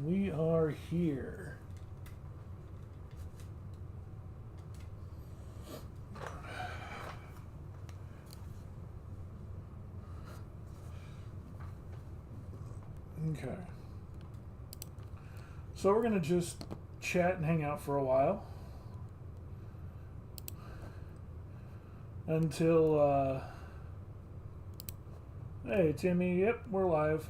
We are here. Okay. So we're going to just chat and hang out for a while. Until, hey, Timmy, yep, we're live.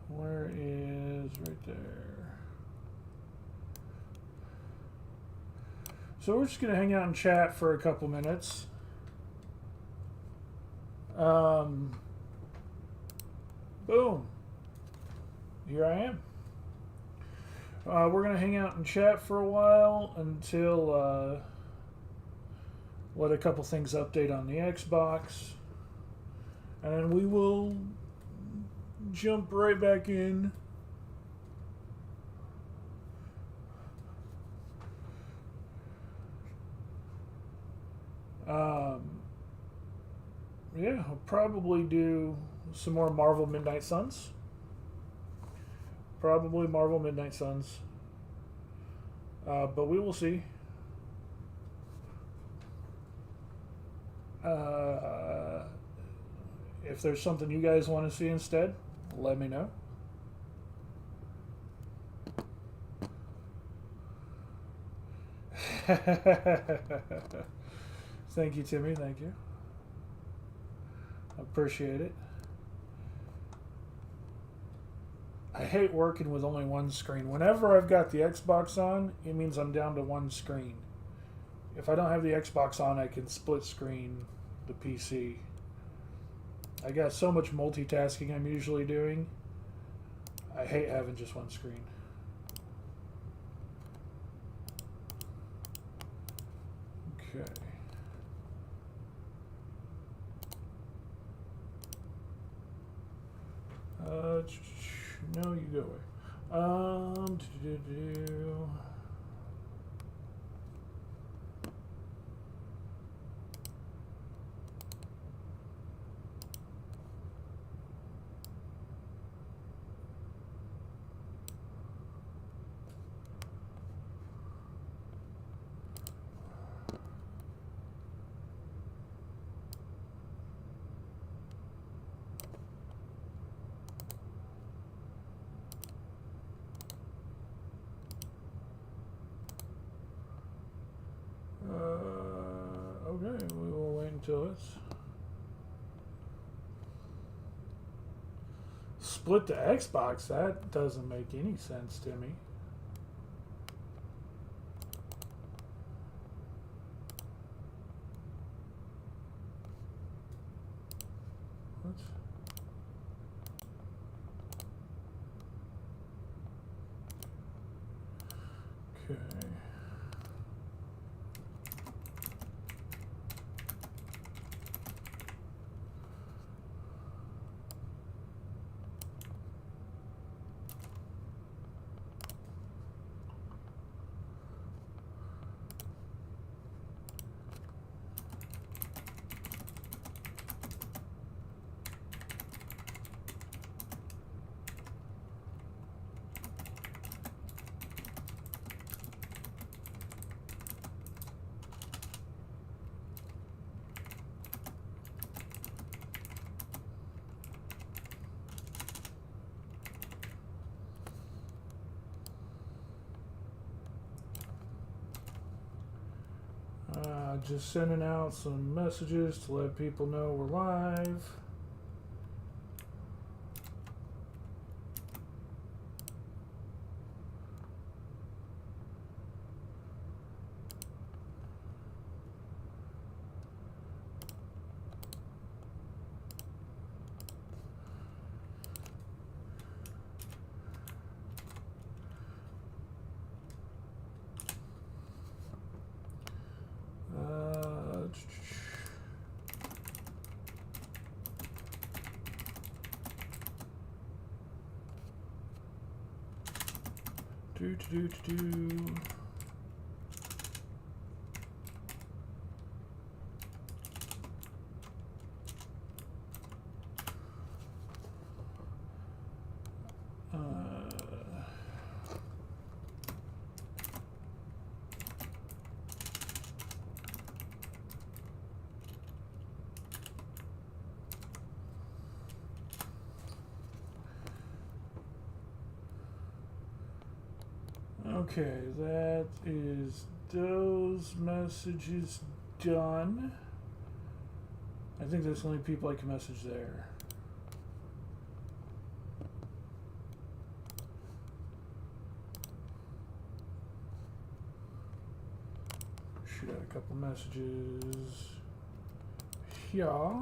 Where is right there? So we're just going to hang out and chat for a couple minutes. Boom. Here I am. We're going to hang out and chat for a while until let a couple things update on the Xbox. And then we will jump right back in. Yeah, I'll probably do some more Marvel Midnight Suns. Probably Marvel Midnight Suns. But we will see. If there's something you guys want to see instead, let me know. Thank you, Timmy. Thank you. Appreciate it. I hate working with only one screen. Whenever I've got the Xbox on, it means I'm down to one screen. If I don't have the Xbox on, I can split screen the PC. I got so much multitasking I'm usually doing. I hate having just one screen. Okay. No, you go away. Okay, we will wait until it's split the Xbox. That doesn't make any sense to me. What? Okay. Just sending out some messages to let people know we're live. Do. Okay, that is those messages done. I think there's only people I can message there. Shoot out a couple messages. Yeah.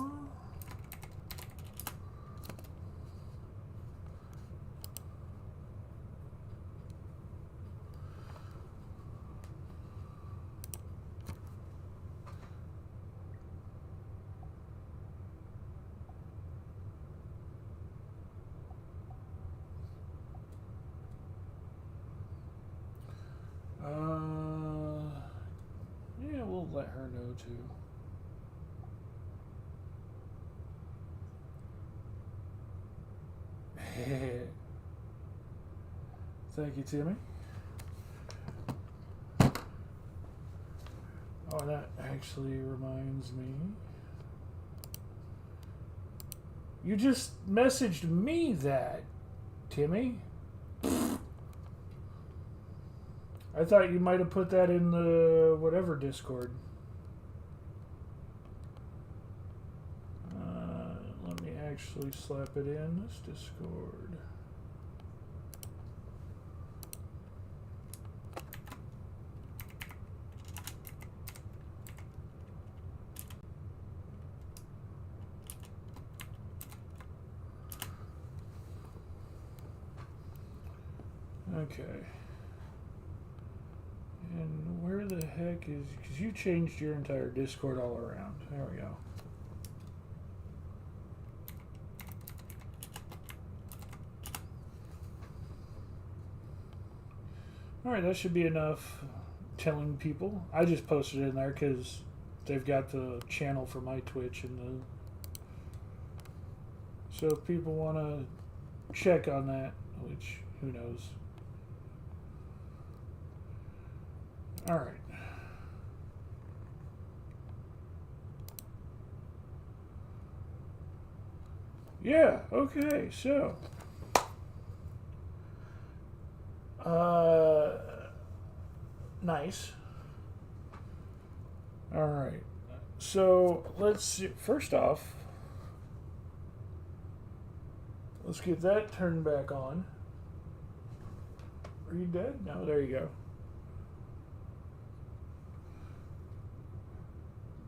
Yeah, we'll let her know too. Thank you, Timmy. Oh, that actually reminds me. You just messaged me that, Timmy. I thought you might have put that in the whatever Discord. Let me actually slap it in this Discord. Okay. And where the heck is... Because you changed your entire Discord all around. There we go. Alright, that should be enough telling people. I just posted it in there because they've got the channel for my Twitch and the... So if people want to check on that, which who knows. Alright. Yeah, okay, so. Nice. Alright. So, let's see. First off, let's get that turned back on. Are you dead? No, there you go.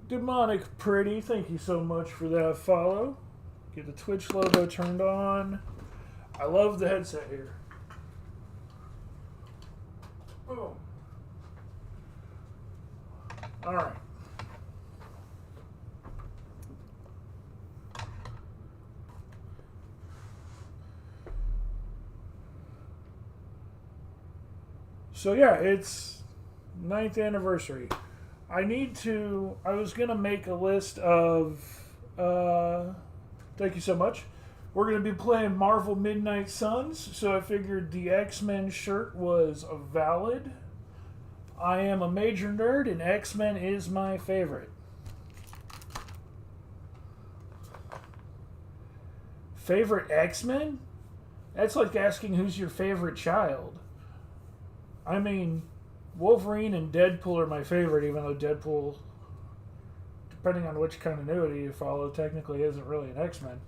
Demonic Pretty, thank you so much for that follow. Get the Twitch logo turned on. I love the headset here. Boom. Alright. So yeah, it's 9th anniversary. I was going to make a list of, thank you so much. We're going to be playing Marvel Midnight Suns, so I figured the X-Men shirt was valid. I am a major nerd, and X-Men is my favorite. Favorite X-Men? That's like asking who's your favorite child. I mean... Wolverine and Deadpool are my favorite, even though Deadpool, depending on which continuity you follow, technically isn't really an X-Men.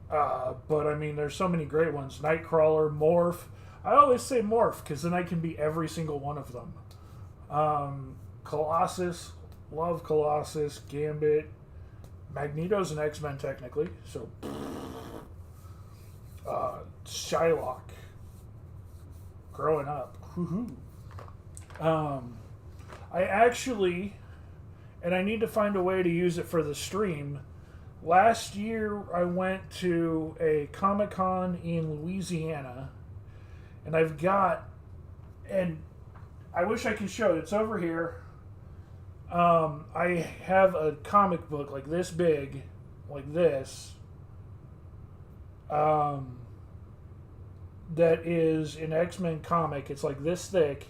But I mean, there's so many great ones. Nightcrawler, Morph. I always say Morph, because then I can be every single one of them. Colossus. Love Colossus. Gambit. Magneto's an X-Men, technically. So, Shylock. Growing up. Woohoo. I actually, and I need to find a way to use it for the stream. Last year, I went to a Comic-Con in Louisiana, and and I wish I could show it. It's over here. I have a comic book like this big, like this, that is an X-Men comic. It's like this thick.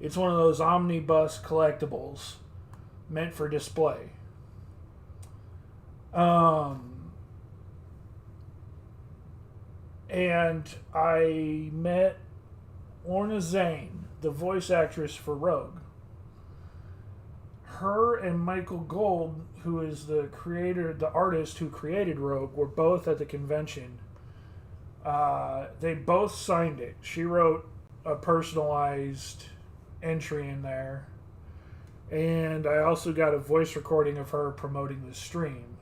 It's one of those omnibus collectibles meant for display. And I met Lorna Zane, the voice actress for Rogue. Her and Michael Gold, who is the creator, the artist who created Rogue, were both at the convention. They both signed it. She wrote a personalized entry in there. And I also got a voice recording of her promoting the stream.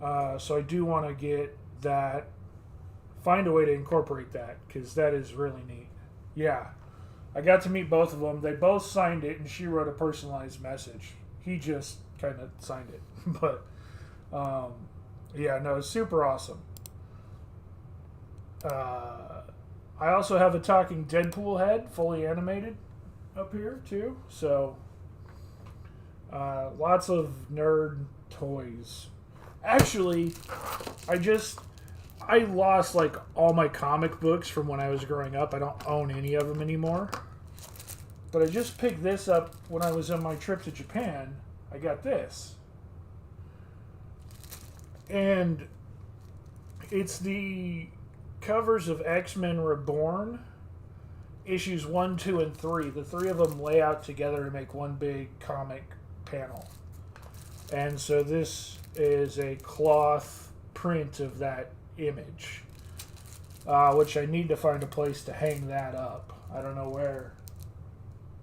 So I do want to get that, find a way to incorporate that, because that is really neat. Yeah. I got to meet both of them. They both signed it, and she wrote a personalized message. He just kind of signed it. But, yeah, no, it's super awesome. I also have a talking Deadpool head, fully animated, up here, too. So, lots of nerd toys. Actually, I lost like all my comic books from when I was growing up. I don't own any of them anymore. But I just picked this up when I was on my trip to Japan. I got this. And it's the covers of X-Men Reborn, issues 1, 2, and 3. The three of them lay out together to make one big comic panel. And so this is a cloth print of that image, which I need to find a place to hang that up. I don't know where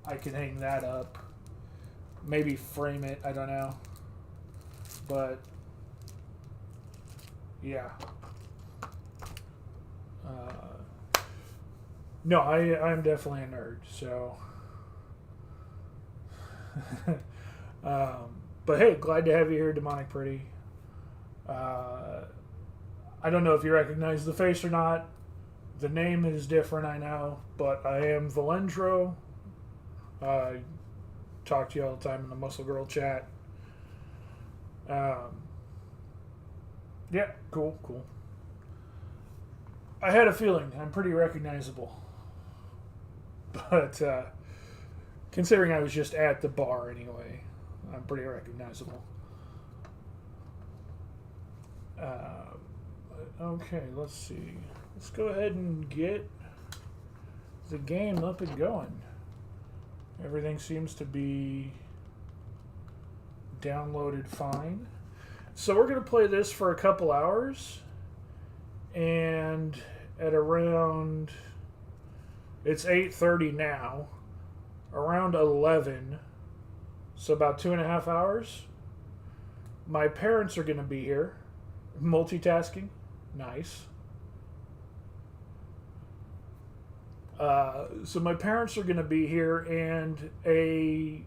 I can hang that up. Maybe frame it, I don't know. But yeah. No, I'm definitely a nerd, so but hey, glad to have you here, Demonic Pretty. I don't know if you recognize the face or not. The name is different, I know, but I am Valendro. I talk to you all the time in the Muscle Girl chat. Yeah, cool. I had a feeling I'm pretty recognizable. But considering I was just at the bar anyway, I'm pretty recognizable. Okay, let's see. Let's go ahead and get the game up and going. Everything seems to be downloaded fine. So we're going to play this for a couple hours. And at around, it's 8:30 now. Around 11, so about 2.5 hours, my parents are going to be here. Multitasking. Nice. So my parents are going to be here, and a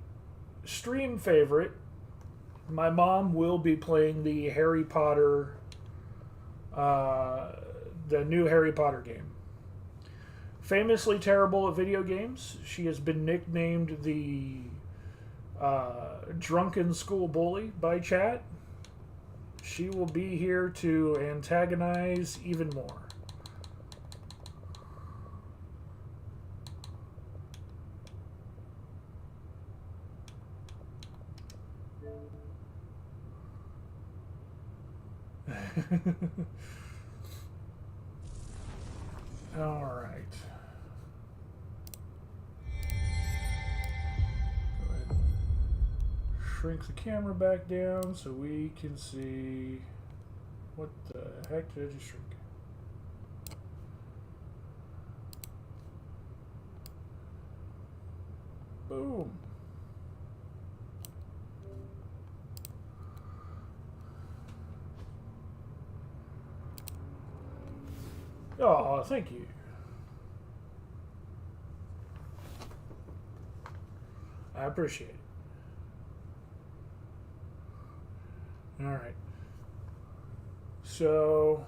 stream favorite, my mom will be playing the Harry Potter, the new Harry Potter game. Famously terrible at video games, she has been nicknamed the drunken school bully by chat. She will be here to antagonize even more. All right. Go ahead and shrink the camera back down so we can see. What the heck did I just shrink? Boom. Oh, thank you. I appreciate it. All right. So,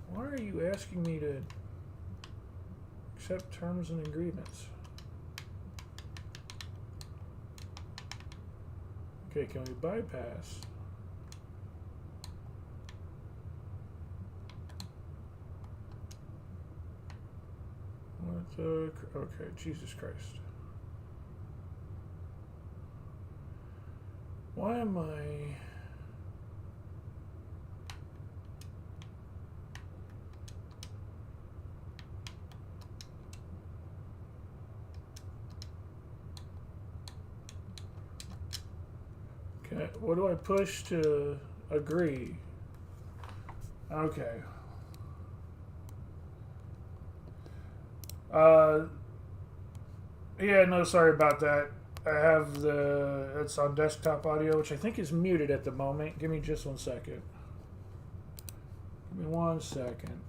why are you asking me to accept terms and agreements? Okay, can we bypass? What the? Okay, Jesus Christ. Why am I? Okay, what do I push to agree? Okay. Yeah, no, sorry about that. I have it's on desktop audio, which I think is muted at the moment. Give me just 1 second. Give me 1 second.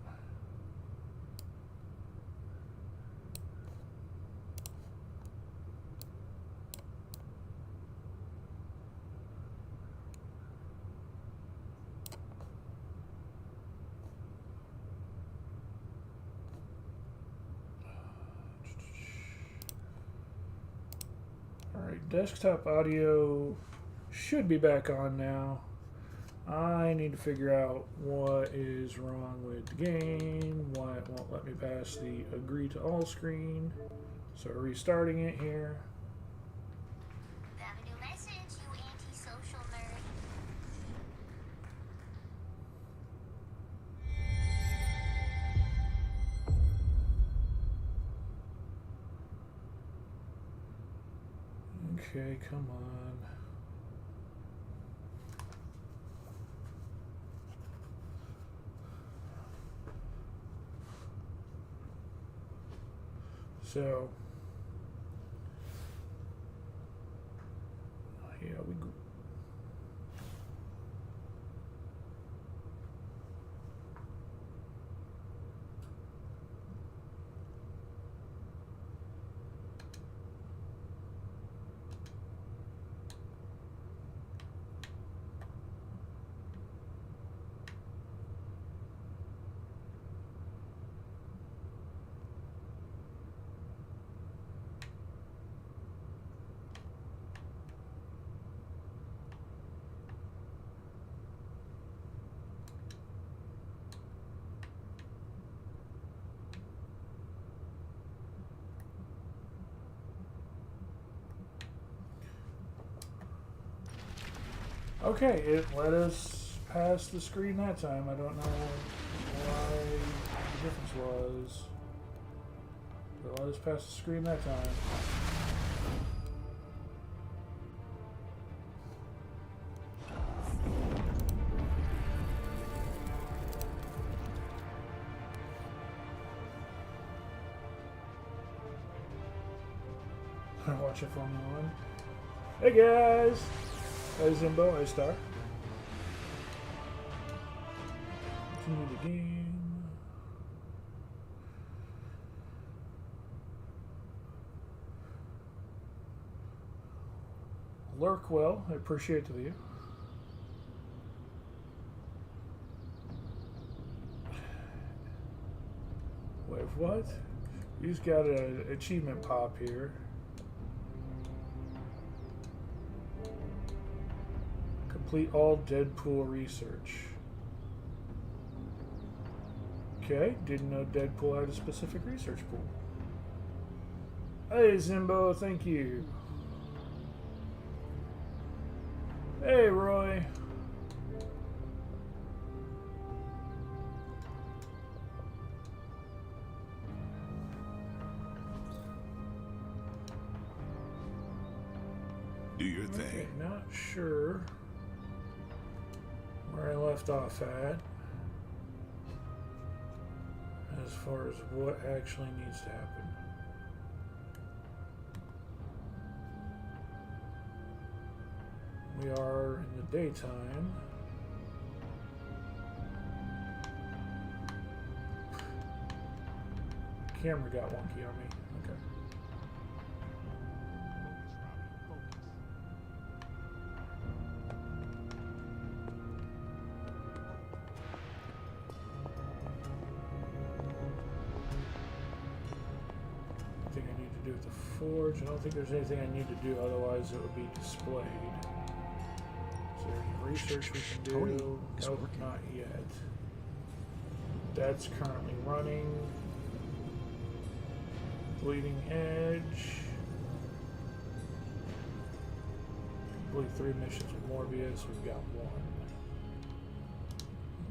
Alright, desktop audio should be back on now. I need to figure out what is wrong with the game, why it won't let me pass the agree to all screen. So restarting it here. Got a new message, you antisocial nerd. Okay, come on. So, yeah, we go. Okay, it let us pass the screen that time. I don't know why the difference was. But let us pass the screen that time. Watch it Formula One. Hey guys! Hey Zimbo, hey Star. Continue the game. Lurk well, I appreciate you. Wait, what? He's got an achievement pop here. Complete all Deadpool research. Okay, didn't know Deadpool had a specific research pool. Hey Zimbo, thank you. Hey Roy. Do your Okay, thing. not sure where I left off at as far as what actually needs to happen. We are in the daytime. Camera got wonky on me. Okay. Anything I need to do with the forge? I don't think there's anything I need to do, otherwise it would be displayed. Is there any research we can Tony do? is Nope, working. not yet. That's currently running. Bleeding Edge. Complete 3 missions with Morbius. We've got 1.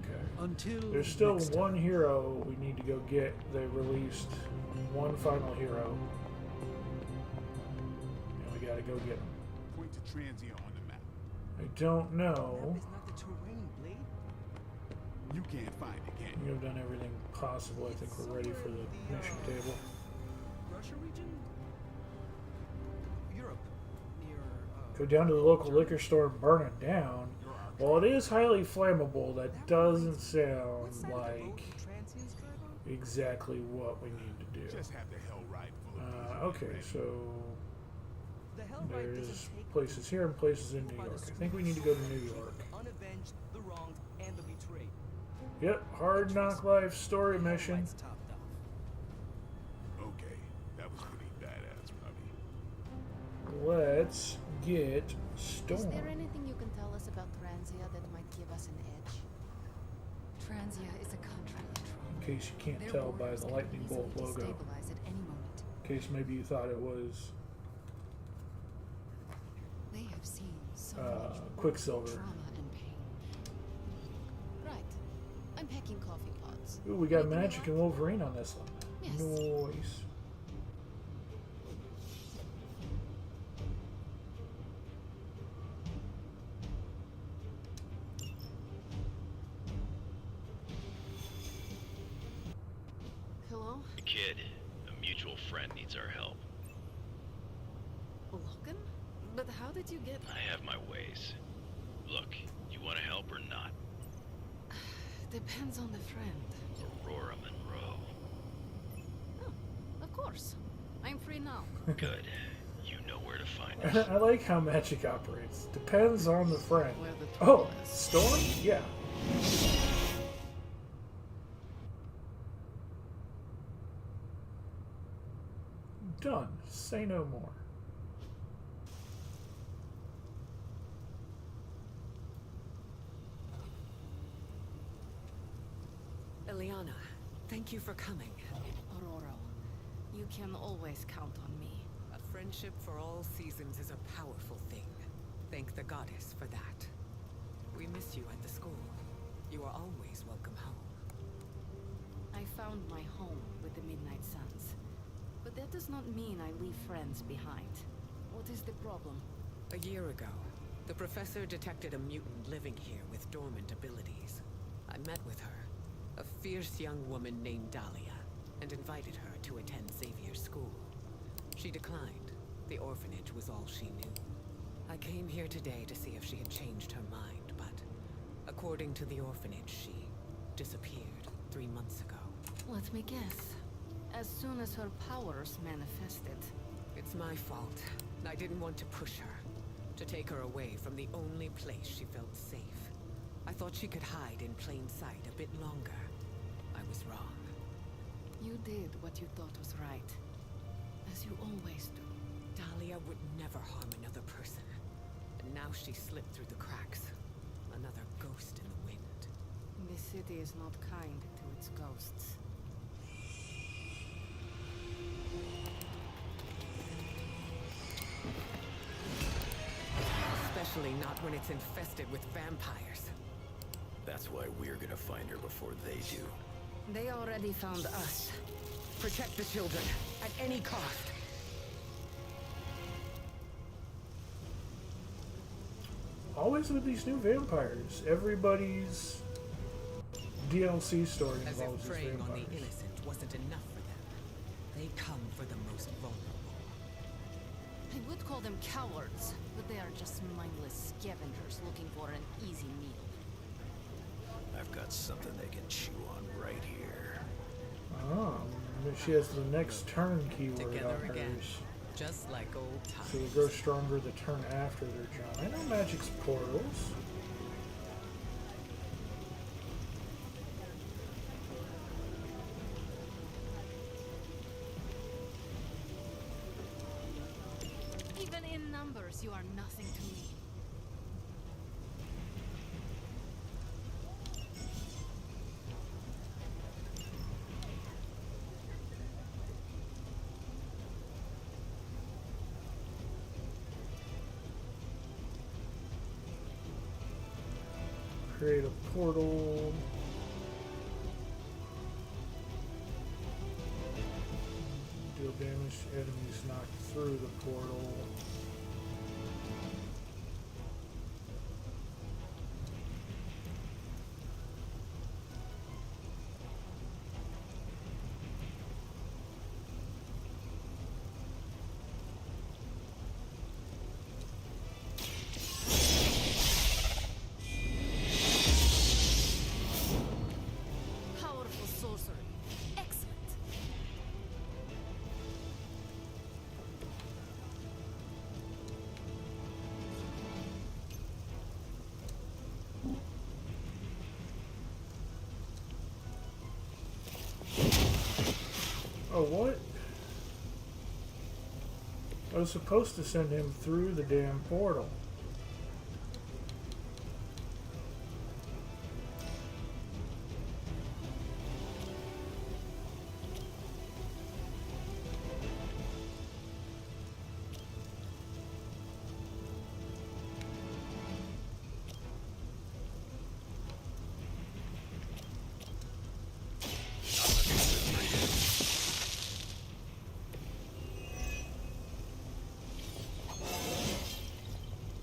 Okay. Until There's still next time. 1 hero we need to go get. They released 1 final hero. And we gotta go get him. Point to transient on the map. I don't know. That is not the terrain, Blade. You can't find it, can We you? have done everything possible. I think we're ready for the mission table. Russia region? Europe. Near, Go down to the local liquor store and burn it down. While it is highly flammable, that doesn't what sound side of the road like do transients drive on? exactly what we need to do. Just have the hell right full of Okay, so The Hellride there's doesn't take places here and places in New York. I think we need to go to New York. the unavenged, the wronged, and the betrayed. Yep, Hard Knock Life story mission. Hellride's topped off. Okay, that was pretty badass, Robbie. Let's get Is there Storm. anything you can tell us about Transia that might give us an edge? Transia is a country in trouble. In case you can't Their tell by borders the can lightning easily bolt logo. destabilize at any moment. In case maybe you thought it was They have seen so much Quicksilver. trauma and pain. Right. I'm packing coffee pods. Ooh, we got Ready to Magic rock? and Wolverine on this one. Yes. Nice. Hello? Kid, a mutual friend needs our help. Logan? But how did you get... I have my ways. Look, you want to help or not? Depends on the friend. Aurora Monroe. Oh, of course. I'm free now. Good. You know where to find us. I like how magic operates. Depends on the friend. Where the Oh, trouble is. Storm? Yeah. Done. Say no more. Eliana, thank you for coming. Aurora, you can always count on me. A friendship for all seasons is a powerful thing. Thank the goddess for that. We miss you at the school. You are always welcome home. I found my home with the Midnight Suns. But that does not mean I leave friends behind. What is the problem? A year ago, the professor detected a mutant living here with dormant abilities. I met with her, a fierce young woman named Dahlia, and invited her to attend Xavier's school. She declined. The orphanage was all she knew. I came here today to see if she had changed her mind, but according to the orphanage, she disappeared 3 months ago. Let me guess. As soon as her powers manifested. It's my fault. I didn't want to push her, to take her away from the only place she felt safe. I thought she could hide in plain sight a bit longer. I was wrong. You did what you thought was right. As you always do. Dahlia would never harm another person. And now she slipped through the cracks. Another ghost in the wind. The city is not kind to its ghosts. Especially not when it's infested with vampires. That's why we're gonna find her before they do. They already found us. Protect the children, at any cost. Always with these new vampires. Everybody's DLC story As if involves these preying on the vampires. innocent wasn't enough for them. They come for the most vulnerable. I would call them cowards, but they are just mindless scavengers looking for an easy meal. I've got something they can chew on right here. Oh, she has the next turn keyword Together on again. hers. Just like old So they times. grow stronger the turn after their jump. I know magic's portals. Even in numbers, you are nothing to me. Create a portal. Deal damage to enemies knocked through the portal. Oh, what? I was supposed to send him through the damn portal.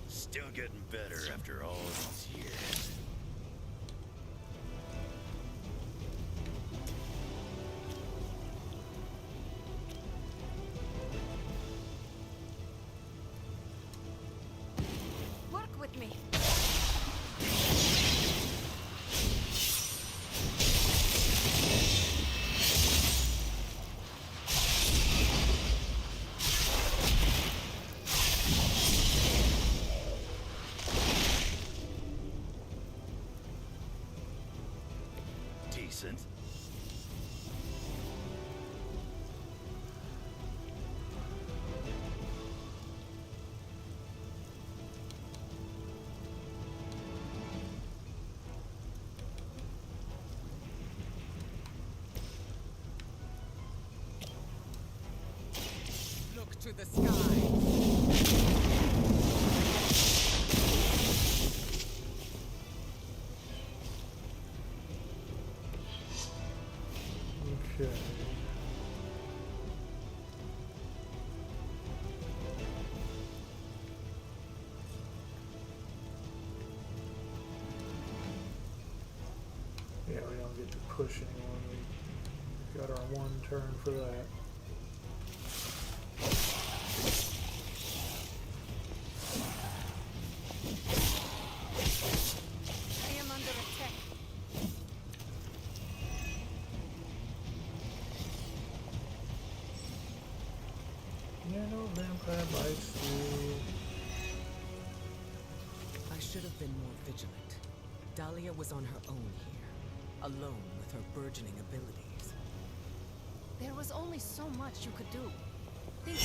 Still getting better after all these years. Work with me. Decent. Look to the sky. Okay. Yeah, we don't get to push anyone. We got our one turn for that. I am under attack. Yeah, no vampire bites you. I should have been more vigilant. Dahlia was on her own here, alone with her burgeoning abilities. There was only so much you could do. Think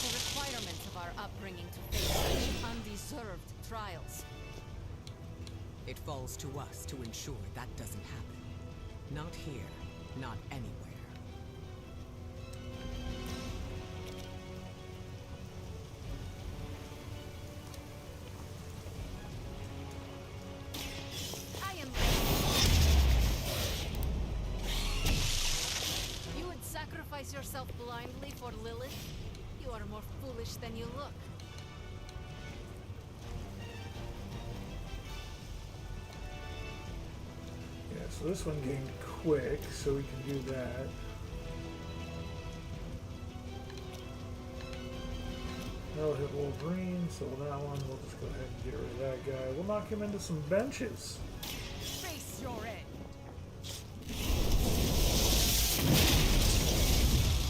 the requirements of our upbringing to face such undeserved trials. It falls to us to ensure that doesn't happen. Not here, not anywhere. I am. You would sacrifice yourself blindly for Lilith? You are more foolish than you look. Yeah, so this one gained quick, so we can do that. That'll hit Wolverine, so that one, we'll just go ahead and get rid of that guy. We'll knock him into some benches. Face your end!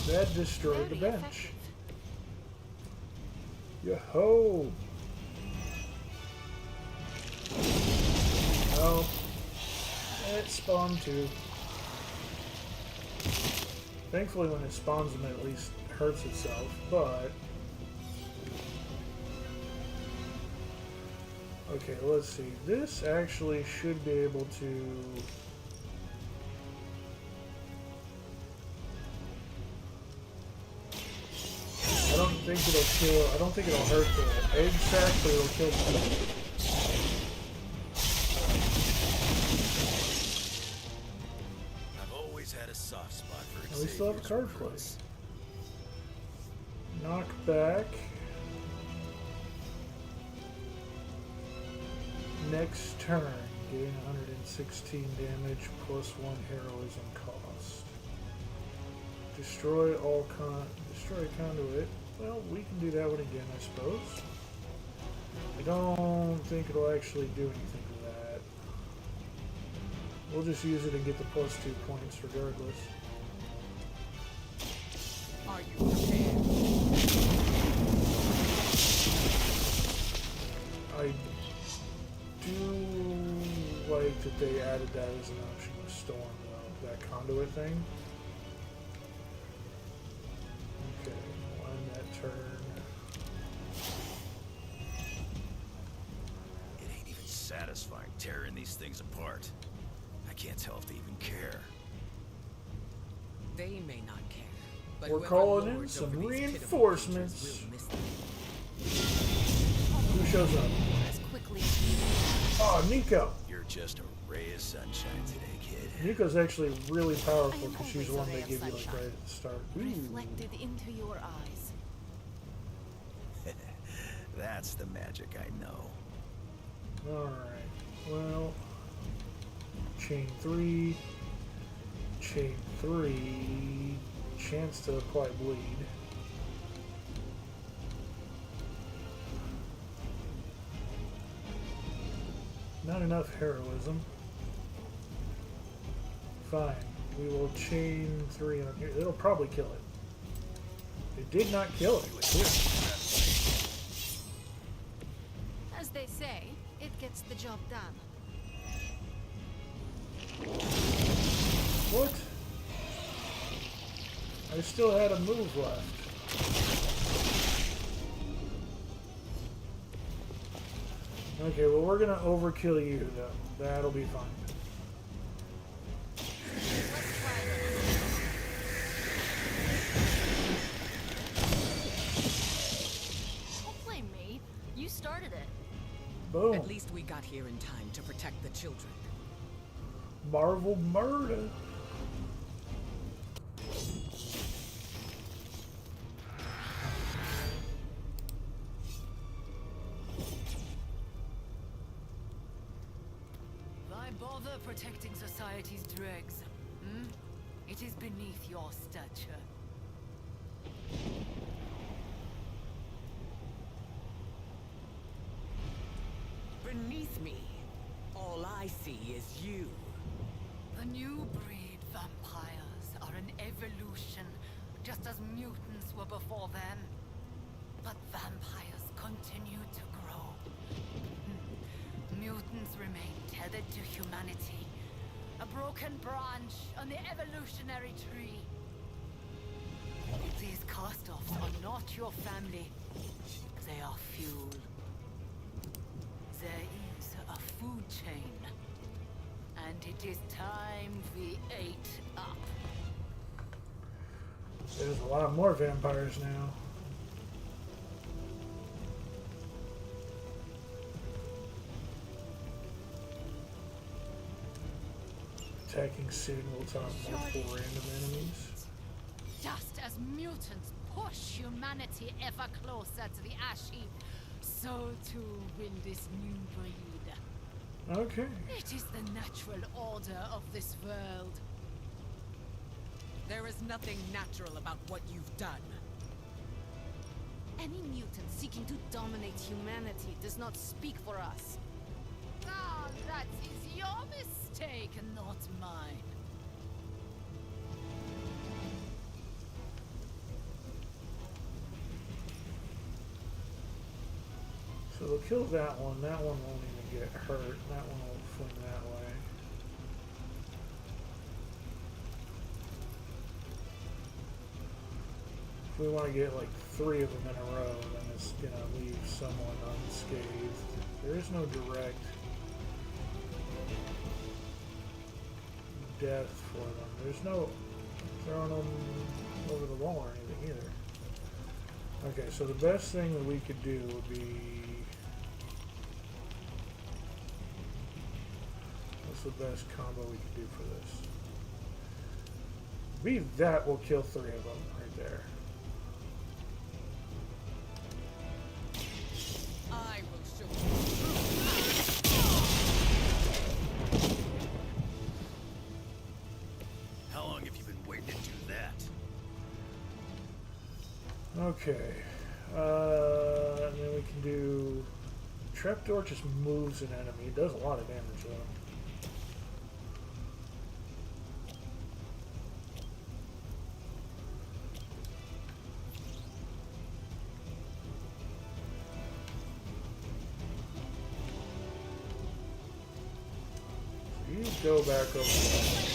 That destroyed the Very bench. effective. Yo-ho! Oh. It spawned too. Thankfully when it spawns them it at least hurts itself, but... Okay, let's see. This actually should be able to... I don't think it'll hurt the egg sac, but it'll kill people. I've always had a soft spot for We still have a Xavier's card play. recruits. Knock back. Next turn, gain 116 damage plus 1 heroism cost. Destroy conduit. Well, we can do that one again, I suppose. I don't think it'll actually do anything to that. We'll just use it and get the plus 2 points regardless. Are you prepared? I do like like that they added that as an option with Storm, though. That conduit thing. Okay, we'll end that turn. It ain't even satisfying tearing these things apart. I can't tell if they even care. They may not care, but We're whoever calling in lords some over these pitiful reinforcements. creatures will miss them. Who shows up? As quickly as you Oh, Nico. You're just a ray of sunshine today, kid. Nico's actually really I powerful am because she's the always one a they ray give of you like sunshine. right at the start. Ooh. reflected into your eyes. That's the magic I know. Alright, well, chain 3, chance to apply bleed. Not enough heroism. Fine, we will chain 3 on here. It'll probably kill it. It did not kill it. Cool. As they say, it gets the job done. What? I still had a move left. Okay, well we're gonna overkill you though. That'll be fine. Let's try this. Don't blame me. You started it. Boom. At least we got here in time to protect the children. Marvel murder. Why bother protecting society's dregs? Hmm? It is beneath your stature. Beneath me, all I see is you. The new breed vampires are an evolution, just as mutants were before them. But vampires continue to grow. Mutants remain tethered to humanity, a broken branch on the evolutionary tree. These cast-offs are not your family. They are fuel. There is a food chain. And it is time we ate up. There's a lot more vampires now. Attacking soon will taunt multiple random enemies. Just as mutants push humanity ever closer to the ash heap, so too will this new breed. Okay. It is the natural order of this world. There is nothing natural about what you've done. Any mutant seeking to dominate humanity does not speak for us. Ah, that is your mistake, not mine. So we'll kill that one. That one won't even get hurt. That one will fling that way. If we want to get like 3 of them in a row, then it's gonna leave someone unscathed. There is no direct death for them. There's no throwing them over the wall or anything either. Okay, so the best thing that we could do would be... What's the best combo we could do for this? Be that will kill 3 of them right there. I will show you. How long have you been waiting to do that? Okay. And then we can do... Trapdoor just moves an enemy. It does a lot of damage though. go back over there.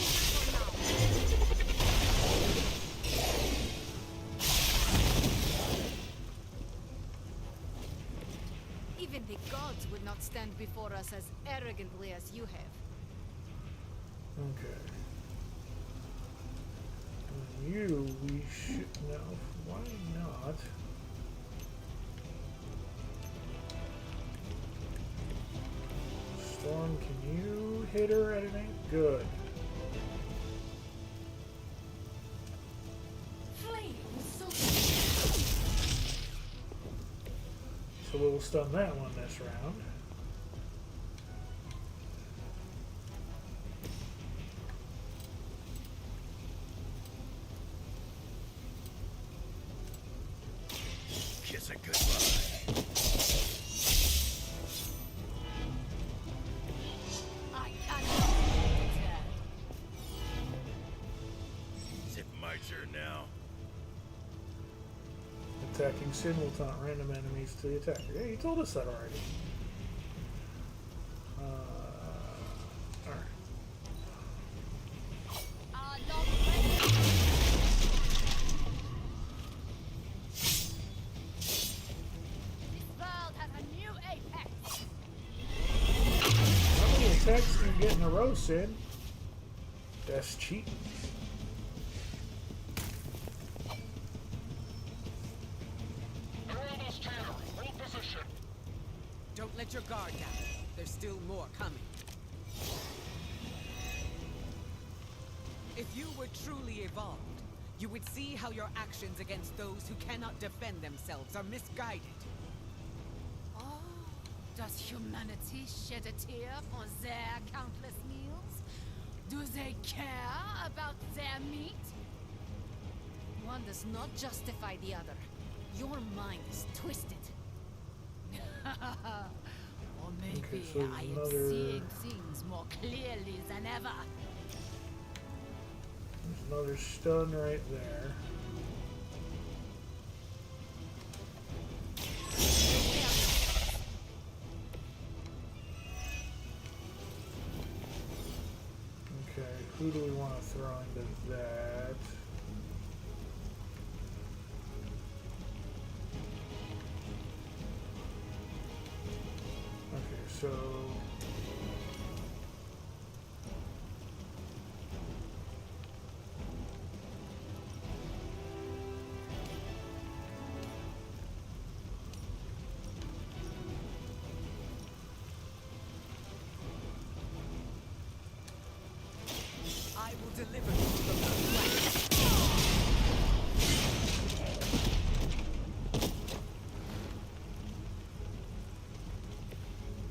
Even the gods would not stand before us as arrogantly as you have. Okay. And you, we should know. Why not? Storm, can you hit her at an angle? Good. So we'll stun that one this round. Kiss it goodbye. I cannot be deterred. Is it my turn now? Attacking Sin will taunt random enemies to the attacker. Yeah, you told us that already. Alright. Our Lord ready. This world has a new apex. How many attacks can you get in a row, Sin? That's cheating. Don't let your guard down. There's still more coming. If you were truly evolved, you would see how your actions against those who cannot defend themselves are misguided. Oh, does humanity shed a tear for their countless meals? Do they care about their meat? One does not justify the other. Your mind is twisted. Or maybe Okay, so I am another- seeing things more clearly than ever. There's another stun right there. Okay, who do we want to throw into that? Okay, so I will deliver you from the black.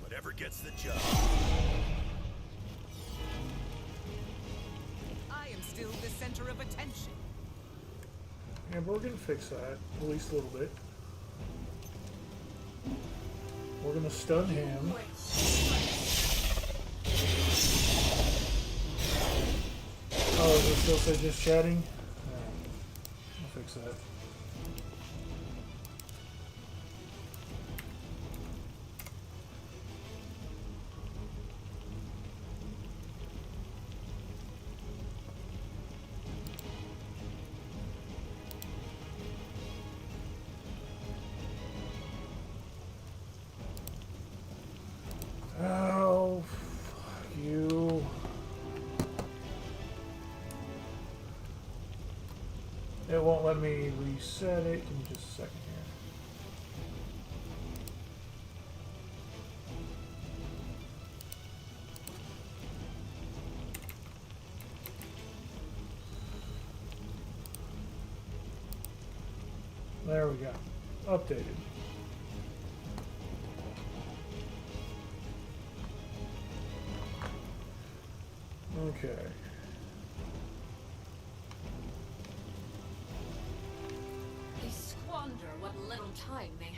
Whatever gets the job. I am still the center of attention. yeah, but we're gonna fix that at least a little bit. We're gonna stun him. Oh, is it still say just chatting? Alright, I'll fix that. Oh, fuck you. It won't let me reset it. Give me just a second here. There we go. Updated. Okay. They squander what little time they have.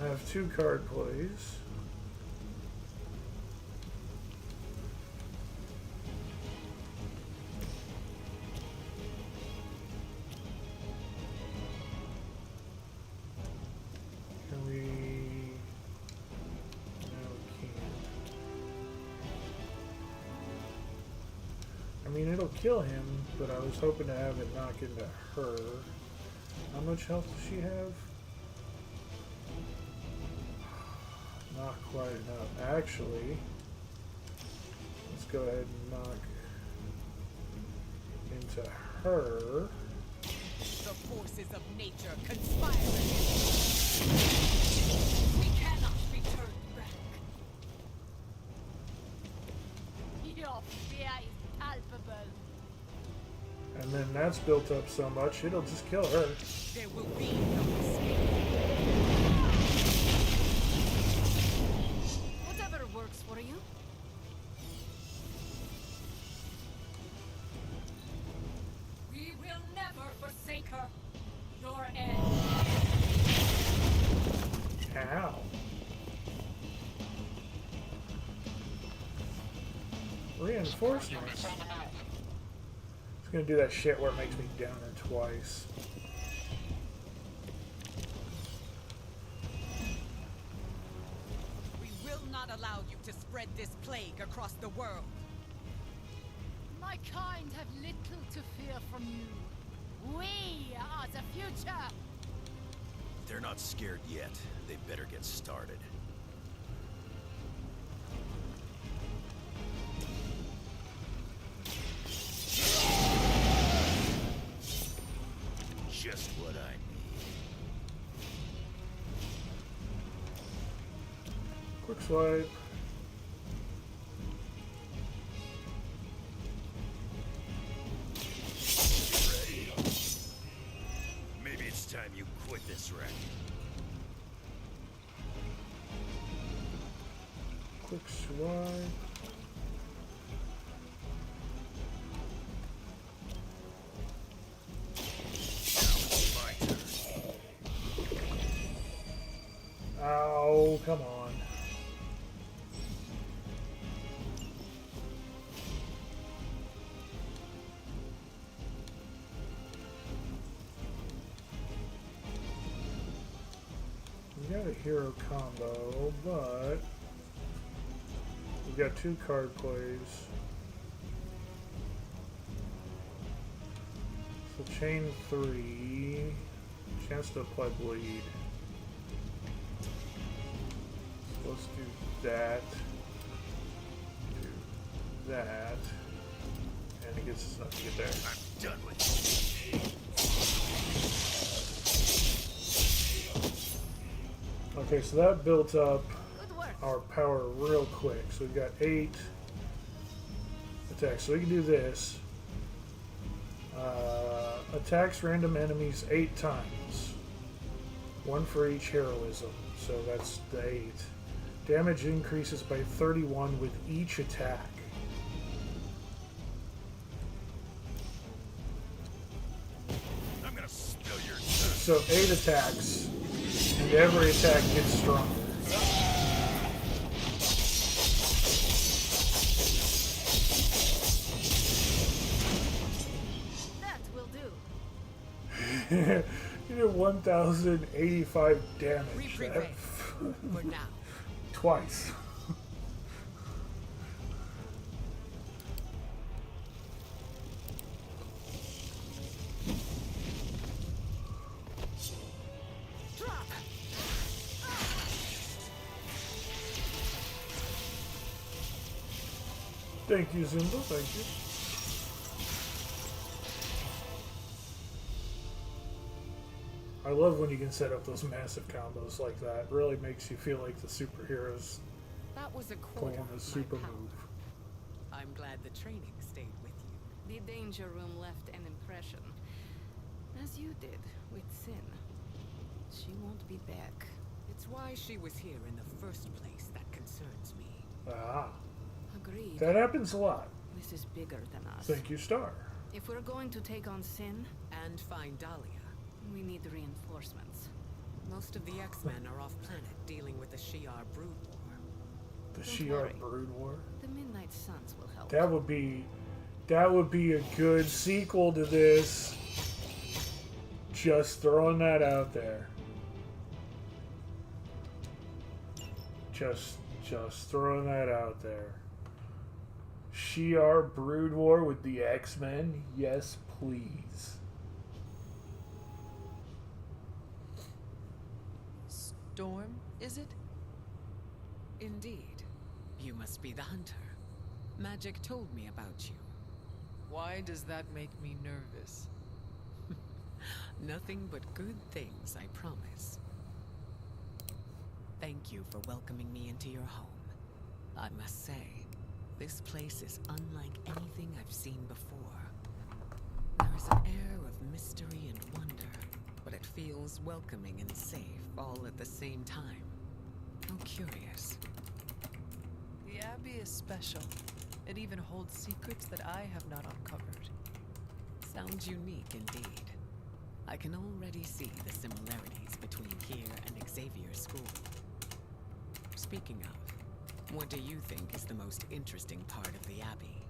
I have 2 card plays. kill him, but I was hoping to have it knock into her. How much health does she have? Not quite enough. Actually, let's go ahead and knock into her. The forces of nature conspire against us. We cannot return back. Your fear is palpable. And then that's built up so much, it'll just kill her. There will be no escape. Whatever works for you. We will never forsake her. Your end. Ow. Reinforcements. It's gonna do that shit where it makes me down her twice. We will not allow you to spread this plague across the world. My kind have little to fear from you. We are the future. They're not scared yet. They better get started. Just what I need. Quick swipe. Ready? Maybe it's time you quit this racket. Quick swipe. My turn. Ow, come on. We got a hero combo, but we've got 2 card plays. So chain 3, chance to apply bleed. So let's do that, do that, and it gets us enough to get there. I'm done with you. Okay, so that built up Good work. our power real quick. So we've got 8 attacks. So we can do this. Attacks random enemies 8 times. 1 for each heroism. So that's the 8. Damage increases by 31 with each attack. I'm gonna spill your So 8 attacks, and every attack gets stronger. That will do. You did 1,085 damage. Reprevent. For now. Twice. Drop. Thank you, Zimba. Thank you. I love when you can set up those massive combos like that. It really makes you feel like the superheroes That was a quarter pulling a of super my power. move. I'm glad the training stayed with you. The danger room left an impression. As you did with Sin. She won't be back. It's why she was here in the first place that concerns me. Ah, Agreed. that happens a lot. This is bigger than us. Thank you, Star. If we're going to take on Sin, And find Dahlia. we need reinforcements. Most of the X-Men are off-planet dealing with the Shi'ar brood war. The Don't Shi'ar worry. Brood War. The Midnight Suns will help. That would be a good sequel to this. Just throwing that out there. Just throwing that out there. Shi'ar Brood War with the X-Men? Yes, please. Storm, is it? Indeed. You must be the hunter. Magic told me about you. Why does that make me nervous? Nothing but good things, I promise. Thank you for welcoming me into your home. I must say, this place is unlike anything I've seen before. There is an air of mystery and wonder, but it feels welcoming and safe all at the same time. How curious. The Abbey is special. It even holds secrets that I have not uncovered. Sounds unique indeed. I can already see the similarities between here and Xavier School. Speaking of, what do you think is the most interesting part of the Abbey?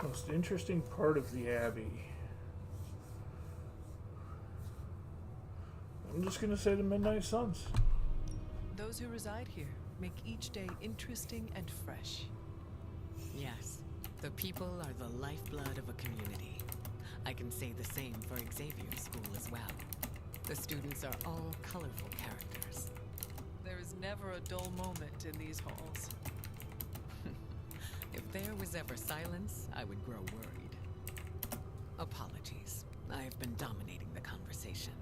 Most interesting part of the Abbey. I'm just gonna say the Midnight Suns. Those who reside here make each day interesting and fresh. Yes, the people are the lifeblood of a community. I can say the same for Xavier School as well. The students are all colorful characters. There is never a dull moment in these halls. If there was ever silence, I would grow worried. Apologies. I have been dominating the conversation.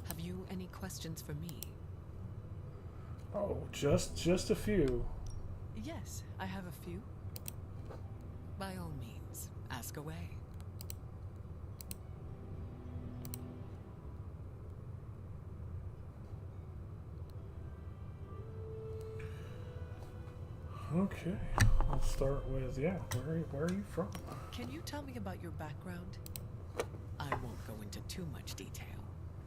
Have you any questions for me? Oh, just a few. Yes, I have a few. By all means, ask away. Okay, let's start with, yeah, where are you from? Can you tell me about your background? I won't go into too much detail,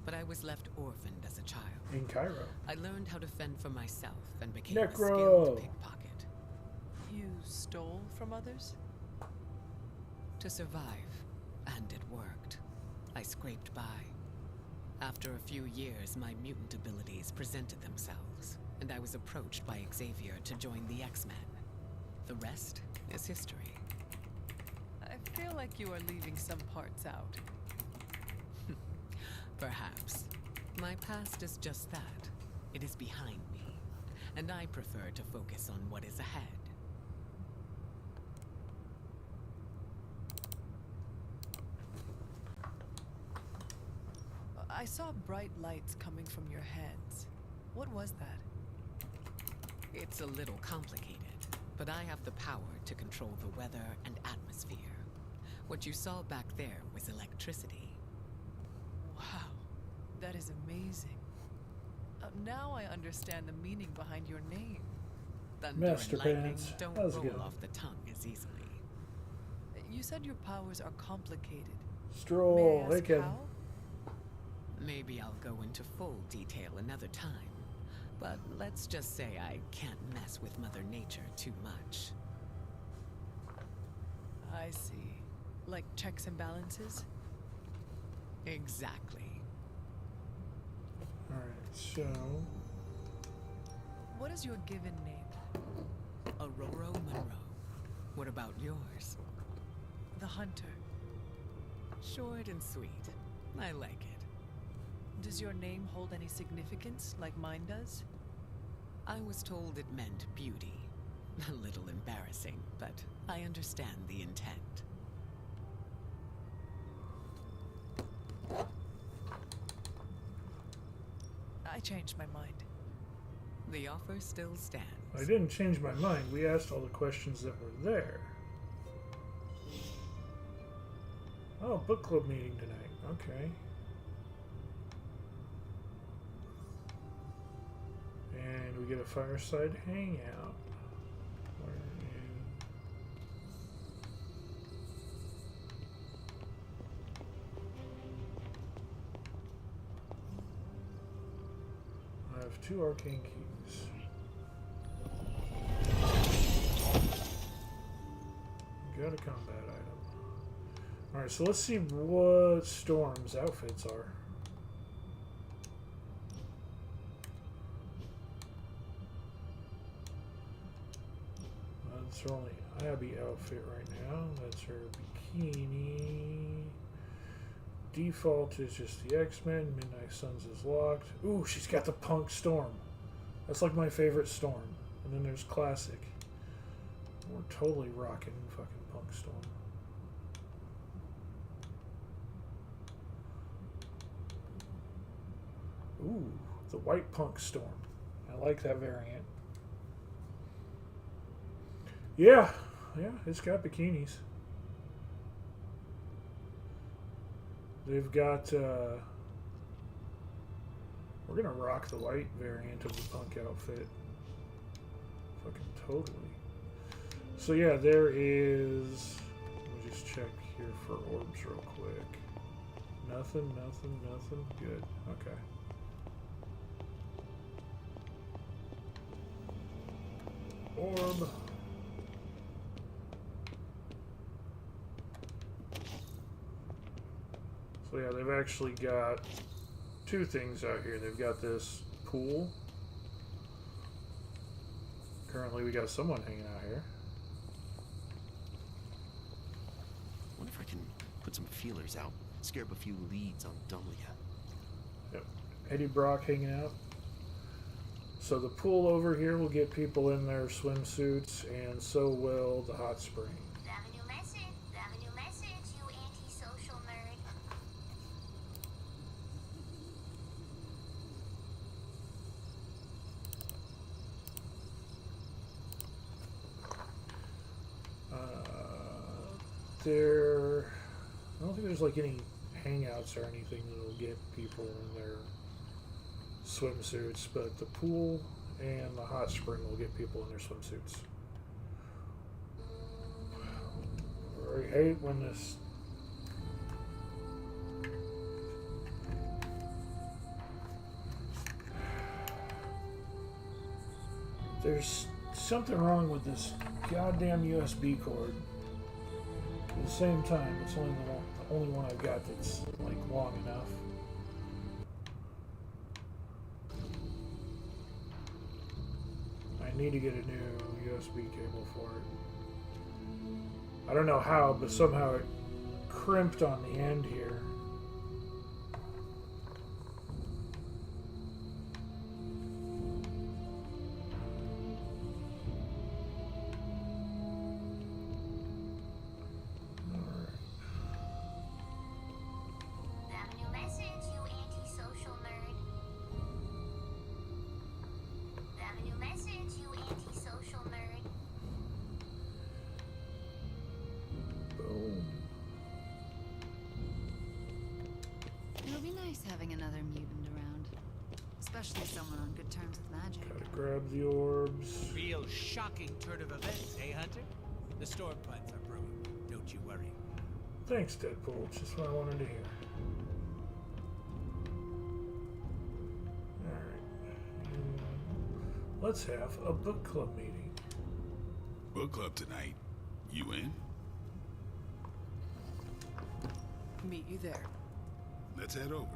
but I was left orphaned as a child. In Cairo. I learned how to fend for myself and became Necro. a skilled pickpocket. You stole from others? To survive, and it worked. I scraped by. After a few years, my mutant abilities presented themselves, and I was approached by Xavier to join the X-Men. The rest is history. I feel like you are leaving some parts out. Perhaps. My past is just that. It is behind me, and I prefer to focus on what is ahead. I saw bright lights coming from your hands. What was that? It's a little complicated, but I have the power to control the weather and atmosphere. What you saw back there was electricity. Wow, that is amazing. Now I understand the meaning behind your name. Thunder Master and lightning Pants. don't How's it roll going? off the tongue as easily. You said your powers are complicated. May Stroll, I hey ask Kevin. how? Maybe I'll go into full detail another time, but let's just say I can't mess with Mother Nature too much. I see. Like checks and balances? Exactly. Alright, so What is your given name? Aurora Monroe. What about yours? The Hunter. Short and sweet. I like it. Does your name hold any significance, like mine does? I was told it meant beauty. A little embarrassing, but I understand the intent. I changed my mind. The offer still stands. I didn't change my mind. We asked all the questions that were there. Oh, book club meeting tonight. Okay. And we get a fireside hangout. Where I have 2 arcane keys. Got a combat item. Alright, so let's see what Storm's outfits are. That's her only Abby outfit right now. That's her bikini. Default is just the X-Men. Midnight Suns is locked. Ooh, she's got the Punk Storm. That's like my favorite Storm. And then there's Classic. We're totally rocking fucking Punk Storm. Ooh, the White Punk Storm. I like that variant. Yeah, it's got bikinis. They've got, we're gonna rock the white variant of the Punk outfit. Fucking totally. So yeah, there is, let me just check here for orbs real quick. Nothing. Good, okay. Orb. So yeah, they've actually got two things out here. They've got this pool. Currently we got someone hanging out here. Wonder if I can put some feelers out, scare up a few leads on Dahlia. Yep. Eddie Brock hanging out. So the pool over here will get people in their swimsuits, and so will the hot spring. Got a new message, you antisocial nerd. I don't think there's like any hangouts or anything that'll get people in their swimsuits, but the pool and the hot spring will get people in their swimsuits. I hate when this. There's something wrong with this goddamn USB cord. At the same time, it's only the only one I've got that's like long enough. I need to get a new USB cable for it. I don't know how, but somehow it crimped on the end here. It'll be nice having another mutant around. Especially someone on good terms with magic. Gotta grab the orbs. Real shocking turn of events, eh, Hunter? The storm plans are brewing. Don't you worry. Thanks, Deadpool. It's just what I wanted to hear. Alright. Let's have a book club meeting. Book club tonight. You in? Meet you there. Let's head over.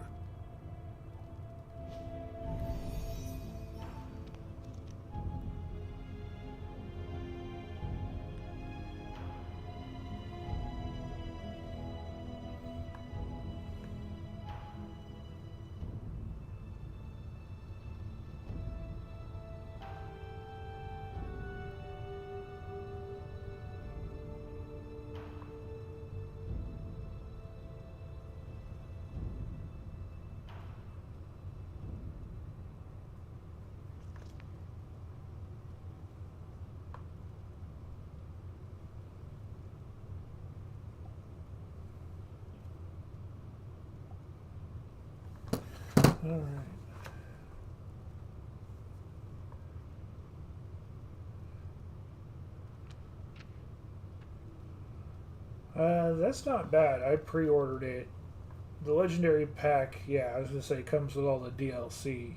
Alright. That's not bad. I pre-ordered it. The Legendary Pack, yeah, I was going to say, comes with all the DLC.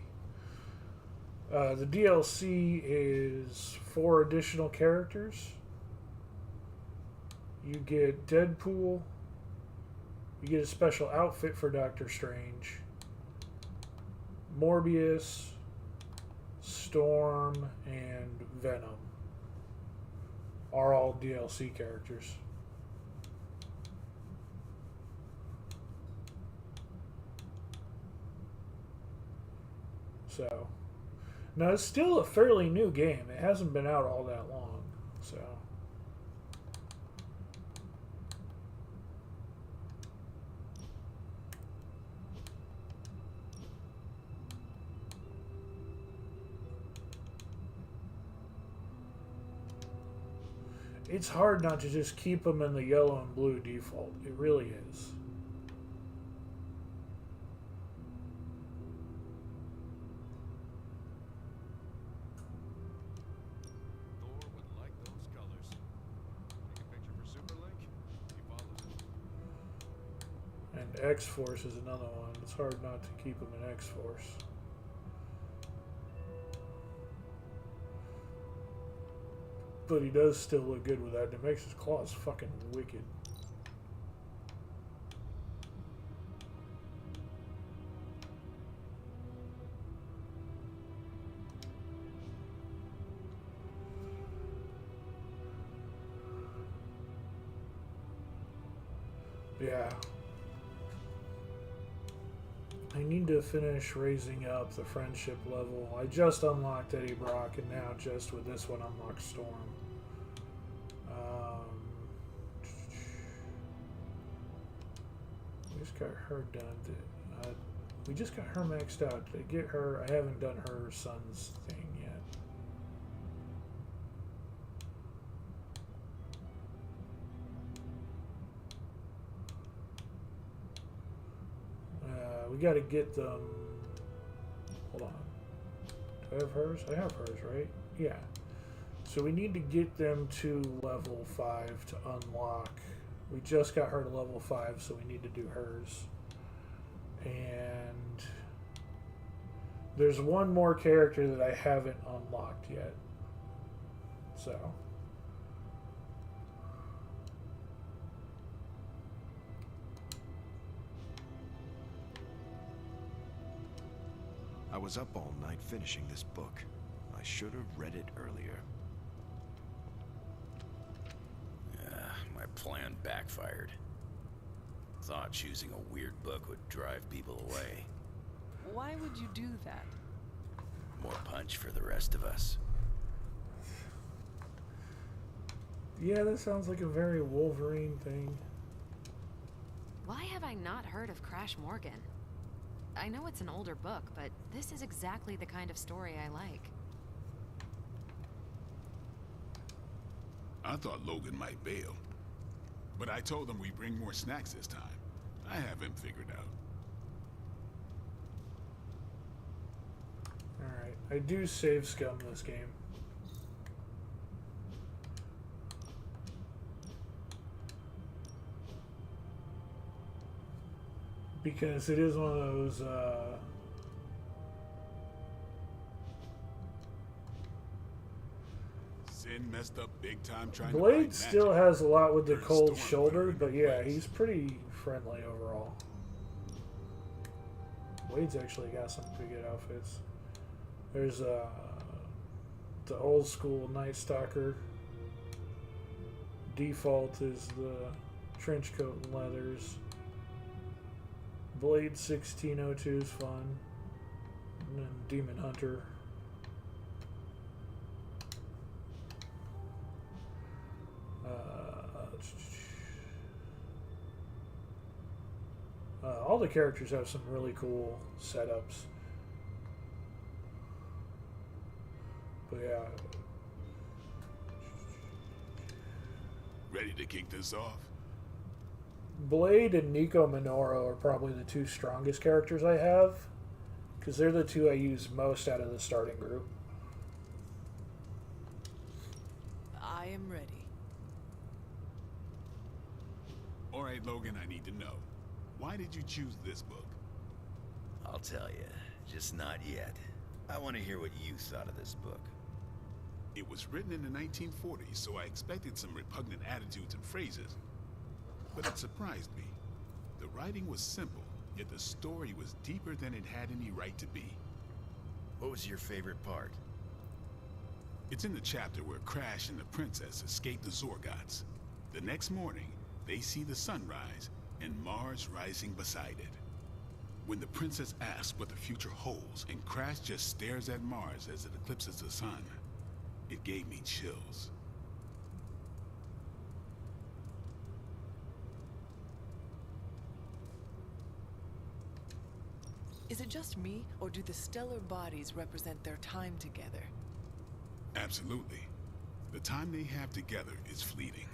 The DLC is 4 additional characters. You get Deadpool. You get a special outfit for Doctor Strange. Morbius, Storm, and Venom. are all DLC characters. So, now it's still a fairly new game. It hasn't been out all that long. So, it's hard not to just keep them in the yellow and blue default. It really is. Thor would like those colors. Take a picture for Superlink. He follows it. And X-Force is another one. It's hard not to keep them in X-Force. But he does still look good with that. It makes his claws fucking wicked. Yeah. I need to finish raising up the friendship level. I just unlocked Eddie Brock, and now just with this one unlock Storm. We just got her done. We just got her maxed out. To get her, I haven't done her son's thing yet. We got to get them. Hold on. Do I have hers? I have hers, right? Yeah. So we need to get them to level 5 to unlock. We just got her to level 5, so we need to do hers. And there's one more character that I haven't unlocked yet. So. I was up all night finishing this book. I should have read it earlier. My plan backfired. Thought choosing a weird book would drive people away. Why would you do that? More punch for the rest of us. Yeah, that sounds like a very Wolverine thing. Why have I not heard of Crash Morgan? I know it's an older book, but this is exactly the kind of story I like. I thought Logan might bail. But I told him we bring more snacks this time. I have him figured out. Alright, I do save scum this game. Because it is one of those, Sin messed up big time trying Blade to still has a lot with the cold Storm shoulder, but yeah, he's pretty friendly overall. Blade's actually got some pretty good outfits. There's the old school Night Stalker. Default is the trench coat and leathers. Blade 1602 is fun. And then Demon Hunter. All the characters have some really cool setups. But yeah. Ready to kick this off? Blade and Nico Minoru are probably the two strongest characters I have, because they're the two I use most out of the starting group. I am ready. All right, Logan, I need to know. Why did you choose this book? I'll tell you, just not yet. I want to hear what you thought of this book. It was written in the 1940s, so I expected some repugnant attitudes and phrases. But it surprised me. The writing was simple, yet the story was deeper than it had any right to be. What was your favorite part? It's in the chapter where Crash and the princess escape the Zorgots. The next morning, they see the sunrise and Mars rising beside it. When the princess asks what the future holds and Crash just stares at Mars as it eclipses the sun, it gave me chills. Is it just me, or do the stellar bodies represent their time together? Absolutely. The time they have together is fleeting.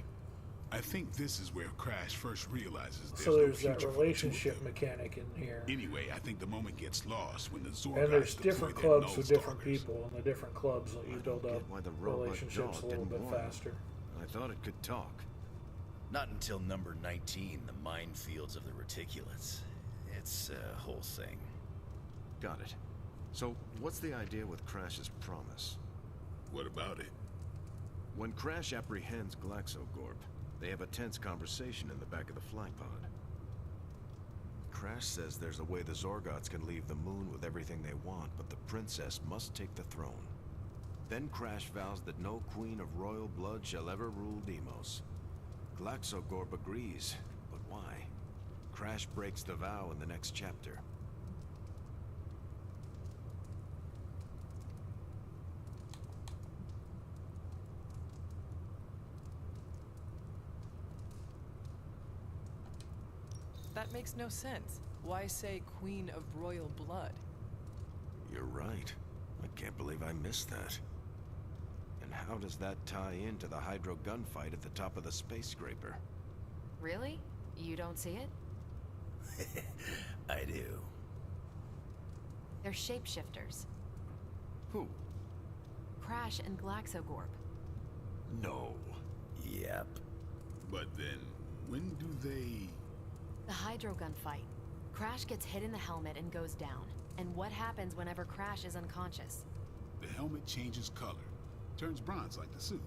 I think this is where Crash first realizes there's So there's no that future for the two of relationship them. mechanic in here. Anyway, I think the moment gets lost when the Zorgots And there's deploy different their clubs null with different stalkers. people, and the different clubs let you build up Why the robot relationships a dog little didn't bit warn him. faster. I thought it could talk. Not until number 19, the minefields of the reticulates. It's a whole thing. Got it. So, what's the idea with Crash's promise? What about it? When Crash apprehends Glaxogorp, they have a tense conversation in the back of the fly pod. Crash says there's a way the Zorgots can leave the moon with everything they want, but the princess must take the throne. Then Crash vows that no queen of royal blood shall ever rule Deimos. Glaxogorp agrees, but why? Crash breaks the vow in the next chapter. That makes no sense. Why say Queen of Royal Blood? You're right. I can't believe I missed that. And how does that tie into the Hydro gunfight at the top of the space scraper? Really? You don't see it? I do. They're shapeshifters. Who? Crash and Glaxogorp. No. Yep. But then, when do they... The Hydro gunfight. Crash gets hit in the helmet and goes down. And what happens whenever Crash is unconscious? The helmet changes color. Turns bronze like the suit.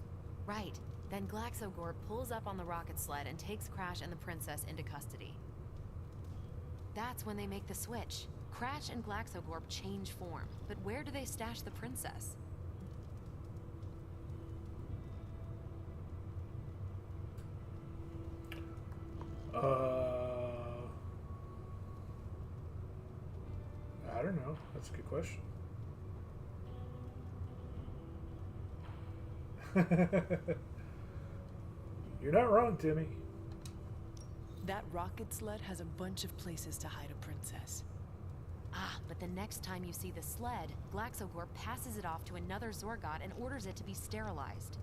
Right. Then Glaxogorp pulls up on the rocket sled and takes Crash and the princess into custody. That's when they make the switch. Crash and Glaxogorp change form. But where do they stash the princess? I don't know. That's a good question. You're not wrong, Timmy. That rocket sled has a bunch of places to hide a princess. Ah, but the next time you see the sled, Glaxogorp passes it off to another Zorgot and orders it to be sterilized.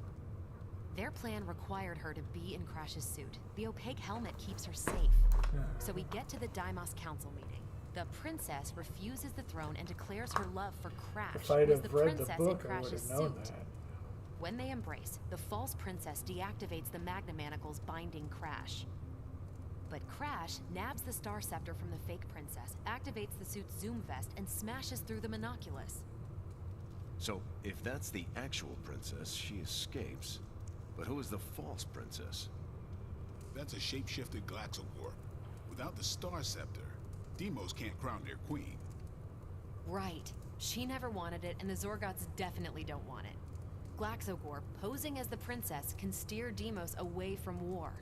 Their plan required her to be in Crash's suit. The opaque helmet keeps her safe. So we get to the Deimos Council meeting. The princess refuses the throne and declares her love for Crash, If I'd who is the have read the princess in book, I would Crash's have known suit. that. When they embrace, the false princess deactivates the Magna Manacles binding Crash. But Crash nabs the Star Scepter from the fake princess, activates the suit's Zoom vest, and smashes through the Monoculus. So, if that's the actual princess, she escapes. But who is the false princess? That's a shape-shifted Glaxogorp. Without the Star Scepter, Deimos can't crown their queen. Right. She never wanted it, and the Zorgots definitely don't want it. Glaxogorp, posing as the princess, can steer Deimos away from war.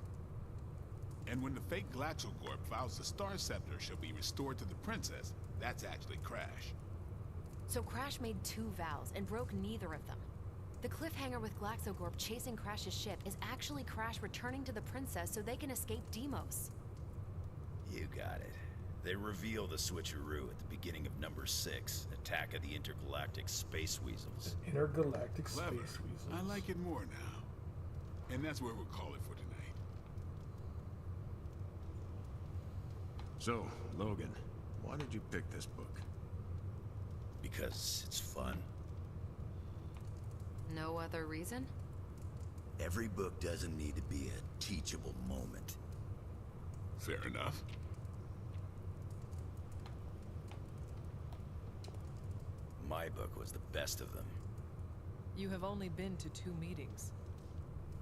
And when the fake Glaxogorp vows the Star Scepter shall be restored to the princess, that's actually Crash. So Crash made two vows and broke neither of them. The cliffhanger with Glaxogorp chasing Crash's ship is actually Crash returning to the princess so they can escape Deimos. You got it. They reveal the switcheroo at the beginning of number 6, Attack of the Intergalactic Space Weasels. Intergalactic Clever. Space Weasels. I like it more now. And that's where we'll call it for tonight. So, Logan, why did you pick this book? Because it's fun. No other reason? Every book doesn't need to be a teachable moment. Fair enough. My book was the best of them. You have only been to 2 meetings.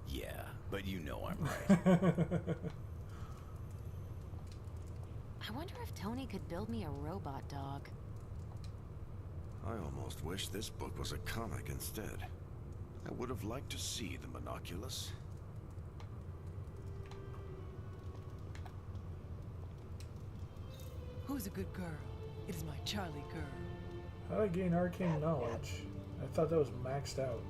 Yeah, but you know I'm right. I wonder if Tony could build me a robot dog. I almost wish this book was a comic instead. I would have liked to see the monoculus. Who's a good girl? It is my Charlie girl. How do I gain arcane knowledge? I thought that was maxed out.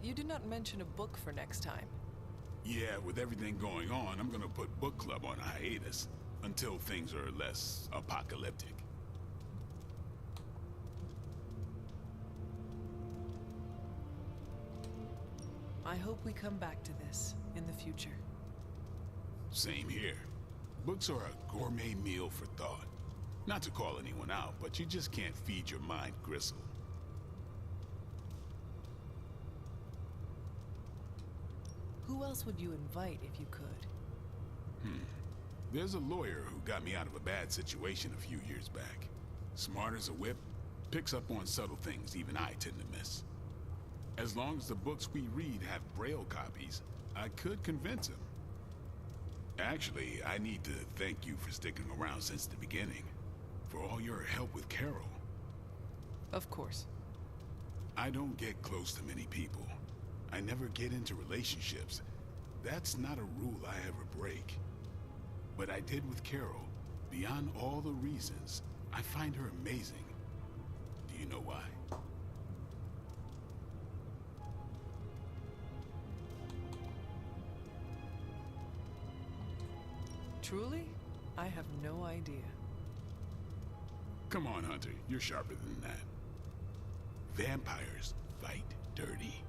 You did not mention a book for next time. Yeah, with everything going on, I'm gonna put book club on hiatus until things are less apocalyptic. I hope we come back to this in the future. Same here. Books are a gourmet meal for thought. Not to call anyone out, but you just can't feed your mind gristle. Who else would you invite if you could? There's a lawyer who got me out of a bad situation a few years back. Smart as a whip, picks up on subtle things even I tend to miss. As long as the books we read have Braille copies, I could convince him. Actually, I need to thank you for sticking around since the beginning. For all your help with Carol. Of course. I don't get close to many people. I never get into relationships. That's not a rule I ever break. But I did with Carol. Beyond all the reasons, I find her amazing. Do you know why? Truly? I have no idea. Come on, Hunter. You're sharper than that. Vampires fight dirty.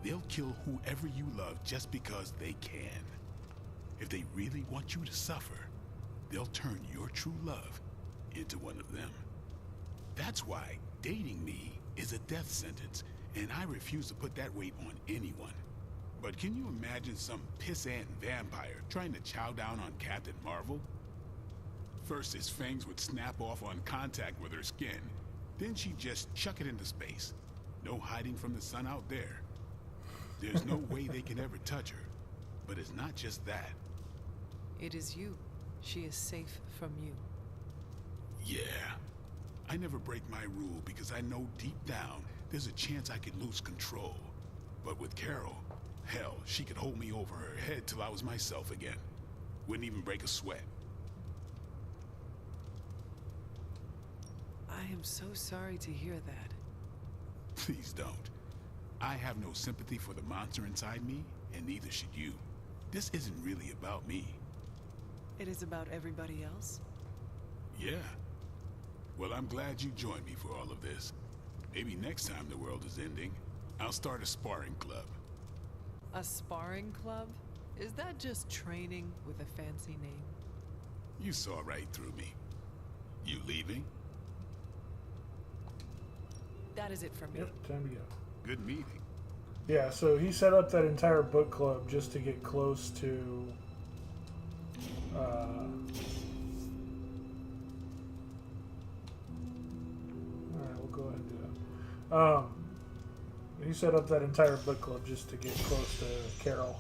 They'll kill whoever you love just because they can. If they really want you to suffer, they'll turn your true love into one of them. That's why dating me is a death sentence, and I refuse to put that weight on anyone. But can you imagine some pissant vampire trying to chow down on Captain Marvel? First, his fangs would snap off on contact with her skin. Then she'd just chuck it into space. No hiding from the sun out there. There's no way they can ever touch her. But it's not just that. It is you. She is safe from you. Yeah. I never break my rule because I know deep down there's a chance I could lose control. But with Carol, hell, she could hold me over her head till I was myself again. Wouldn't even break a sweat. I am so sorry to hear that. Please don't. I have no sympathy for the monster inside me, and neither should you. This isn't really about me. It is about everybody else? Yeah. Well, I'm glad you joined me for all of this. Maybe next time the world is ending, I'll start a sparring club. A sparring club? Is that just training with a fancy name? You saw right through me. You leaving? That is it from me. Yep, time to go. Good meeting. Yeah, so he set up that entire book club just to get close to alright, we'll go ahead and do that. He set up that entire book club just to get close to Carol.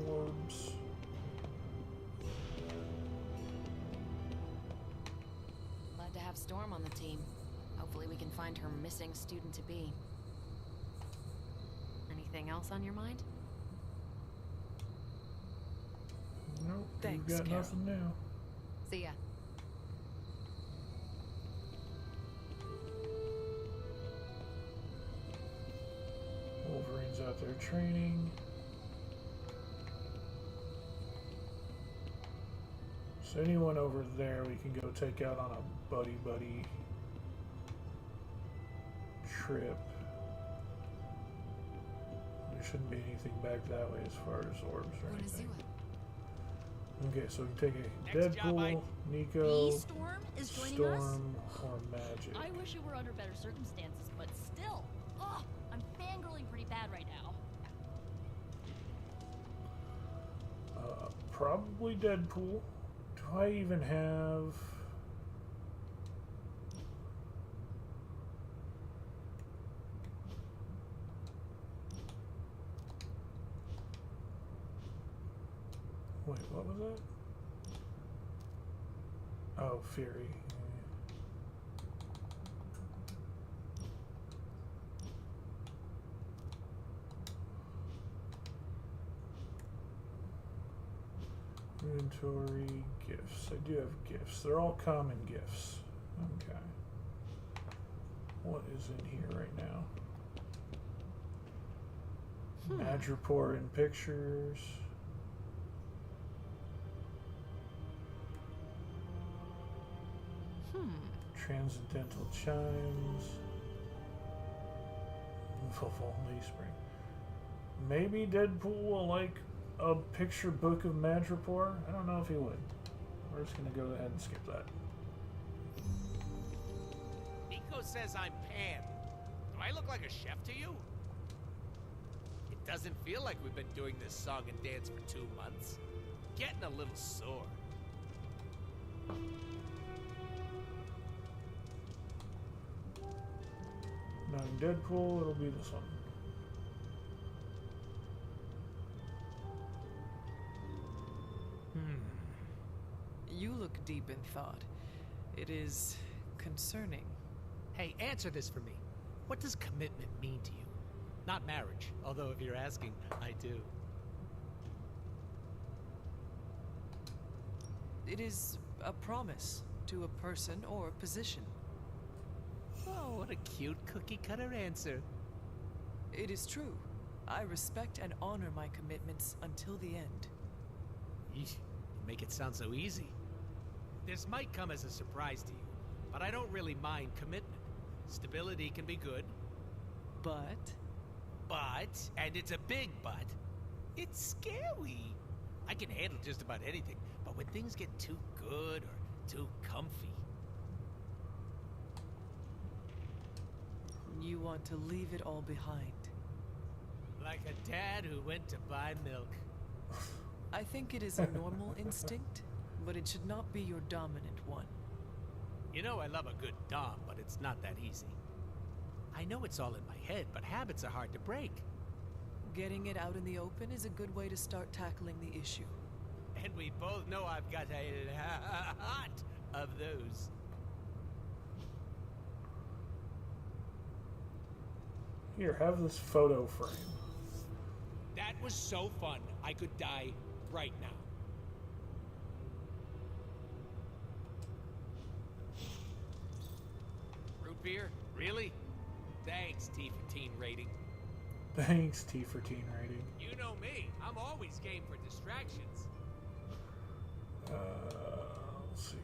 Orbs. Glad to have Storm on the team. Hopefully we can find her missing student-to-be. Anything else on your mind? Nope, Thanks, we've got Carol. nothing new. See ya. Wolverine's out there training. So anyone over there we can go take out on a buddy-buddy trip. there shouldn't be anything back that way as far as orbs or We're gonna anything. zoo it. Okay, so we can take a Next job, Deadpool, Ike. Nico, Storm is joining us. Storm, or Magic. I wish it were under better circumstances, but still. Ugh, I'm fangirling pretty bad right now. Probably Deadpool. Do I even have... Wait, what was that? Oh, Fury. Inventory, gifts. I do have gifts. They're all common gifts. Okay. What is in here right now? Madripoor in pictures. Transcendental chimes. Vivaldi Spring. Maybe Deadpool will like a picture book of Madripoor? I don't know if he would. We're just gonna go ahead and skip that. Nico says I'm Pan. Do I look like a chef to you? It doesn't feel like we've been doing this song and dance for 2 months. Getting a little sore. Not in Deadpool, it'll be this one. You look deep in thought. It is concerning. Hey, answer this for me. What does commitment mean to you? Not marriage, although if you're asking, I do. It is a promise to a person or a position. Oh, what a cute cookie-cutter answer. It is true. I respect and honor my commitments until the end. Yeesh, you make it sound so easy. This might come as a surprise to you, but I don't really mind commitment. Stability can be good. But, and it's a big but, it's scary. I can handle just about anything, but when things get too good or too comfy, you want to leave it all behind. like a dad who went to buy milk. I think it is a normal instinct, but it should not be your dominant one. You know I love a good dom, but it's not that easy. I know it's all in my head, but habits are hard to break. Getting it out in the open is a good way to start tackling the issue. And we both know I've got a lot of those. Here, have this photo frame. That was so fun. I could die right now. Root beer? Really? Thanks, T for teen rating. Thanks, T for teen rating. You know me. I'm always game for distractions. Let's see.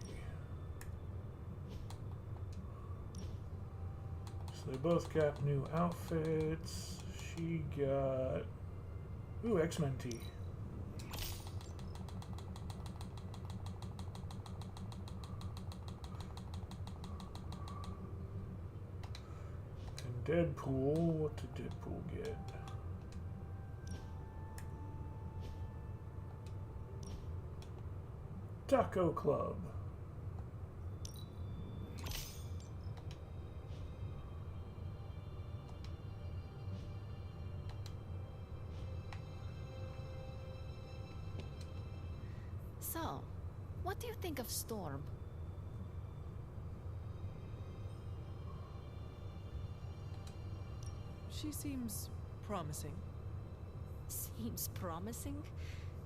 So they both got new outfits. She got... Ooh, X-Men tee. And Deadpool, what did Deadpool get? Taco Club. So, what do you think of Storm? She seems promising. Seems promising?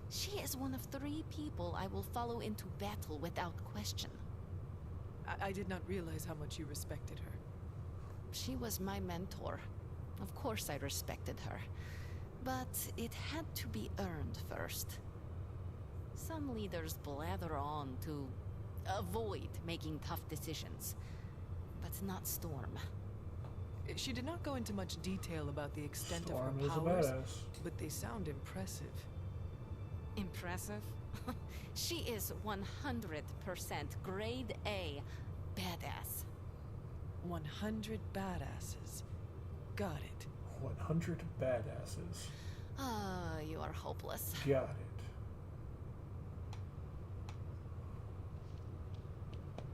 She is one of 3 people I will follow into battle without question. I did not realize how much you respected her. She was my mentor. Of course I respected her. But it had to be earned first. Some leaders blather on to avoid making tough decisions. But not Storm. She did not go into much detail about the extent Storm of is her a powers, badass. but they sound impressive. Impressive? She is 100% grade A badass. 100 badasses. Got it. 100 badasses. Ah, you are hopeless. Got it.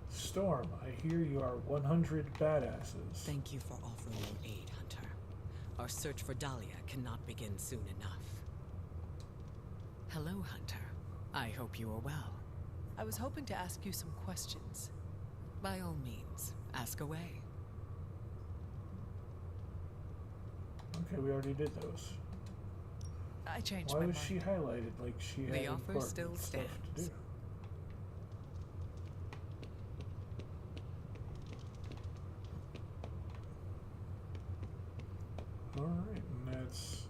Storm, I hear you are 100 badasses. Thank you for offering your aid, Hunter. Our search for Dahlia cannot begin soon enough. Hello, Hunter. I hope you are well. I was hoping to ask you some questions. By all means, ask away. Okay, we already did those. I changed Why my was mind. she highlighted like she had The offer important still stuff to do? stands. Alright, and that's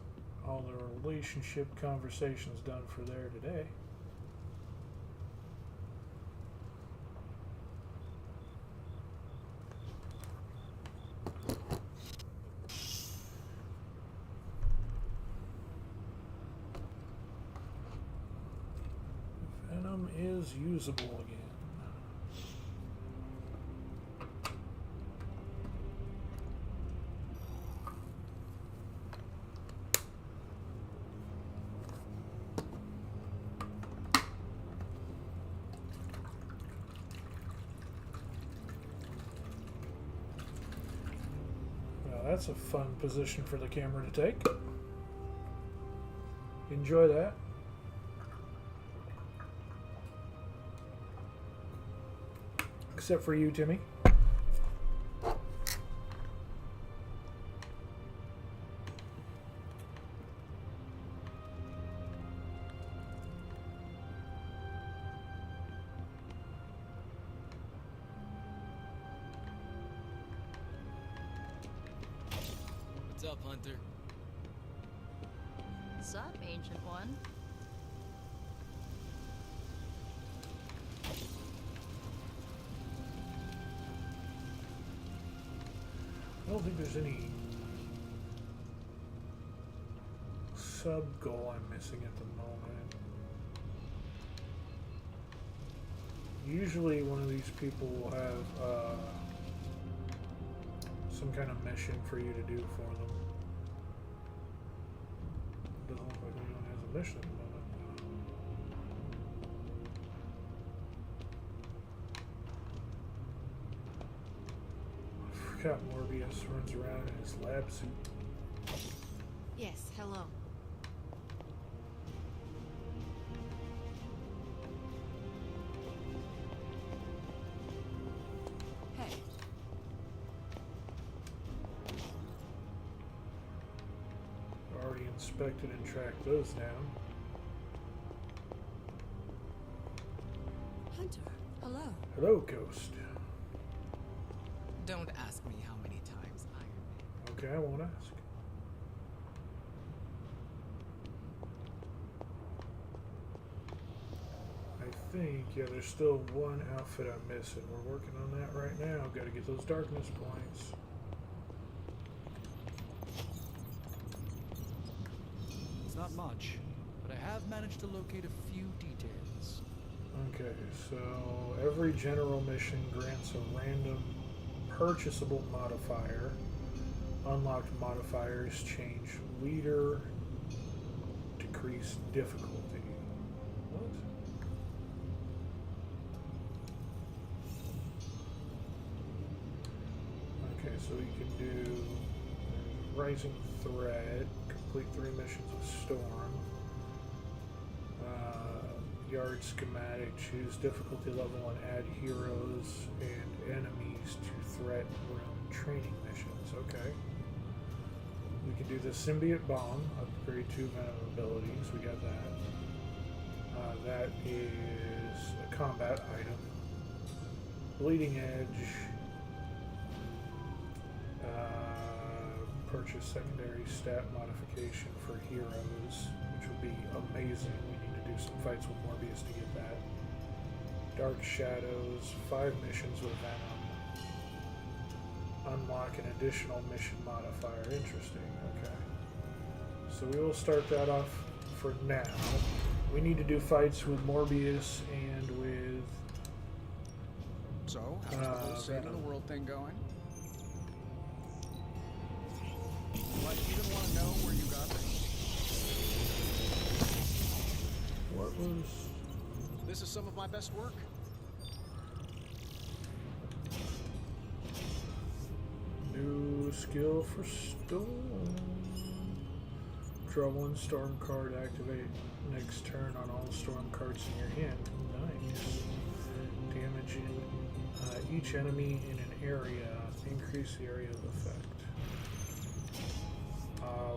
all the relationship conversations done for there today. Venom is usable again. Well, that's a fun position for the camera to take. Enjoy that. Except for you, Timmy. What's up, Hunter? What's up, Ancient One? I don't think there's any sub goal I'm missing at the moment. Usually one of these people will have some kind of mission for you to do for them. Doesn't look like anyone has a mission at the moment. I forgot Morbius runs around in his lab suit. Yes, hello. Hey. Already inspected and tracked those down. Hunter, hello. Hello, Ghost. Don't ask me how many times Iron Man. Okay, I won't ask. I think, yeah, there's still one outfit I'm missing. We're working on that right now. Gotta get those darkness points. It's not much, but I have managed to locate a few details. Okay, so every general mission grants a random purchasable modifier. Unlocked modifiers change leader, decrease difficulty. What? Okay, so you can do Rising Thread, complete 3 missions with Storm. Yard schematic, choose difficulty level and add heroes and enemies to threat room training missions. Okay. We can do the symbiote bomb, upgrade 2 venom abilities. We got that. That is a combat item. Bleeding Edge. Purchase secondary stat modification for heroes, which would be amazing. We need to do some fights with Morbius to get that. Dark Shadows, 5 missions with Venom. unlock an additional mission modifier. Interesting. Okay. So we will start that off for now. We need to do fights with Morbius and with... So, how's the whole state of the world thing going? Do I even want to know where you got this? What was... This is some of my best work. New skill for Storm. Draw one Storm card, activate next turn on all Storm cards in your hand. Nice. Damaging each enemy in an area. Increase the area of effect.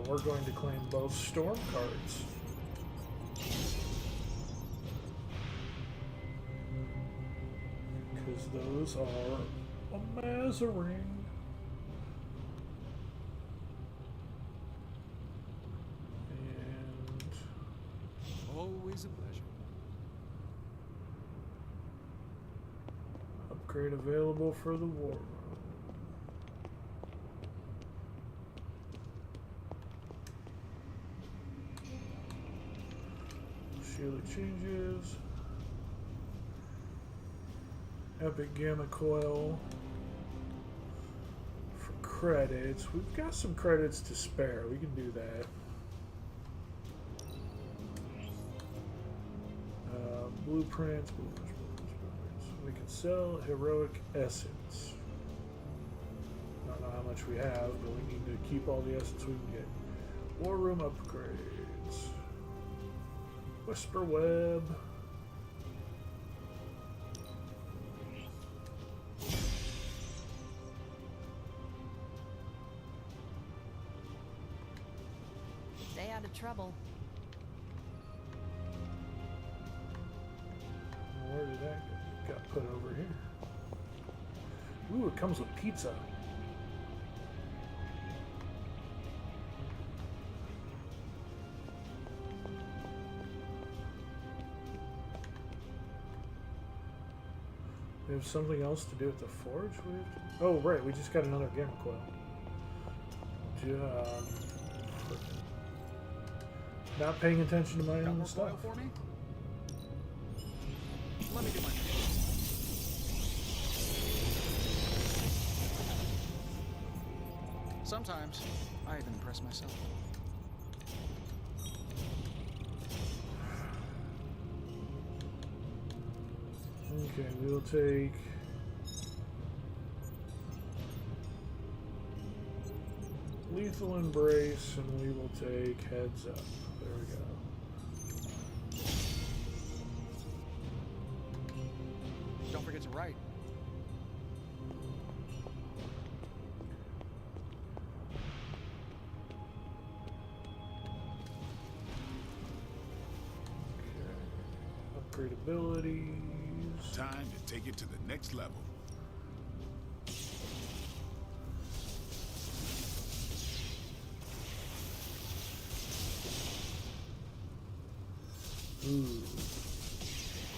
We're going to claim both Storm cards. Because those are a Mazarin. Always a pleasure. Upgrade available for the war room. Shield changes. Epic Gamma Coil. For credits. We've got some credits to spare. We can do that. Blueprints. We can sell Heroic Essence. Don't know how much we have, but we need to keep all the essence we can get. War Room upgrades. Whisper Web. Stay out of trouble. Where did that get put over here? Ooh, it comes with pizza. We have something else to do with the forge? Oh, right, we just got another Gamma Coil. Not paying attention to my own stuff. For me? Let me do my thing. Sometimes, I even impress myself. Okay, we'll take... Lethal Embrace, and we will take Heads Up. There we go. Don't forget to write. Upgrade abilities. Time to take it to the next level. Ooh.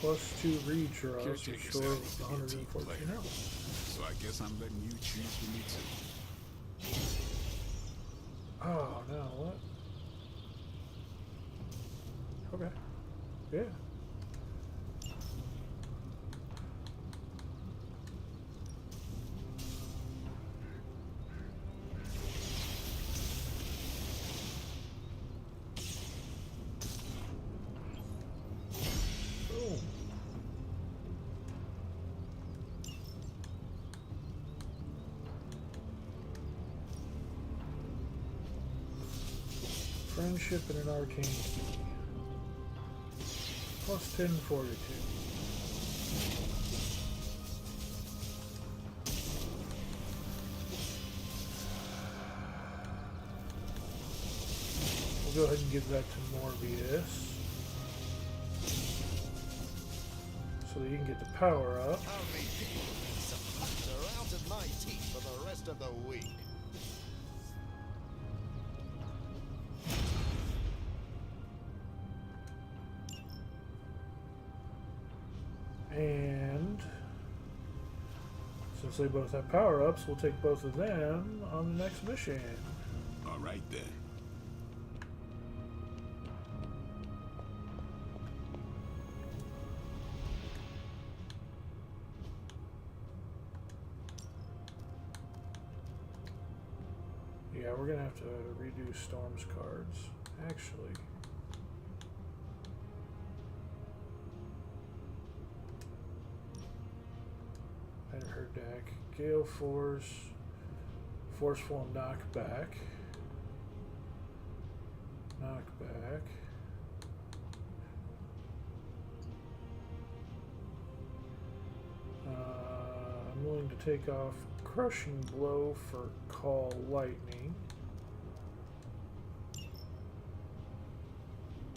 +2 redraws for Caretaker's short alley of to be a team 114 player. health. So I guess I'm letting you choose for me too. Oh, no, what? Okay. Yeah. Boom. Friendship and an arcane key. +10 fortitude. We'll go ahead and give that to Morbius. So that you can get the power up. How many people are out of my teeth for the rest of the week? And since Since they both have power-ups, we'll take both of them on the next mission. All right then. Yeah, we're gonna have to redo Storm's cards. Actually, enter her deck. Gale Force, Forceful Knockback. Knockback. I'm willing to take off Crushing Blow for Call Lightning.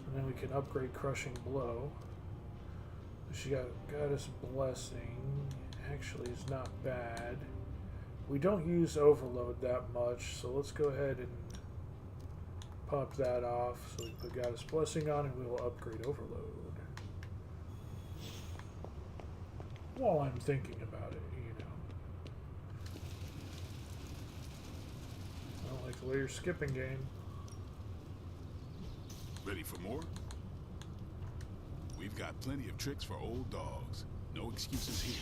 And then we can upgrade Crushing Blow. She got Goddess Blessing. Actually, is not bad. We don't use Overload that much, so let's go ahead and pop that off. So we put Goddess Blessing on, and we will upgrade Overload. While I'm thinking about it, you know. I don't like the way you're skipping, game. Ready for more? We've got plenty of tricks for old dogs. No excuses here.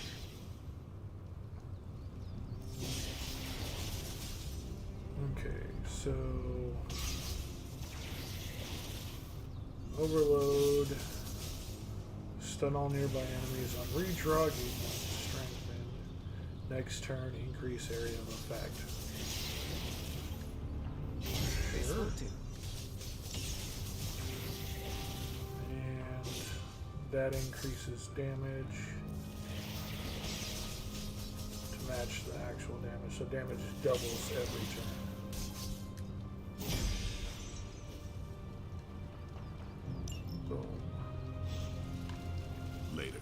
Okay, so Overload, stun all nearby enemies on redraw, gain 1 strengthen. Next turn, increase area of effect. Sure. And that increases damage to match the actual damage, so damage doubles every turn. Later.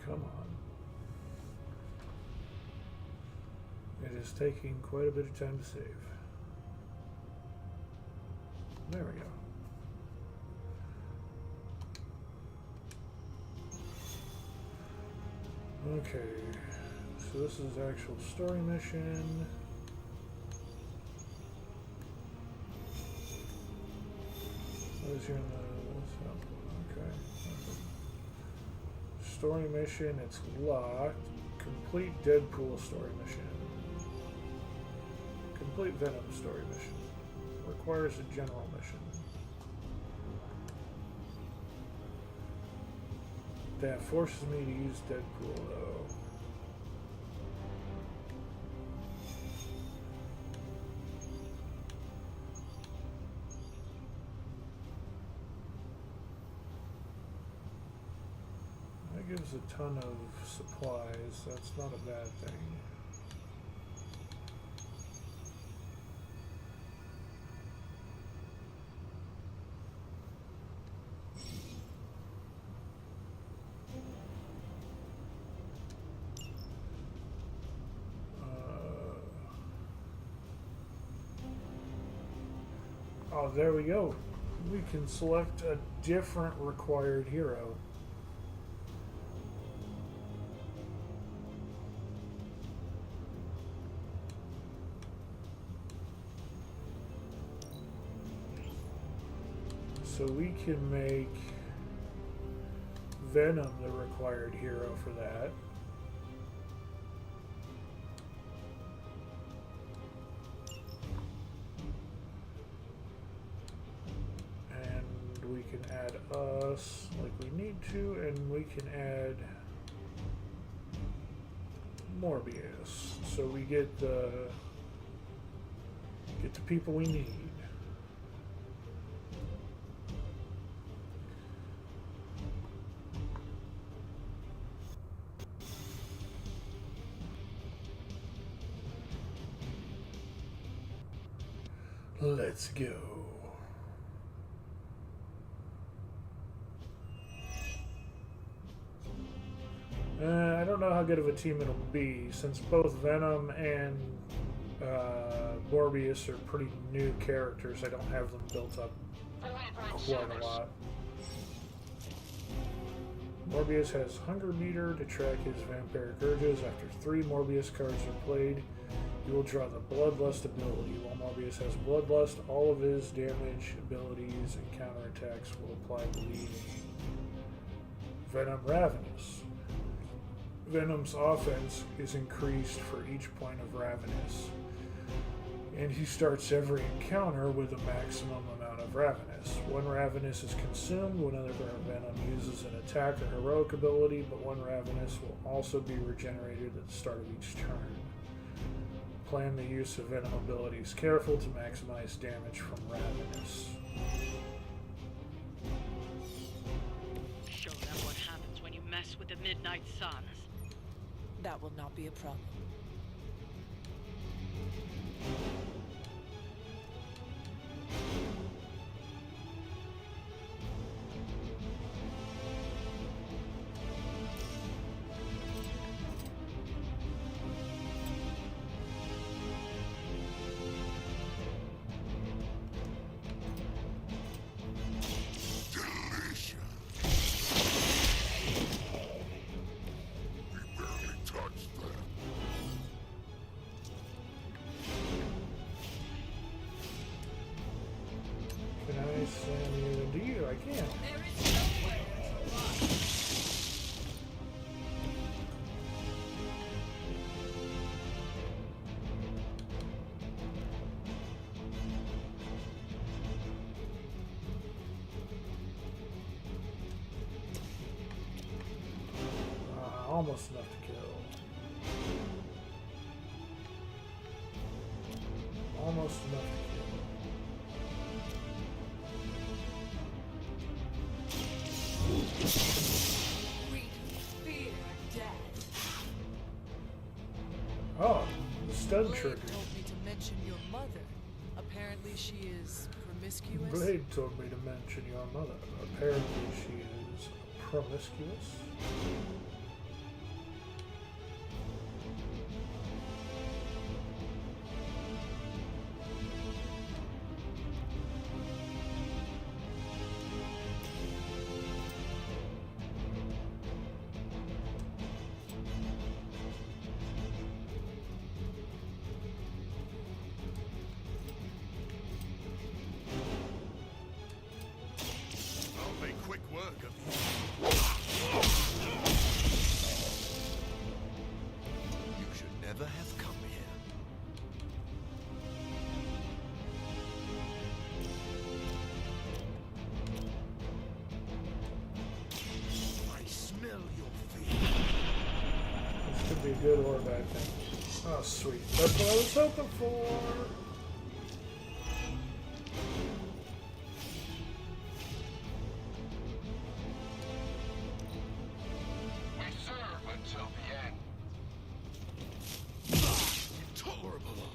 Come on. It is taking quite a bit of time to save. There we go. Okay, so this is actual story mission. What is here in the... Okay. Story mission, it's locked. Complete Deadpool story mission. Complete Venom story mission. Requires a general mission. That forces me to use Deadpool though. That gives a ton of supplies. That's not a bad thing. Oh, there we go. We can select a different required hero. So we can make Venom the required hero for that. We can add us like we need to, and we can add Morbius, so we get the people we need. Let's go. I don't know how good of a team it'll be, since both Venom and Morbius are pretty new characters. I don't have them built up quite a lot. Morbius has Hunger Meter to track his vampiric urges. After 3 Morbius cards are played, he will draw the Bloodlust ability. While Morbius has Bloodlust, all of his damage, abilities, and counterattacks will apply bleeding. Venom Ravenous. Venom's offense is increased for each point of Ravenous, and he starts every encounter with a maximum amount of Ravenous. When Ravenous is consumed, whenever Venom uses an attack or heroic ability, but one Ravenous will also be regenerated at the start of each turn. Plan the use of Venom abilities careful to maximize damage from Ravenous. Show them what happens when you mess with the Midnight Suns. That will not be a problem. Can I send you into you? I can. Almost enough to kill. Almost enough to kill. Oh, the stun trigger. Blade told me to mention your mother. Apparently she is promiscuous. Blade told me to mention your mother. Apparently she is promiscuous. I'll make quick work of you. You should never have come here. I smell your fear. This could be a good or a bad thing. Oh, sweet. That's what I was hoping for. We serve until the end. Intolerable.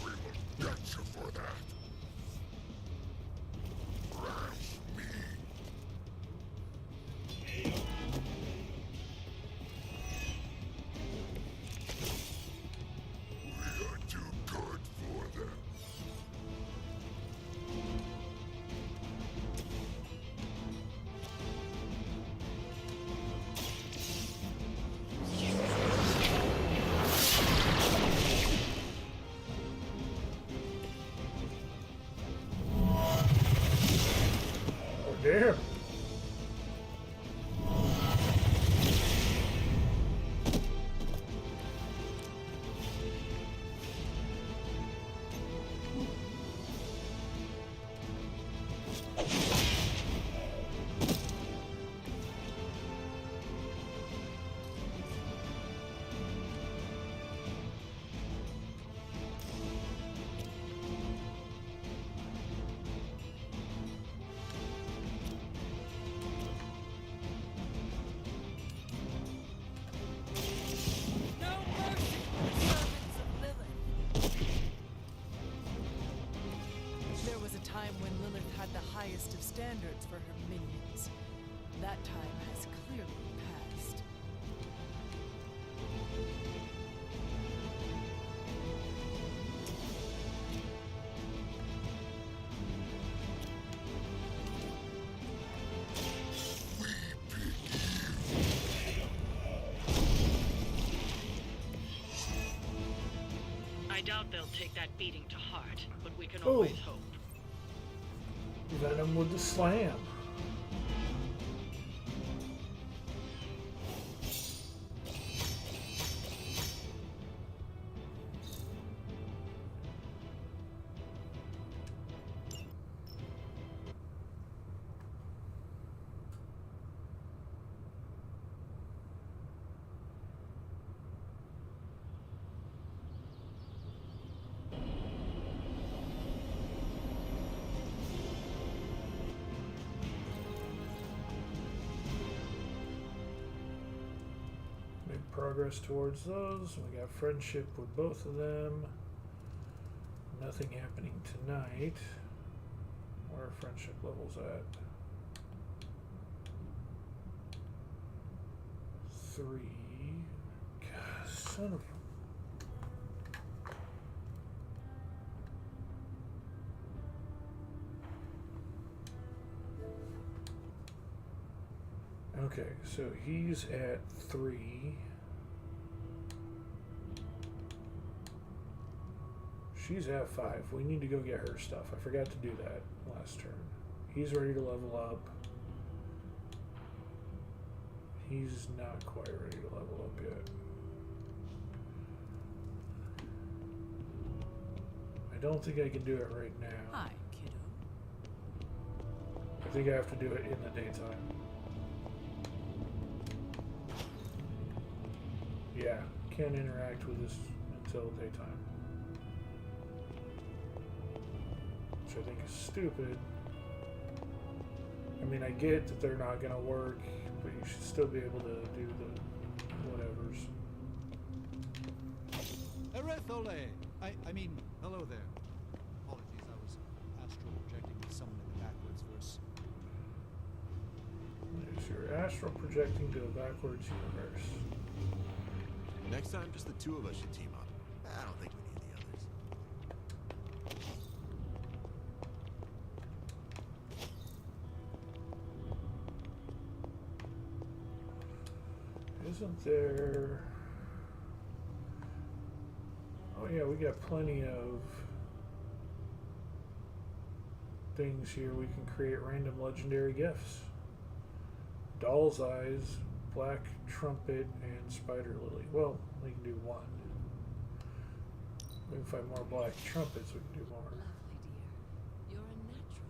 We will get you for that. Thrash me. We are too standards for her minions. That time has clearly passed. I doubt they'll take that beating to heart, but we can Oh. always hope. Venom with the slam. Progress towards those. We got friendship with both of them. Nothing happening tonight. Where are friendship levels at? 3. God, son of Okay, so he's at 3. She's at 5. We need to go get her stuff. I forgot to do that last turn. He's ready to level up. He's not quite ready to level up yet. I don't think I can do it right now. Hi, kiddo. I think I have to do it in the daytime. Yeah, can't interact with this until daytime. Which I think is stupid. I mean, I get that they're not going to work, but you should still be able to do the whatevers. Erethole! I mean, hello there. Apologies, I was astral projecting with someone in the backwards verse. There's your astral projecting to a backwards universe. Next time, just the two of us should team up. I don't think we need the others. Isn't there... Oh yeah, we got plenty of things here. We can create random legendary gifts. Doll's Eyes, Black Trumpet, and Spider Lily. Well, we can do one. We can find more Black Trumpets, we can do more. You're a natural.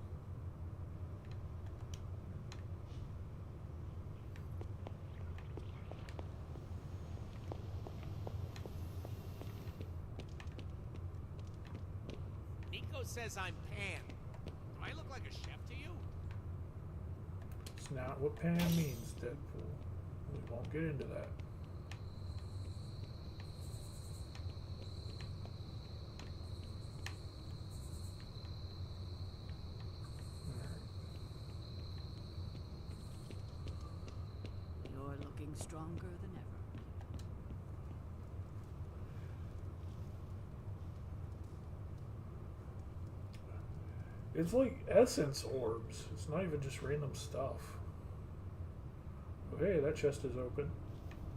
Nico says I'm Pan. Do I look like a chef to you? It's not what Pan means, Deadpool. We won't get into that. You're looking stronger than ever. It's like essence orbs. It's not even just random stuff. Oh, hey, that chest is open.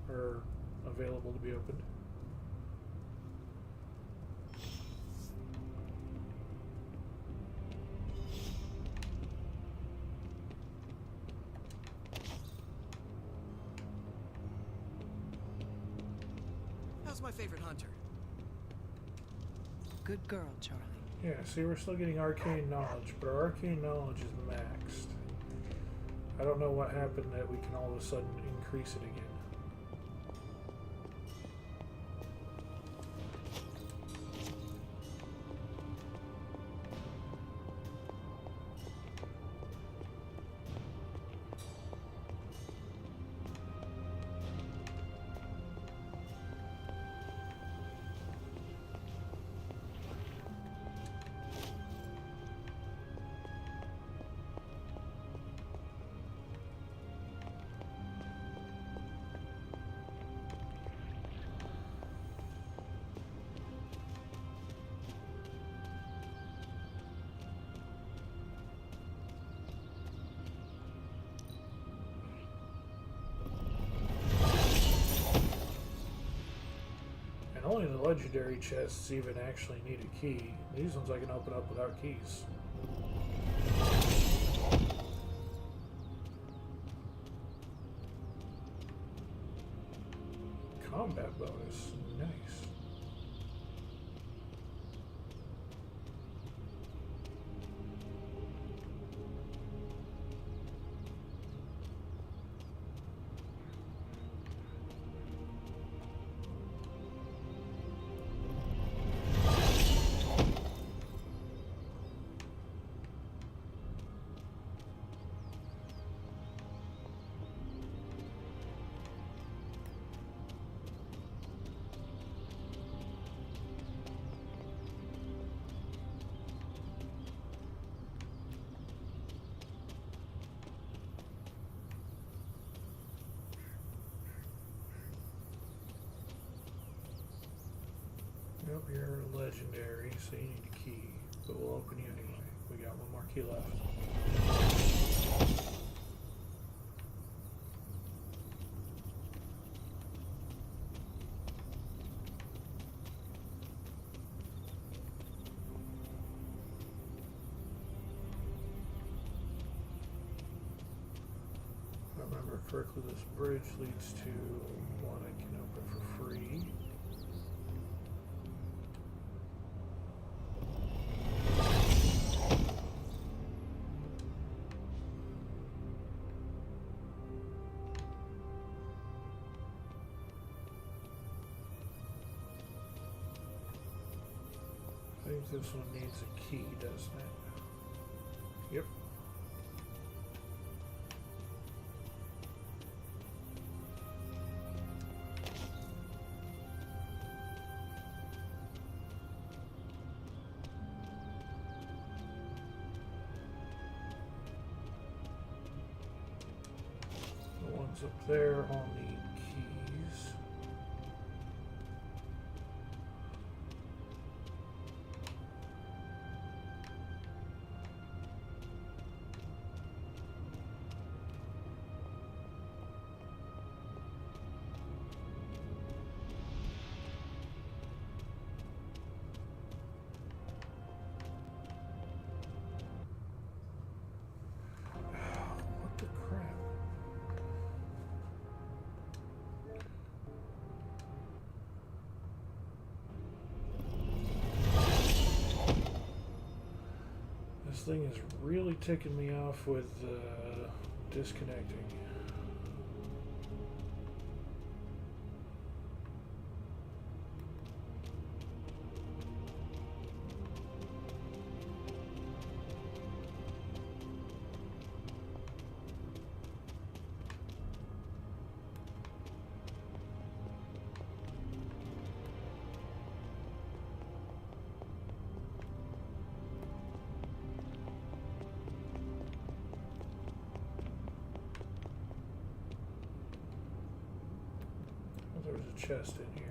Or available to be opened. How's my favorite hunter? Good girl, Charlie. Yeah, see, we're still getting arcane knowledge, but our arcane knowledge is maxed. I don't know what happened that we can all of a sudden increase it again. only the legendary chests even actually need a key. These ones I can open up without keys. Combat bonus. Nice. Nope, you're legendary, so you need a key. But we'll open you anyway. We got one more key left. If I remember correctly, this bridge leads to one I can open for free. I think this one needs a key, doesn't it? Yep. The ones up there all need keys. What the crap? This thing is really ticking me off with disconnecting. There's a chest in here.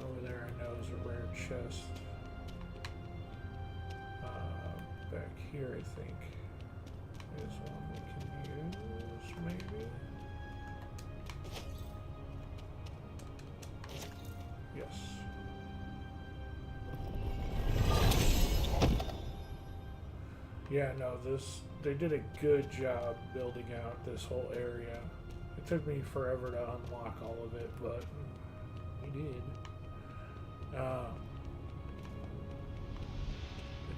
Over there I know is a rare chest. Back here I think is one we can use, maybe? Yes. Yeah, no, they did a good job building out this whole area. It took me forever to unlock all of it, but we did. It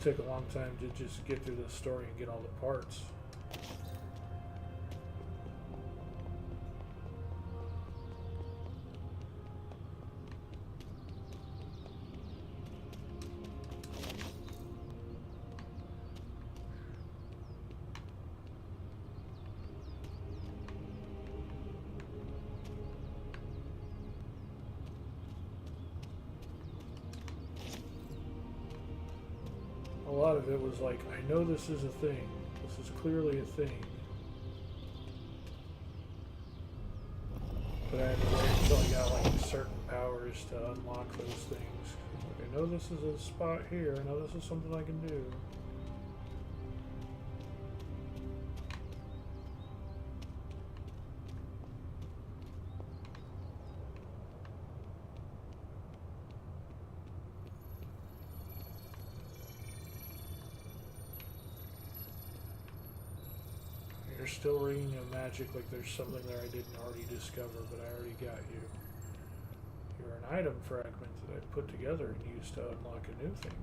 took a long time to just get through the story and get all the parts. A lot of it was like, I know this is a thing. This is clearly a thing. But I had to wait until I got like certain powers to unlock those things. Like, I know this is a spot here. I know this is something I can do. You're still reading your magic like there's something there I didn't already discover, but I already got you. You're an item fragment that I put together and used to unlock a new thing.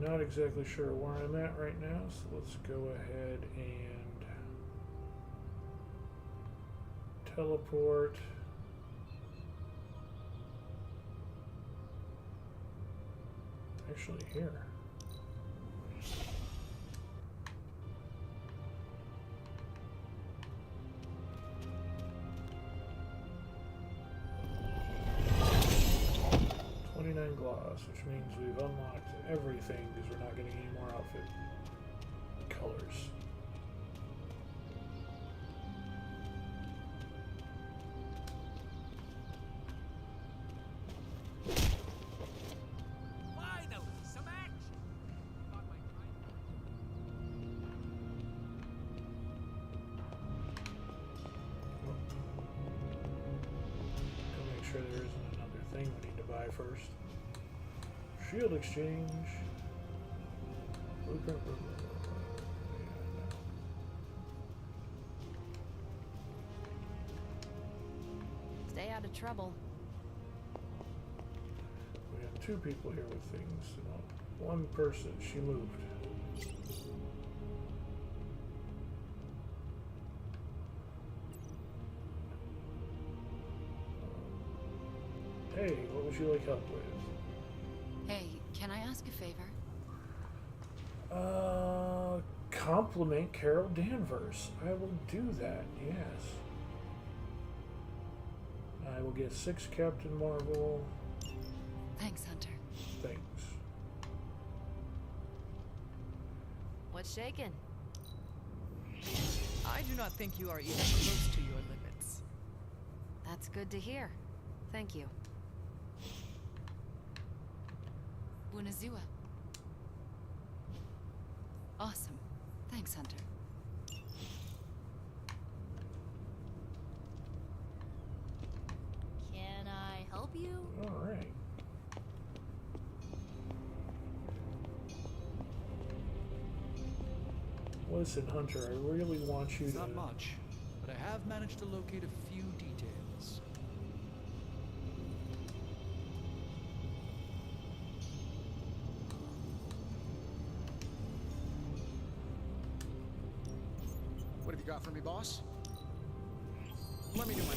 Not exactly sure where I'm at right now, so let's go ahead and teleport. Actually, here. Gloss, which means we've unlocked everything because we're not getting any more outfit colors. Finally, some action. Gotta make sure there isn't another thing we need to buy first. Shield exchange. Blueprint. Stay out of trouble. We have two people here with things. One person. She moved. Hey, what would you like help with? Hey, can I ask a favor? Compliment Carol Danvers. I will do that, yes. I will get 6 Captain Marvel. Thanks, Hunter. Thanks. What's shaking? I do not think you are even close to your limits. That's good to hear. Thank you. Bunazua. Awesome. Thanks, Hunter. Can I help you? All right. Listen, Hunter, I really want you It's to... not much, but I have managed to locate a few details. What have you got for me, boss? Let me do my...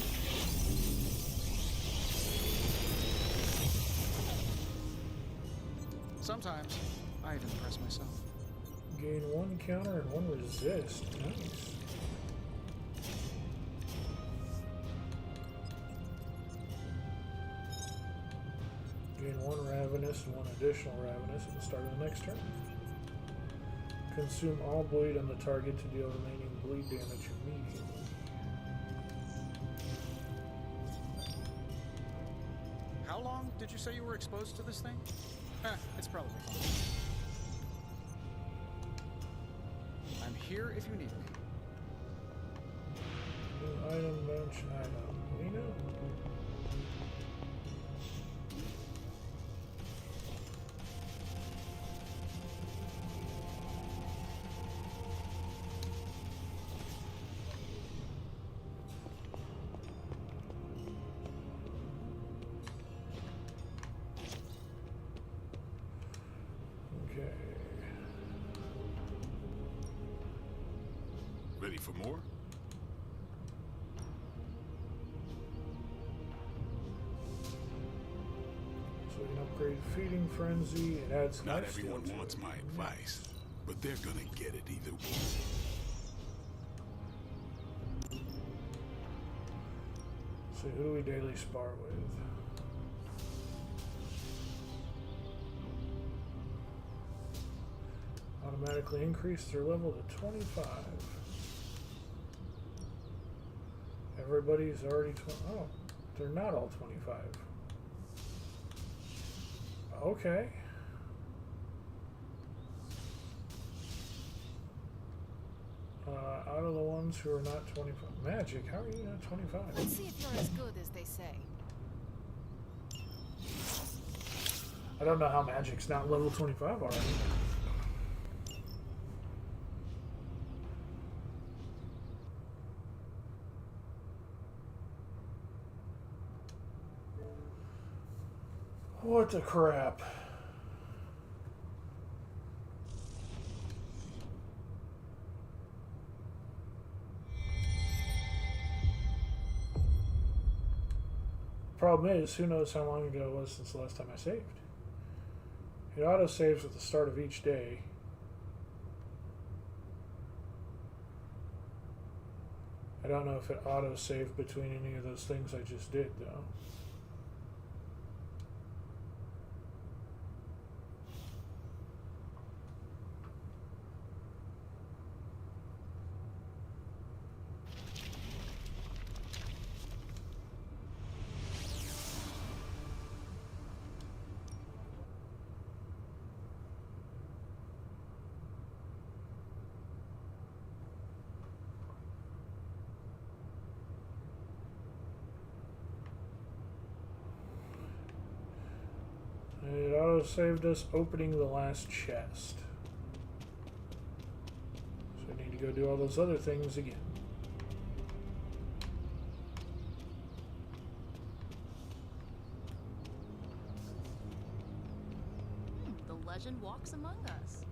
Sometimes, I even impress myself. Gain 1 counter and 1 resist. Nice. Gain 1 Ravenous and 1 additional Ravenous at the start of the next turn. Consume all bleed on the target to deal remaining bleed damage immediately. How long did you say you were exposed to this thing? It's probably fine. I'm here if you need me. Launch item. Lena? Okay. Ready for more? So we can upgrade Feeding Frenzy. It adds Not lifesteal everyone to wants it. my advice, but they're gonna get it either way. So who do we daily spar with? Automatically increase their level to 25. Everybody's already 20. Oh, they're not all 25. Okay. Out of the ones who are not 25. Magic, how are you not 25? Let's see if you're as good as they say. I don't know how Magic's not level 25 already. What the crap? Problem is, who knows how long ago it was since the last time I saved? It auto-saves at the start of each day. I don't know if it auto-saved between any of those things I just did, though. It auto-saved us opening the last chest. So I need to go do all those other things again. The legend walks among us.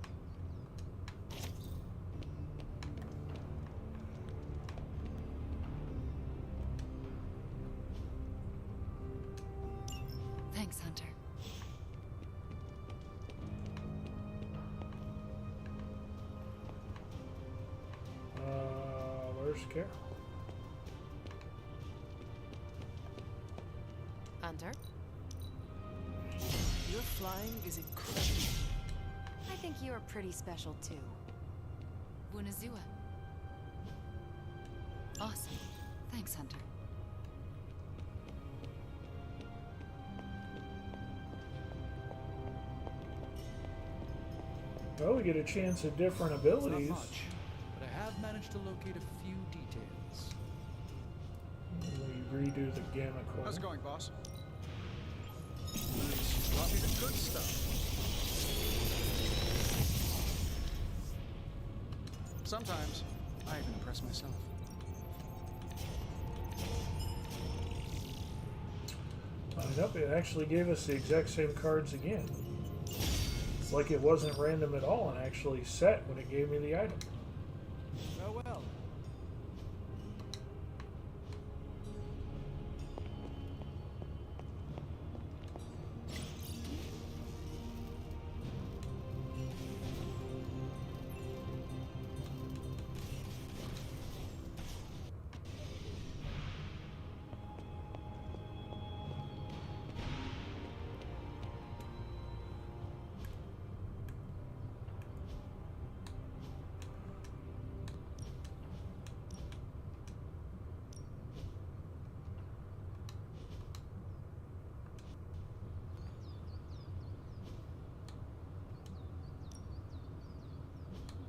Thanks, Hunter. Where's Carol? Hunter? Your flying is incredible. I think you're pretty special too. Bunazua. Awesome. Thanks, Hunter. Well, we get a chance at different abilities. Not much, but I have managed to locate a few details. We redo the gamma core. How's it going, boss? Nice. Brought me the good stuff. Sometimes, I even impress myself. Nope, it actually gave us the exact same cards again. It's like it wasn't random at all and actually set when it gave me the item. Oh well.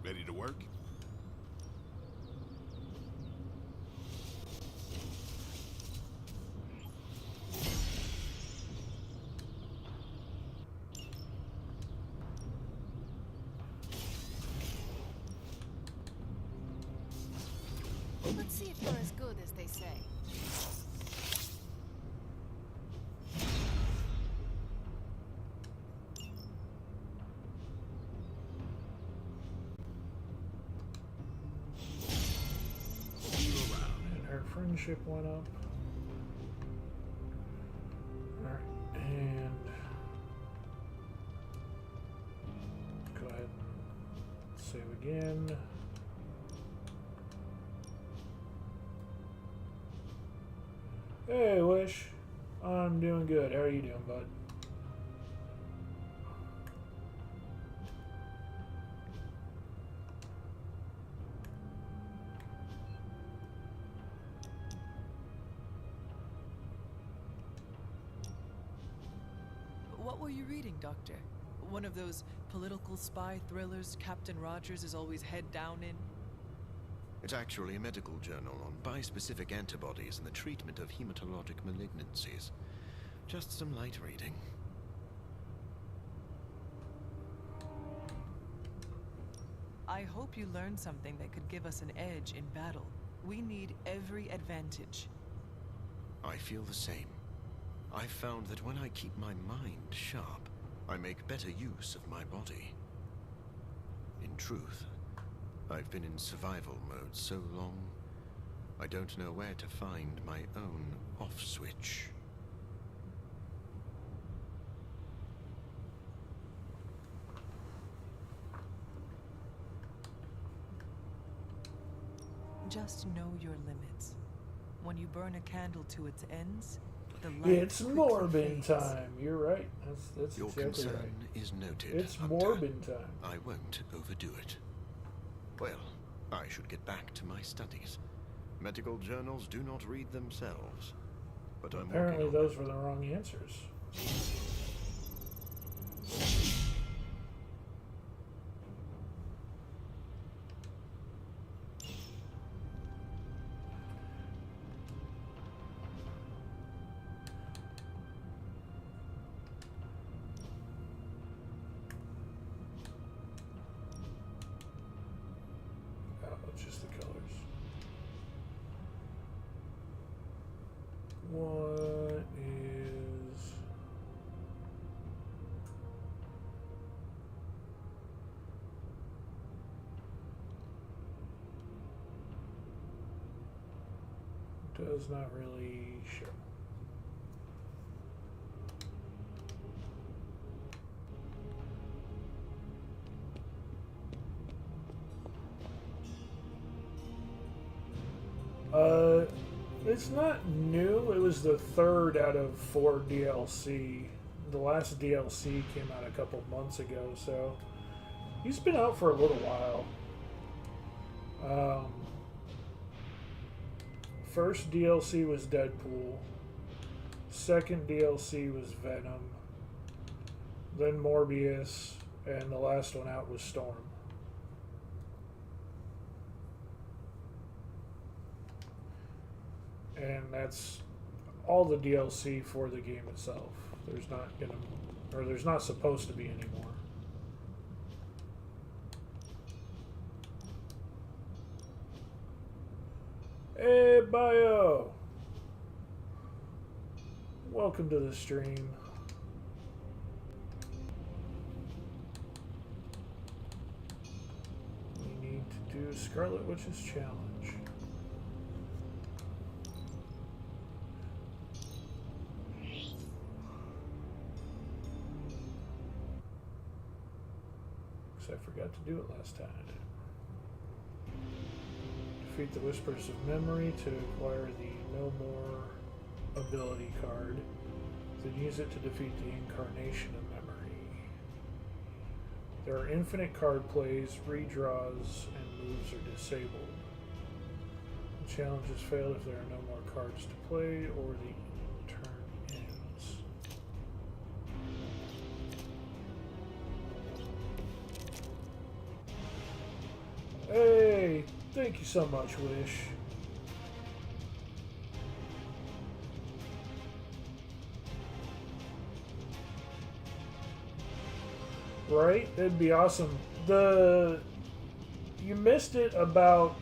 Ready to work? Let's see if you're as good as they say. And her friendship went up. Alright, and go ahead and save again. Hey, Wish. I'm doing good. How are you doing, bud? What were you reading, Doctor? One of those political spy thrillers Captain Rogers is always head down in? It's actually a medical journal on bispecific antibodies and the treatment of hematologic malignancies. Just some light reading. I hope you learned something that could give us an edge in battle. We need every advantage. I feel the same. I've found that when I keep my mind sharp, I make better use of my body. In truth, I've been in survival mode so long, I don't know where to find my own off switch. Just know your limits. When you burn a candle to its ends, the light It's quickly Morbin fades. time. You're right. That's Your exactly concern right. is noted. It's Hunter. Morbin time. I won't overdo it. Well, I should get back to my studies. Medical journals do not read themselves. But I'm Apparently working on those were the wrong answers. Just the colors. What is... Does not really show. It's not new. It was the third out of 4 DLC. The last DLC came out a couple months ago, so he's been out for a little while. First DLC was Deadpool. Second DLC was Venom. Then Morbius, and the last one out was Storm. And that's all the DLC for the game itself. There's not gonna, or there's not supposed to be anymore. Hey, Bio! Welcome to the stream. We need to do Scarlet Witch's challenge. I forgot to do it last time. Defeat the Whispers of Memory to acquire the No More ability card. Then use it to defeat the Incarnation of Memory. There are infinite card plays, redraws, and moves are disabled. The challenge is failed if there are no more cards to play or the turn ends. Hey, thank you so much, Wish. Right? It'd be awesome. You missed it about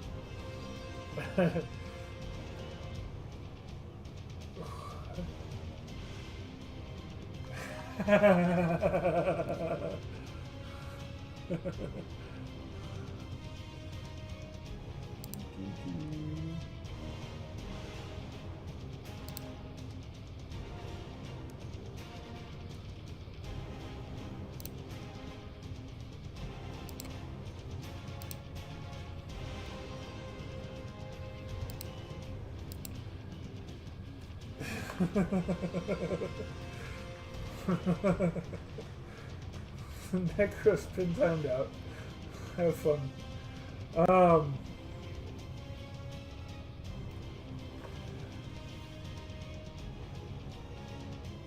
Necro's been timed out. Have fun.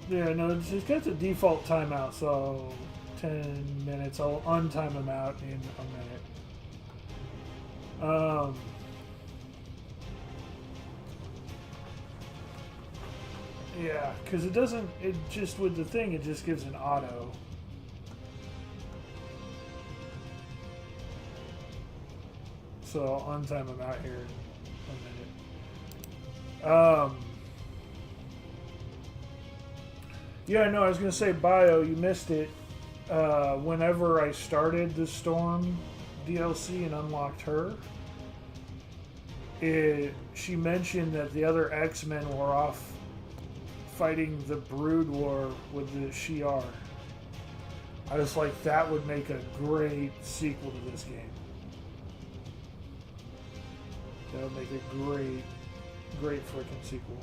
Yeah, no, it's got the default timeout, so 10 minutes. I'll untime them out in a minute. Yeah, because it doesn't, it just, with the thing, it just gives an auto. So I'll untime them out here in a minute. Yeah, no, I was going to say, Bio, you missed it. Whenever I started the Storm DLC and unlocked her, she mentioned that the other X-Men were off fighting the Brood War with the Shi'ar. I was like, that would make a great sequel to this game. That would make a great, great freaking sequel.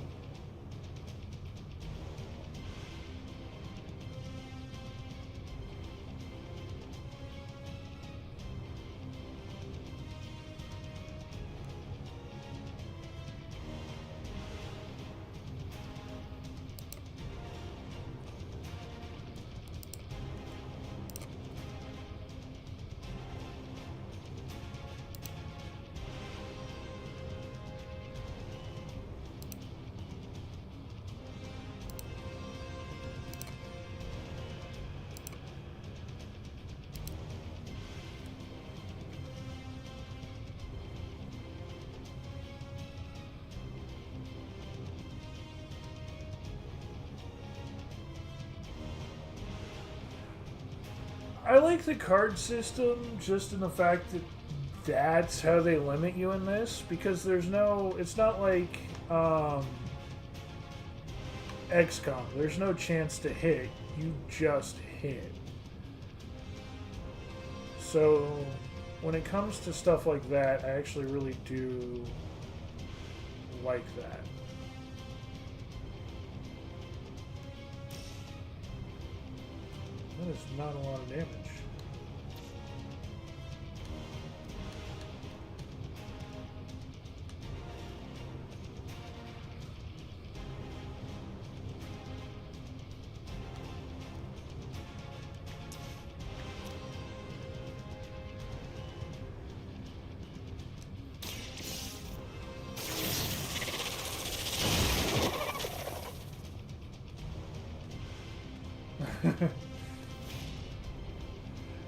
I like the card system just in the fact that that's how they limit you in this, because there's no, it's not like XCOM. There's no chance to hit. You just hit. So when it comes to stuff like that, I actually really do like that. That is not a lot of damage.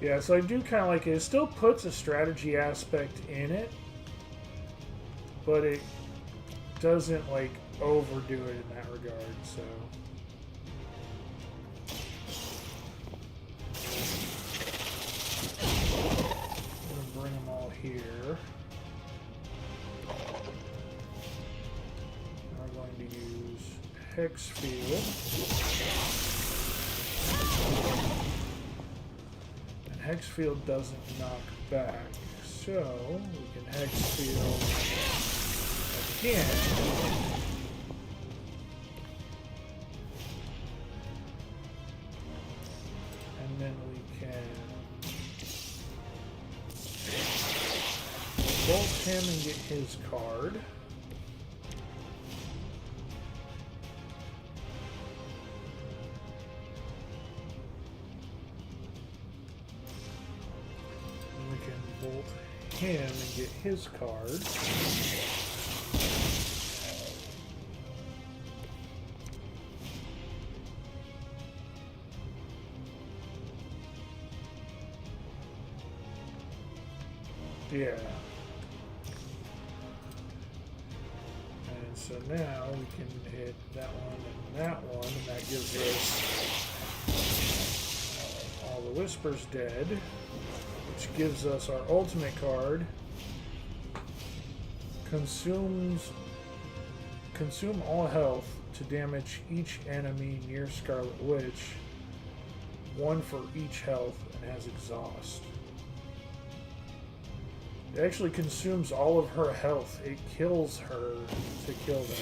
Yeah, so I do kind of like it. It still puts a strategy aspect in it, but it doesn't like overdo it in that regard, so. I'm gonna bring them all here. We're going to use Hex Field. Hex Field doesn't knock back, so we can Hex Field again. And then we can bolt him and get his card. Him and get his card. Yeah. And so now we can hit that one and that one, and that gives us All the Whispers dead, which gives us our ultimate card. Consume all health to damage each enemy near Scarlet Witch. 1 for each health and has exhaust. It actually consumes all of her health. It kills her to kill them.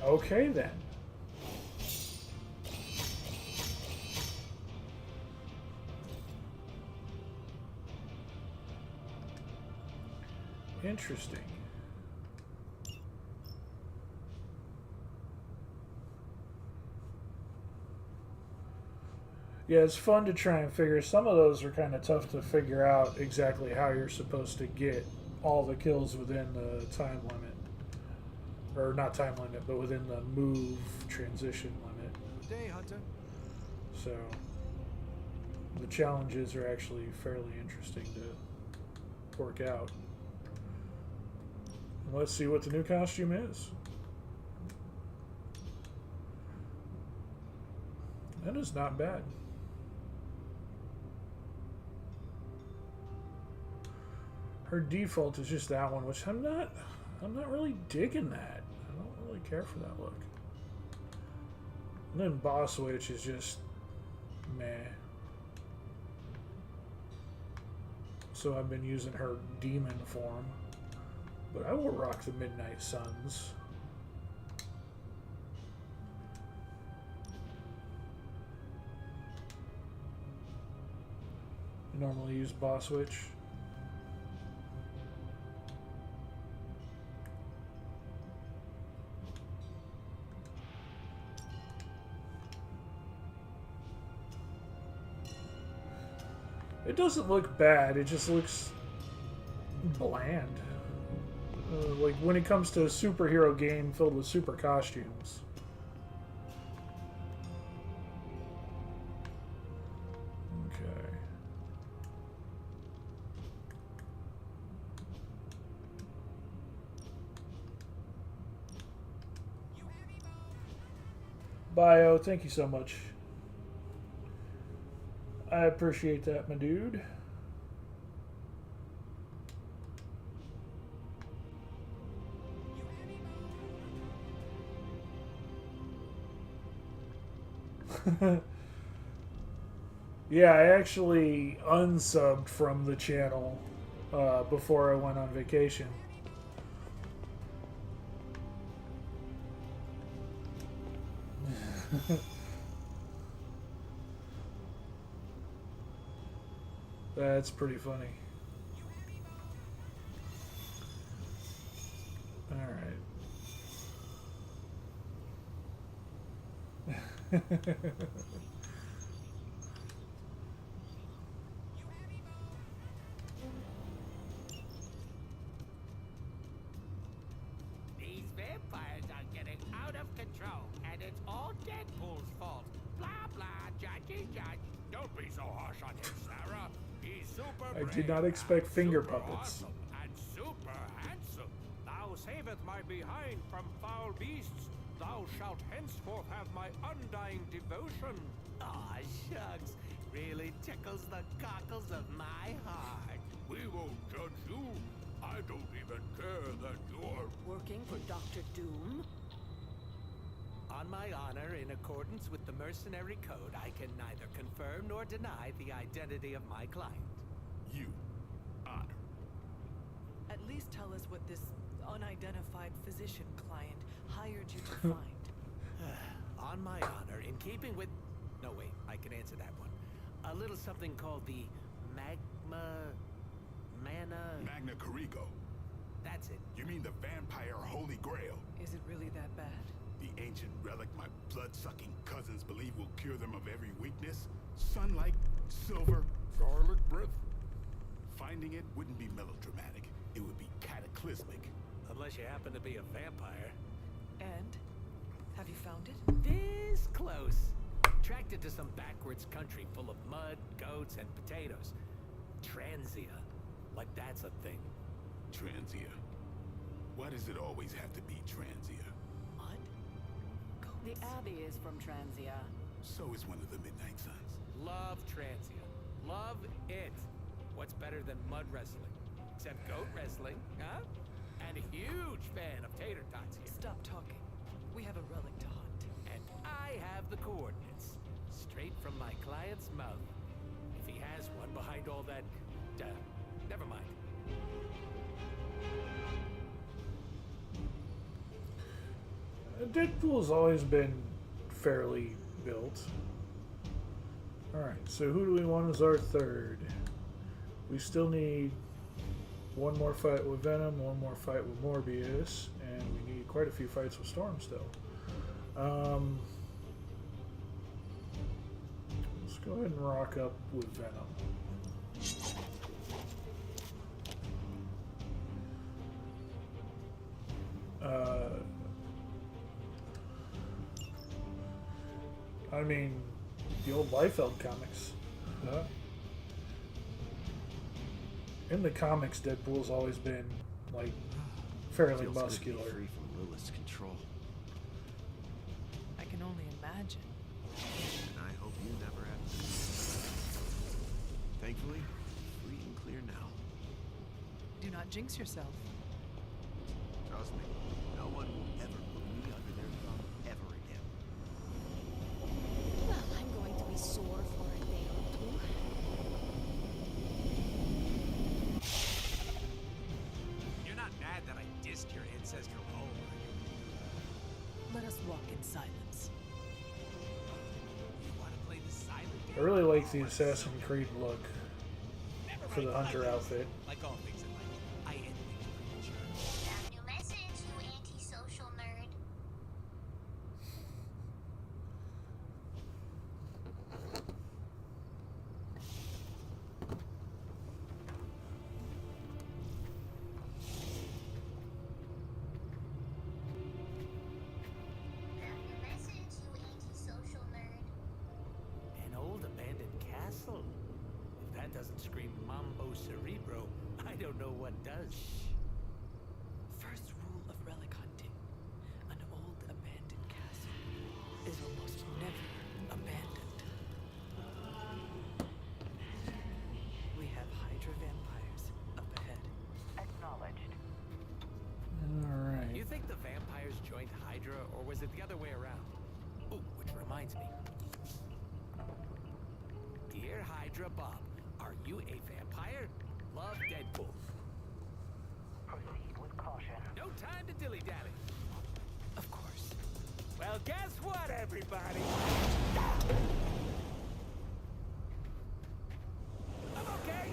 Okay then. Interesting. Yeah, it's fun to try and figure. Some of those are kind of tough to figure out exactly how you're supposed to get all the kills within the time limit. Or not time limit, but within the move transition limit. Good day, Hunter. So the challenges are actually fairly interesting to work out. Let's see what the new costume is. That is not bad. Her default is just that one, which I'm not really digging that. I don't really care for that look. And then Boss Witch is just meh. So I've been using her demon form. But I will rock the Midnight Suns. I normally use Boss Witch. It doesn't look bad, it just looks bland. Like when it comes to a superhero game filled with super costumes. Okay. Bio, thank you so much. I appreciate that, my dude. Yeah, I actually unsubbed from the channel before I went on vacation. That's pretty funny. All right. These vampires are getting out of control, and it's all Deadpool's fault. Blah blah, judgy judge. Don't be so harsh on him, Sarah. He's super I brave did not expect finger super puppets. awesome and super handsome. Thou saveth my behind from foul beasts. Thou shalt henceforth have my undying devotion. Aw, shucks. Really tickles the cockles of my heart. We won't judge you. I don't even care that you're Working for Dr. Doom? on my honor, in accordance with the mercenary code, I can neither confirm nor deny the identity of my client. You. Honor. At least tell us what this unidentified physician client hired you to find. On my honor, in keeping with... No, wait, I can answer that one. A little something called the Magna Carrigo. That's it. You mean the vampire Holy Grail? Is it really that bad? The ancient relic my blood-sucking cousins believe will cure them of every weakness? Sunlight, silver, garlic breath? Finding it wouldn't be melodramatic. It would be cataclysmic. Unless you happen to be a vampire. And? Have you found it? This close. Tracked it to some backwards country full of mud, goats, and potatoes. Transia. Like that's a thing. Transia. Why does it always have to be Transia? The Abbey is from Transia. So is one of the Midnight Suns. Love Transia. Love it. What's better than mud wrestling? Except goat wrestling, huh? And a huge fan of tater tots here. Stop talking. We have a relic to hunt. And I have the coordinates. Straight from my client's mouth. If he has one behind all that... never mind. Deadpool's always been fairly built. Alright, so who do we want as our third? We still need one more fight with Venom, one more fight with Morbius, and we need quite a few fights with Storm still. Let's go ahead and rock up with Venom. I mean, the old Liefeld comics. In the comics, Deadpool's always been, like, fairly Feels good to be muscular. free from Lilith's control. I can only imagine. And I hope you never have to. Thankfully, free and clear now. Do not jinx yourself. Trust me, no one will ever put me under their thumb ever again. Well, I'm going to be sore for a day or two. You're not mad that I dissed your ancestral home, are you? Let us walk in silence. You want to play the silent I really like the Assassin's Creed look for the Hunter outfit. Like all things in life, I end things premature. Got a new message, you antisocial nerd. Got a new message, you antisocial nerd. An old abandoned castle? If that doesn't scream Mambo Cerebro, I don't know what does. First rule of relic hunting. An old abandoned castle is almost never abandoned. We have Hydra vampires up ahead. Acknowledged. Alright. You think the vampires joined Hydra, or was it the other way around? Ooh, which reminds me. Dear Hydra Bob, are you a vampire? Love, Deadpool. Proceed with caution. No time to dilly-dally. Of course. Well, guess what, everybody? I'm okay.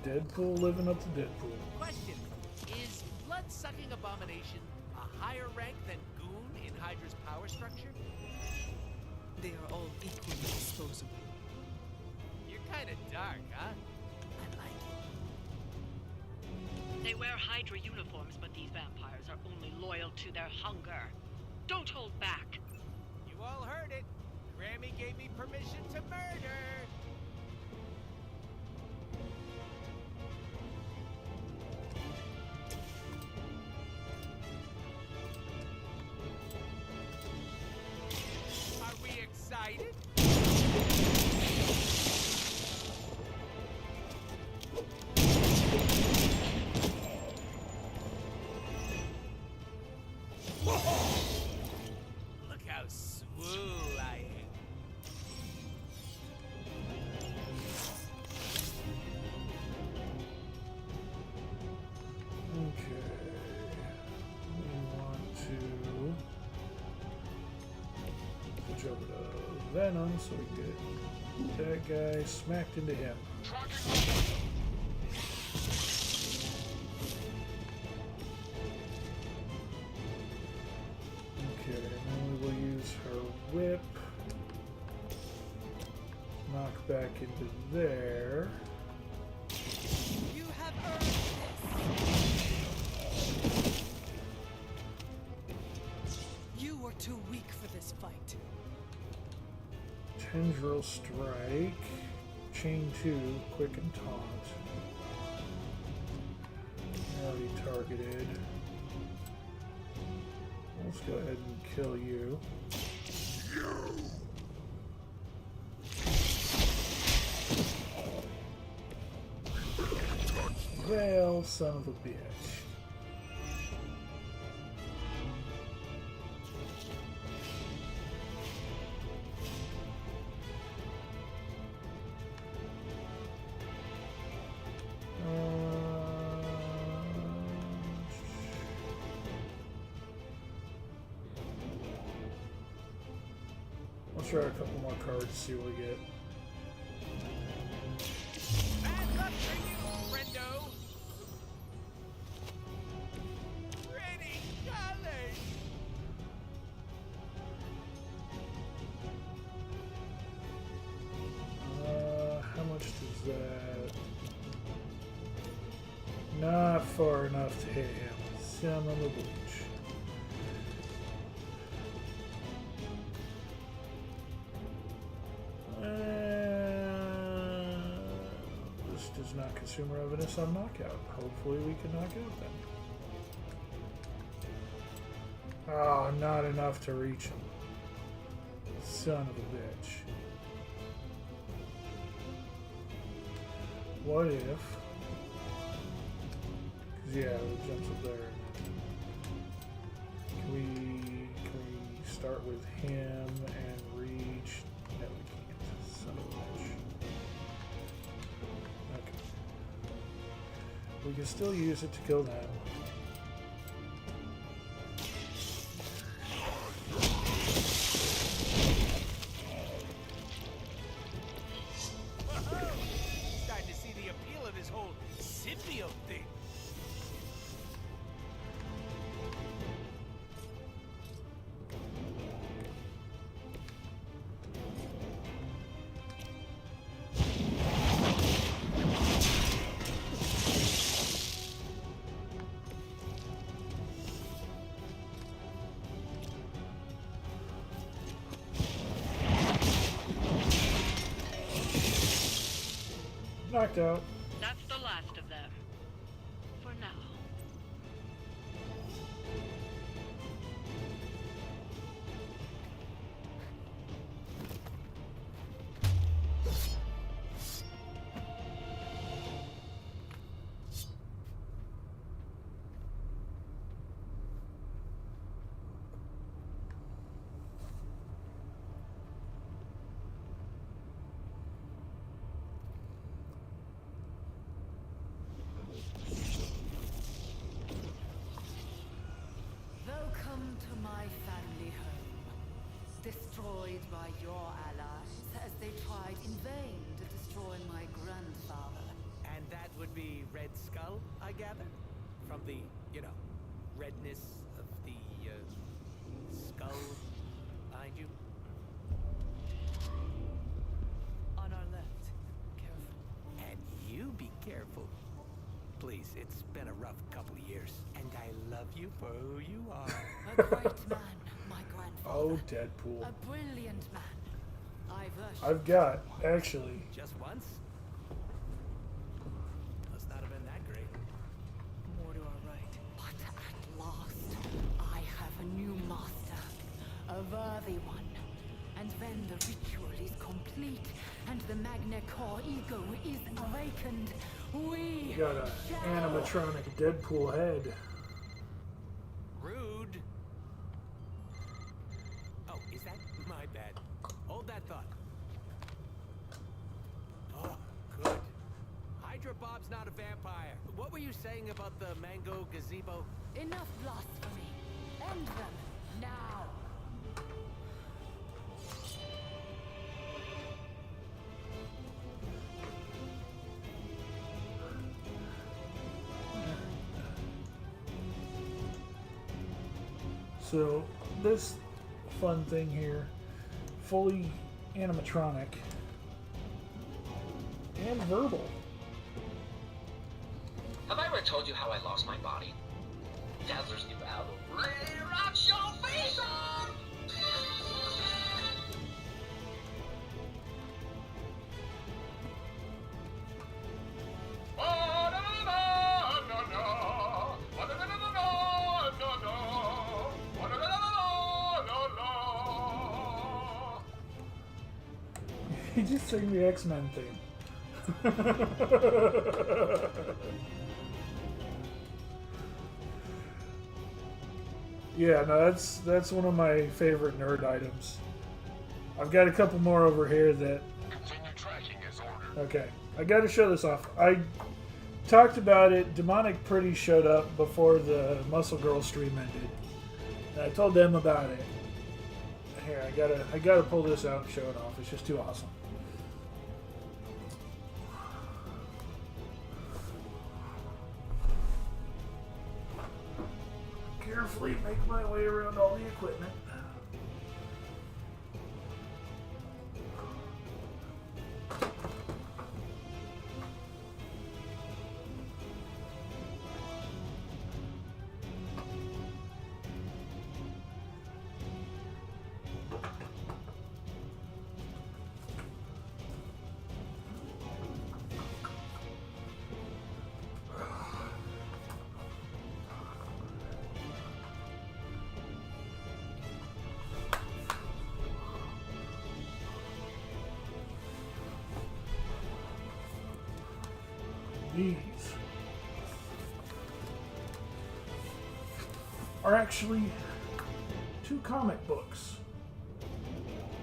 Deadpool living up to Deadpool. Question: is blood-sucking abomination a higher rank than Goon in Hydra's power structure? They are all equally disposable. You're kind of dark, huh? I like it. They wear Hydra uniforms, but these vampires are only loyal to their hunger. Don't hold back. You all heard it. Grammy gave me permission to murder. Are we excited? Look how swole I am. Okay. We want to switch over to Venom so we get that guy smacked into him. knock back into there. You have earned this. You were too weak for this fight. Tendril Strike. Chain 2, Quick and Taunt. Already targeted. Let's go ahead and kill you. Well, son of a bitch. Let's try a couple more cards, see what we get. Bad luck for you, friendo. Ready, golly. How much does that? Not far enough to hit him. Son of a bitch. This does not consume our evidence on knockout. Hopefully we can knock out then. Oh, not enough to reach him. Son of a bitch. What if... Cause yeah, it jumps up there. Can we start with him and reach? No, we can't. Son of a bitch. Okay. We can still use it to kill them. Starting to see the appeal of this whole symbiote thing. Knocked out. That's the last of them. For now. Welcome to my family home. Destroyed by your allies as they tried in vain to destroy my grandfather. And that would be Red Skull, I gather? From the, redness of the, skull behind you? On our left. Careful. And you be careful. Please, it's been a rough couple of years, and I love you for who you are. A great man, my grandfather. Oh, Deadpool. A brilliant man. I've got, actually. Just once? Must not have been that great. More to our right. But at last, I have a new master. A worthy one. And when the ritual is complete, and the Magna Core ego is awakened, we You got an animatronic Deadpool head. Rude. Oh, is that my bad? Hold that thought. Oh, good. Hydra Bob's not a vampire. What were you saying about the mango gazebo? Enough blasphemy. End them now. So this fun thing here, fully animatronic, and verbal. Have I ever told you how I lost my body? Dazzler's new album really rocks your face off! He just sang the X-Men theme. Yeah, no, that's one of my favorite nerd items. I've got a couple more over here that... Continue tracking as ordered. Okay, I got to show this off. I talked about it. Demonic Pretty showed up before the Muscle Girl stream ended. And I told them about it. Here, I gotta pull this out and show it off. It's just too awesome. Carefully make my way around all the equipment. These are actually 2 comic books.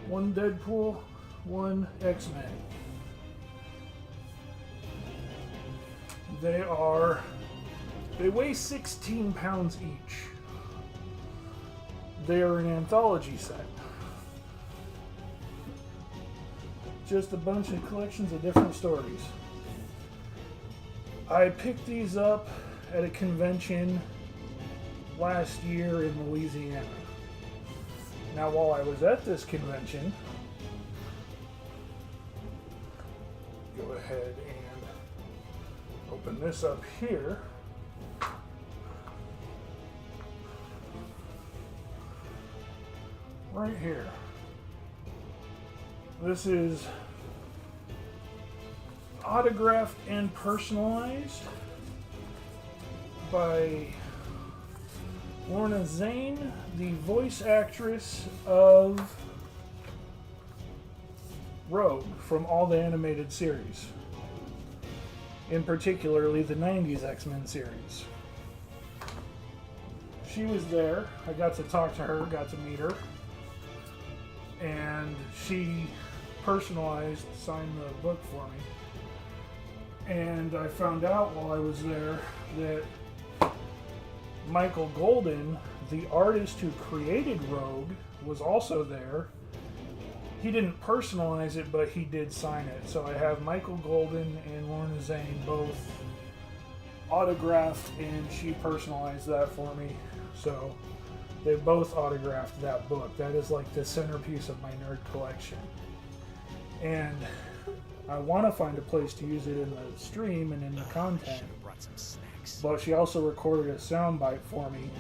One Deadpool, one X-Men. They weigh 16 pounds each. They are an anthology set. Just a bunch of collections of different stories. I picked these up at a convention last year in Louisiana. Now, while I was at this convention, go ahead and open this up here. Right here. This is autographed and personalized by Lorna Zane, the voice actress of Rogue from all the animated series, in particularly the 90s X-Men series. She was there. I got to talk to her, got to meet her, and she personalized, signed the book for me. And I found out while I was there that Michael Golden, the artist who created Rogue, was also there. He didn't personalize it, but he did sign it. So I have Michael Golden and Lorna Zane both autographed, and she personalized that for me. So they both autographed that book. That is like the centerpiece of my nerd collection. And I want to find a place to use it in the stream and in the content. But she also recorded a soundbite for me.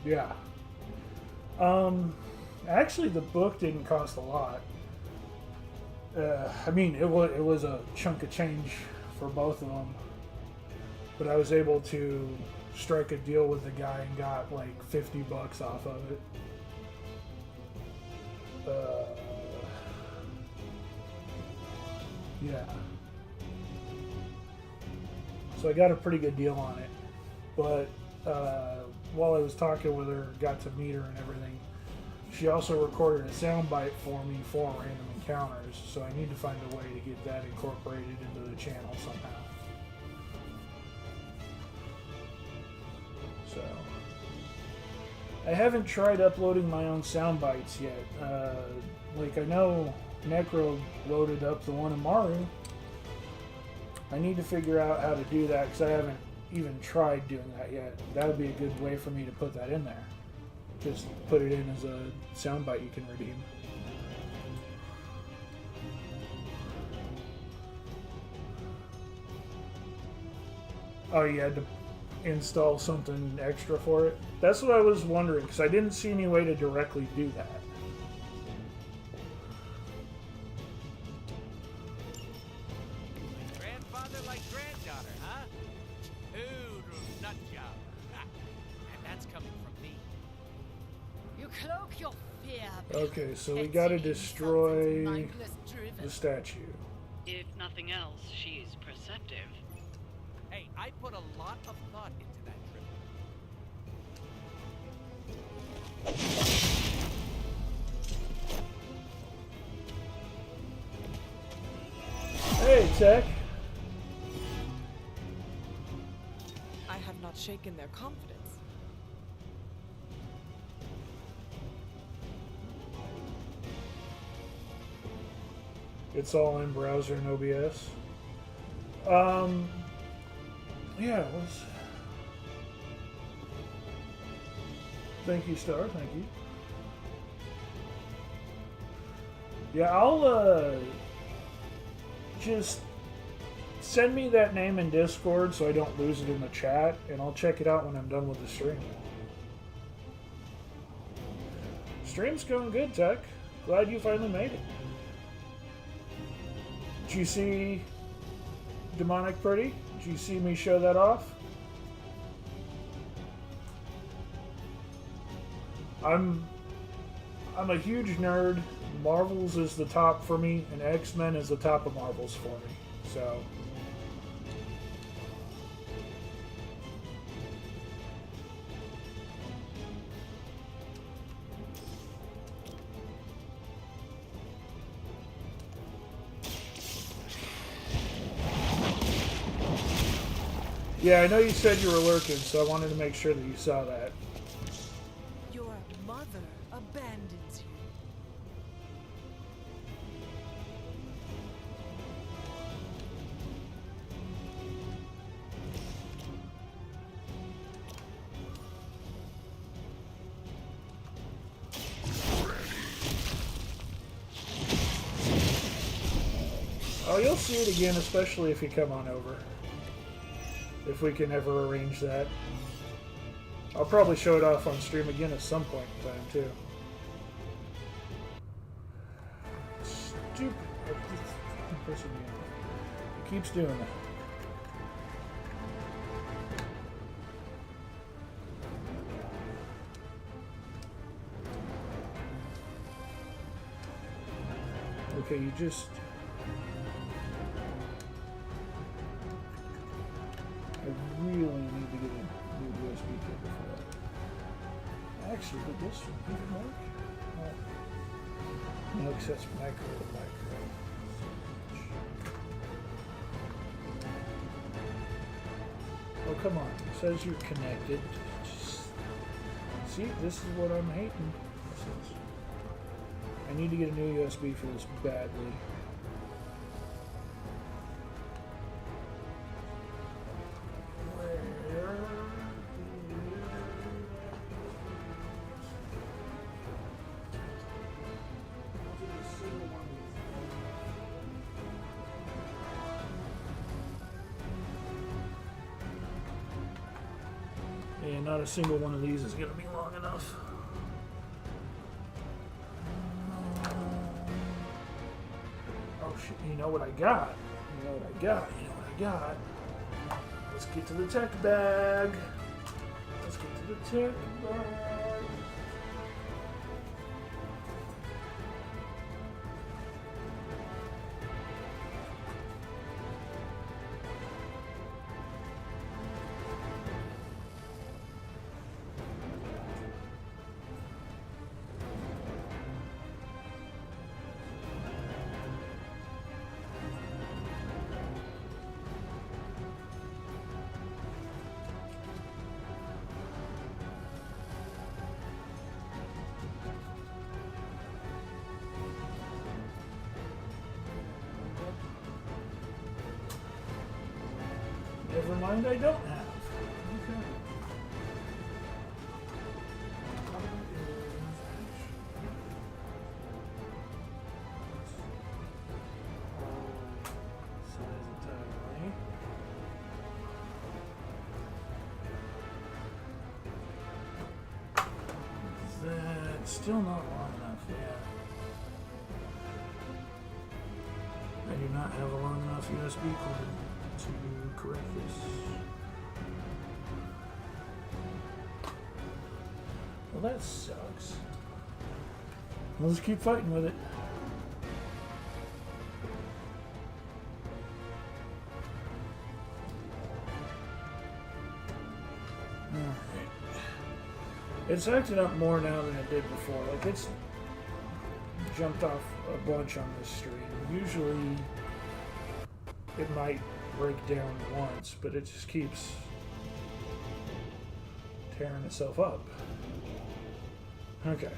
Yeah. Actually, the book didn't cost a lot. I mean, it was a chunk of change for both of them. But I was able to strike a deal with the guy and got like $50 off of it. Yeah. So I got a pretty good deal on it. But while I was talking with her, got to meet her and everything, she also recorded a soundbite for me for Random Encounters. So I need to find a way to get that incorporated into the channel somehow. So I haven't tried uploading my own sound bites yet. Like, I know Necro loaded up the one in Maru. I need to figure out how to do that because I haven't even tried doing that yet. That would be a good way for me to put that in there. just put it in as a soundbite you can redeem. Oh, you had to install something extra for it? That's what I was wondering, because I didn't see any way to directly do that. Grandfather like granddaughter, huh? Toodle nut job. And that's coming from me. You cloak your fear. Okay, so we gotta destroy the statue. If nothing else, she's perceptive. Hey, I put a lot of thought into that trip. Hey, Tech. I have not shaken their confidence. It's all in browser and OBS. Yeah, it was. Thank you, Star. Thank you. Yeah, I'll just send me that name in Discord so I don't lose it in the chat, and I'll check it out when I'm done with the stream. Stream's going good, Tech. Glad you finally made it. Did you see Demonic Pretty? Did you see me show that off? I'm a huge nerd. Marvels is the top for me, and X-Men is the top of Marvels for me. So yeah, I know you said you were lurking, so I wanted to make sure that you saw that. Your mother abandons you. Oh, you'll see it again, especially if you come on over. If we can ever arrange that. I'll probably show it off on stream again at some point in time, too. Stupid. It's pissing me off. It keeps doing that. Okay, you just... I really need to get a new USB cable for that. Actually, did this even work? No, because that's micro to micro. Oh, come on. It says you're connected. Just... See, this is what I'm hating. I need to get a new USB for this badly. And not a single one of these is going to be long enough. Oh shit, you know what I got? You know what I got? You know what I got? Let's get to the tech bag. Let's get to the tech bag. Never mind, I don't have. Okay. That's still not long enough, yeah. I do not have a long enough USB cord to correct this. Well, that sucks. We'll just keep fighting with it. Alright. It's acting up more now than it did before. Like, it's jumped off a bunch on this stream. Usually, it might break down once, but it just keeps tearing itself up. Okay.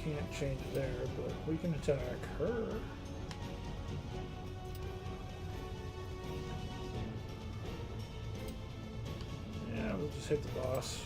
Can't change there, but we can attack her. Yeah, we'll just hit the boss.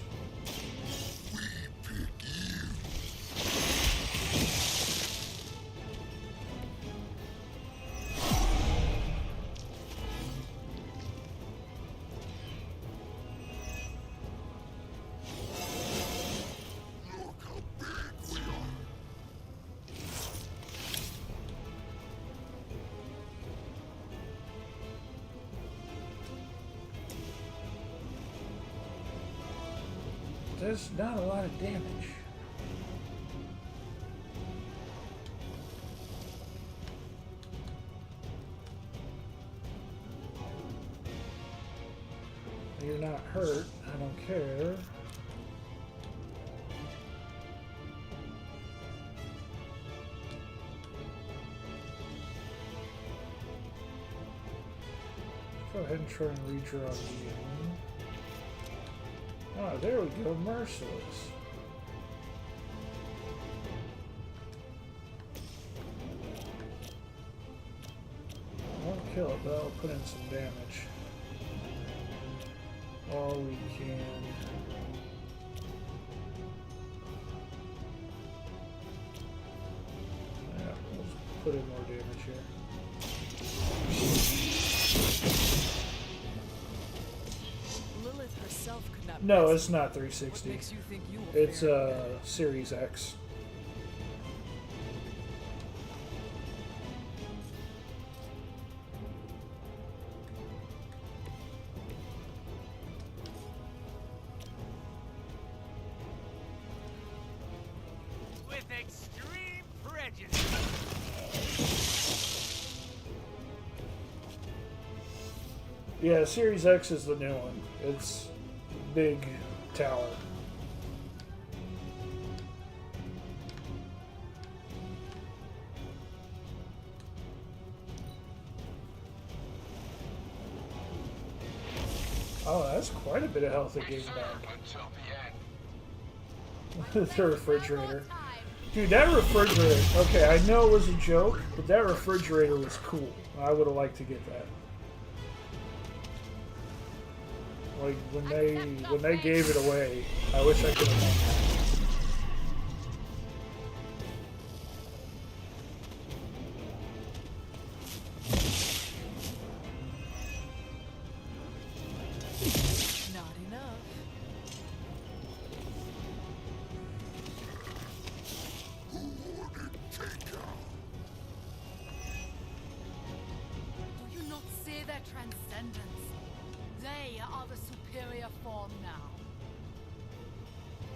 There's not a lot of damage. You're not hurt. I don't care. Go ahead and try and redraw you. Oh, there we go, Merciless. I won't kill it, but I'll put in some damage. All we can. Yeah, we'll just put in more damage here. Lilith herself could not. No, it's not 360. What makes you think you will It's fare better? Series X. With extreme prejudice. Yeah, Series X is the new one. It's big tower. Oh, that's quite a bit of health it gave back. The refrigerator. Dude, that refrigerator, okay, I know it was a joke, but that refrigerator was cool. I would have liked to get that. Like, when they gave it away, I wish I could have done that. Not enough. Do you not see their transcendence? They are the superior form now.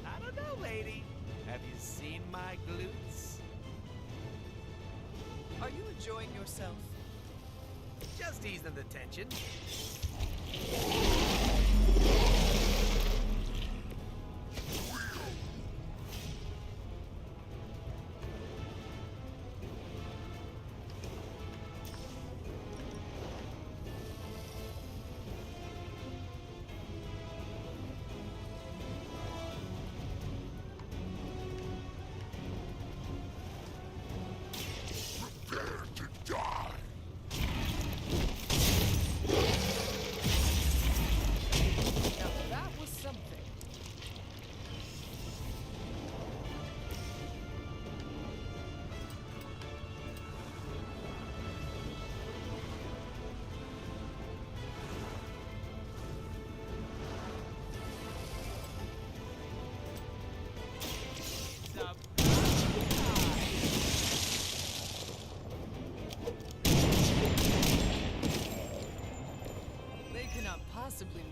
I don't know, lady. Have you seen my glutes? Are you enjoying yourself? Just easing the tension.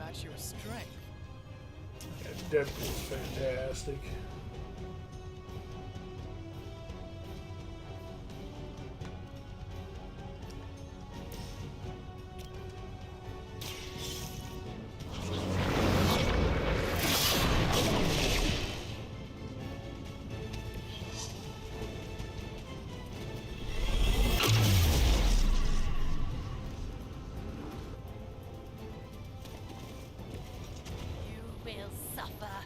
match your strength. Yeah, Deadpool's fantastic. Will suffer.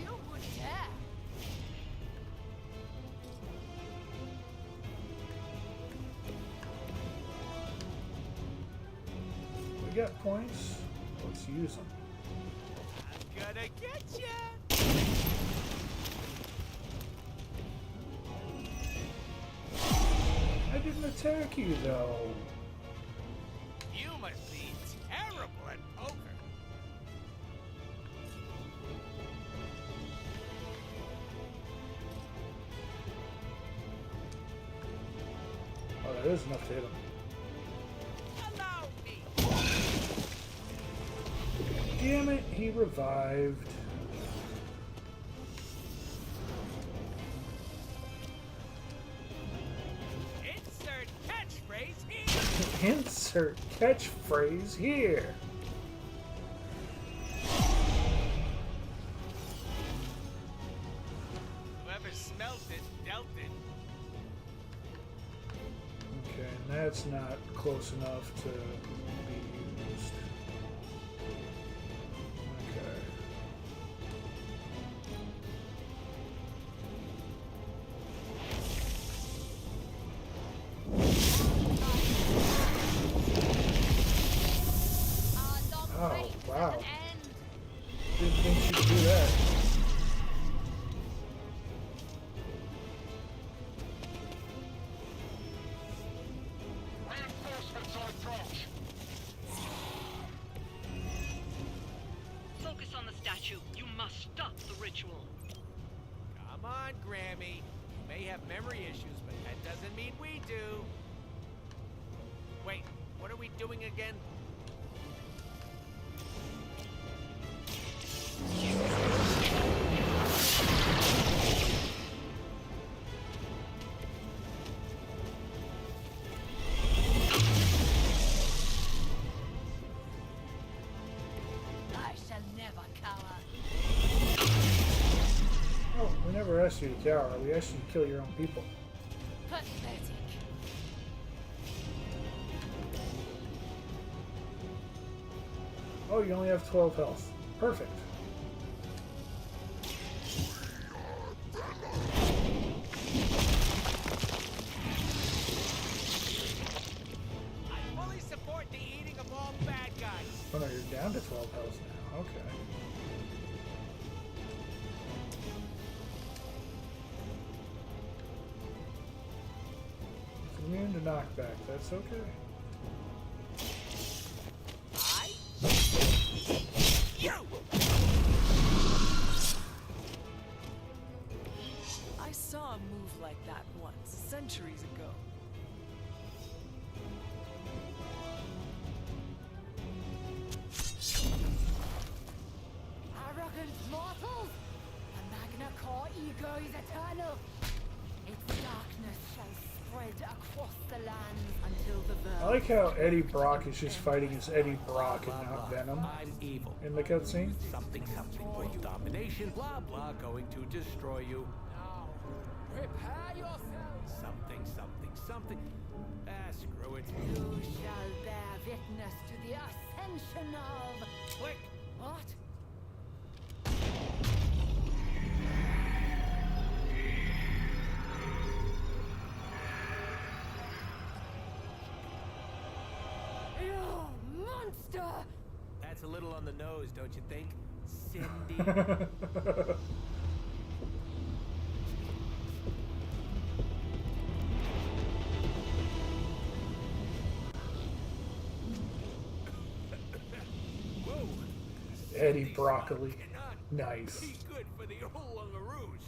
You would dare. We got points. Let's use them. I'm gonna get ya! I didn't attack you though. You must be terrible at poker. Oh, that is enough to hit him. Allow me. Damn it, he revived. Insert catchphrase here. Insert catchphrase here. Whoever smelt it, dealt it. Okay, and that's not close enough to be used. Okay. Oh, wow. Didn't think she'd do that. Reinforcements on approach. Focus on the statue. You must stop the ritual. Come on, Grammy. You may have memory issues, but that doesn't mean we do. Wait, what are we doing again? I shall never cower. Oh, we never asked you to cower. We asked you to kill your own people. Pathetic. Oh, you only have 12 health. Perfect. I fully support the eating of all bad guys. Oh no, you're down to 12 health now. Okay. It's immune to knockback. That's okay. I saw a move like that once, centuries ago. Arrogant mortals! The Magna Core ego is eternal. Its darkness shall spread across the lands until the verge. I like how Eddie Brock is just fighting as Eddie Brock and not Venom I'm evil. in the cutscene. Something, world domination, blah, blah, going to destroy you. Now, prepare yourselves. Something. Screw it. You shall bear witness to the ascension of... Click. What? You monster! That's a little on the nose, don't you think? Cindy. Whoa. Eddie Broccoli. Nice. Be good for the old Lungaroos.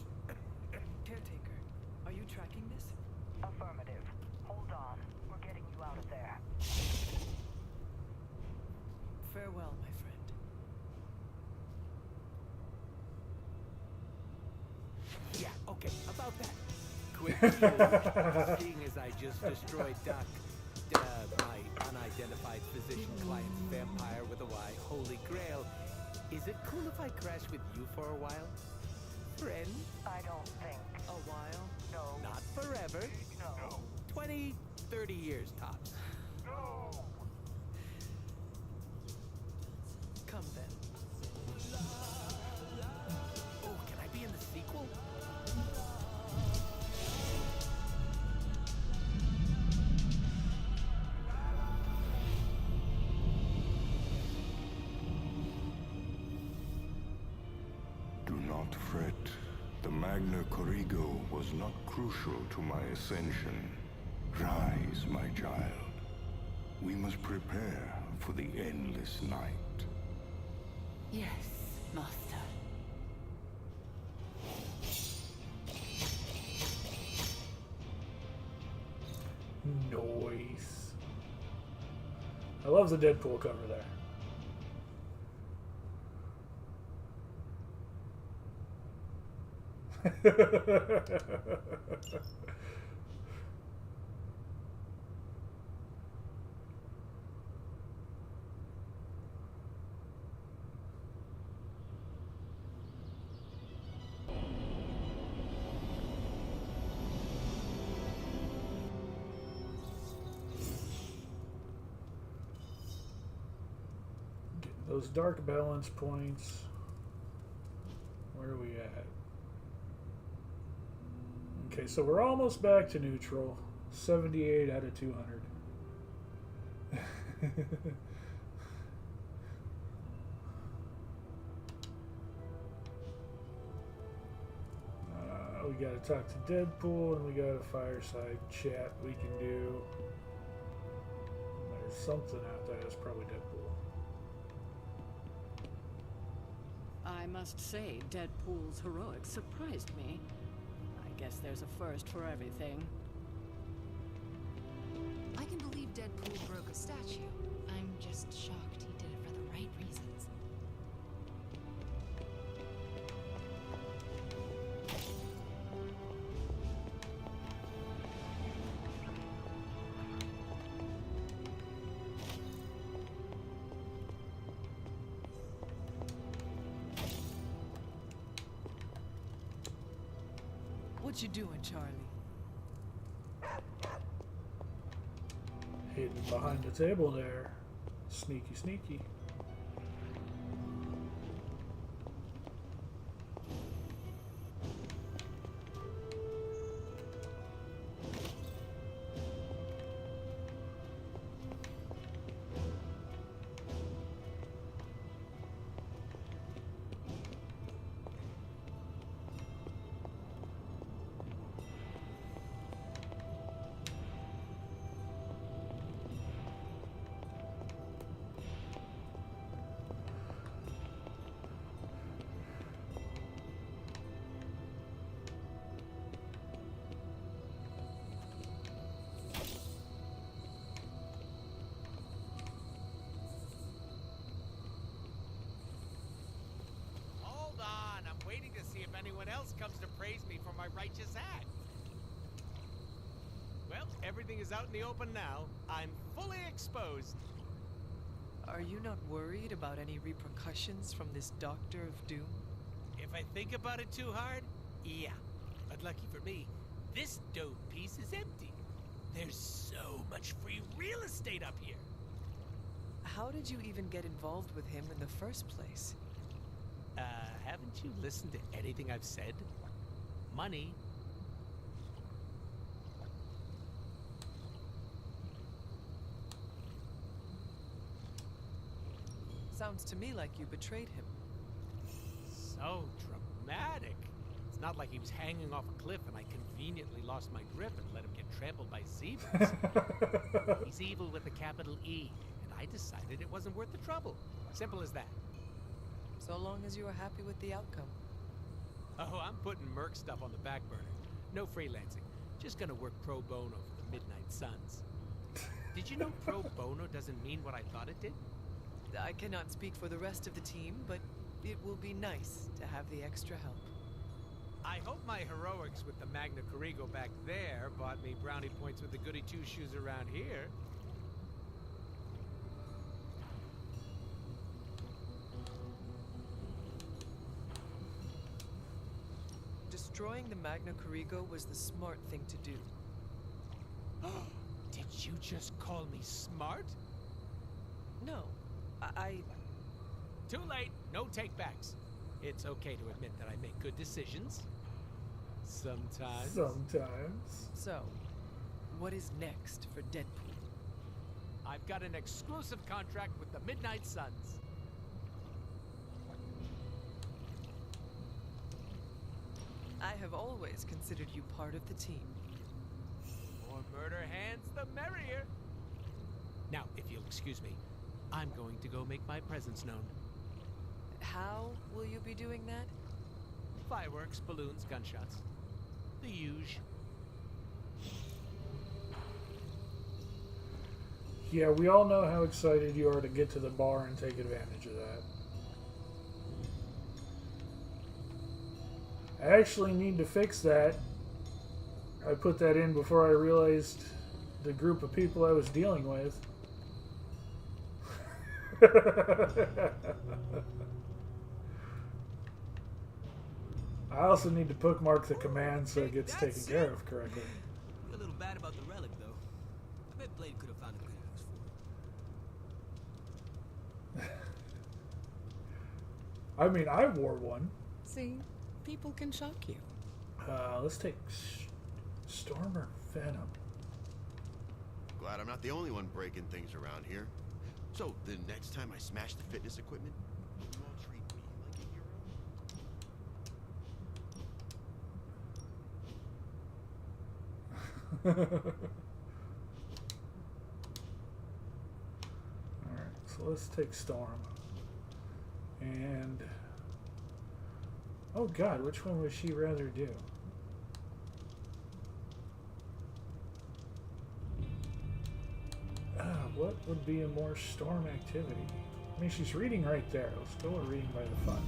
Caretaker, are you tracking this? Affirmative. Hold on. We're getting you out of there. Farewell, my friend. Yeah, okay, about that. Quick cue. Seeing as I just destroyed my unidentified physician client's vampire with a Y, Holy Grail, is it cool if I crash with you for a while? Friend? I don't think. A while? No. Not forever. No. 20, 30 years tops. No. Come then. Oh, can I be in the sequel? Do not fret. The Magna Corrigo was not crucial to my ascension. Rise, my child. We must prepare for the endless night. Yes, Master. Nice. I love the Deadpool cover there. Getting those dark balance points. Where are we at? Okay, so we're almost back to neutral. 78 out of 200. We gotta talk to Deadpool, and we got a fireside chat we can do. There's something out there. It's probably Deadpool. I must say, Deadpool's heroics surprised me. I guess there's a first for everything. I can believe Deadpool broke a statue. I'm just shocked he did it for the right reasons. What you doing, Charlie? Hidden behind the table there. Sneaky, sneaky. Hold on, I'm waiting to see if anyone else comes to praise me for my righteous act. Well, everything is out in the open now. I'm fully exposed. Are you not worried about any repercussions from this Doctor of Doom? If I think about it too hard, yeah. But lucky for me, this dope piece is empty. There's so much free real estate up here. How did you even get involved with him in the first place? Haven't you listened to anything I've said? Money. Sounds to me like you betrayed him. So dramatic. It's not like he was hanging off a cliff and I conveniently lost my grip and let him get trampled by zebras. He's evil with a capital E, and I decided it wasn't worth the trouble. Simple as that. So long as you are happy with the outcome. Oh, I'm putting Merc stuff on the back burner. No freelancing. Just gonna work pro bono for the Midnight Suns. Did you know pro bono doesn't mean what I thought it did? I cannot speak for the rest of the team, but it will be nice to have the extra help. I hope my heroics with the Magna Corrigo back there bought me brownie points with the goody two-shoes around here. Destroying the Magna Corrigo was the smart thing to do. Did you just call me smart? No, I... Too late. No take-backs. It's okay to admit that I make good decisions. Sometimes. Sometimes. So, what is next for Deadpool? I've got an exclusive contract with the Midnight Suns. I have always considered you part of the team. More murder hands, the merrier. Now, if you'll excuse me, I'm going to go make my presence known. How will you be doing that? Fireworks, balloons, gunshots. The huge. Yeah, we all know how excited you are to get to the bar and take advantage of that. I actually need to fix that. I put that in before I realized the group of people I was dealing with. I also need to bookmark the command so it gets taken care of correctly. You're a little bad about the relic, though. I bet Blade could have found a good use for it. I mean, I wore one. See, people can shock you. Let's take Storm or Venom. Glad I'm not the only one breaking things around here. So, the next time I smash the fitness equipment, will you all treat me like a hero? Alright, so let's take Storm. And... oh god, which one would she rather do? What would be a more Storm activity? I mean, she's reading right there. Let's go with reading by the fire.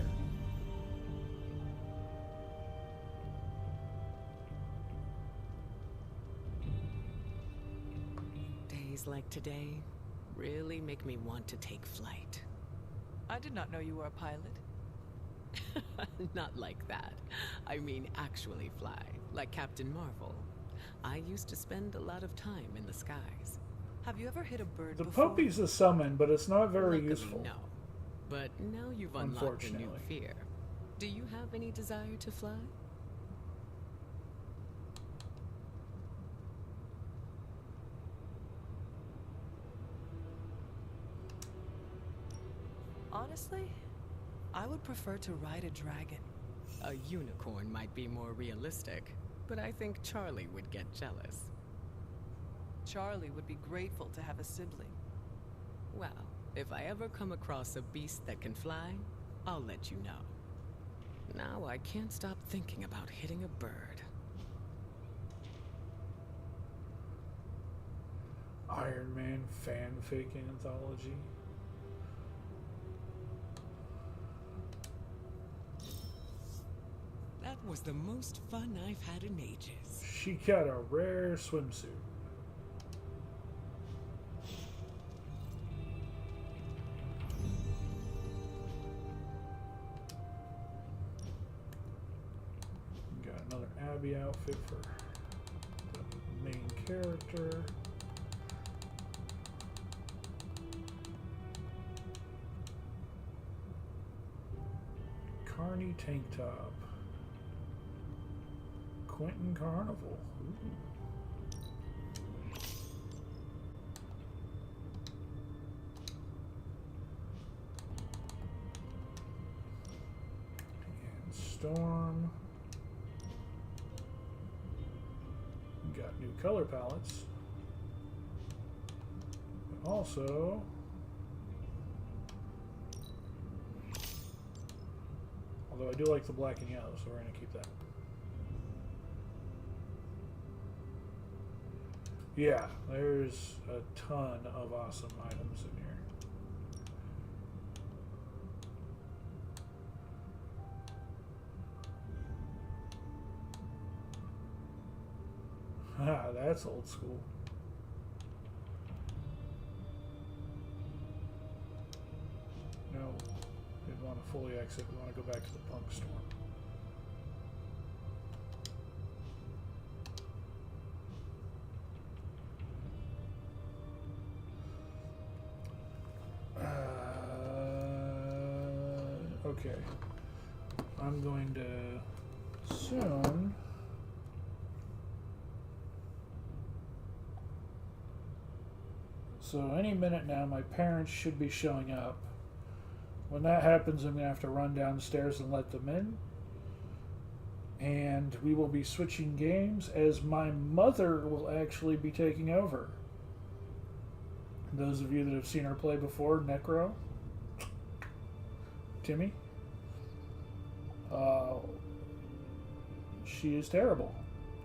Days like today really make me want to take flight. I did not know you were a pilot. Not like that. I mean actually fly, like Captain Marvel. I used to spend a lot of time in the skies. Have you ever hit a bird The before? Puppy's a summon, but it's not very Luckily, useful. no. But now you've unlocked a new fear. Do you have any desire to fly? Honestly, I would prefer to ride a dragon. A unicorn might be more realistic, but I think Charlie would get jealous. Charlie would be grateful to have a sibling. Well, if I ever come across a beast that can fly, I'll let you know. Now I can't stop thinking about hitting a bird. Iron Man fanfic anthology. That was the most fun I've had in ages. She got a rare swimsuit. Got another Abby outfit for the main character. Carney tank top. Quentin Carnival. Ooh. And Storm. Got new color palettes. But also... although I do like the black and yellow, so we're going to keep that. Yeah, there's a ton of awesome items in here. Ah, that's old school. No, didn't want to fully exit. We want to go back to the punk store. Okay. I'm going to soon. So any minute now, my parents should be showing up. When that happens, I'm going to have to run downstairs and let them in. And we will be switching games as my mother will actually be taking over. Those of you that have seen her play before, Necro, Timmy, she is terrible.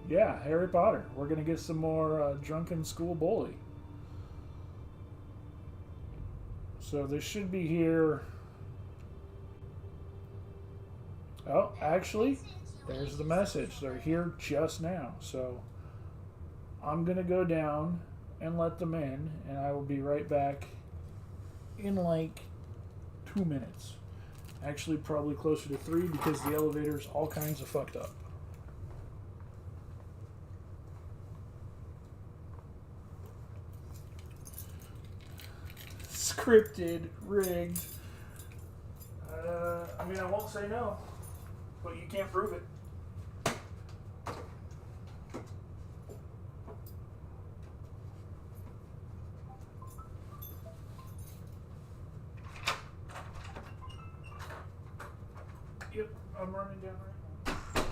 Yeah, Harry Potter. We're going to get some more drunken school bully. So this should be here. Oh, actually, there's the message. They're here just now. So I'm going to go down and let them in, and I will be right back in like 2 minutes. Actually, probably closer to 3 because the elevator's all kinds of fucked up. Scripted, rigged. I mean, I won't say no, but you can't prove it. Yep, I'm running down right now.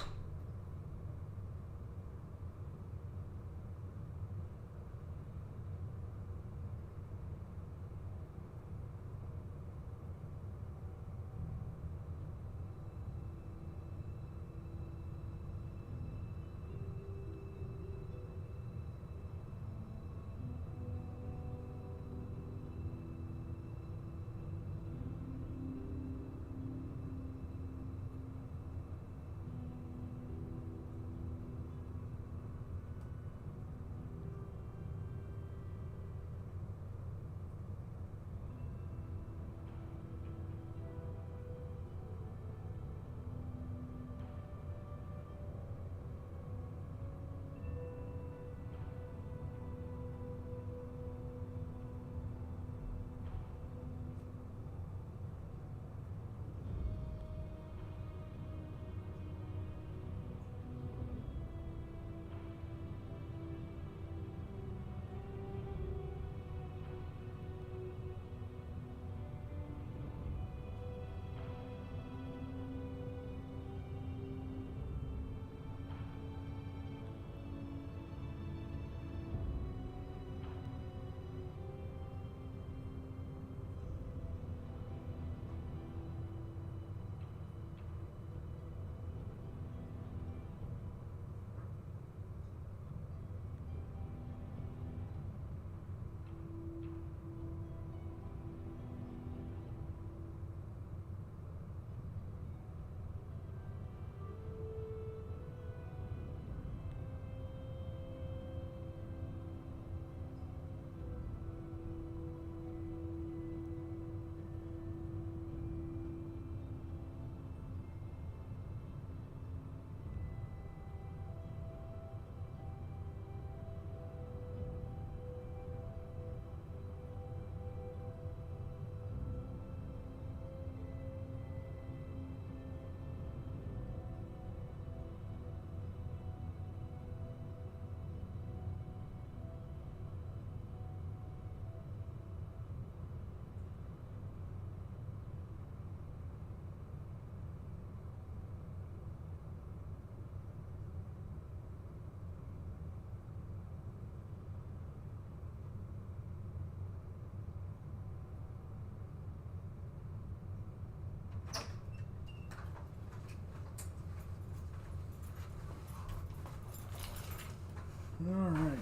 All right.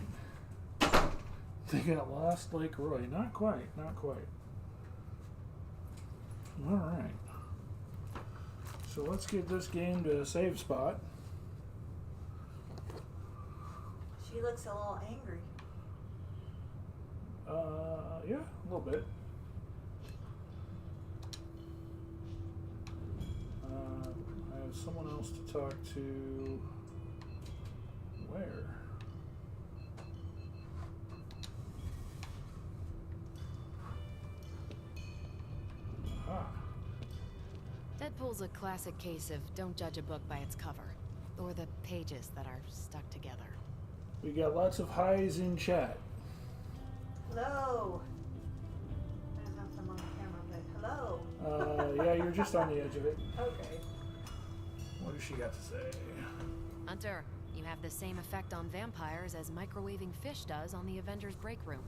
They got lost like Roy. Not quite, not quite. Alright. So let's get this game to a save spot. She looks a little angry. Yeah, a little bit. I have someone else to talk to. Where? Ah. Deadpool's a classic case of don't judge a book by its cover, or the pages that are stuck together. We got lots of highs in chat. Hello. I don't know if I'm on the camera, but hello. Yeah, you're just on the edge of it. Okay. What does she got to say? Hunter, you have the same effect on vampires as microwaving fish does on the Avengers break room.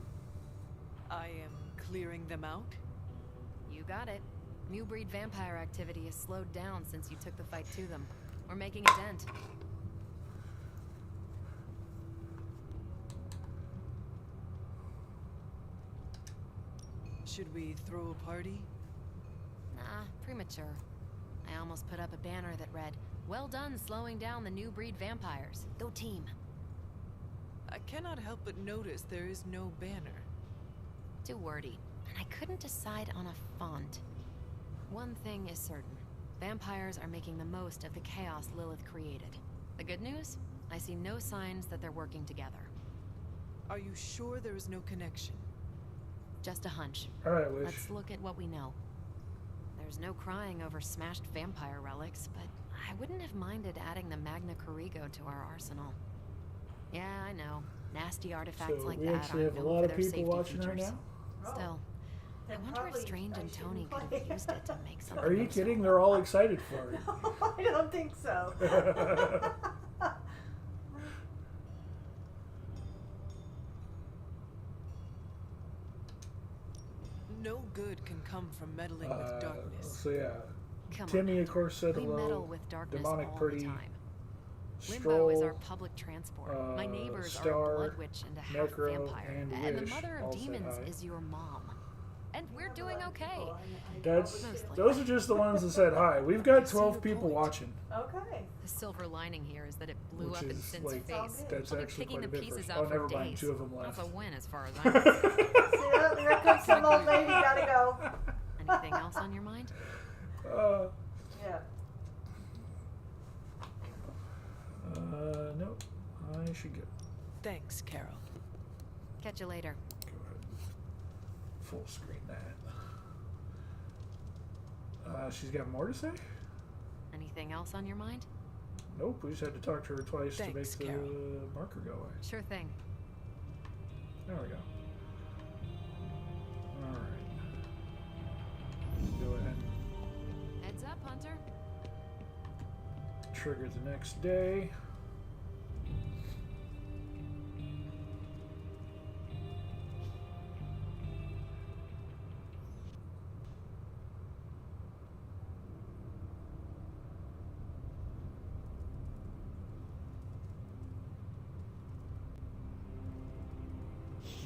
I am clearing them out? You got it. New breed vampire activity has slowed down since you took the fight to them. We're making a dent. Should we throw a party? Nah, premature. I almost put up a banner that read, "Well done slowing down the new breed vampires. Go team." I cannot help but notice there is no banner. Too wordy, and I couldn't decide on a font. One thing is certain. Vampires are making the most of the chaos Lilith created. The good news? I see no signs that they're working together. Are you sure there is no connection? Just a hunch. All right, Wish. Let's look at what we know. There's no crying over smashed vampire relics, but I wouldn't have minded adding the Magna Corrigo to our arsenal. Yeah, I know. Nasty artifacts So like we that actually aren't have a known lot for of their people safety watching right features. now? Still, I Then wonder if probably Strange I and Tony shouldn't could have play. used it to make something. Are you kidding? They're all excited for it. No, I don't think so. No good can come from meddling with darkness. So yeah, Come on. Timmy of course said We hello. meddle with darkness Demonic all Pretty. the time. Stroll, Limbo is our public transport. My neighbors are Star, a blood witch and a half Necro, vampire. and the Wish mother all of said demons hi. is your mom. And we're doing okay. That's Mostly. those are just the ones that said hi. We've got 12 people watching. Okay. The silver lining here is that it blew Which up in is, Sin's like, face. that's I'll be actually picking quite the a bit pieces for- out oh, for never mind, days. 2 of them That's left. a win as far as I'm concerned. See, here comes some old lady, gotta go. Anything else on your mind? Yeah. Nope. I should go. Thanks, Carol. Catch you later. Go ahead. Full screen that. She's got more to say? Anything else on your mind? Nope, we just had to talk to her twice Thanks, to make Carol. the marker go away. Sure thing. There we go. Alright. Go ahead Heads up, Hunter. and trigger the next day.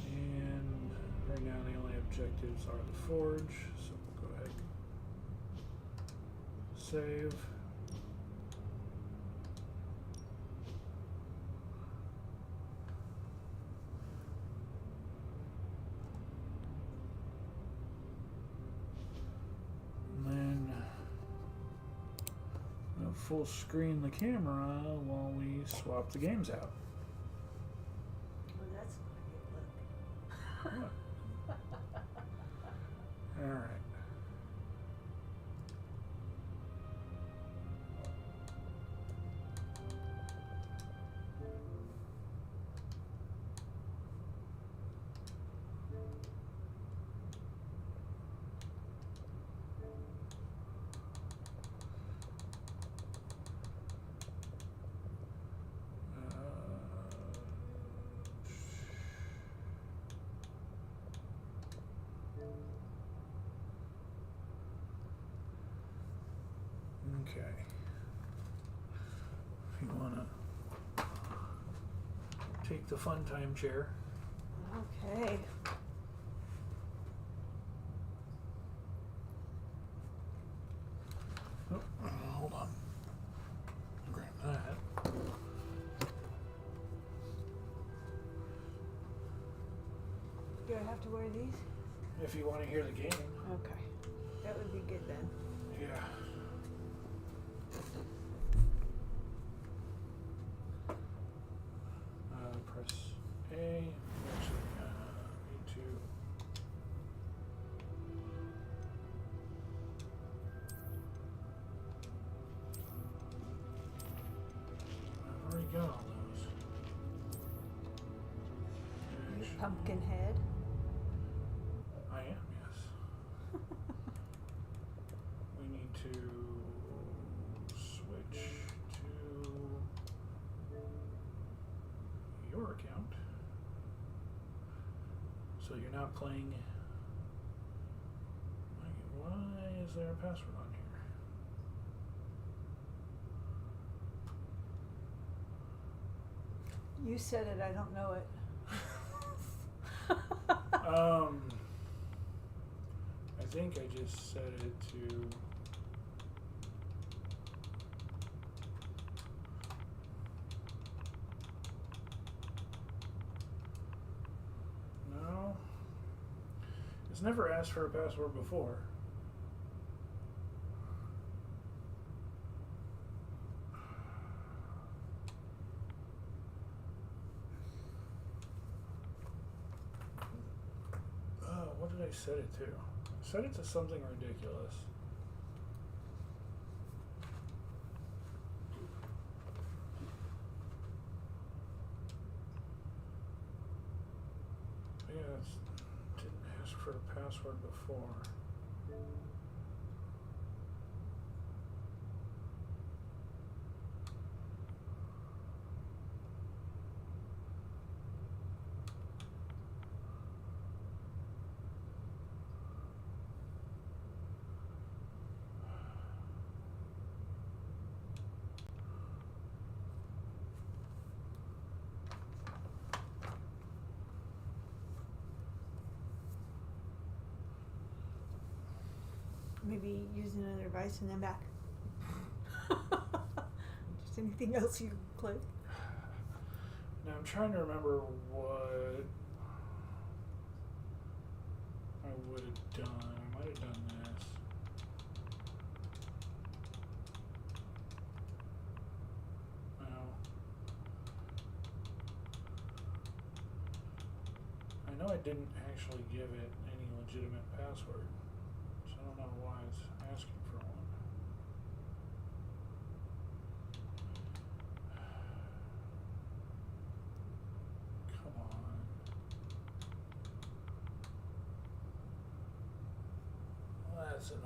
And right now the only objectives are the forge, so we'll go ahead and save. And then I'll full screen the camera while we swap the games out. Well, that's not a good look. All right. Okay. You wanna take the fun time chair? Okay. Okay. Oh, hold on. Grab that. Do I have to wear these? If you want to hear the game. Okay. That would be good then. Yeah. Press A. Actually, need to. I've already got all those. You pumpkin head. I am, yes. We need to switch to your account. So you're now playing. Why is there a password on here? You said it, I don't know it. I think I just set it to. No. It's never asked for a password before. What did I set it to? Set it to something ridiculous. Yeah, it didn't ask for a password before. Maybe use another device and then back. Just anything else you click? Now I'm trying to remember what I would have done. I might have done this. No. I know I didn't actually give it any legitimate password. So I don't know why it's asking for one. Come on. Well, that's annoying.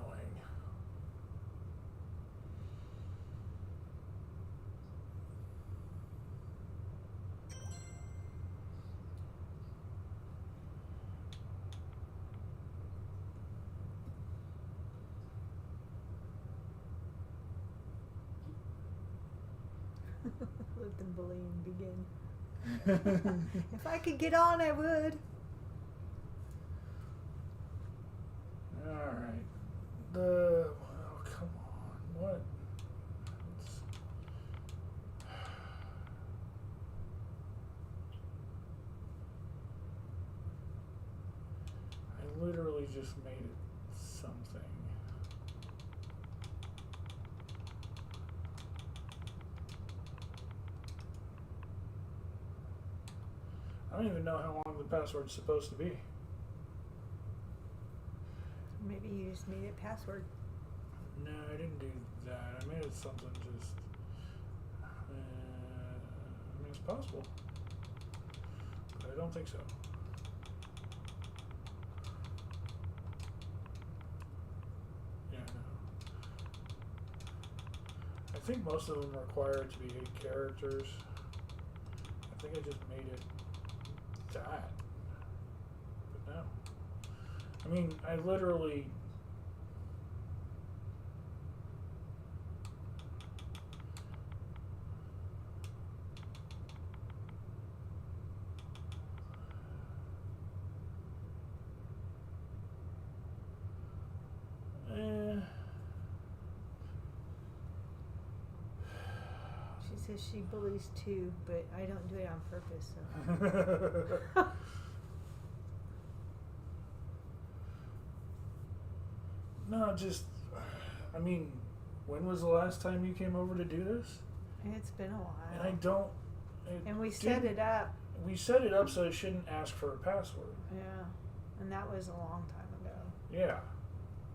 Let the bullying begin. If I could get on, I would. Alright. Oh, come on. What? I literally just made it something. I don't even know how long the password's supposed to be. Maybe you just made it password. No, I didn't do that. I made it something just. I mean, it's possible, but I don't think so. Yeah, no. I think most of them require it to be 8 characters. I think I just made it that. But no. I mean, I literally. says she bullies too, but I don't do it on purpose. So. No, just, I mean, when was the last time you came over to do this? It's been a while. And I don't. And we set it up. We set it up so it shouldn't ask for a password. Yeah, and that was a long time ago. Yeah,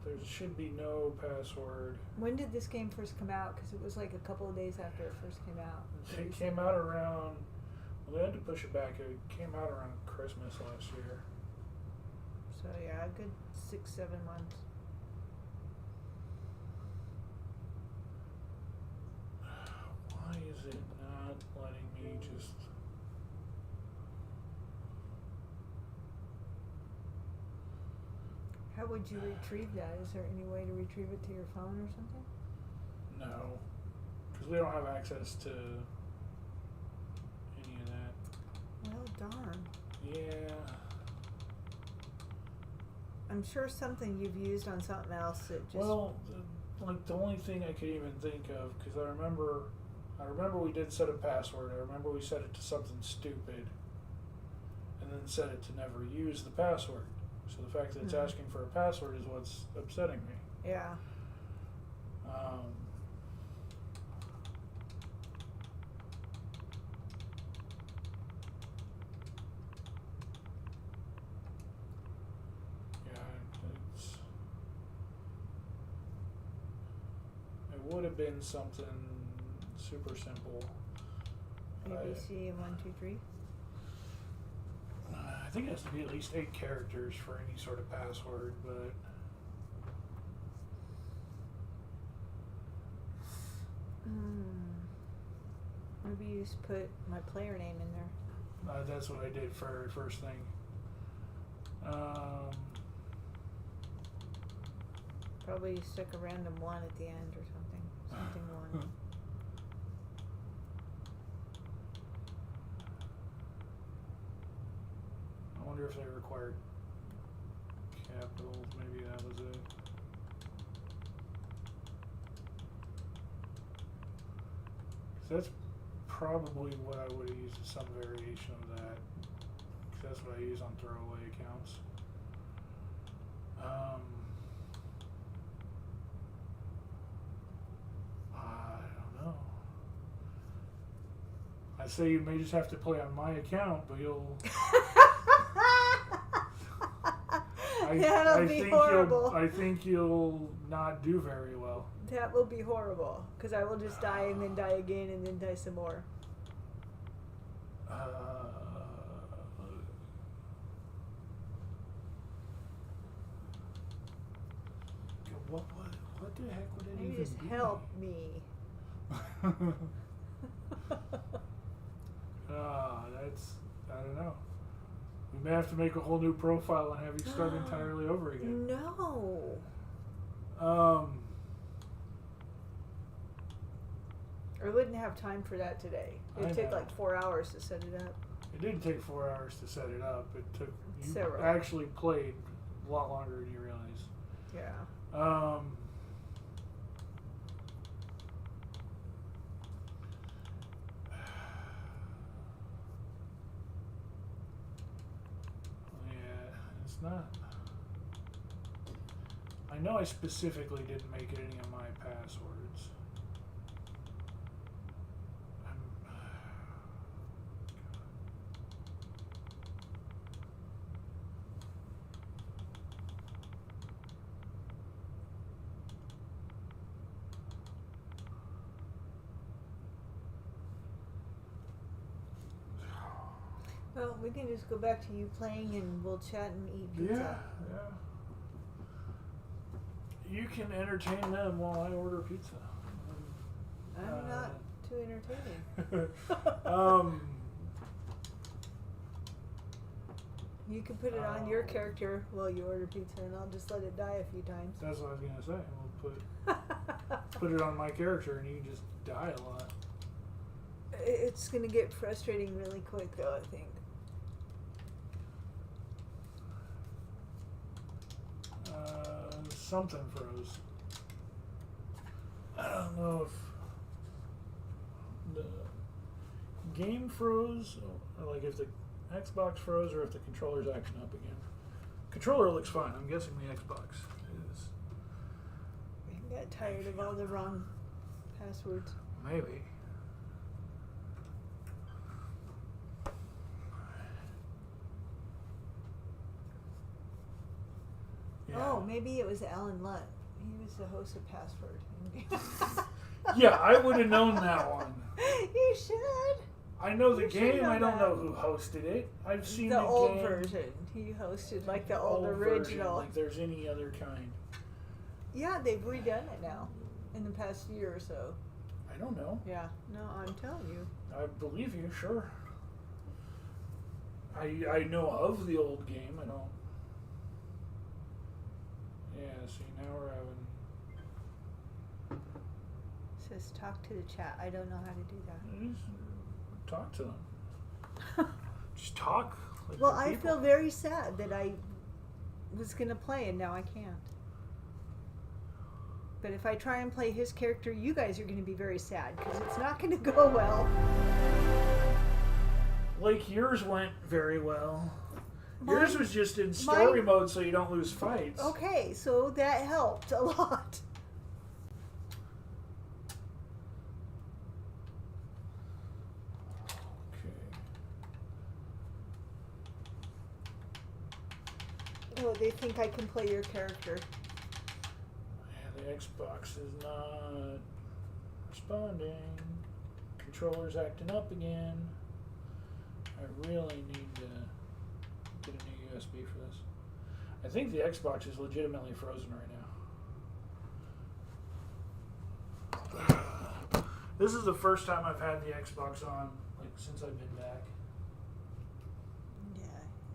there should be no password. When did this game first come out? Because it was like a couple of days after it first came out. It came out around. Well, they had to push it back. It came out around Christmas last year. So yeah, a good 6-7 months. Why is it not letting me just... How would you retrieve that? Is there any way to retrieve it to your phone or something? No. Because we don't have access to any of that. Well, darn. Yeah. I'm sure something you've used on something else that just... Well, like the only thing I could even think of, because I remember we did set a password. I remember we set it to something stupid, and then set it to never use the password. So the fact that it's asking for a password is what's upsetting me. Yeah. It would have been something super simple. ABC 1, 2, 3. I think it has to be at least 8 characters for any sort of password, but Maybe you just put my player name in there. that's what I did for first thing. Probably stuck a random 1 at the end or something. Something 1. I wonder if they required capitals. Maybe that was it. That's probably what I would have used as some variation of that. Because that's what I use on throwaway accounts. I don't know. I say you may just have to play on my account, but you'll... That'll be horrible. I think you'll not do very well. That will be horrible, because I will just die and then die again and then die some more. What the heck would it Maybe even just be? help me. That's, I don't know. We may have to make a whole new profile and have you start entirely over again. No. I wouldn't have time for that today. It took like 4 hours to set it up. It didn't take 4 hours to set it up. It took, you Several. actually played a lot longer than you realize. Yeah. It's not. I know I specifically didn't make it any of my passwords. Well, we can just go back to you playing and we'll chat and eat pizza. Yeah. You can entertain them while I order pizza. I'm not too entertaining. You can put it on your character while you order pizza and I'll just let it die a few times. That's what I was going to say. We'll put it on my character and you can just die a lot. It's going to get frustrating really quick though, I think. Something froze. I don't know if game froze, or like if the Xbox froze, or if the controller's acting up again. Controller looks fine. I'm guessing the Xbox is. I got tired of all the wrong passwords. Maybe. Yeah. Oh, maybe it was Alan Lutt. He was the host of Password. Yeah, I would have known that one. You should. I know the You should game. know I don't that. know who hosted it. I've seen The the old game. version. He hosted like the old Version, original. like there's any other kind. Yeah, they've redone it now in the past year or so. I don't know. Yeah, no, I'm telling you. I believe you, sure. I know of the old game. I don't. Yeah. See, now we're having. It says talk to the chat. I don't know how to do that. Just talk to them. Just talk. Like Well, the I people. feel very sad that I was going to play and now I can't. But if I try and play his character, you guys are going to be very sad because it's not going to go well. Like yours went very well. Mine- Yours was just in story mine- mode so you don't lose fights. Okay, so that helped a lot. Oh, they think I can play your character. Yeah, the Xbox is not responding. Controller's acting up again. I really need to get a new USB for this. I think the Xbox is legitimately frozen right now. This is the first time I've had the Xbox on, like, since I've been back. Yeah,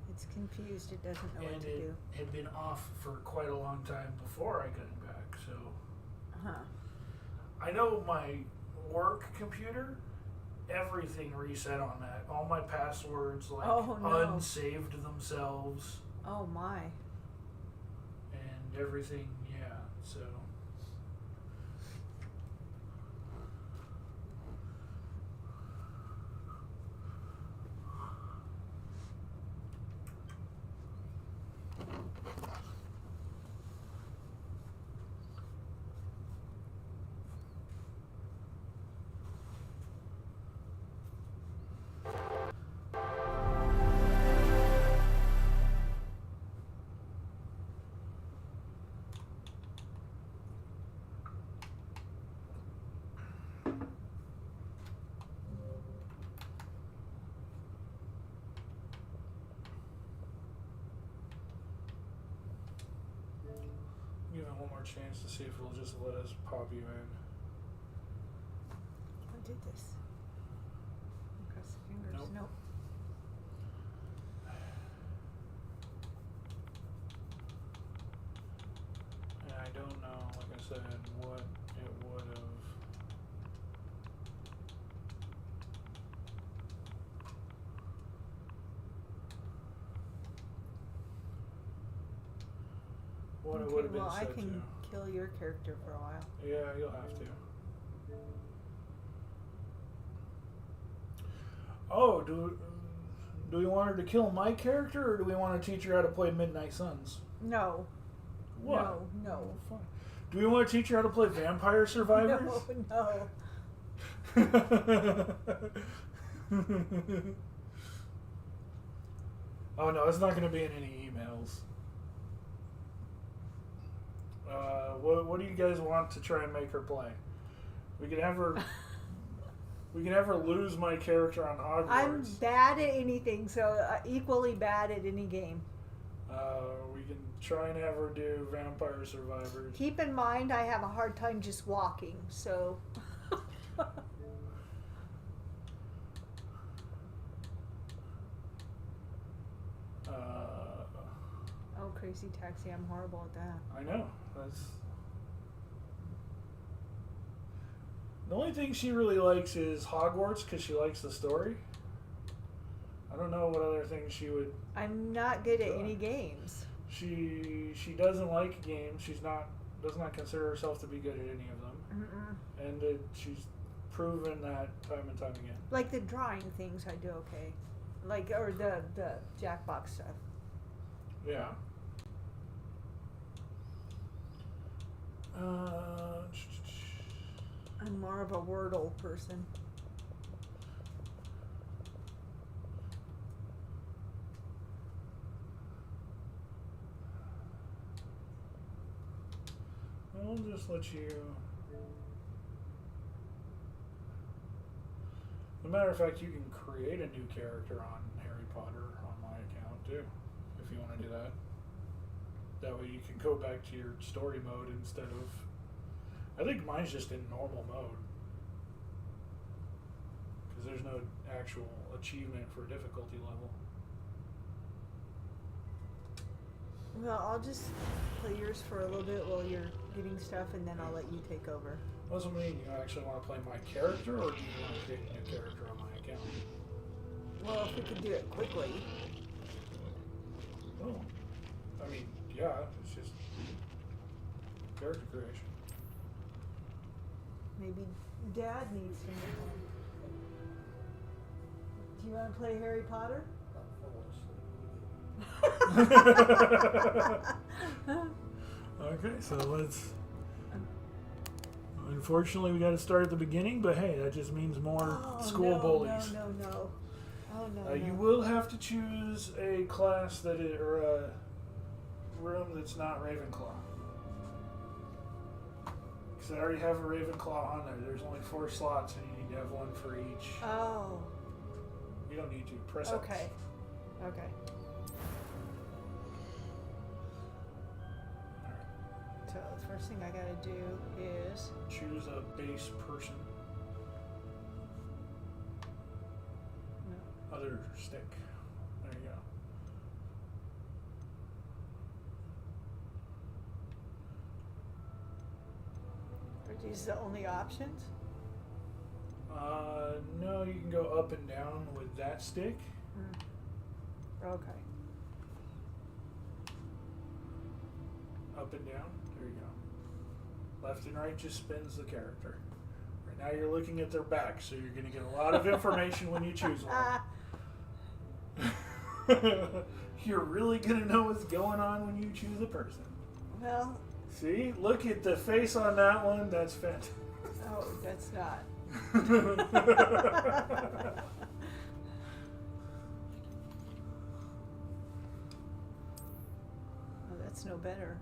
it's confused. It doesn't know what And to it do. had been off for quite a long time before I got it back, so. Huh. I know my work computer, everything reset on that. All my passwords, like, Oh, no. unsaved themselves, Oh my. and everything, yeah, so. Give it one more chance to see if it'll just let us pop you in. What did this? Cross the fingers. Nope. Nope. And I don't know, like I said, what it would have. What it would have been well, I set can to. kill your character for a while. Yeah, you'll have to. Oh, do we want her to kill my character, or do we want to teach her how to play Midnight Suns? No. What? No. Fine. Do we want to teach her how to play Vampire Survivors? No. Oh no, it's not going to be in any emails. What do you guys want to try and make her play? We can have her. We can have her lose my character on Hogwarts. I'm bad at anything, so equally bad at any game. We can try and have her do Vampire Survivors. Keep in mind, I have a hard time just walking, so. Oh, Crazy Taxi, I'm horrible at that. I know. That's the only thing she really likes is Hogwarts because she likes the story. I don't know what other things she would. I'm not good at any games. She doesn't like games. Does not consider herself to be good at any of them. Mm-mm. And she's proven that time and time again. Like the drawing things, I do okay. Like, or the Jackbox stuff. Yeah. I'm more of a Wordle person. I'll just let you. As a matter of fact, you can create a new character on Harry Potter on my account too, if you want to do that. That way you can go back to your story mode instead of. I think mine's just in normal mode. Because there's no actual achievement for difficulty level. Well, I'll just play yours for a little bit while you're getting stuff, and then I'll let you take over. What does it mean? You actually want to play my character, or do you want to create a new character on my account? Well, if we could do it quickly. Oh. I mean, yeah, it's just character creation. Maybe Dad needs some. Do you want to play Harry Potter? Okay, so let's. Unfortunately, we got to start at the beginning, but hey, that just means more school bullies. No. Oh no. You will have to choose a class that is, or a room that's not Ravenclaw. Because I already have a Ravenclaw on there. There's only 4 slots, and you need to have one for each. Oh. You don't need to press X. Okay. So the first thing I gotta do is choose a base person. No. Other stick. There you go. Are these the only options? No, you can go up and down with that stick. Okay. Up and down. There you go. Left and right just spins the character. Right now you're looking at their back, so you're going to get a lot of information when you choose one. You're really going to know what's going on when you choose a person. Well. See? Look at the face on that one. That's fantastic. Oh, that's not. Oh, that's no better.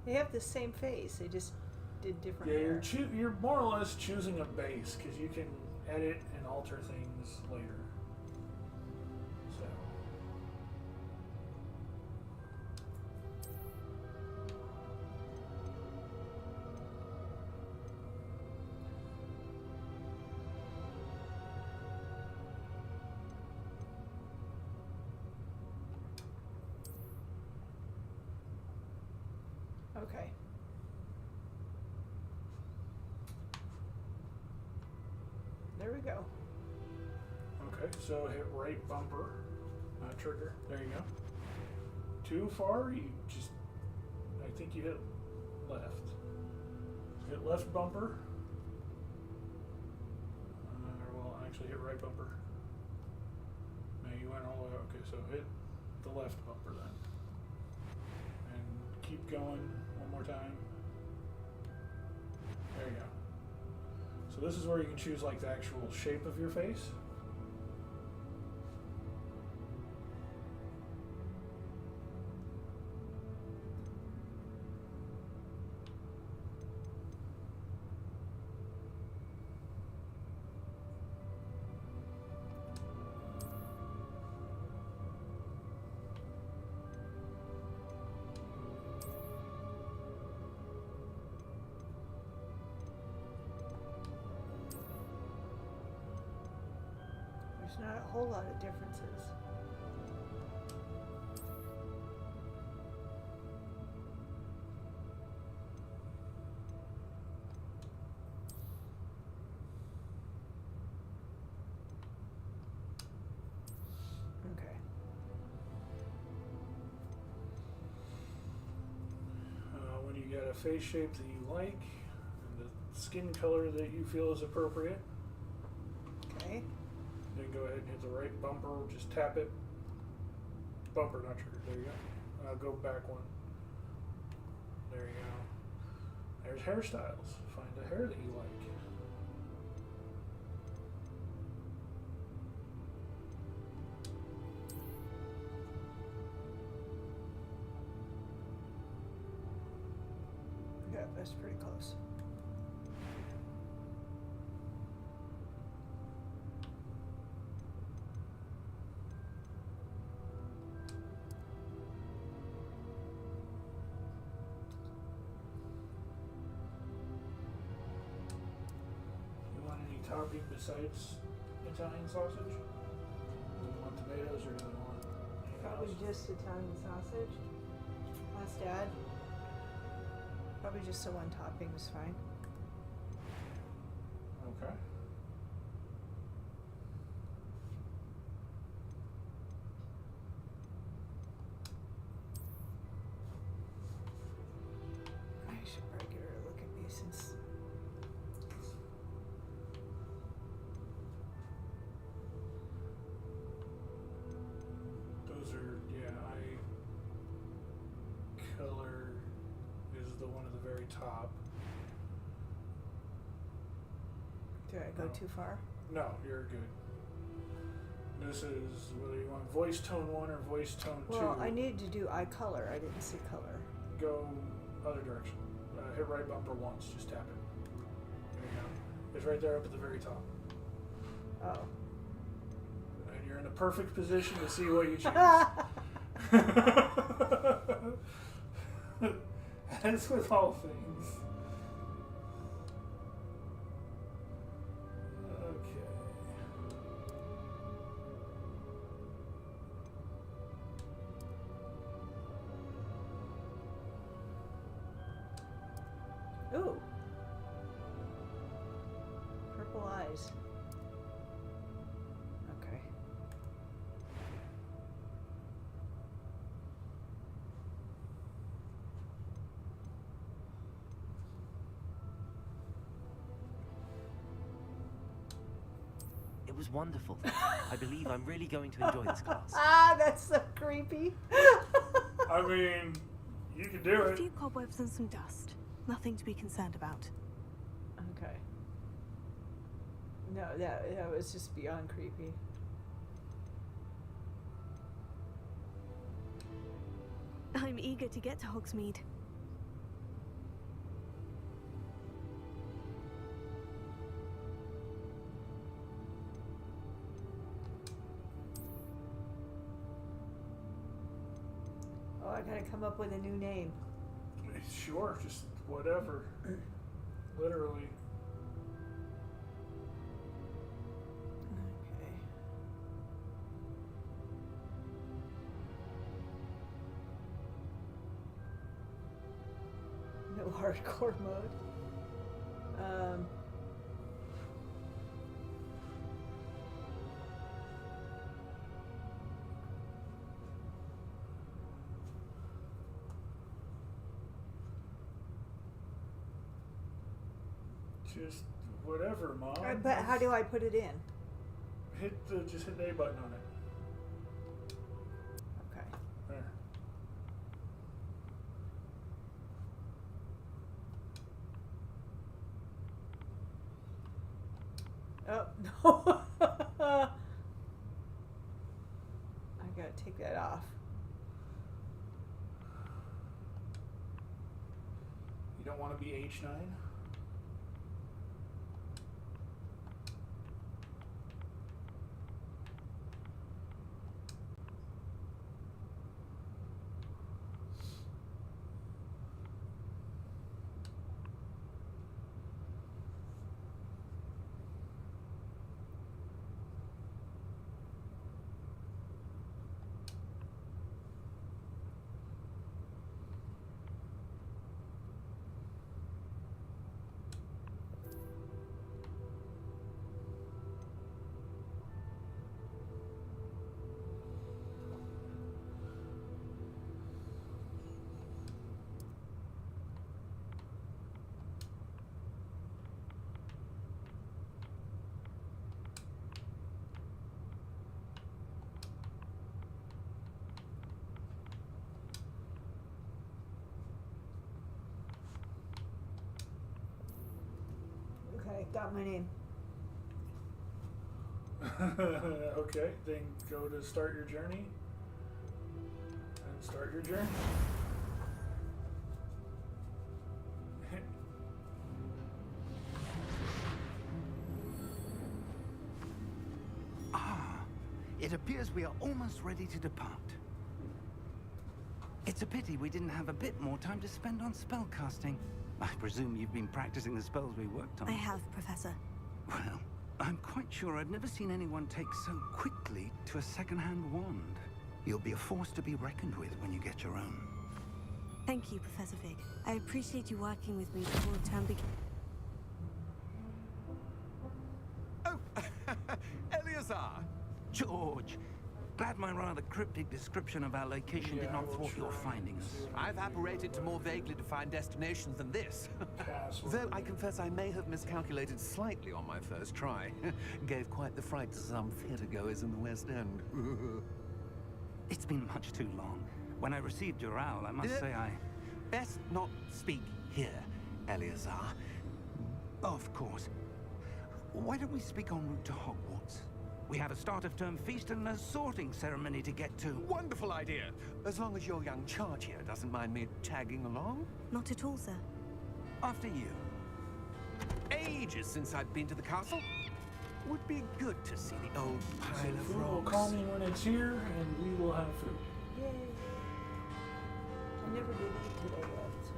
They have the same face. They just did different hair. You're more or less choosing a base because you can edit and alter things later. So. Okay. There we go. Okay, so hit right bumper, trigger. There you go. Too far, you just, I think you hit left. Hit left bumper. Well, actually hit right bumper. No, you went all the way, okay, so hit the left bumper then. And keep going one more time. There you go. So this is where you can choose like the actual shape of your face. There's not a whole lot of differences. Okay. When you get a face shape that you like, and the skin color that you feel is appropriate. Okay. Then go ahead and hit the right bumper. Just tap it. Bumper, not trigger. There you go. Go back one. There you go. There's hairstyles. Find a hair that you like. Yeah, that's pretty close. You want any topping besides Italian sausage? Do you want tomatoes or do you want anything Probably else? just Italian sausage. Ask Dad. Probably just the one topping was fine. Okay. I should probably give her a look at me since. Those are, yeah, color is the one at the very top. Did I go too far? No, you're good. This is whether you want voice tone 1 or voice tone 2. Well, I needed to do eye color. I didn't see color. Go other direction. Hit right bumper once. Just tap it. There you go. It's right there up at the very top. Oh. And you're in a perfect position to see what you choose. As with all things. Okay. Ooh. Purple eyes. Okay. It was wonderful. I believe I'm really going to enjoy this class. Ah, that's so creepy. I mean, you can do A it. few cobwebs and some dust. Nothing to be concerned about. Okay. No, that was just beyond creepy. I'm eager to get to Hogsmeade. Oh, I gotta come up with a new name. Sure, just whatever. Literally. Okay. No hardcore mode. Just whatever, Mom. But how do I put it in? Just hit the A button on it. Okay. There. Oh, no. I gotta take that off. You don't want to be H9? Got my name. Okay, then go to start your journey. And start your journey. It appears we are almost ready to depart. It's a pity we didn't have a bit more time to spend on spellcasting. I presume you've been practicing the spells we worked on. I have, Professor. Well, I'm quite sure I've never seen anyone take so quickly to a second-hand wand. You'll be a force to be reckoned with when you get your own. Thank you, Professor Fig. I appreciate you working with me before the term begins. Eleazar! George! Glad my rather cryptic description of our location did not thwart your findings. I've apparated to more vaguely defined destinations than this. Though I confess I may have miscalculated slightly on my first try. Gave quite the fright to some theatergoers in the West End. It's been much too long. When I received your owl, I must say I... Best not speak here, Eleazar. Of course. Why don't we speak en route to Hogwarts? We have a start-of-term feast and a sorting ceremony to get to. Wonderful idea! As long as your young charge here doesn't mind me tagging along. Not at all, sir. After you. Ages since I've been to the castle. Would be good to see the old pile So of food will rocks. call me when it's here, and we will have food. Yay. I never did eat today yet, so.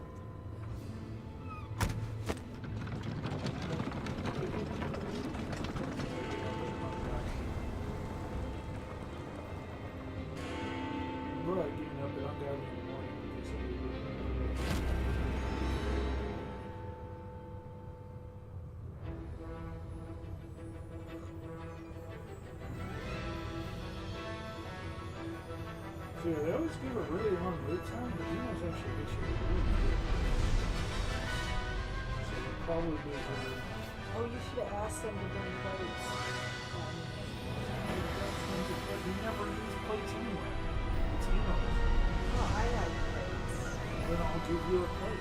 We're like getting up and ungodly in the morning because of the... So yeah, they always give a really long wait time, but you guys actually get you really quick. So they'll probably be able Oh, you should have asked them to bring plates. We never use plates anyway. It's emails. Well, I had plates. Then I'll give you a plate.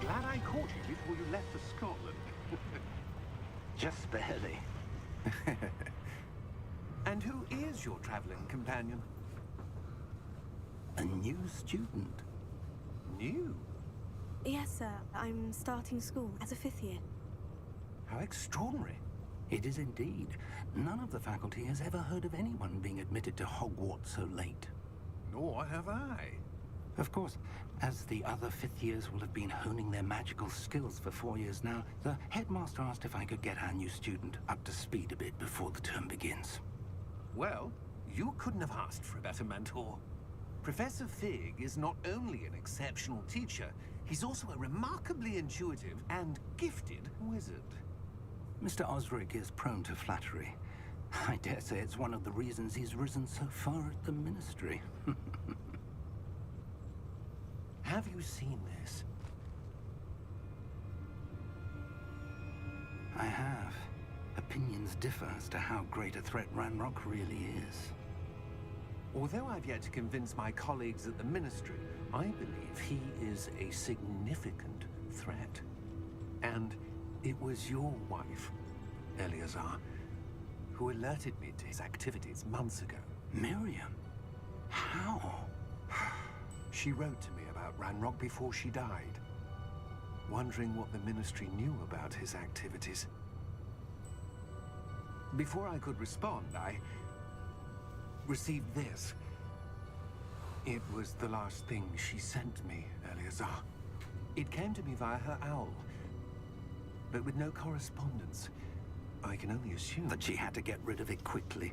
Glad I caught you before you left for Scotland. Just barely. And who is your traveling companion? A new student. New? Yes, sir. I'm starting school as a 5th year. How extraordinary. It is indeed. None of the faculty has ever heard of anyone being admitted to Hogwarts so late. Nor have I. Of course, as the other 5th years will have been honing their magical skills for 4 years now, the headmaster asked if I could get our new student up to speed a bit before the term begins. Well, you couldn't have asked for a better mentor. Professor Fig is not only an exceptional teacher, he's also a remarkably intuitive and gifted wizard. Mr. Osric is prone to flattery. I dare say it's one of the reasons he's risen so far at the Ministry. Have you seen this? I have. Opinions differ as to how great a threat Ranrock really is. Although I've yet to convince my colleagues at the Ministry, I believe he is a significant threat. And it was your wife, Eleazar, who alerted me to his activities months ago. Miriam? How? She wrote to me about Ranrock before she died, wondering what the Ministry knew about his activities. Before I could respond, I received this. It was the last thing she sent me, Eleazar. It came to me via her owl, but with no correspondence. I can only assume that she had to get rid of it quickly,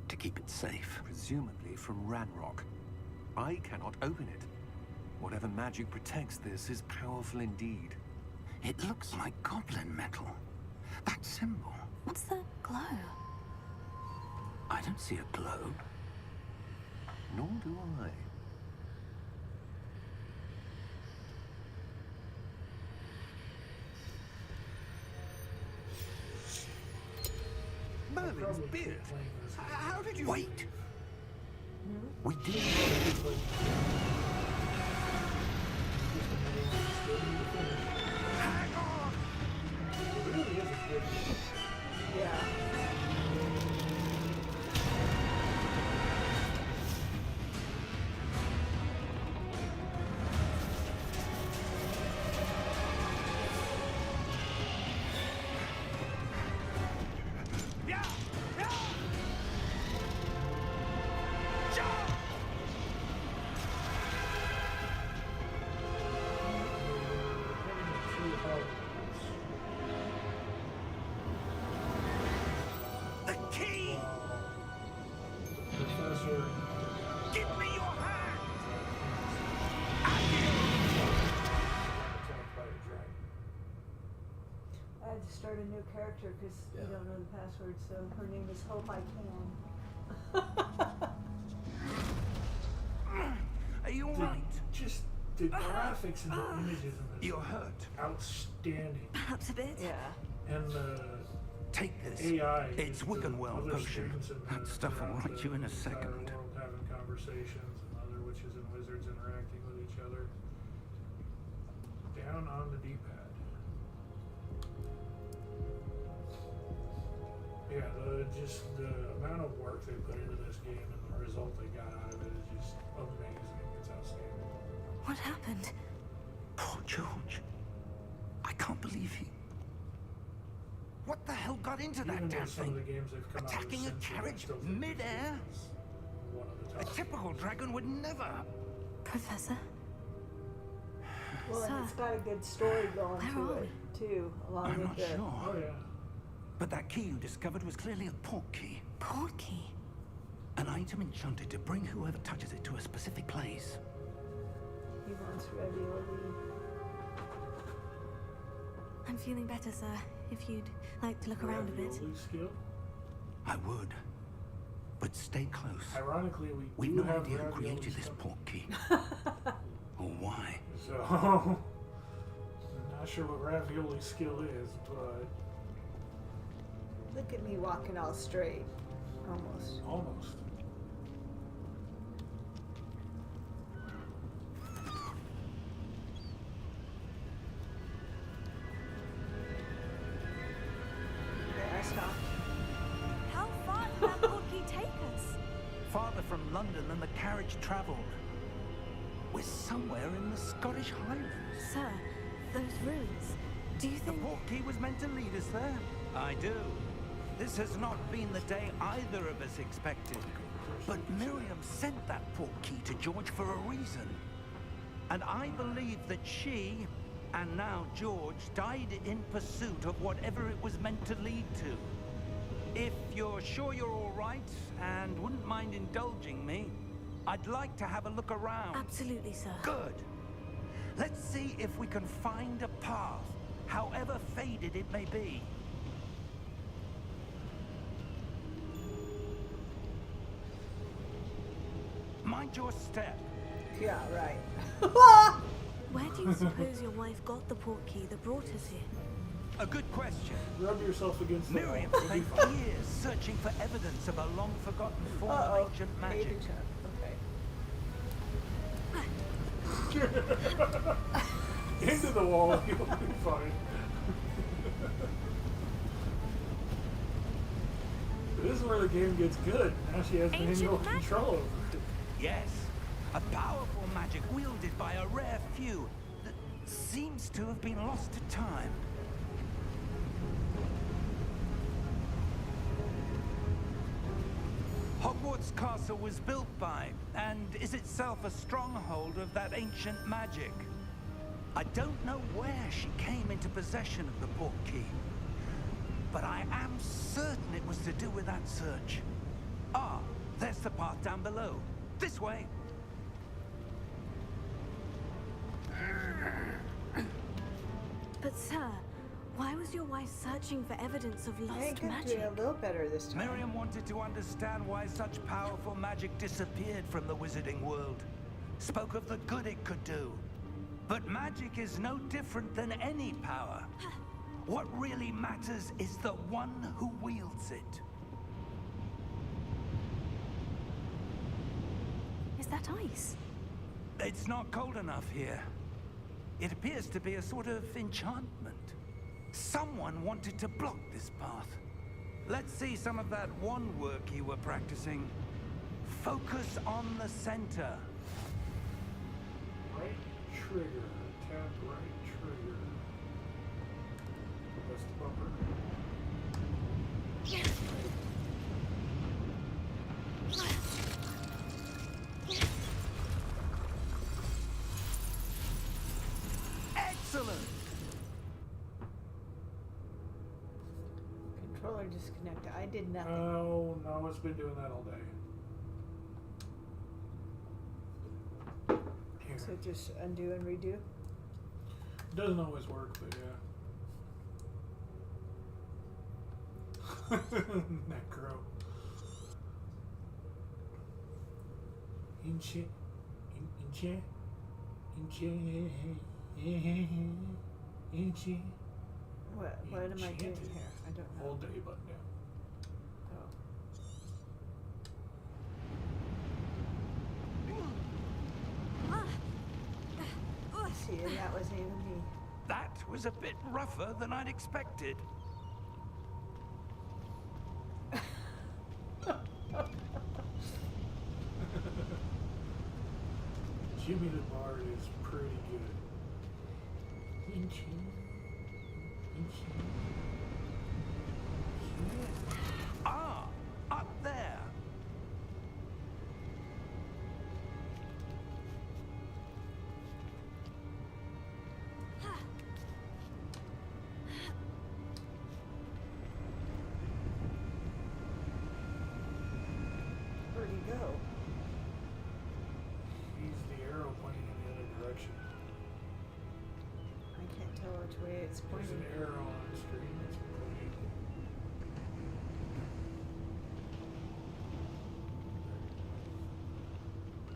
to keep it safe. Presumably from Ranrock. I cannot open it. Whatever magic protects this is powerful indeed. It looks like goblin metal. That symbol. What's the glow? I don't see a glow. Nor do I. Merlin's beard. How did you... Wait! We did. Hang on! Yeah. The key! Professor. Give me your hand! Attacked by a dragon. I had to start a new character because you don't know the password, so her name is Hope I Can. Are you alright? Just the graphics and the images in this. You're hurt. Outstanding. Perhaps a bit. Yeah. And the Take this. AI. It's Wiggenweld potion. That stuff will right you in a second. World having conversations and other witches and wizards interacting with each other. Down on the D-pad. Yeah, just the amount of work they put into this game and the result they got out of it is just amazing. It's outstanding. What happened? Poor George. I can't believe he... What the hell got into that Even damn with some of thing? the games they've come out with Attacking a since then, I carriage still think mid-air? it's one of the A top typical dragon would never. Professor? Well, and Sir, it's got a good story going where to are it, too, along I'm with not the... sure. Oh, yeah. But that key you discovered was clearly a port key. Port key? An item enchanted to bring whoever touches it to a specific place. He wants ravioli. I'm feeling better, sir. If you'd like to look around a bit. Ravioli skill? I would. But stay close. Ironically, We've do no have idea who ravioli created this skill. port key. Or why. So, I'm not sure what ravioli skill is, but... Look at me walking all straight. Almost. Almost. Okay, I stopped. How far did that port key take us? Farther from London than the carriage travelled. We're somewhere in the Scottish Highlands. Sir, those ruins. Do you The think... port key was meant to lead us there? I do. This has not been the day either of us expected. But Miriam sent that port key to George for a reason. And I believe that she, and now George, died in pursuit of whatever it was meant to lead to. If you're sure you're all right and wouldn't mind indulging me, I'd like to have a look around. Absolutely, sir. Good. Let's see if we can find a path, however faded it may be. Mind your step. Yeah, right. Where do you suppose your wife got the port key that brought us here? A good question. Rub yourself against the Miriam wall. spent years searching for evidence of a long-forgotten form of ancient magic. Into the wall, you'll be fine. This is where the game gets good. Now she has manual control over it. Yes, a powerful magic wielded by a rare few that seems to have been lost to time. Hogwarts Castle was built by, and is itself a stronghold of that ancient magic. I don't know where she came into possession of the port key, but I am certain it was to do with that search. Ah, there's the path down below. This way. But sir, why was your wife searching for evidence of lost magic? A little better this time. Miriam wanted to understand why such powerful magic disappeared from the wizarding world. Spoke of the good it could do. But magic is no different than any power. What really matters is the one who wields it. that ice? It's not cold enough here. It appears to be a sort of enchantment. Someone wanted to block this path. Let's see some of that wand work you were practicing. Focus on the center. Right trigger. Tap right trigger. That's the bumper. Excellent! Controller disconnected. I did nothing. Oh, no, it's been doing that all day. Here. So just undo and redo? Doesn't always work, but yeah. Necro. Inche. What am I doing here? I don't know. Hold the A button down. See, and that wasn't even me. That was a bit rougher than I'd expected. Jimmy the Bard is pretty good. Ah, up there. Where'd he go? He's the arrow pointing in the other direction. I can't tell which way it's There's pointing. an arrow on the screen that's pointing.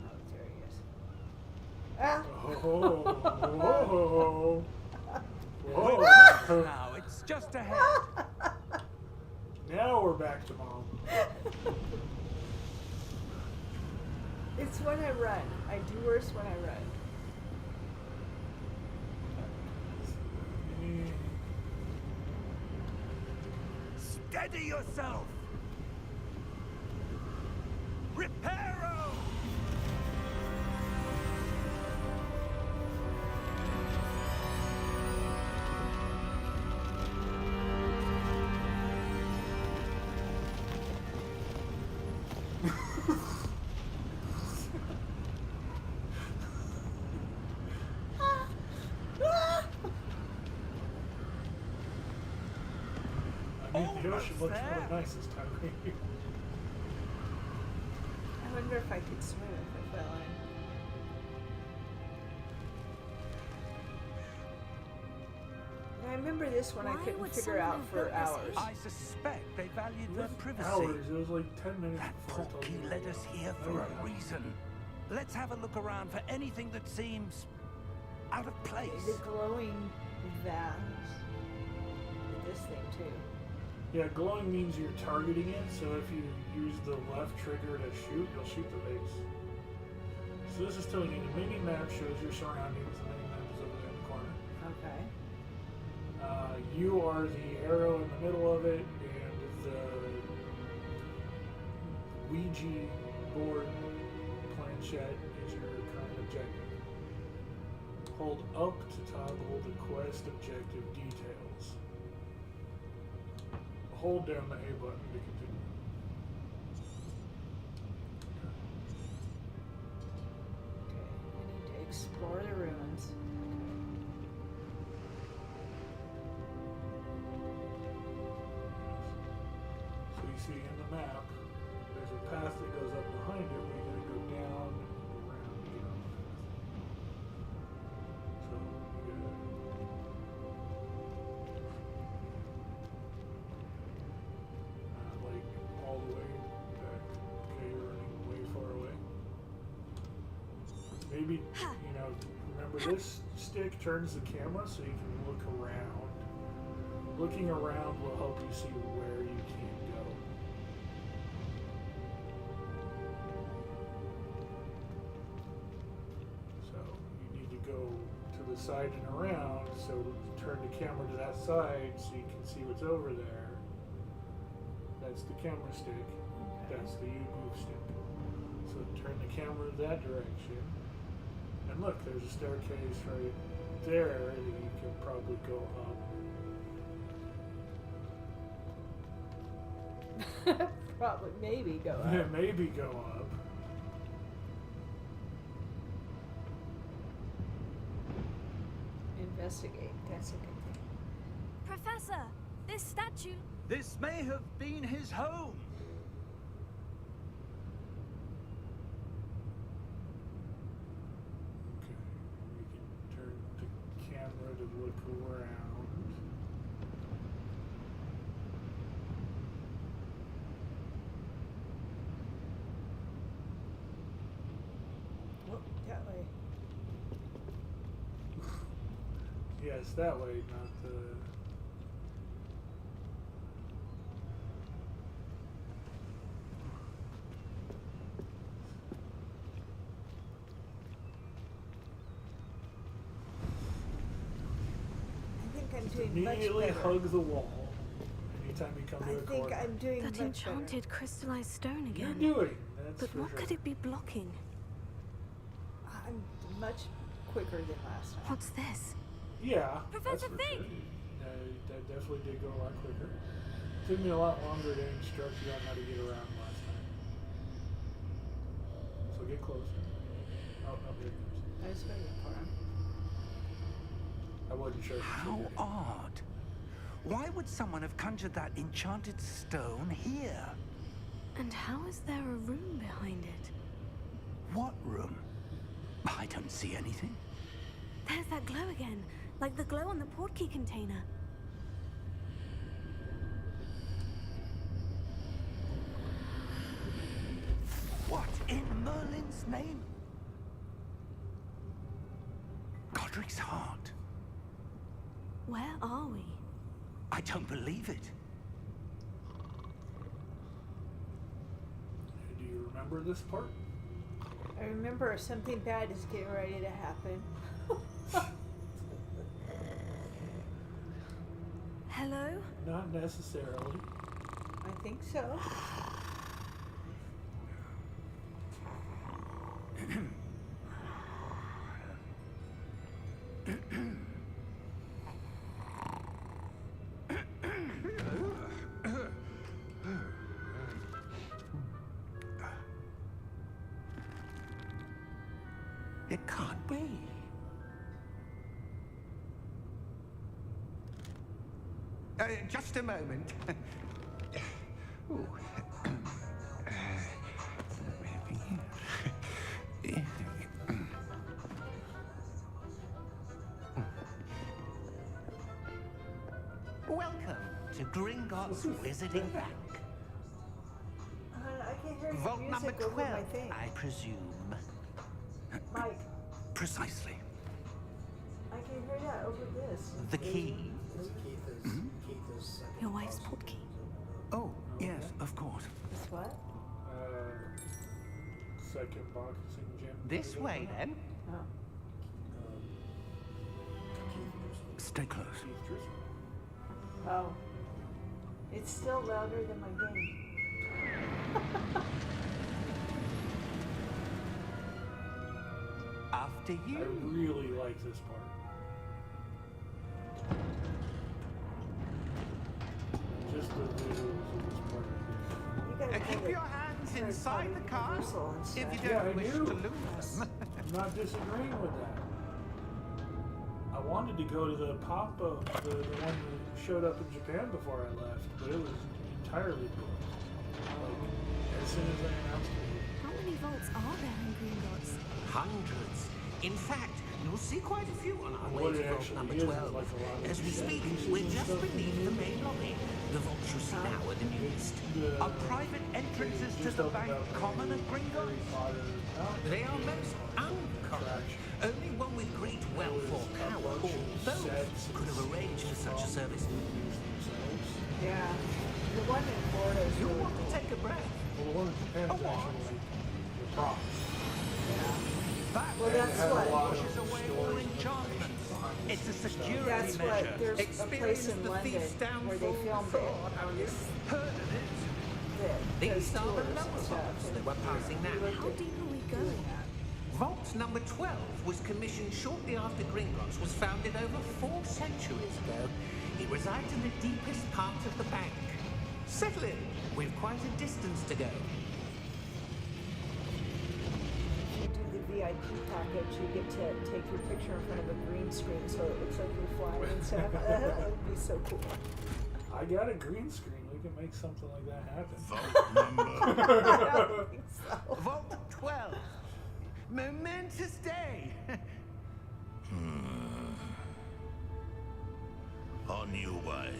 Oh, there he is. Ah! Oh, whoa. Relax now, it's just ahead. Now we're back to mom. It's when I run. I do worse when I run. Steady yourself. Reparo! I mean, the ocean looks really nice this time of year. I wonder if I could swim if I fell in. And I remember this one I Why couldn't would figure someone out for have built hours. this I suspect they valued It their was privacy. hours. It was like 10 minutes That before I told portkey you. led us here for a reason. Let's have a look around for anything that seems out of place. The glowing vase. This thing too. Yeah, glowing means you're targeting it, so if you use the left trigger to shoot, you'll shoot the base. So this is telling you the mini map shows your surroundings, the mini map is over there in the corner. Okay. You are the arrow in the middle of it, and the Ouija board planchette is your current objective. Hold up to toggle the quest objective details. Hold down the A button to continue. Okay. I need to explore the ruins. So you see in the map, there's a path that goes up behind it where you gotta go down and around to get on the path. So you gotta like all the way back. Okay, you're running way far away. Maybe, you know, remember this stick turns the camera so you can look around. Looking around will help you see where you can't go. the side and around, so turn the camera to that side so you can see what's over there. That's the camera stick. That's the U-move stick. So turn the camera that direction. And look, there's a staircase right there that you can probably go up. Probably, maybe go up. Yeah, maybe go up. Investigate. That's a good thing. Professor, this statue. This may have been his home. Okay, we can turn the camera to look around. Oh, that way. Yes, that way, not the... I think I'm doing much Immediately better. hug the wall anytime you come to a I think corner. I'm doing That much better. enchanted crystallized stone You're again. doing, that's But for what sure. could it be blocking? I'm much quicker than last time. What's this? Yeah, Professor that's for Fig! sure. That definitely did go a lot quicker. Took me a lot longer to instruct you on how to get around last time. So get closer. Oh, there it goes. I was waiting for him. I wasn't sure. How odd. Why would someone have conjured that enchanted stone here? And how is there a room behind it? What room? I don't see anything. There's that glow again, like the glow on the portkey container. What in Merlin's name? Godric's heart. Where are we? I don't believe it. Do you remember this part? I remember something bad is getting ready to happen. Hello? Not necessarily. I think so. It can't be. Just a moment. Ooh. Welcome to Gringotts Wizarding Bank. I can't hear Vault your number music over my 12, thing. I presume. Mike, Precisely. I can hear that over this. The key. Your wife's portkey. Oh, yes, of course. This what? Second boxing gym. This way, then. Oh. Stay close. Oh. It's still louder than my game. After you. I really like this part. Just the visuals of this part. You gotta Keep put your it hands third inside party the car universal and if you stuff. Yeah, I don't wish do. to lose them. I'm not disagreeing with that. I wanted to go to the pop-up, the one that showed up in Japan before I left, but it was entirely booked. Like, as soon as I announced it. How many vaults are there in Gringotts? Hundreds. In fact, you'll see quite a few on our way What to it vault actually number is 12. like a lot of As we set speak, pieces we're and just stuff. beneath the main lobby. The vaults you'll see now are the newest. Are private entrances to the bank common at Gringotts? They are most uncommon. Only one with great wealth or power, or both, could have arranged for such a service. Yeah. The one in Florida is You really want to cool. take a breath? Well, the one in Japan is actually the props. That Well, that's had a what. lot of washes away all stories and enchantments. It's a security That's measure. what, there's a place Experience in the London thief's where they downfall filmed fraud. it. Have you heard of it? Those These are the tours lower and stuff. vaults that we're passing now. How deep are we going? Vault number 12 was commissioned shortly after Gringotts was founded over 4 centuries ago. It resides in the deepest part of the bank. Settle in. We've quite a distance to go. You do the VIP package, you get to take your picture in front of a green screen so it looks like you're flying and stuff. That would be so cool. I got a green screen. We can make something like that happen. I don't think so. Vault 12. Momentous day. On your way.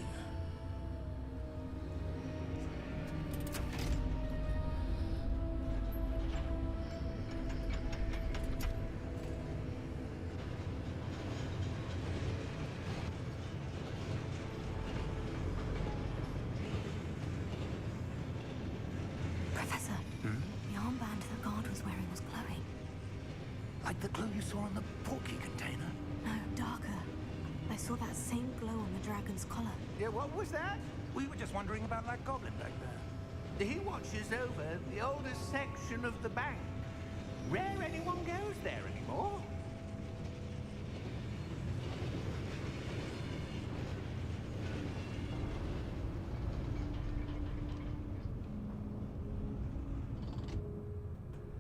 Professor, the armband the guard was wearing was glowing. Like the glow you saw on the porky container? No, darker. I saw that same glow on the dragon's collar. Yeah, what was that? We were just wondering about that goblin back there. He watches over the oldest section of the bank. Rare anyone goes there anymore.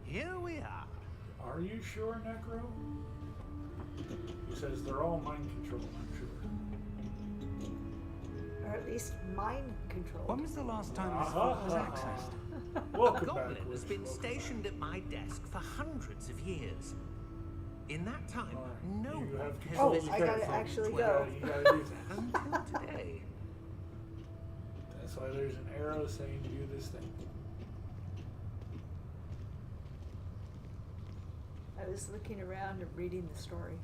Here we are. Are you sure, Necro? He says they're all mind controlled, I'm sure. Or at least mind control. When was the last time this vault was accessed? A Welcome goblin back, has Rich. been stationed at my desk for hundreds of years. In that time, no You one have has control. visited I gotta Vault actually 12 go. You gotta do that. until today. That's why there's an arrow saying do this thing. I was looking around and reading the story.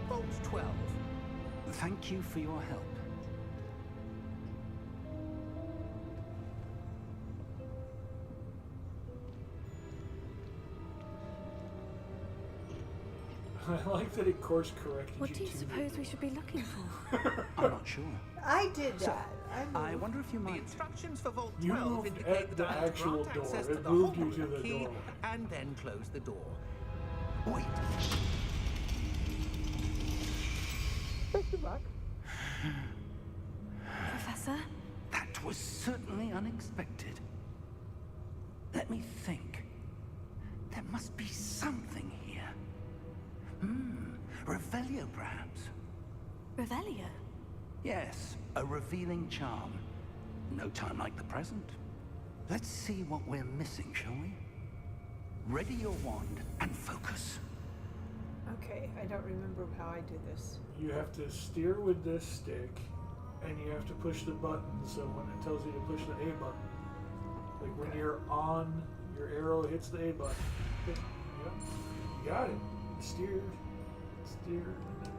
Vault 12. Thank you for your help. I like that it course corrected What you do you to suppose we should be looking for? I'm not sure. I did So, that. I wonder if you The might... instructions for Vault You 12 moved indicate at that the I must actual grant door. access It to the moved you hallway to the key door. and then close the door. Wait. Professor? That was certainly unexpected. Let me think. There must be something here. Revelio, perhaps. Revelio? Yes, a revealing charm. No time like the present. Let's see what we're missing, shall we? Ready your wand and focus. Okay, I don't remember how I did this. You have to steer with this stick, and you have to push the button. So when it tells you to push the A button, like when you're on, your arrow hits the A button. Yep, you got it. Steered, steered. It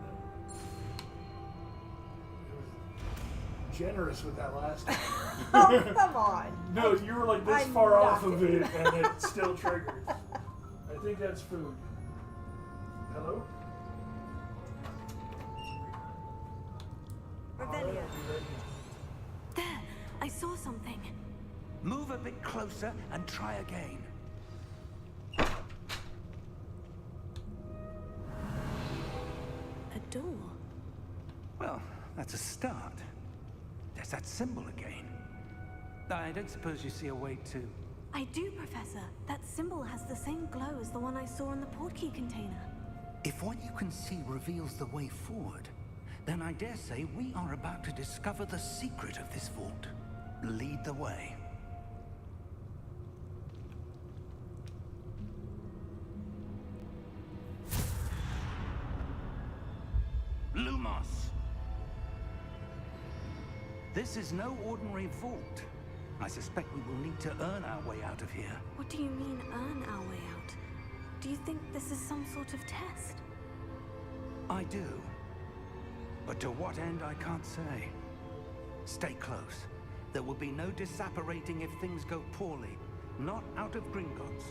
was generous with that last one. Oh, come on. No, you were like this I'm far not off of kidding. it, and it still triggers. I think that's food. Hello? Revelio. There! I saw something. Move a bit closer and try again. A door. Well, that's a start. There's that symbol again. I don't suppose you see a way to... I do, Professor. That symbol has the same glow as the one I saw in the portkey container. If what you can see reveals the way forward, then I dare say we are about to discover the secret of this vault. Lead the way. Lumos! This is no ordinary vault. I suspect we will need to earn our way out of here. What do you mean, earn our way out? Do you think this is some sort of test? I do. But to what end, I can't say. Stay close. There will be no disapparating if things go poorly. Not out of Gringotts.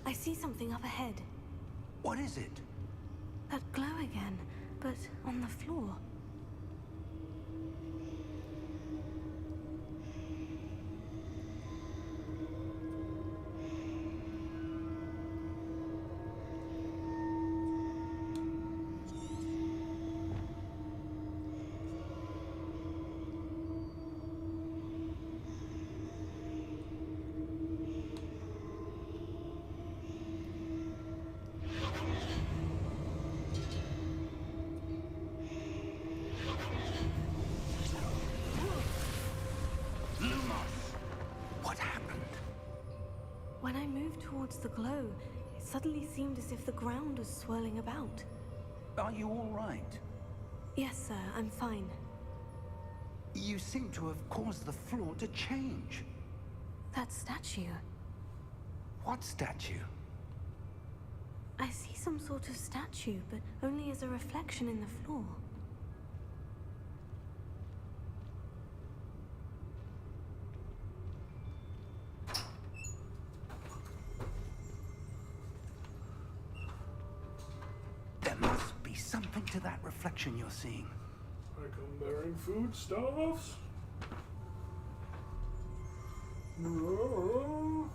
I see something up ahead. What is it? That glow again, but on the floor. When I moved towards the glow, it suddenly seemed as if the ground was swirling about. Are you all right? Yes, sir, I'm fine. You seem to have caused the floor to change. That statue. What statue? I see some sort of statue, but only as a reflection in the floor. There must be something to that reflection you're seeing. I come bearing foodstuffs. No.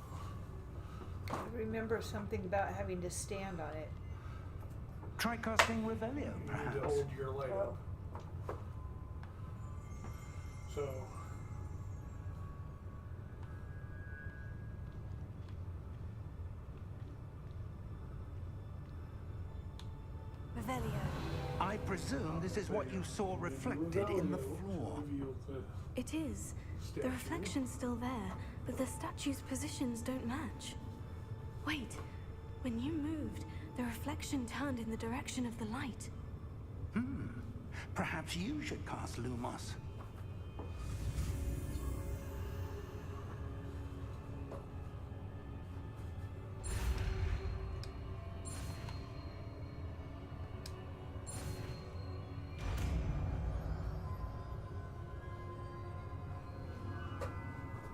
I remember something about having to stand on it. Try casting Revelio, You need to perhaps. hold your light up. So. Revelio. I presume this is what you saw reflected in the floor. It is. The reflection's still there, but the statue's positions don't match. Wait. When you moved, the reflection turned in the direction of the light. Perhaps you should cast Lumos.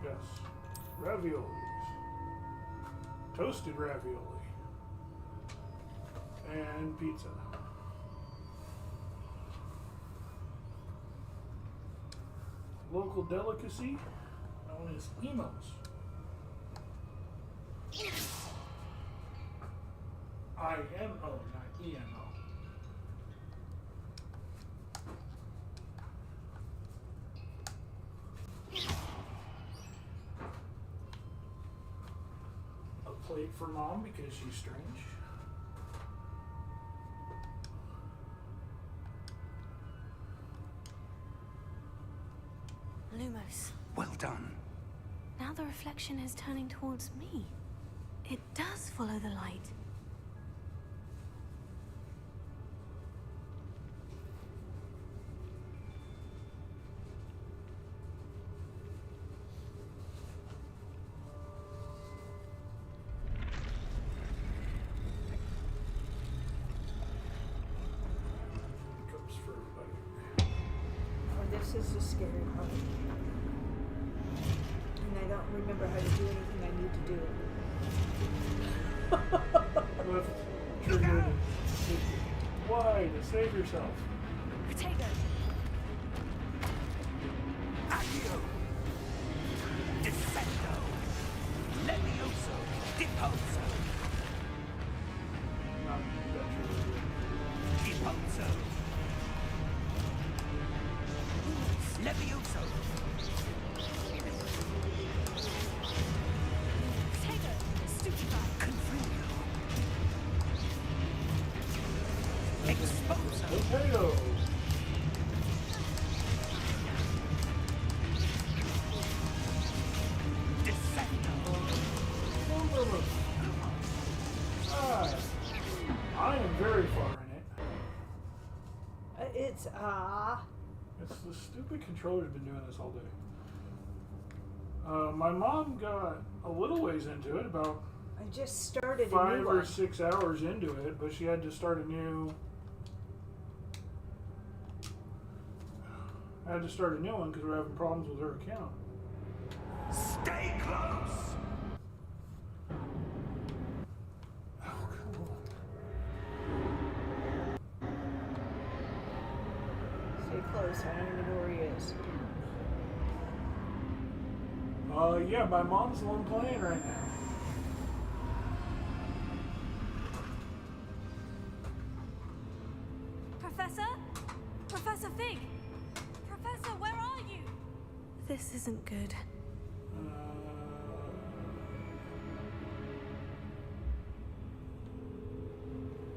Yes. Raviolis. Toasted ravioli. And pizza. Local delicacy known as Emos. IMO, not EMO. A plate for Mom because she's strange. Lumos. Well done. Now the reflection is turning towards me. It does follow the light. Cups for everybody. Oh, this is the scary part. And I don't remember how to do anything I need to do. Left trigger. Why? To save yourself. Potato. Accio. Descendo. Levioso. Deposo. Not that trigger. Deposo. Levioso. Potato. Stupefy. Confringo. Exposo. Potato. I am very far in it. It's It's It's the stupid controller's been doing this all day. My mom got a little ways into it, about I just started a 5 new or one. 6 hours into it, but she had to start a new. I had to start a new one because we're having problems with her account. Stay close! Oh, come Stay close. I don't even know where he is. on. Yeah, my mom's the one playing right now. Professor? Professor Fig! Professor, where are you? This isn't good.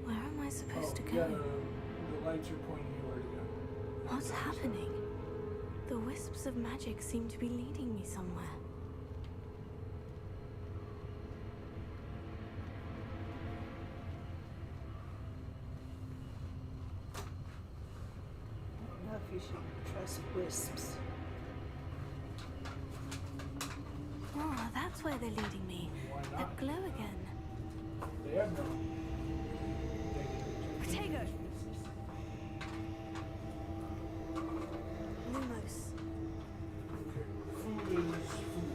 Where am I supposed to go? Yeah, the lights are pointing you where to go. What's happening? The wisps of magic seem to be leading me somewhere. I don't know if you should trust wisps. Oh, that's where they're leading me. That glow again. They have no. Protego! Lumos. Food is food.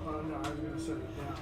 No, I was gonna set it down.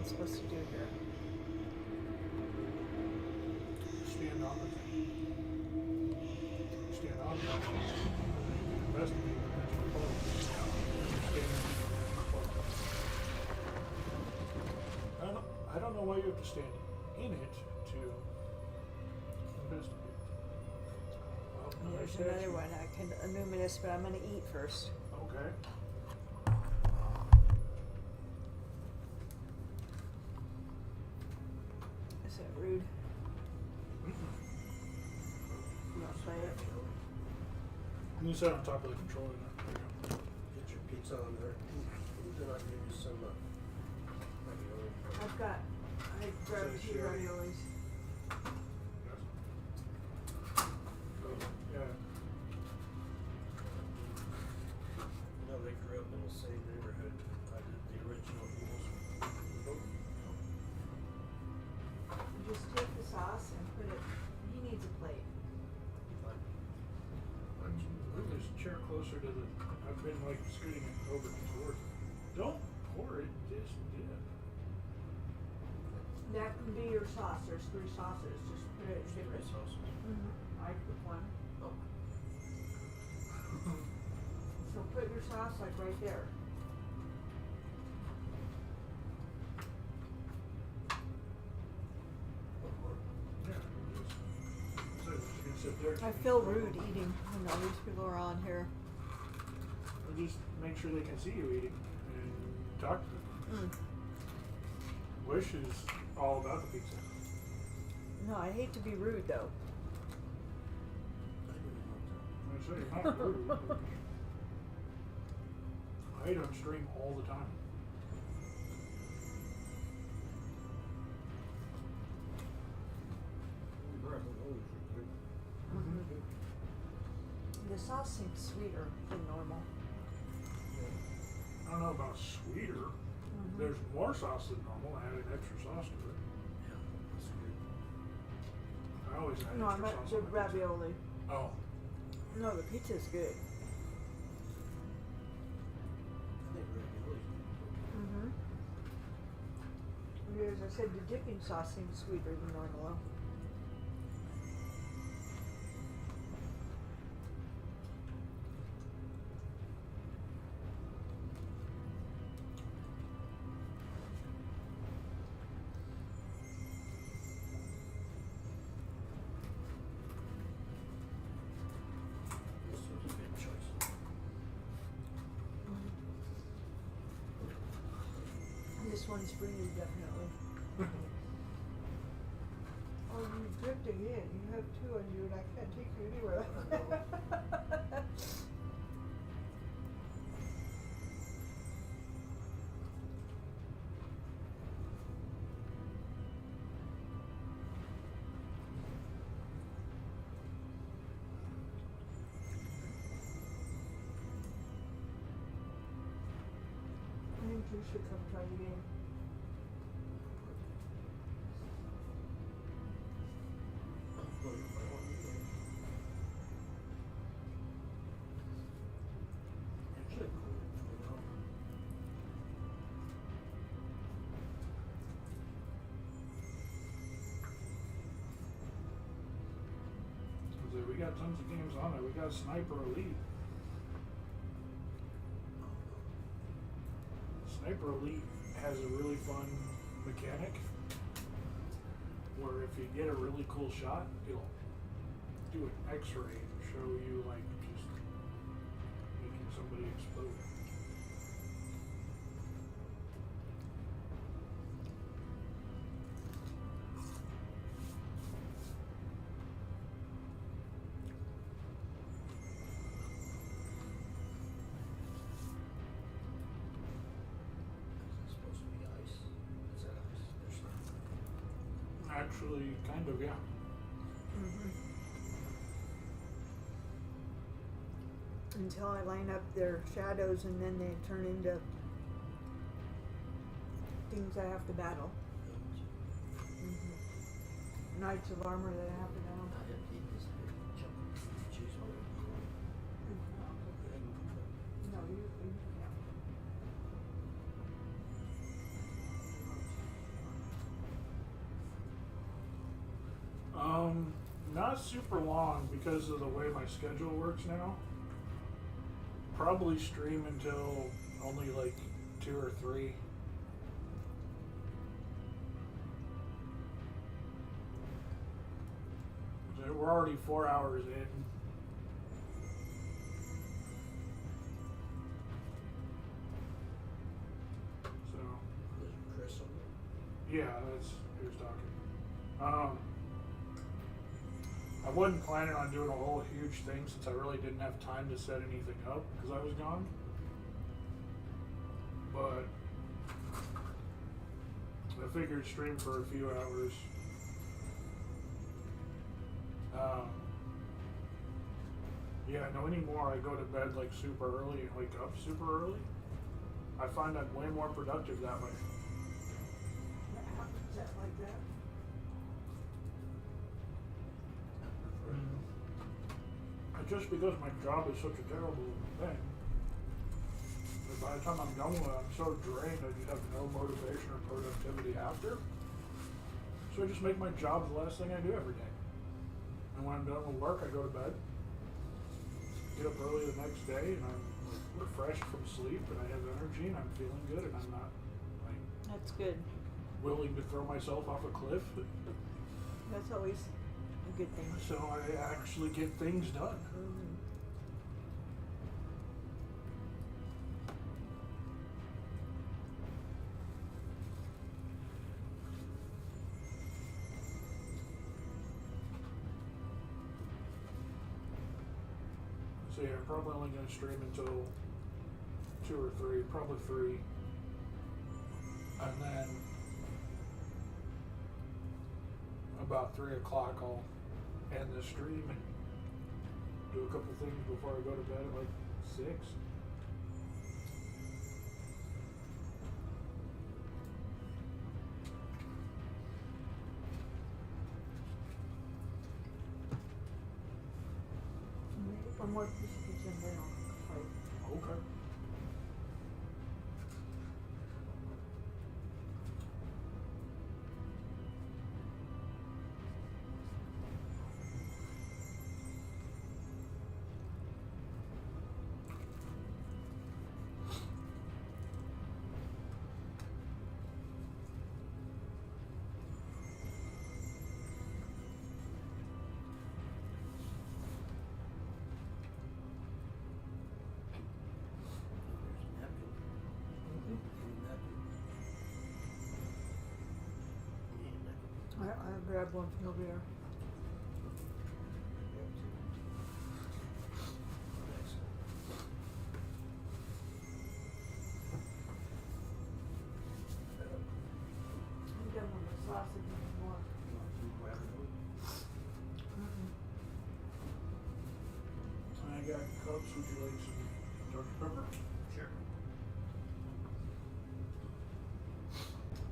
Supposed to do here? Stand on the thing. Stand on the thing. Investigate. That's your close. I don't know why you have to stand in it to investigate. Well, There's another one. I can illuminous, but I'm going to eat first. Okay. Is that rude? You want to play it? You sit on top of the controller now. There you go. Get your pizza on there. Then I'll give you some ravioli. I've got. I grabbed 2 raviolis. Yeah. You know, they grew up in the same neighborhood I did the original Eagles. You just take the sauce and put it. He needs a plate. Move this chair closer to the. I've been like scooting it over towards it. Don't pour it. Just dip. That can be your sauce. There's 3 sauces. Just put it. Dip it. I put one. Oh. So put your sauce like right there. I feel rude eating when all these people are on here. Well, just make sure they can see you eating and talk to them. Wish is all about the pizza. No, I hate to be rude though. I say you're not rude. I eat on stream all the time. The sauce seems sweeter than normal. I don't know about sweeter. There's more sauce than normal. I added extra sauce to it. Yeah, that's good. I always add No, I'm extra at sauce the on my pizza. ravioli. Oh. No, the pizza's good. I think ravioli. Mm-hmm. As I said, the dipping sauce seems sweeter than normal. This was a good choice. This one's for you, definitely. Oh, you dripped again. You have two on you, and I can't take you anywhere. I think you should come try the game. Well, you might want to eat it. Actually, cool. You know. We got tons of games on there. We got Sniper Elite. Sniper Elite has a really fun mechanic where if you get a really cool shot, it'll do an X-ray and show you like just making somebody explode. It's supposed to be ice. Is that ice? There's not. Actually, kind of, yeah. Until I line up their shadows, and then they turn into things I have to battle. Knights of armor that I have to battle. I have to eat this big chunk of cheese on it. No, you yeah. Not super long because of the way my schedule works now. Probably stream until only like 2 or 3. So we're already 4 hours in. So. There's Chris on there. Yeah, that's who's talking. I wasn't planning on doing a whole huge thing since I really didn't have time to set anything up because I was gone. But I figured stream for a few hours. Yeah, no anymore. I go to bed like super early and wake up super early. I find I'm way more productive that way. Is that like that? Just because my job is such a terrible thing, but by the time I'm done with it, I'm so drained I just have no motivation or productivity after. So I just make my job the last thing I do every day. And when I'm done with work, I go to bed, get up early the next day, and I'm refreshed from sleep, and I have energy, and I'm feeling good, and I'm not like That's good. willing to throw myself off a cliff. That's always a good thing. So I actually get things done. So yeah, I'm probably only going to stream until 2 or 3, probably 3. And then about 3 o'clock I'll end the stream and do a couple things before I go to bed at like 6. one more piece of pizza and then I'll fight. Okay. I grabbed one from over there. You don't want the sausage anymore. I got cups. Would you like some Dr. Pepper? Sure.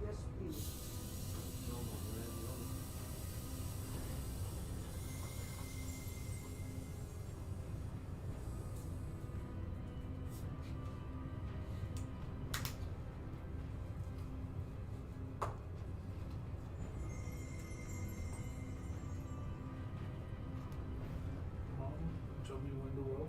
Yes, please. Tell me when to roll.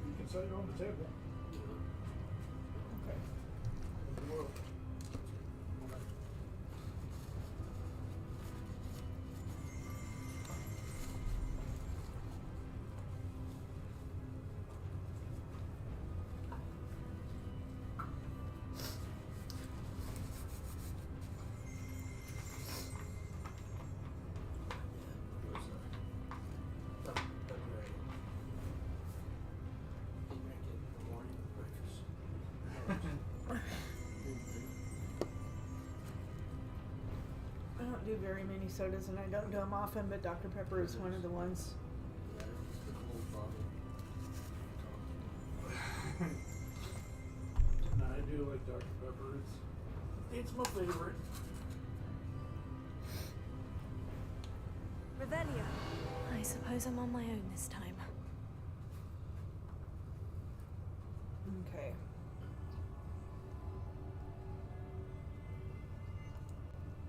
You can set it on the table. Okay. When to roll. I don't do very many sodas and I don't do them often, but Dr. Pepper is one of the ones. No, I do like Dr. Pepper. It's my favorite. Revelio. I suppose I'm on my own this time. Okay.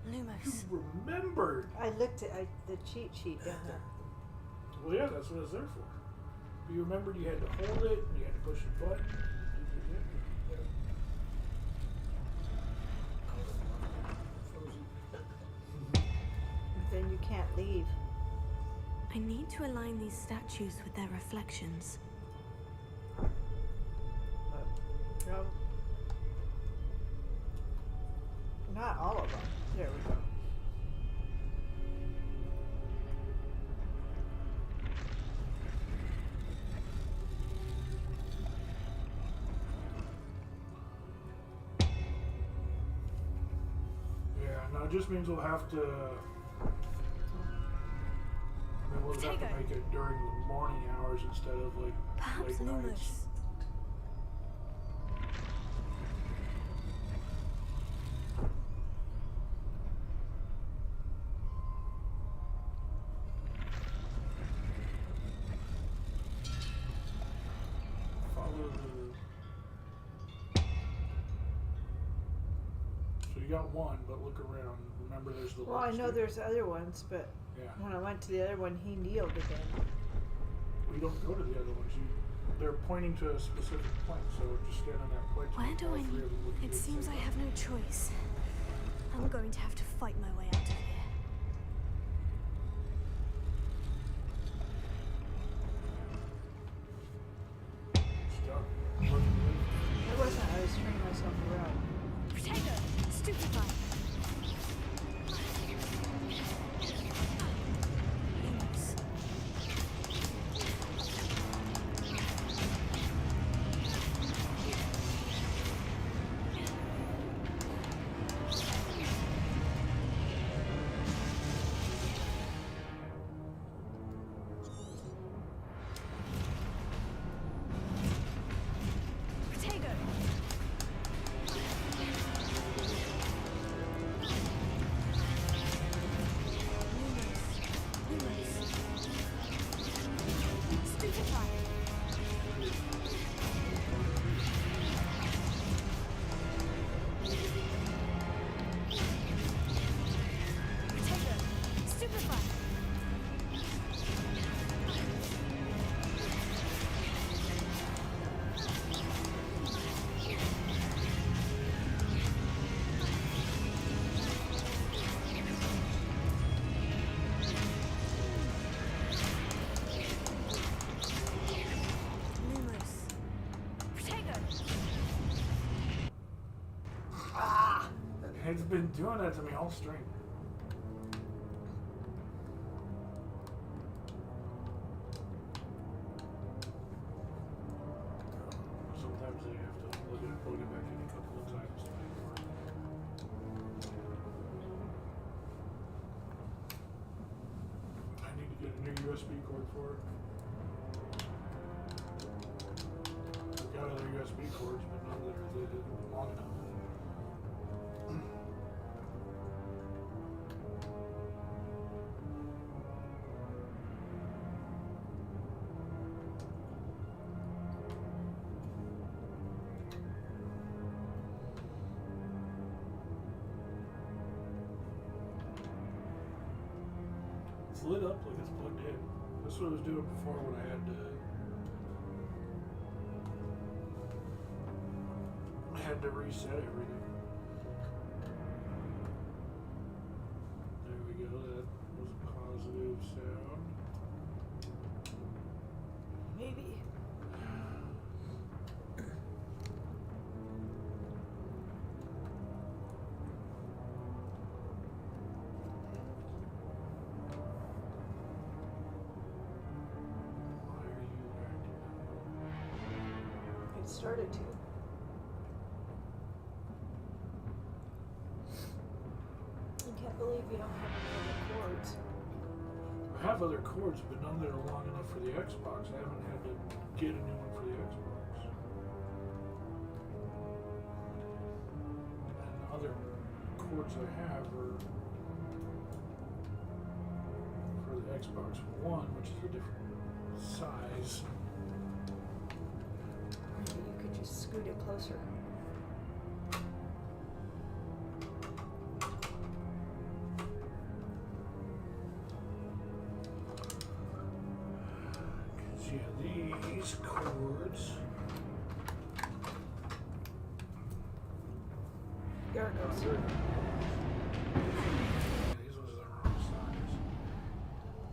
Lumos. You remembered. I looked at the cheat sheet down there. Well, yeah, that's what it's there for. You remembered you had to hold it, and you had to push a button. But then you can't leave. I need to align these statues with their reflections. No. Not all of them. There we go. Yeah, no, it just means we'll have to. We'll have to make it during the morning hours instead of like Perhaps late nights. Lumos. Follow the. So you got one, but look around. Remember, there's the. Well, I know lipstick. there's other ones, but Yeah. when I went to the other one, he kneeled again. We don't go to the other ones. They're pointing to a specific point, so just stand on that point. Where do I need? It seems I have no choice. I'm going to have to fight my way out of here. It wasn't. I was turning myself around. Protego! Stupefy! It's been doing that to me all stream. Sometimes I have to plug it back in a couple of times to make it work. I need to get a new USB cord for it. I've got other USB cords, but none that are long enough. It's lit up like it's plugged in. That's what I was doing before when I had to reset everything. There we go. That was a positive sound. Maybe. It started to. I can't believe you don't have any other cords. I have other cords, but none that are long enough for the Xbox. I haven't had to get a new one for the Xbox. And the other cords I have are for the Xbox One, which is a different size. Maybe you could just scoot it closer. Yeah, these cords. There it goes. These ones are the wrong size.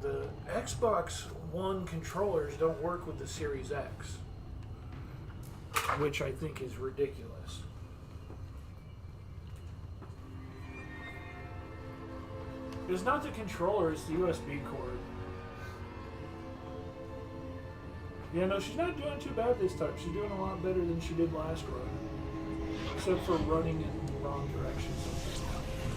The Xbox One controllers don't work with the Series X, which I think is ridiculous. It's not the controller, it's the USB cord. Yeah, no, she's not doing too bad this time. She's doing a lot better than she did last run. Except for running in the wrong direction sometimes.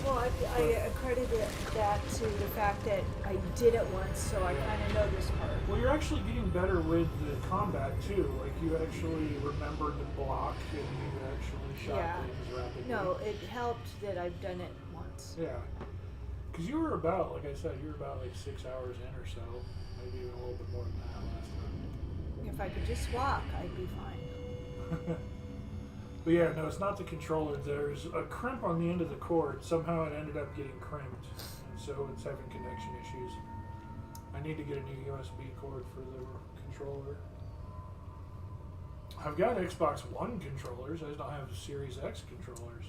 Well, I accredited that to the fact that I did it once, so I kind of know this part. Well, you're actually getting better with the combat, too. Like, you actually remembered to block, and you actually shot things rapidly. No, it helped that I've done it once. Yeah. Because you were about, like I said, you were about like 6 hours in or so. Maybe even a little bit more than that last time. If I could just walk, I'd be fine. But yeah, no, it's not the controller. There's a crimp on the end of the cord. Somehow it ended up getting crimped, and so it's having connection issues. I need to get a new USB cord for the controller. I've got Xbox One controllers. I just don't have Series X controllers.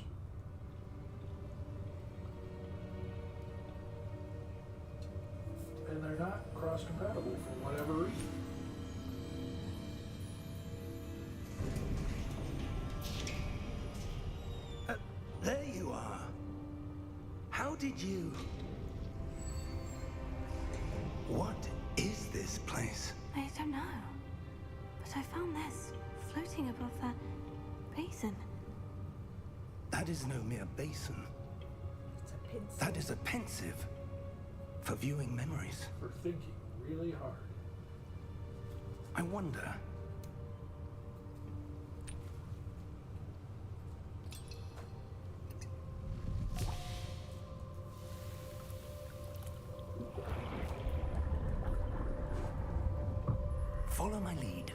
And they're not cross-compatible for whatever reason. There you are. How did you... What is this place? I don't know. But I found this floating above that basin. That is no mere basin. It's a pensive. That is a pensive. For viewing memories. For thinking really hard. I wonder... Follow my lead.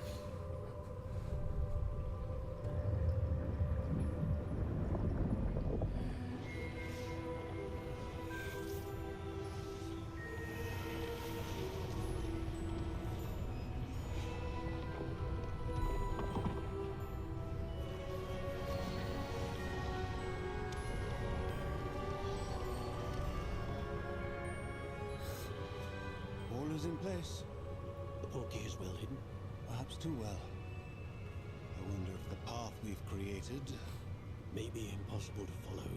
All is in place. The portkey is well hidden. Perhaps too well. I wonder if the path we've created may be impossible to follow.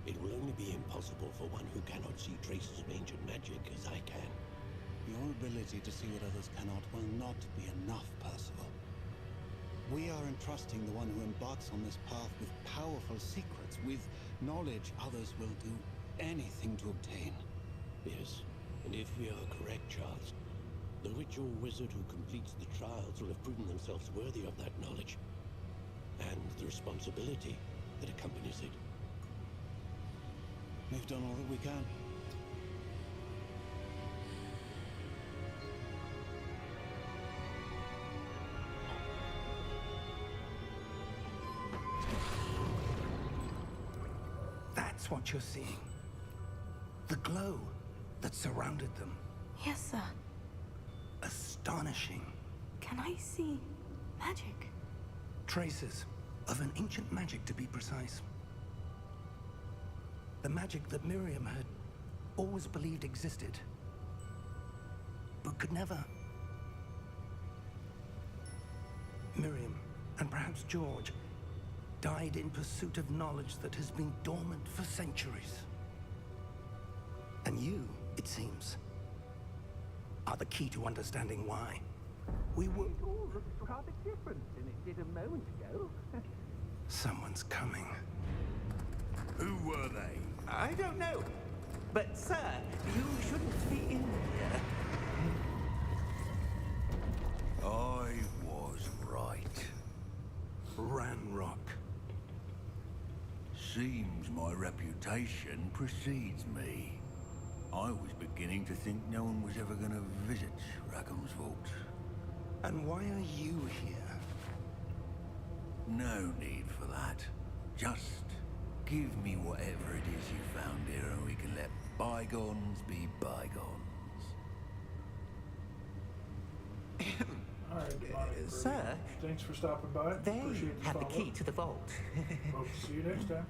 It will only be impossible for one who cannot see traces of ancient magic as I can. Your ability to see what others cannot will not be enough, Percival. We are entrusting the one who embarks on this path with powerful secrets, with knowledge others will do anything to obtain. Yes, and if we are correct, Charles, the ritual wizard who completes the trials will have proven themselves worthy of that knowledge, and the responsibility that accompanies it. We've done all that we can. That's what you're seeing. The glow that surrounded them. Yes, sir. Astonishing. Can I see magic? Traces of an ancient magic, to be precise. The magic that Miriam had always believed existed, but could never. Miriam, and perhaps George, died in pursuit of knowledge that has been dormant for centuries. And you, it seems, are the key to understanding why. We were... It all looks rather different than it did a moment ago. Someone's coming. Who were they? I don't know. But, sir, you shouldn't be in here. I was right. Ranrock. Seems my reputation precedes me. I was beginning to think no one was ever going to visit Rackham's vault. And why are you here? No need for that. Just give me whatever it is you found here and we can let bygones be bygones. All right, Sir, thanks for stopping by. they Appreciate the have the follow. key to the vault. Hope to see you next time.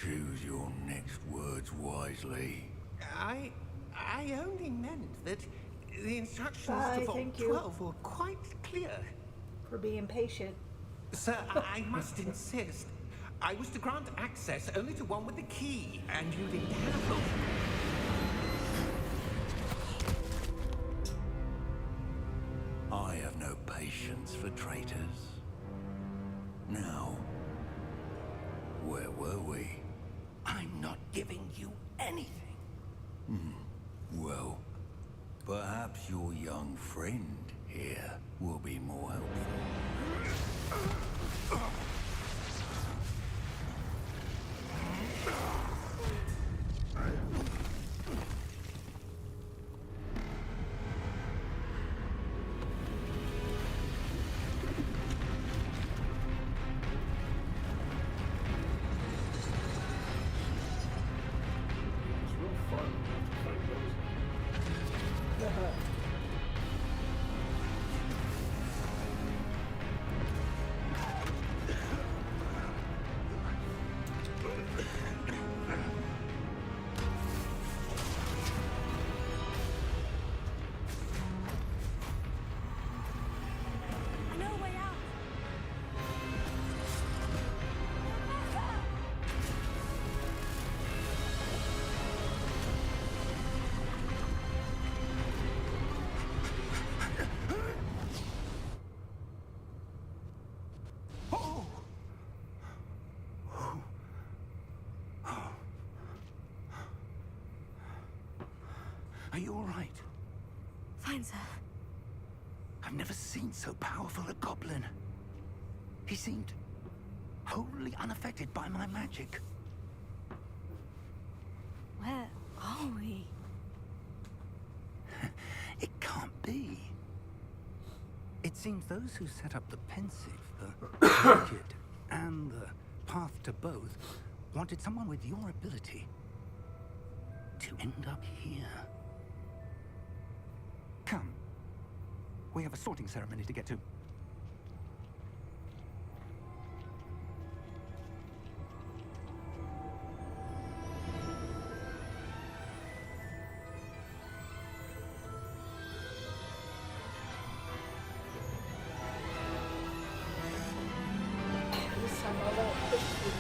Choose your next words wisely. I only meant that the instructions Bye, to Vault thank you. 12 were quite clear. For being patient. Sir, I must insist. I was to grant access only to one with the key, and you didn't have them. I have no patience for traitors. Now, where were we? I'm not giving you anything. Well, perhaps your young friend here will be more helpful. It's real fun to fight those. I know a way out. Are you all right? Fine, sir. I've never seen so powerful a goblin. He seemed wholly unaffected by my magic. Where are we? It can't be. It seems those who set up the Pensive, the Wicked, and the Path to Both wanted someone with your ability to end up here. Come. We have a sorting ceremony to get to. This time I won't push you.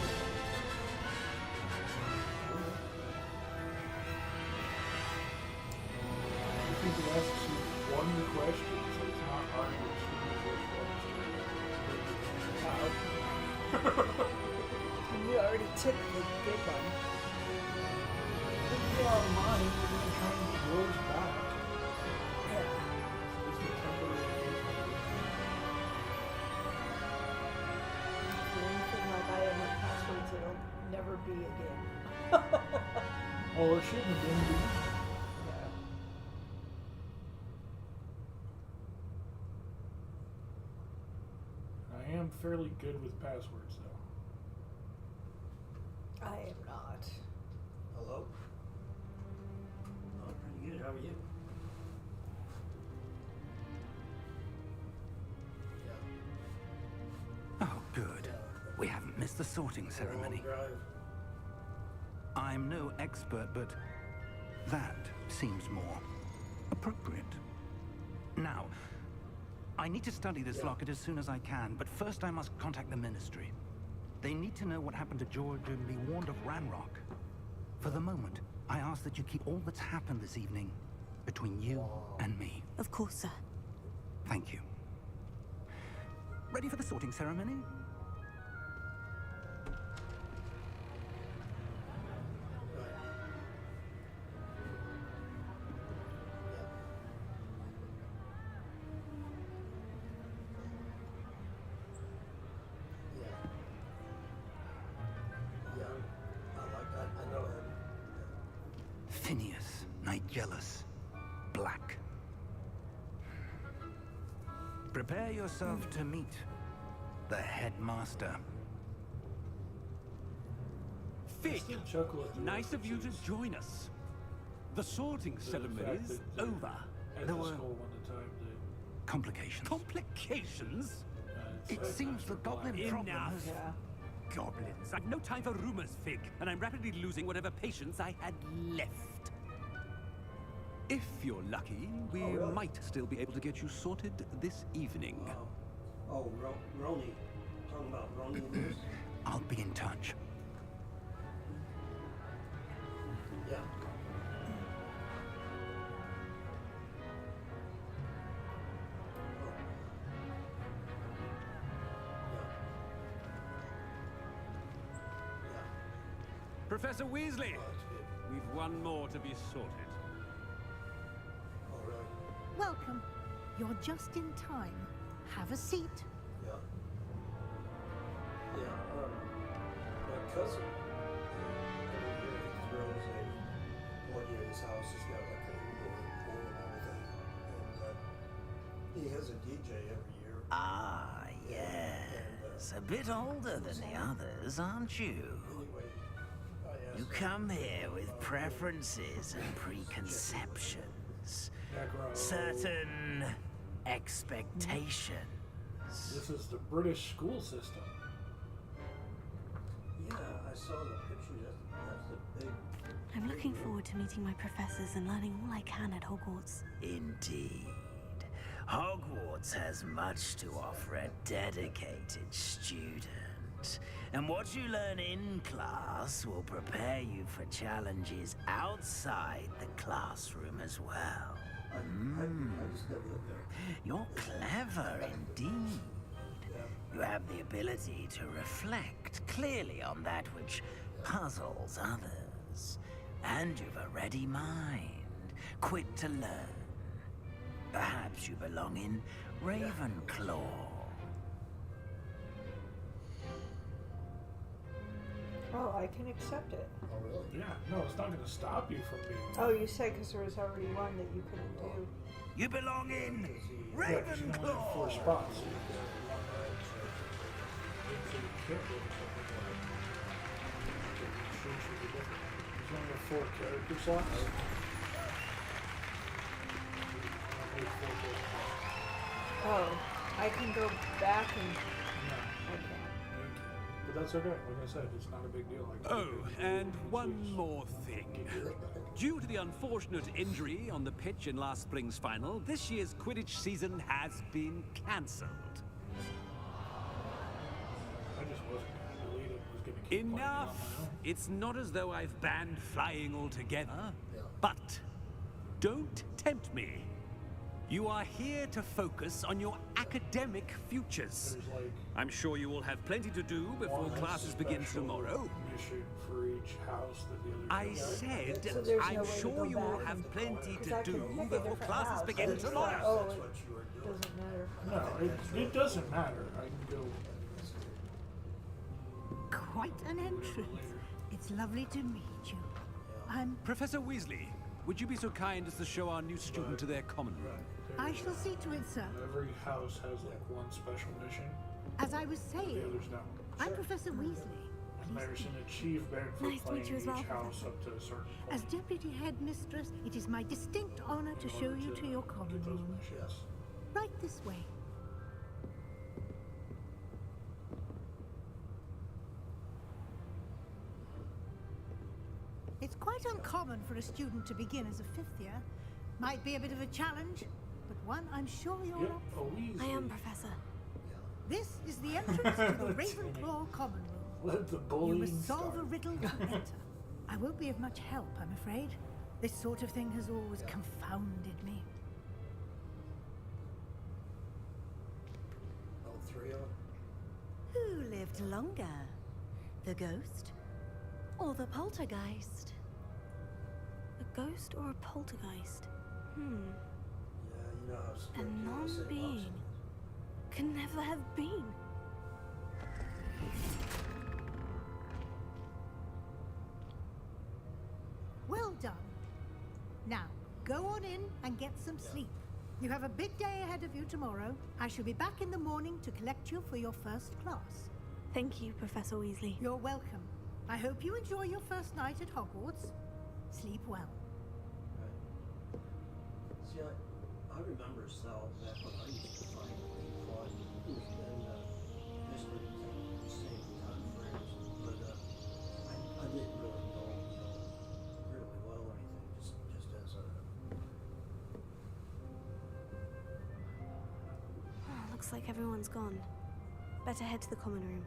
one question, so it's not hard to And you already took the big one. If you get out of mine, you're going to try and get yours back. Yeah. It's just a temporary. For anything like I am with passwords, it'll never be again. Well, it shouldn't have been. Yeah. I am fairly good with passwords, though. I am not. Hello? Oh, pretty good. How are you? Oh, good. We haven't missed the sorting ceremony. Drive. I'm no expert, but that seems more appropriate. Now, I need to study this locket as soon as I can, but first I must contact the Ministry. They need to know what happened to George and be warned of Ranrock. For the moment, I ask that you keep all that's happened this evening between you and me. Of course, sir. Thank you. Ready for the sorting ceremony? Phineas, Nigellus, Black. Prepare yourself to meet the headmaster. Fig, nice of you to join us. The sorting ceremony's over. There were complications. Complications? It seems the goblin problem Enough. has... Goblins. I've no time for rumors, Fig, and I'm rapidly losing whatever patience I had left. If you're lucky, we might still be able to get you sorted this evening. Oh, Roni. Talking about Roni and this? I'll be in touch. Yeah. Professor Weasley, we've one more to be sorted. Oh, really? Welcome. You're just in time. Have a seat. Yeah. Yeah, my cousin, every year he throws a party at his house. He's got like a little pool and everything. And he has a DJ every year. Ah, yes. A bit older than the others, aren't you? You come here with preferences and preconceptions. Certain expectations. This is the British school system. Yeah, I saw the picture. That's a big... I'm looking forward to meeting my professors and learning all I can at Hogwarts. Indeed. Hogwarts has much to offer a dedicated student. And what you learn in class will prepare you for challenges outside the classroom as well. I just never lived there. You're clever indeed. You have the ability to reflect clearly on that which puzzles others. And you've a ready mind, quick to learn. Perhaps you belong in Ravenclaw. Oh, I can accept it. Oh, really? Yeah, no, it's not going to stop you from being. Oh, you said because there was already one that you couldn't do. You belong in Yeah, 'cause you only have 4 spots. There's only 4 character slots. Oh, I can go back and. Okay. But that's okay. Like I said, it's not a big deal. Like Oh, and one more thing. Due to the unfortunate injury on the pitch in last spring's final, this year's Quidditch season has been cancelled. I just wasn't going to delete it. I was going to keep playing it on Enough! my own. It's not as though I've banned flying altogether, but don't tempt me. You are here to focus on your academic futures. I'm sure you will have plenty to do before classes begin tomorrow. Mission for each house that the other I said, I'm sure you will have plenty to do before classes begin tomorrow. Oh, it doesn't matter. No, it doesn't matter. I can go. Quite an entrance. It's lovely to meet you. I'm... Professor Weasley, would you be so kind as to show our new student to their common room? I shall see to it, sir. Every house has like one special mission. As I was saying, The others don't. I'm Professor Weasley. And there's an achievement for Nice to meet playing you as each well, house up to a certain point. As Deputy Headmistress, it is my distinct honor to show you to your common room. Right this way. It's quite uncommon for a student to begin as a fifth year. Might be a bit of a challenge, but one I'm sure you're up for. I am, Professor. This is the entrance to the Ravenclaw common room. Let the You bullying must solve start. a riddle to enter. I won't be of much help, I'm afraid. This sort of thing has always confounded me. All three of them? Who lived longer? The ghost or the poltergeist? A ghost or a poltergeist? Yeah, you know how A strict you are to say non-being. Can never have been. Well done. Now, go on in and get some sleep. You have a big day ahead of you tomorrow. I shall be back in the morning to collect you for your first class. Thank you, Professor Weasley. You're welcome. I hope you enjoy your first night at Hogwarts. Sleep well. See, I remember Sal back when I used to find Claude and Mr. at the same time frames, but I didn't really know really well or anything, just as a... Oh, looks like everyone's gone. Better head to the common room.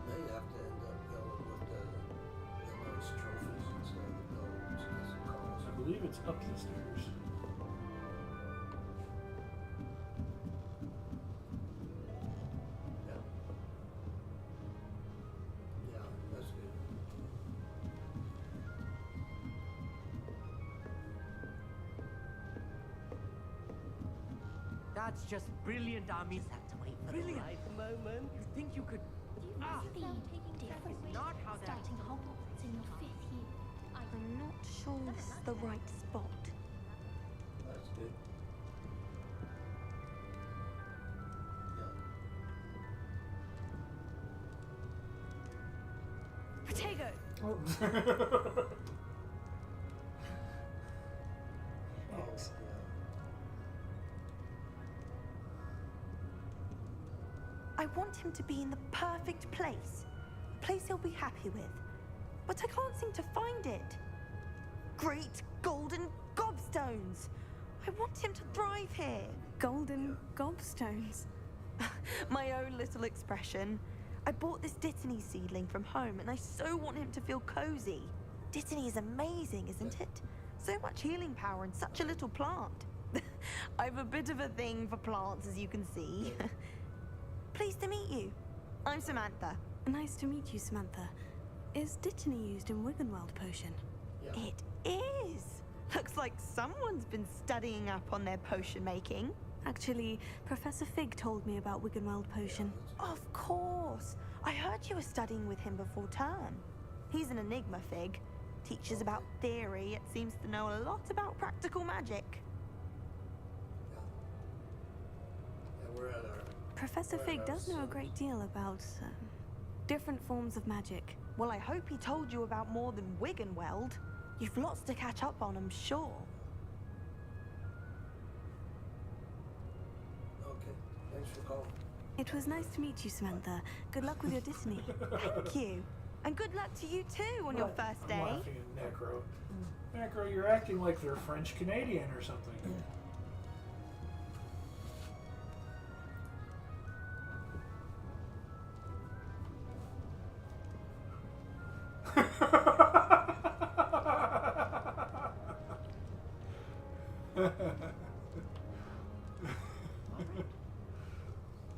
May have to end up going with the nice trophies instead of the gold, as it calls. I believe it's up the stairs. Yeah, that's good. That's just brilliant, Army. Just have to wait for the right moment. You think you could... It's not how that... Starting Hogwarts in your 5th year. I'm not sure this is the right spot. That's good. Protego! I want him to be in the perfect place. A place he'll be happy with. But I can't seem to find it. Great golden gobstones! I want him to thrive here. Golden gobstones? My own little expression. I bought this Dittany seedling from home and I so want him to feel cozy. Dittany is amazing, isn't it? So much healing power in such a little plant. I have a bit of a thing for plants, as you can see. Pleased to meet you. I'm Samantha. Nice to meet you, Samantha. Is Dittany used in Wiggenweld potion? It is. Looks like someone's been studying up on their potion making. Actually, Professor Fig told me about Wiggenweld potion. Of course. I heard you were studying with him before term. He's an enigma, Fig. Teaches about theory, yet seems to know a lot about practical magic. Yeah, we're at our... Professor Fig does know a great deal about different forms of magic. Well, I hope he told you about more than Wiggenweld. You've lots to catch up on, I'm sure. Okay, thanks for calling. It was nice to meet you, Samantha. Good luck with your Dittany. Thank you. And good luck to you too on your first I'm day. laughing at Necro. Necro, you're acting like they're French Canadian or something.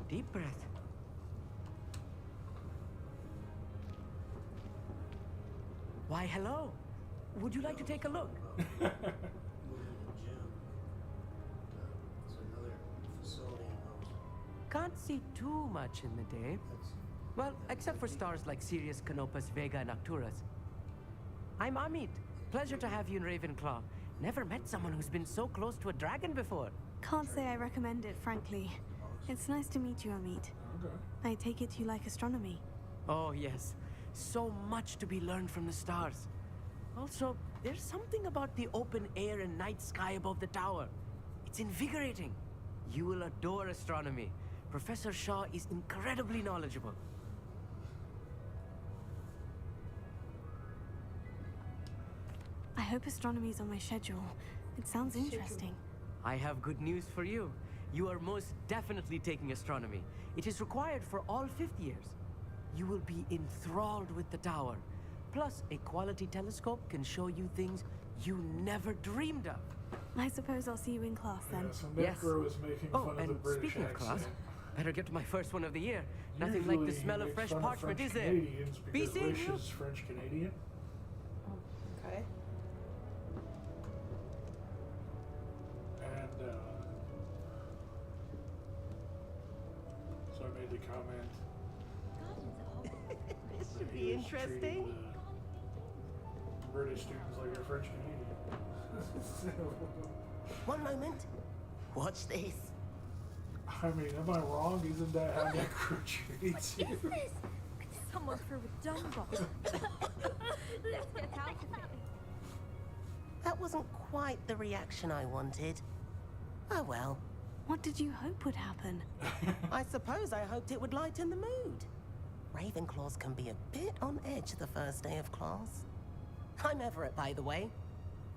Deep breath. Why, hello. Would you like to take a look? Moving to the gym. It's another facility in those. Can't see too much in the day. Well, except for stars like Sirius, Canopus, Vega, and Arcturus. I'm Amit. Pleasure to have you in Ravenclaw. Never met someone who's been so close to a dragon before. Can't say I recommend it, frankly. It's nice to meet you, Amit. I take it you like astronomy. Oh, yes. So much to be learned from the stars. Also, there's something about the open air and night sky above the tower. It's invigorating. You will adore astronomy. Professor Shaw is incredibly knowledgeable. I hope astronomy's on my schedule. It sounds interesting. I have good news for you. You are most definitely taking astronomy. It is required for all fifth years. You will be enthralled with the tower. Plus, a quality telescope can show you things you never dreamed of. I suppose I'll see you in class then. So Necro is making Oh, fun of the and British speaking of class, accent. better get to my first one of the year. Nothing like the Usually smell he of makes fresh fun of parchment, French is there? Canadians Be because seeing Rish you. is French Canadian. Okay. And so I made the comment. This that should he be was treating interesting. the British students like they're French Canadian. One moment. Watch this. I mean, am I wrong? Isn't that how Necro treats you? Someone threw a dung bomb. Let's get out of here. That wasn't quite the reaction I wanted. Oh well. What did you hope would happen? I suppose I hoped it would lighten the mood. Ravenclaws can be a bit on edge the first day of class. I'm Everett, by the way.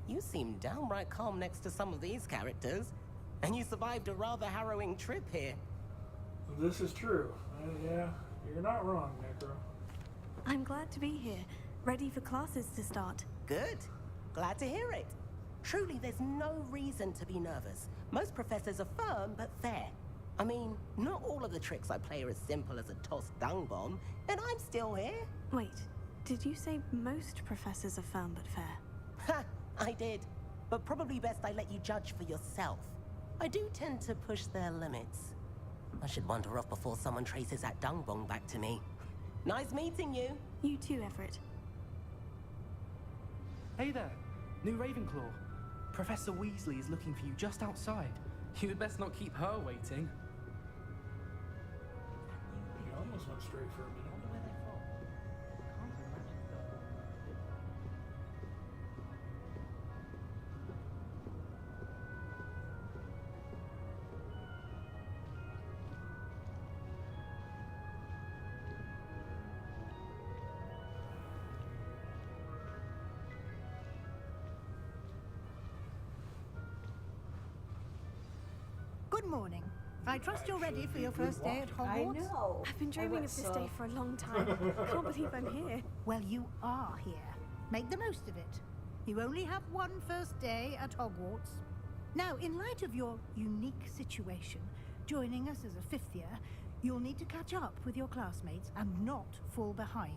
You seem downright calm next to some of these characters. And you survived a rather harrowing trip here. This is true. Yeah, you're not wrong, Necro. I'm glad to be here, ready for classes to start. Good. Glad to hear it. Truly, there's no reason to be nervous. Most professors are firm but fair. I mean, not all of the tricks I play are as simple as a tossed dung bomb, and I'm still here. Wait, did you say most professors are firm but fair? Ha! I did. But probably best I let you judge for yourself. I do tend to push their limits. I should wander off before someone traces that dung bomb back to me. Nice meeting you. You too, Everett. Hey there, new Ravenclaw. Professor Weasley is looking for you just outside. You'd best not keep her waiting. He almost went straight for a minute. Good morning. I trust you're ready for your first day at Hogwarts. I know. I've been dreaming of this day for a long time. Can't believe I'm here. Well, you are here. Make the most of it. You only have one first day at Hogwarts. Now, in light of your unique situation, joining us as a fifth year, you'll need to catch up with your classmates and not fall behind.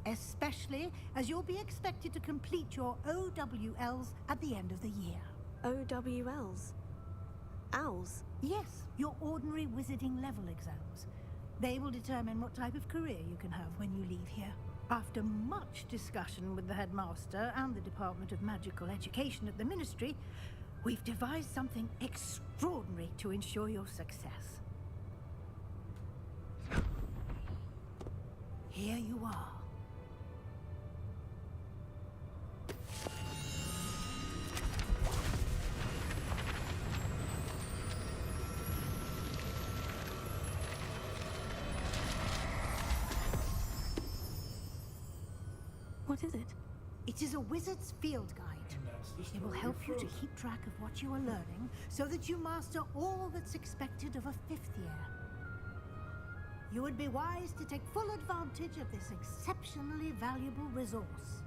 Especially as you'll be expected to complete your OWLs at the end of the year. OWLs? Owls? Yes, your ordinary wizarding level exams. They will determine what type of career you can have when you leave here. After much discussion with the headmaster and the Department of Magical Education at the Ministry, we've devised something extraordinary to ensure your success. Here you are. What is it? It is a wizard's field guide. It will help you to keep track of what you are learning so that you master all that's expected of a fifth year. you would be wise to take full advantage of this exceptionally valuable resource.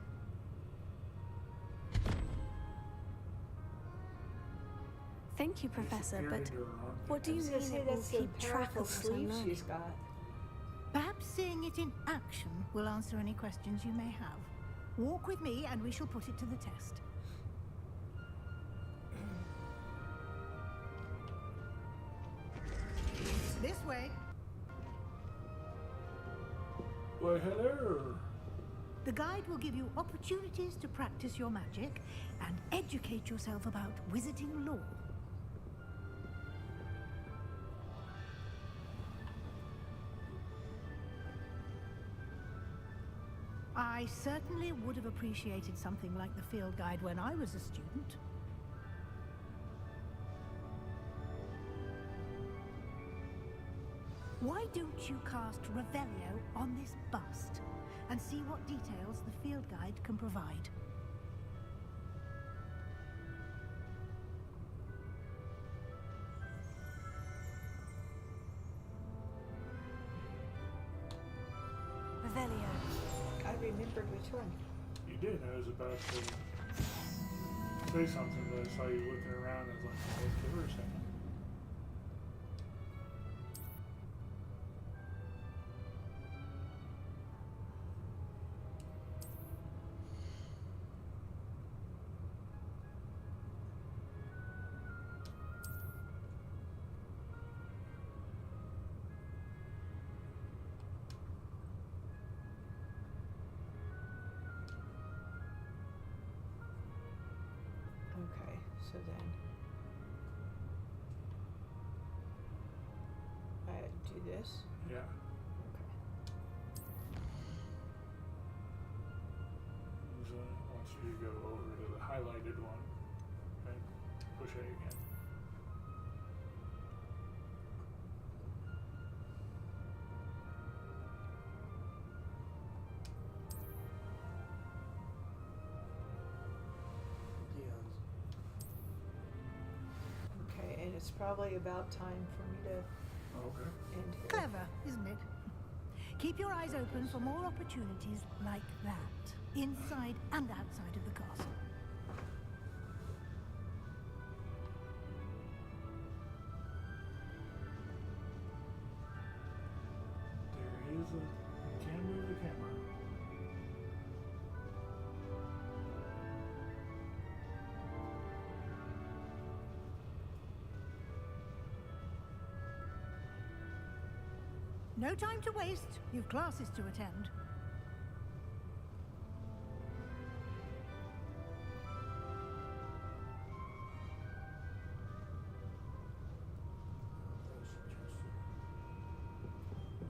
Thank you, Professor, but what do you I was gonna mean say it will that's the keep track powerful of what I sleeve learn? she's got. Perhaps seeing it in action will answer any questions you may have. Walk with me and we shall put it to the test. This way. Well, hello. The guide will give you opportunities to practice your magic and educate yourself about wizarding lore. I certainly would have appreciated something like the field guide when I was a student. Why don't you cast Revelio on this bust and see what details the field guide can provide? Revelio. I remembered which one. You did. I was about to say something, but I saw you looking around. I was like, let's give her a second. Okay, so then I do this. Yeah. So once you go over to the highlighted one, okay, push A again. Okay, and it's probably about time for me to Okay. end here. Clever, isn't it? Keep your eyes open for more opportunities like that, inside and outside of the castle. There is a. You can move the camera. No time to waste. You've classes to attend.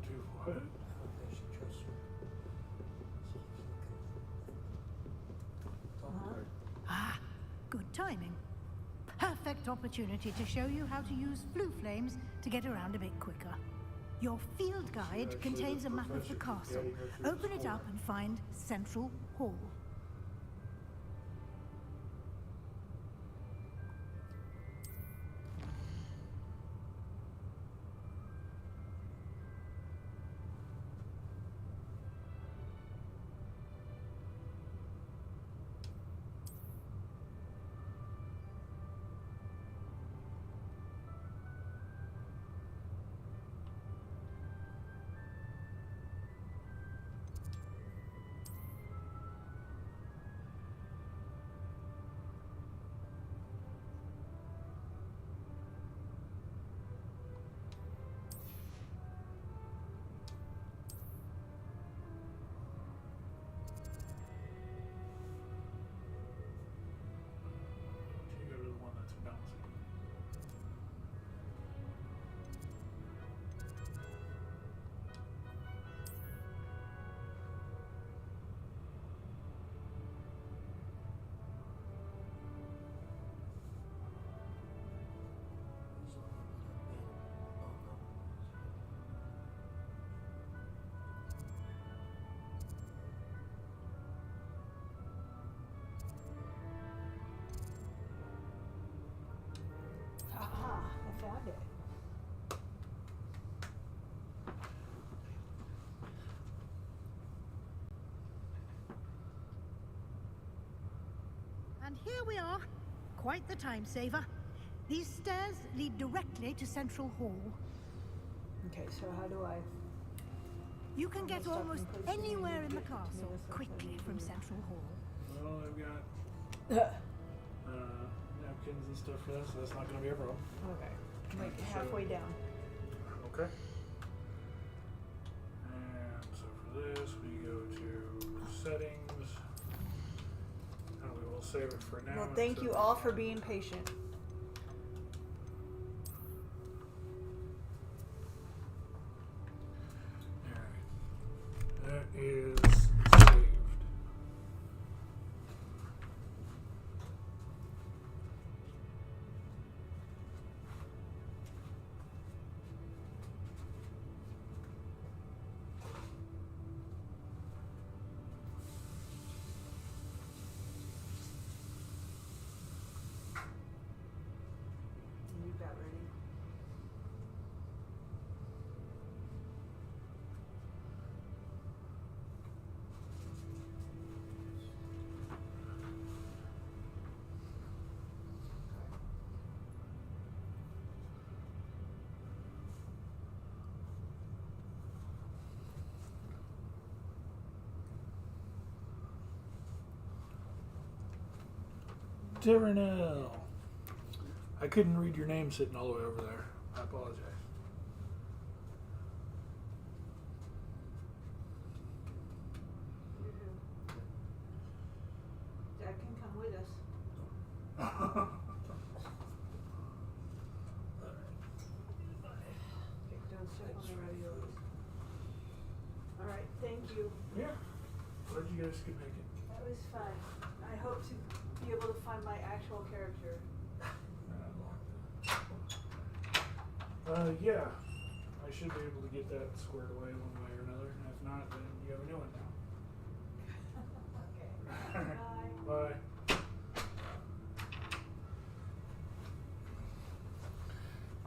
Do what? Ah, good timing. Perfect opportunity to show you how to use flue flames to get around a bit quicker. Your field guide Actually, contains the a map of the professor keeps castle. getting her through Open this it up hole. and find Central Hall. And here we are. Quite the time saver. These stairs lead directly to Central Hall. Okay, so how do I... You can get Stuff in almost place and anywhere in the get castle this quickly from Central Hall. Well, I've got napkins and stuff for that, so that's not going to be a problem. Okay. I'm like halfway down. Okay. And so for this, we go to settings. And we will save it for now. Well, thank you all for being patient. That is saved. You got ready. Tyrannel. I couldn't read your name sitting all the way over there. I apologize. Jack can come with us. Okay, don't step on the raviolis. Alright, thank you. Yeah. Glad you guys could make it. That was fun. I hope to be able to find my actual character. Yeah. I should be able to get that squared away one way or another. And if not, then you have a new one now. Okay. Bye.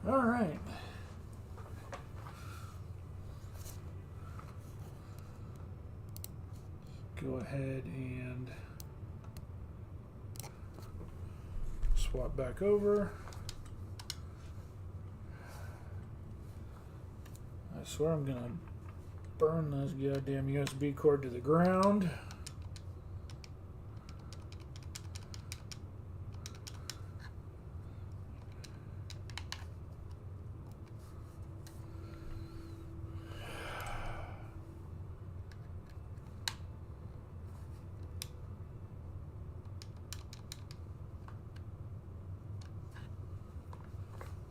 All right. Go ahead and swap back over. I swear I'm gonna burn this goddamn USB cord to the ground.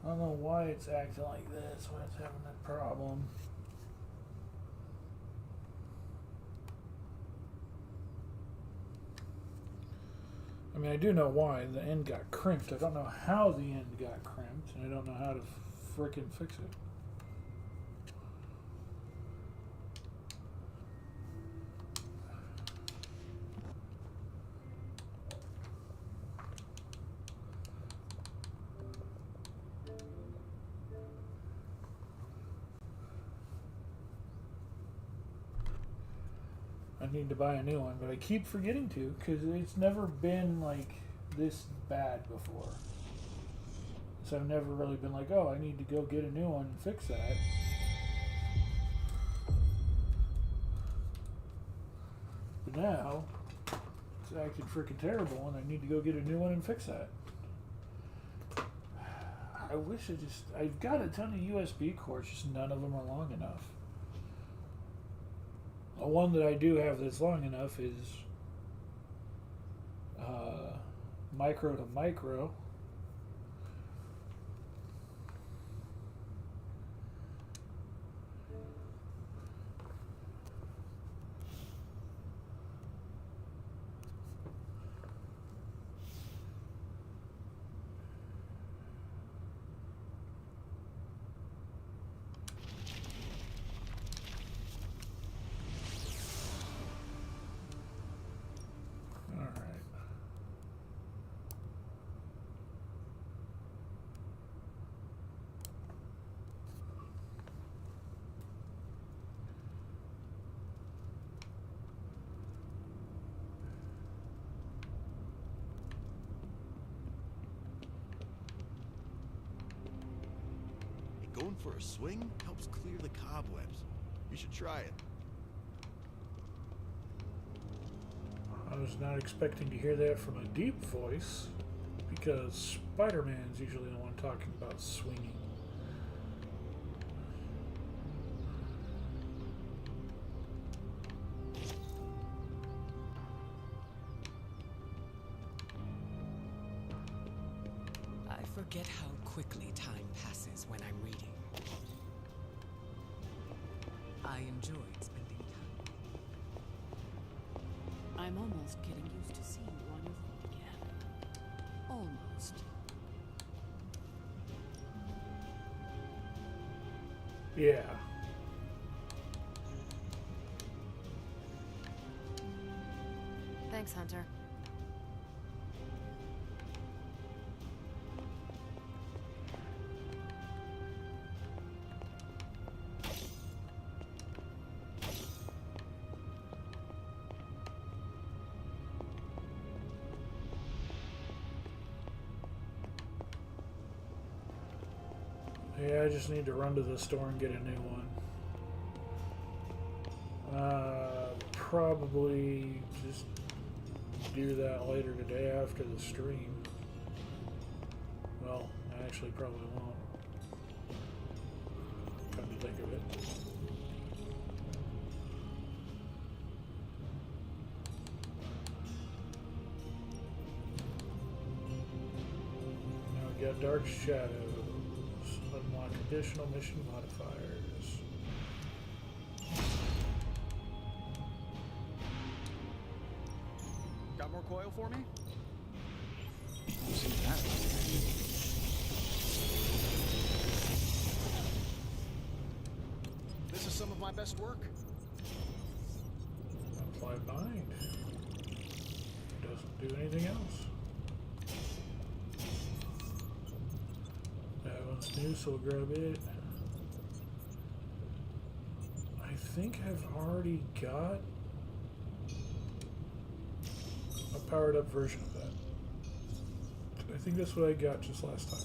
I don't know why it's acting like this, why it's having that problem. I mean, I do know why. The end got crimped. I don't know how the end got crimped, and I don't know how to frickin' fix it. I need to buy a new one, but I keep forgetting to because it's never been like this bad before. So I've never really been like, oh, I need to go get a new one and fix that. But now it's acting freaking terrible, and I need to go get a new one and fix that. I wish I've got a ton of USB cords, just none of them are long enough. The one that I do have that's long enough is micro to micro. for a swing helps clear the cobwebs. You should try it. I was not expecting to hear that from a deep voice, because Spider-Man's usually the one talking about swinging. I forget how quickly time passes when I'm reading. I enjoyed spending time. I'm almost getting used to seeing you on your feet again. Almost. Yeah. Thanks, Hunter. Yeah, I just need to run to the store and get a new one. Probably just do that later today after the stream. Well, I actually probably won't. Come to think of it. Now we got Dark Shadows. Unlock additional mission modifiers. Got more coil for me? See that? This is some of my best work. Apply bind. Doesn't do anything else. That one's new, so we'll grab it. I think I've already got a powered up version of that. I think that's what I got just last time.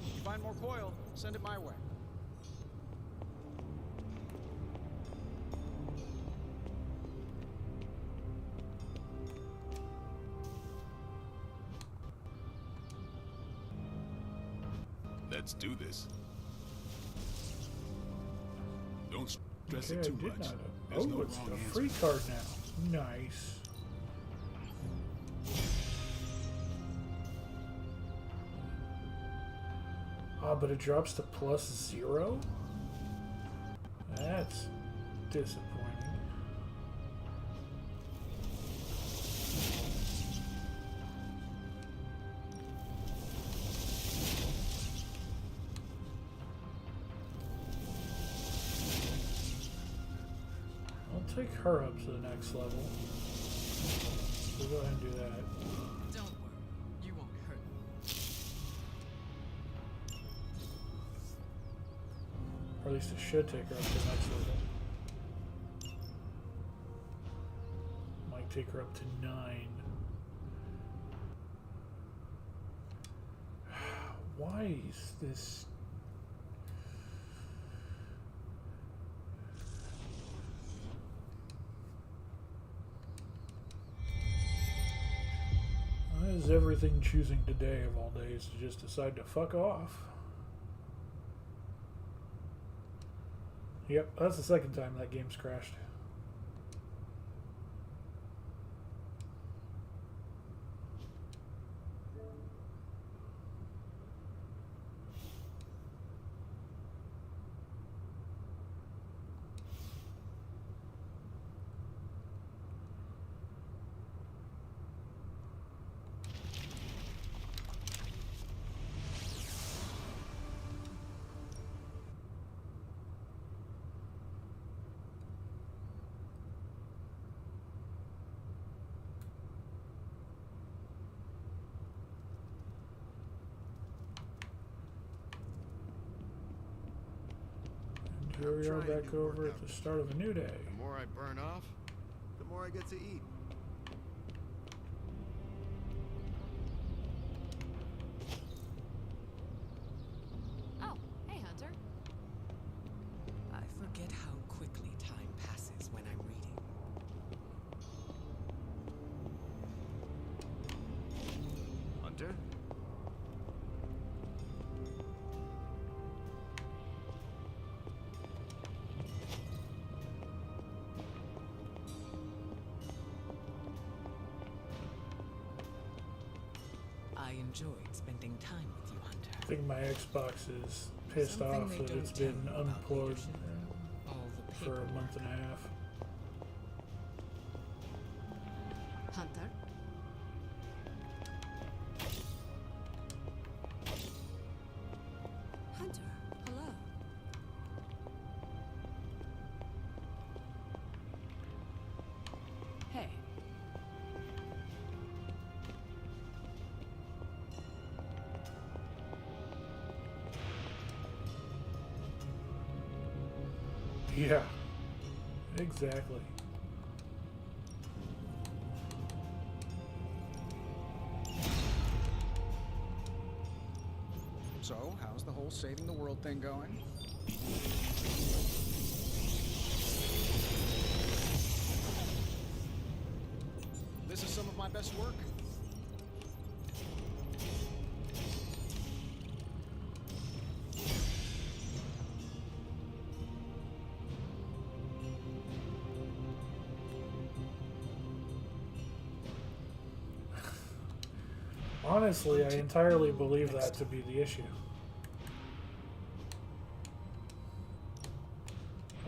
If you find more coil, send it my way. Let's do this. Don't stress Okay, it too I did much. not. There's Oh, no it's wrong a answer. free card now. Nice. But it drops to +0? That's disappointing. I'll take her up to the next level. We'll go ahead and do that. Don't worry, you won't hurt me. Or at least it should take her up to the next level. Might take her up to 9. Why is this... Why is everything choosing today of all days to just decide to fuck off? Yep, that's the second time that game's crashed. Here we are back over at the start of a new day. The more I burn off, the more I get to eat. Oh, hey, Hunter. I forget how quickly time passes when I'm reading. Hunter? I enjoyed spending time with you, Hunter. I think my Xbox is pissed Something off they that don't it's tell been you about unplugged All the for a month and a half. Hunter? Hunter, hello. Hey. Yeah, exactly. So, how's the whole saving the world thing going? This is some of my best work. Honestly, I entirely believe that to be the issue.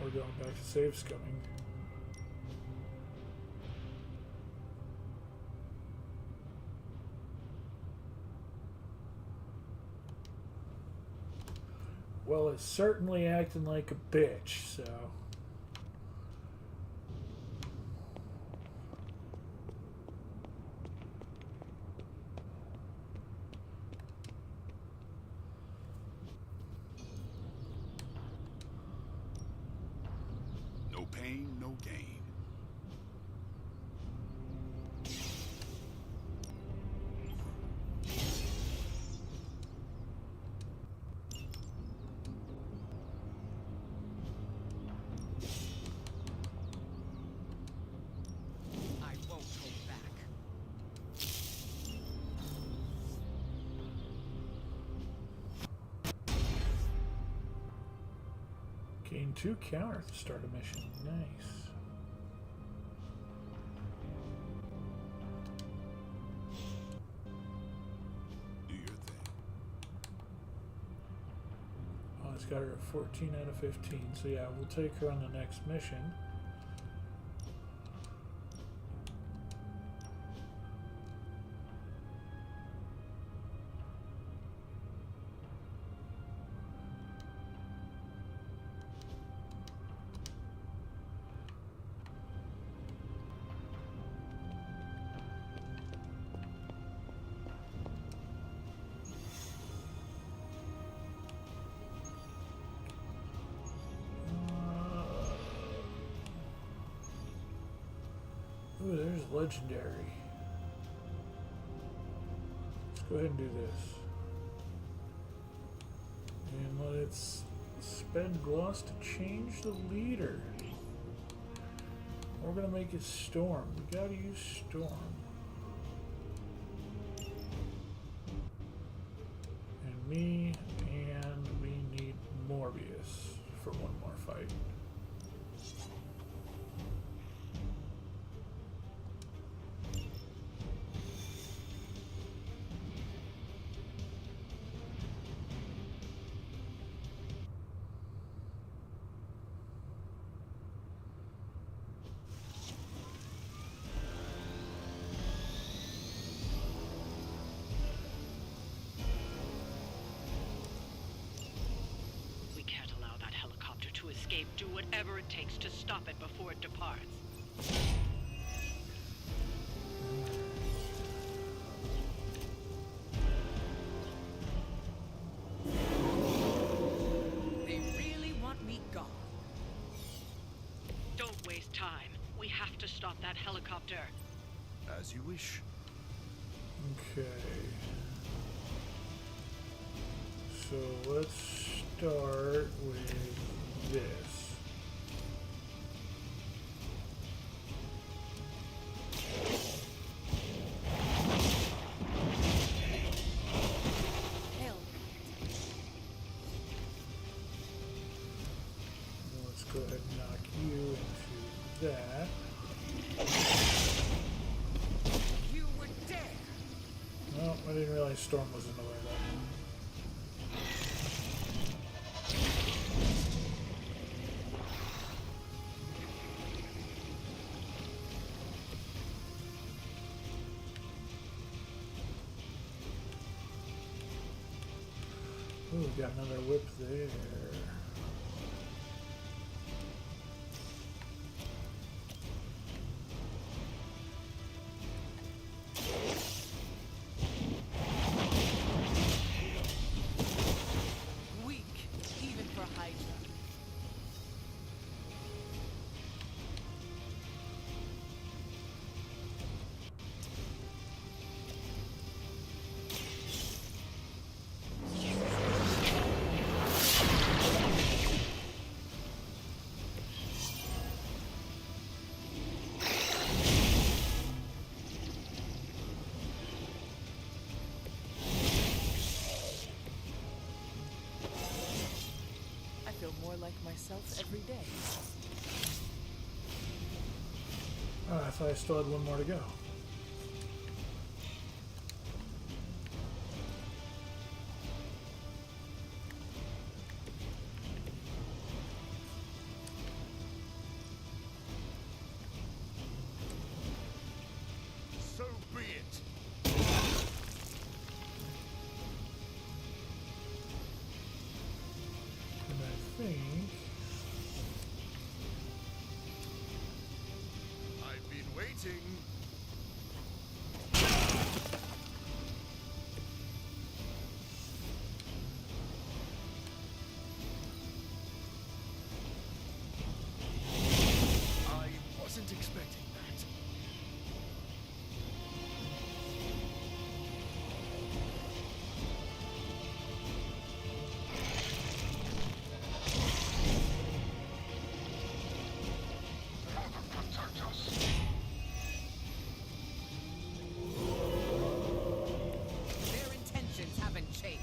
We're going back to save scumming. Well, it's certainly acting like a bitch, so... No pain, no gain. I won't hold back. Gain 2 counter to start a mission. Nice. Do your thing. Oh, it's got her at 14 out of 15. So yeah, we'll take her on the next mission. Ooh, there's legendary. Let's go ahead and do this. And let's spend gloss to change the leader. We're gonna make it Storm. We gotta use Storm. And me, and we need Morbius for one more fight. We can't allow that helicopter to escape. Do whatever it takes to stop it before it departs. They really want me gone. stop that helicopter. As you wish. Okay. So let's start with this. Let's go ahead and knock you into that. You would dare! No, I didn't realize Storm was in the way of that. Ooh, we got another whip there. Weak, even for Hydra. I feel more like myself every day. Oh, I thought I still had one more to go. So be it. And I think I've been waiting. I wasn't expecting that. Their intentions haven't changed.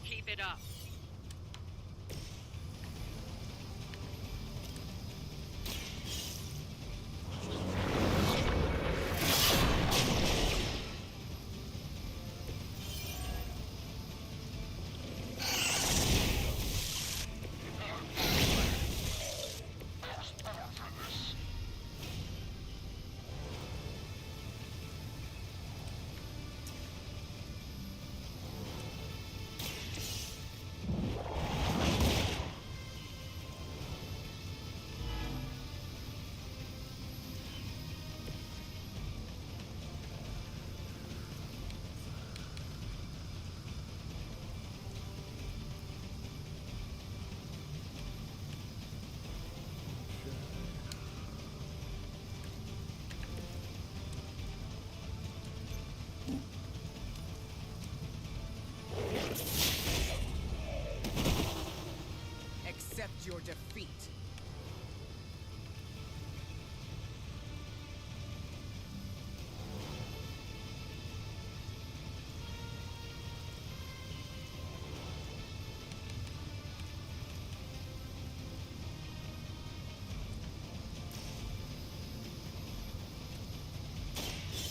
Keep it up. Accept your defeat.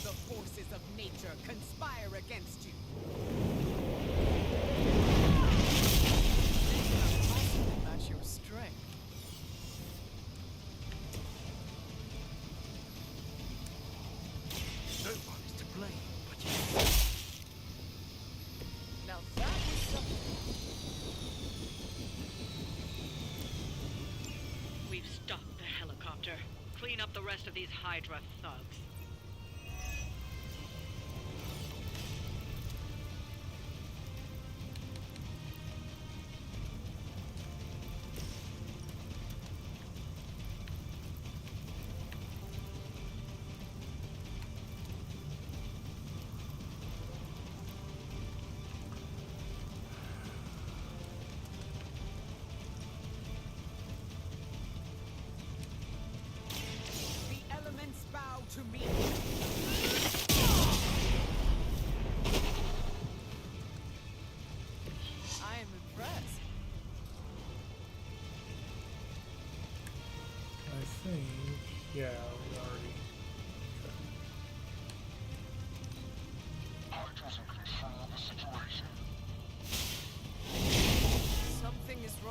The forces of nature conspire against you. Match your strength. Nobody's to blame but you. Now that was something. We've stopped the helicopter. Clean up the rest of these Hydra thugs.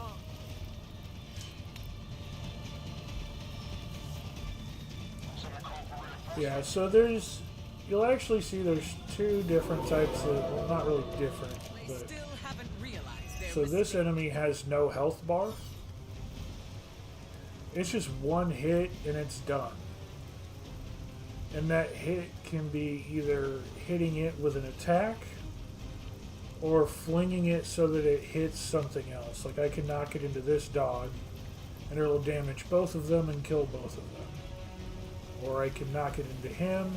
wrong. Yeah, so you'll actually see there's two different types of, well, not really different, but so this enemy has no health bar. It's just one hit and it's done. And that hit can be either hitting it with an attack or flinging it so that it hits something else. Like I can knock it into this dog and it'll damage both of them and kill both of them. Or I can knock it into him,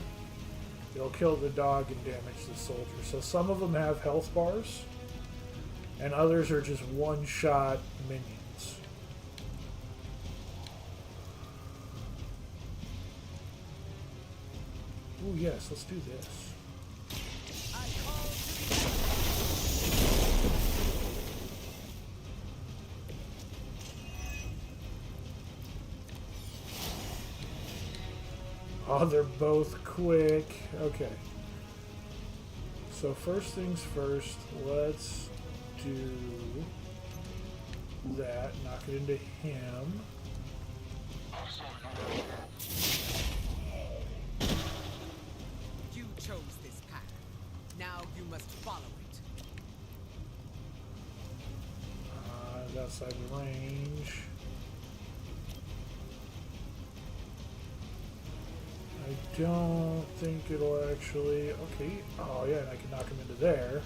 it'll kill the dog and damage the soldier. So some of them have health bars and others are just one-shot minions. Ooh, yes, let's do this. Oh, they're both quick. Okay. So first things first, let's do that. Knock it into him. You chose this path. Now you must follow it. It's outside the range. I don't think it'll actually... Okay. Oh, yeah, and I can knock him into there.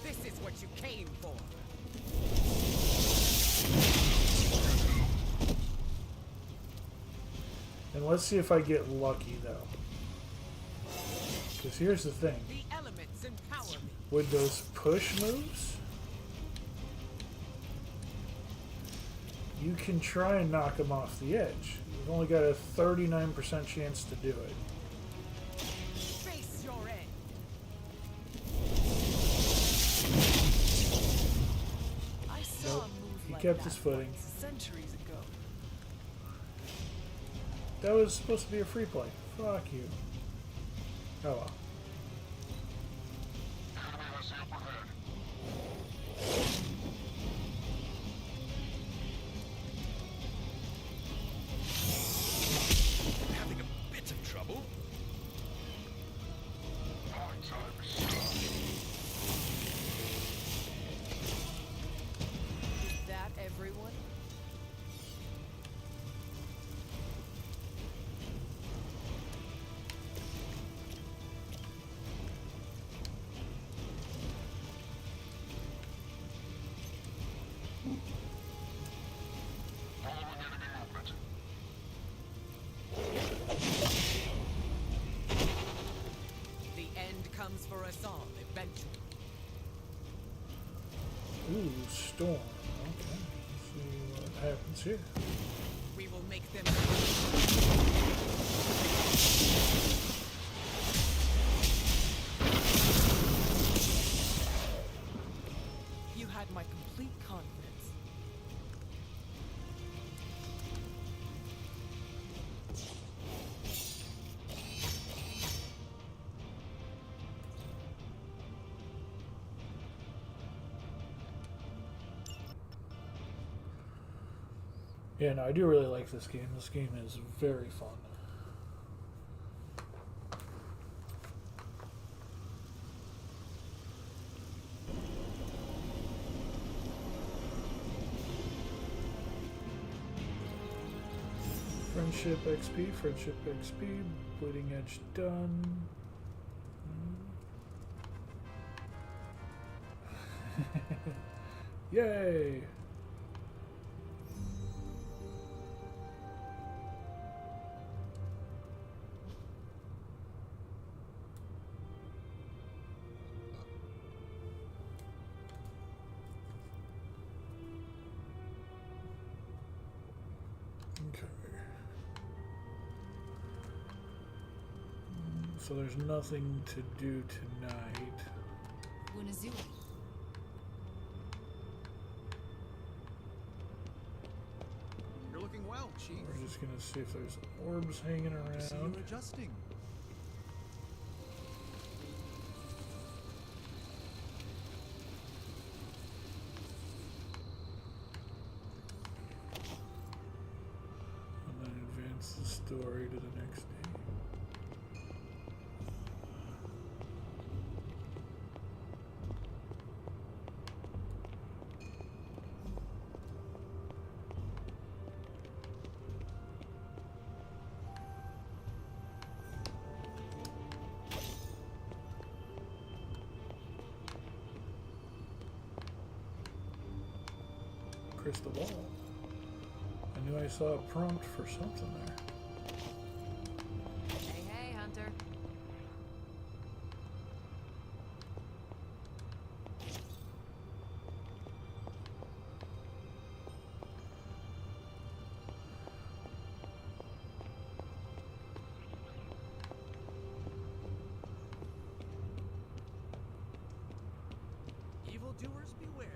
This is what you came for. And let's see if I get lucky, though. Because here's the thing. The elements empower me. With those push moves, you can try and knock him off the edge. You've only got a 39% chance to do it. Face your end. I saw Nope. a move He like kept that his footing. once, centuries ago. That was supposed to be a free play. Fuck you. Oh well. Having a bit of trouble? Is that everyone? The end comes for us all eventually. Ooh, storm. Okay. Let's see what happens here. We will make them. You had my complete confidence. Yeah, no, I do really like this game. This game is very fun. Friendship XP, Friendship XP, Bleeding Edge done. Yay! Okay. So there's nothing to do tonight. Unazuli. You're looking well, Chief. We're just gonna see if there's orbs hanging See around. you adjusting. crystal ball. I knew I saw a prompt for something there. Hey, hey, Hunter. Evildoers beware.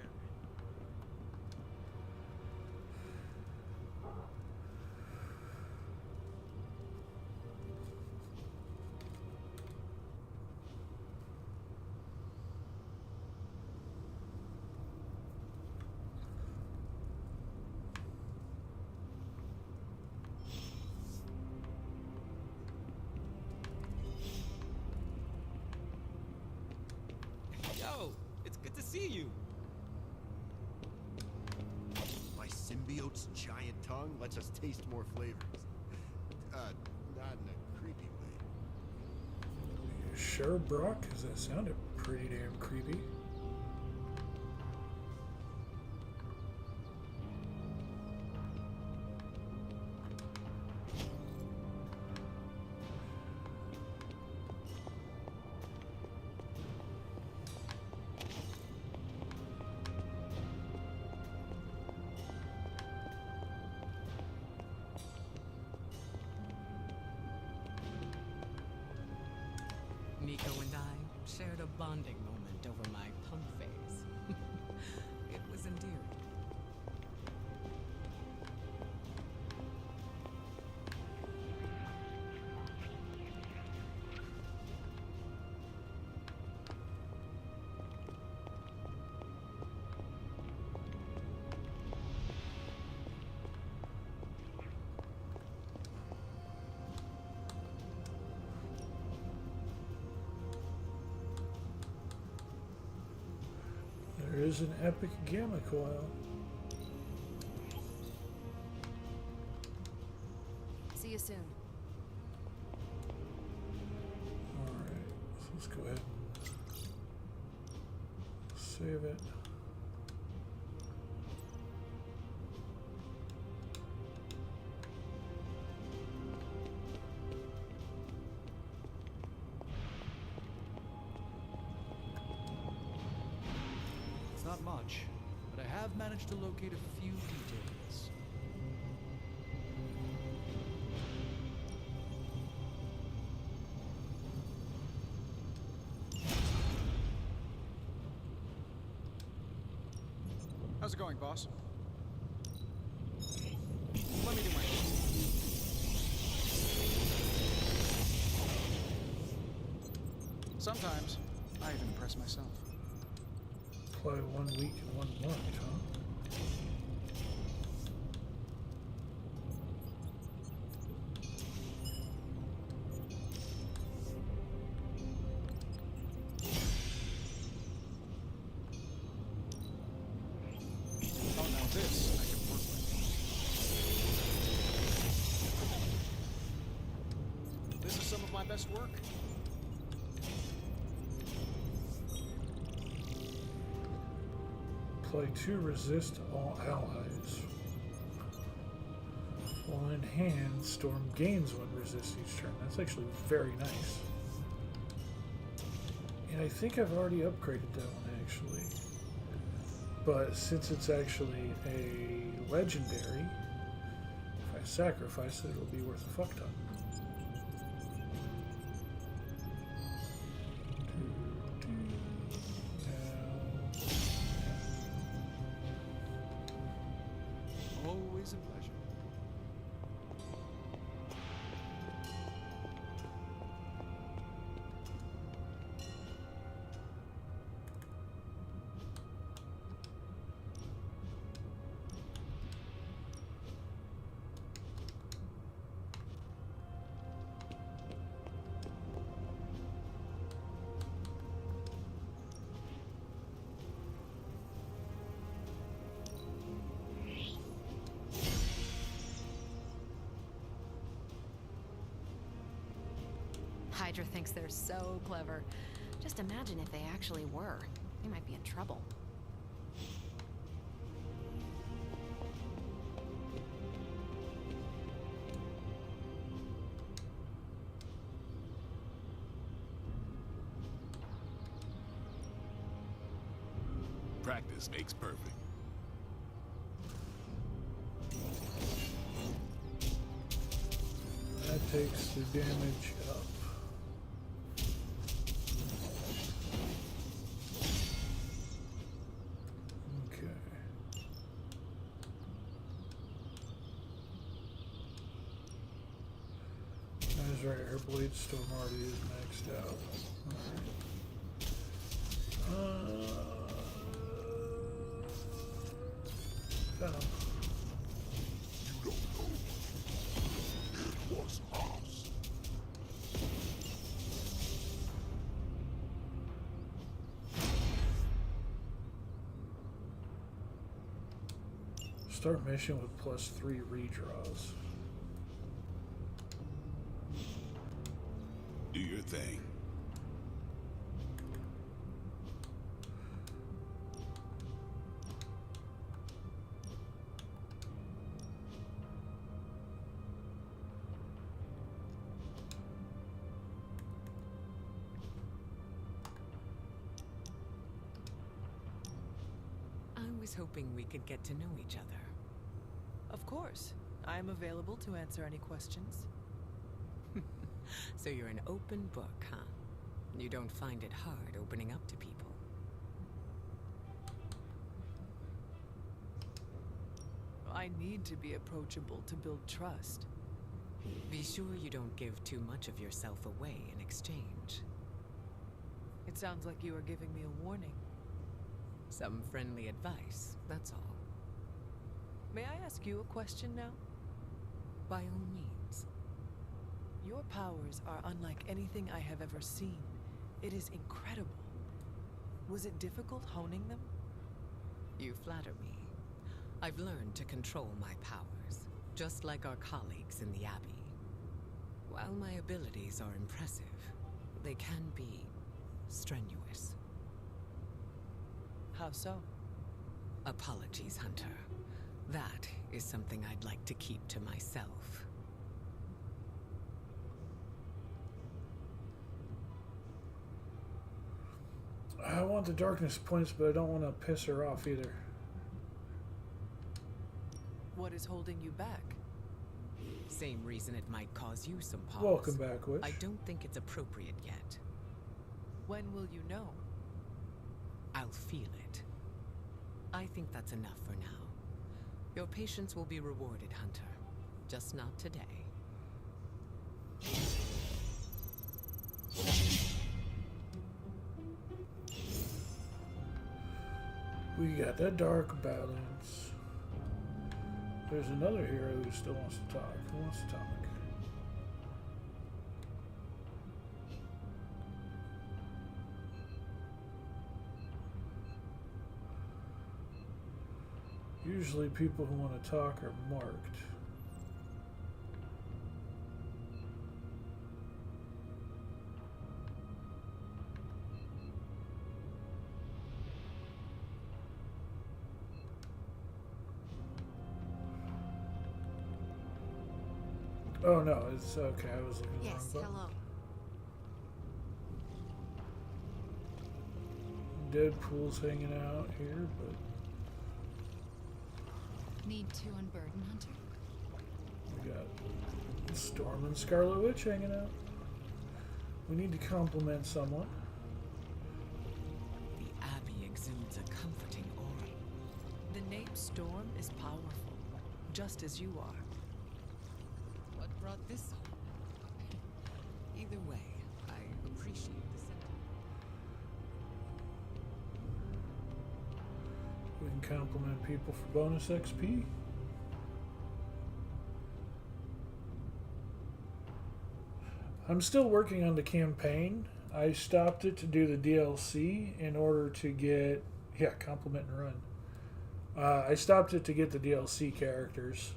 Yo, it's good to see you. My symbiote's giant tongue lets us taste more flavors. Not in a creepy way. You sure, Brock? Because that sounded pretty damn creepy. Nico and I shared a bonding moment over my punk phase. It was endearing. There is an epic gamma coil. See you soon. Alright, so let's go ahead and save it. It's not much, but I have managed to locate a few details. How's it going, boss? Let me do my Sometimes, I even impress myself. Play 1 week and 1 month, huh? Oh, now this I can work with. This is some of my best work. Play 2 resist all allies. While in hand, Storm gains 1 resist each turn. That's actually very nice. And I think I've already upgraded that one actually. But since it's actually a legendary, if I sacrifice it, it'll be worth a fuck ton. Always a pleasure. Hydra thinks they're so clever. Just imagine if they actually were. They might be in trouble. Practice makes perfect. That takes the damage up. Okay. That's right, her blade storm already is maxed out. Venom. You don't know. It was us. Start mission with +3 redraws. Do your thing. I was hoping we could get to know each other. Of course. I am available to answer any questions. So you're an open book, huh? You don't find it hard opening up to people. I need to be approachable to build trust. Be sure you don't give too much of yourself away in exchange. It sounds like you are giving me a warning. Some friendly advice, that's all. May I ask you a question now? By all means. Your powers are unlike anything I have ever seen. It is incredible. Was it difficult honing them? You flatter me. I've learned to control my powers, just like our colleagues in the Abbey. While my abilities are impressive, they can be strenuous. How so? Apologies, Hunter. That is something I'd like to keep to myself. I want the darkness points, but I don't want to piss her off either. What is holding you back? Same reason it might cause you some pause. Welcome back, Wish. I don't think it's appropriate yet. When will you know? I'll feel it. I think that's enough for now. Your patience will be rewarded, Hunter. Just not today. We got that dark balance. There's another hero who still wants to talk. Who wants to talk? Usually people who want to talk are marked. Oh no, it's okay. I was looking at the wrong button. Hello. Deadpool's hanging out here, but Need to unburden, Hunter? we got Storm and Scarlet Witch hanging out. We need to compliment someone. The Abbey exudes a comforting aura. The name Storm is powerful, just as you are. What brought this on? Either way, I appreciate the sentiment. We can compliment people for bonus XP. I'm still working on the campaign. I stopped it to do the DLC in order to get... Yeah, compliment and run. I stopped it to get the DLC characters.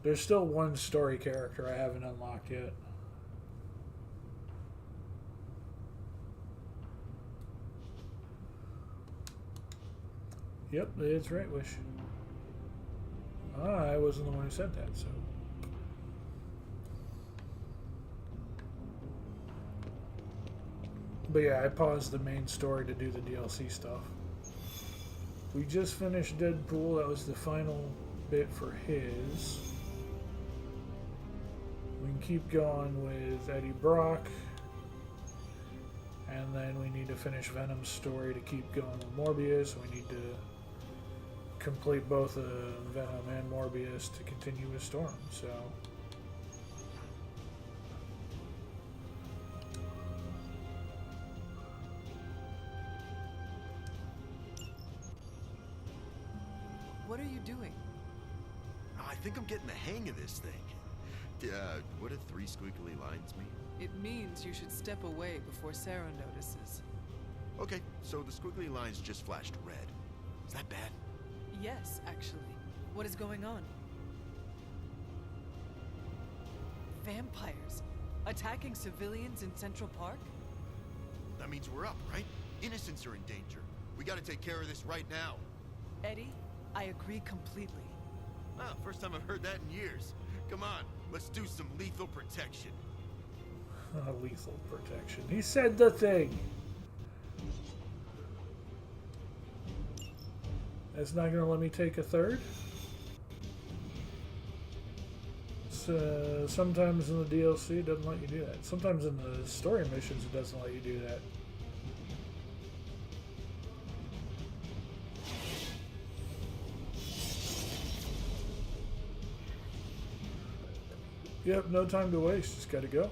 There's still one story character I haven't unlocked yet. Yep, that's right, Wish. I wasn't the one who said that, so... But yeah, I paused the main story to do the DLC stuff. We just finished Deadpool. That was the final bit for his. We can keep going with Eddie Brock. And then we need to finish Venom's story to keep going with Morbius. We need to complete both Venom and Morbius to continue with Storm. So what are you doing? I think I'm getting the hang of this thing. What do 3 squiggly lines mean? It means you should step away before Sarah notices. Okay, so the squiggly lines just flashed red. Is that bad? Yes, actually. What is going on? Vampires attacking civilians in Central Park? That means we're up, right? Innocents are in danger. We gotta take care of this right now. Eddie, I agree completely. Ah, first time I've heard that in years. Come on, let's do some lethal protection. Lethal protection. He said the thing. That's not going to let me take a third? So, sometimes in the DLC it doesn't let you do that. Sometimes in the story missions it doesn't let you do that. Yep, no time to waste. Just got to go.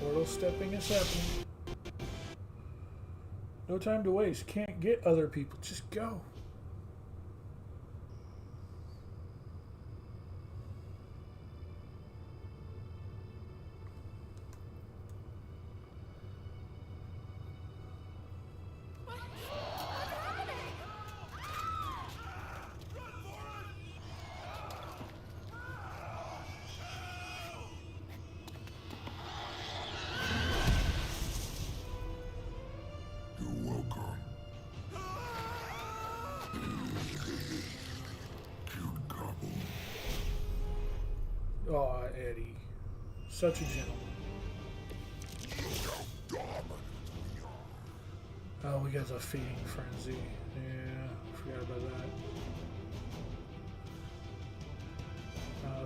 Portal stepping is happening. No time to waste. Can't get other people. Just go. Aw, Eddie. Such a gentleman. Oh, we got the feeding frenzy. Yeah, forgot about that.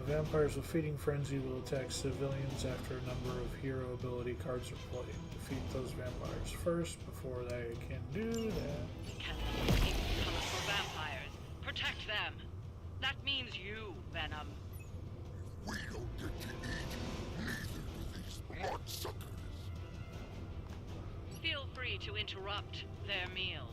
Vampires with feeding frenzy will attack civilians after a number of hero ability cards are played. Defeat those vampires first before they can do that. Cannot keep colorful vampires. Protect them. That means you, Venom. We don't get to eat, neither do these bloodsuckers. Feel free to interrupt their meals.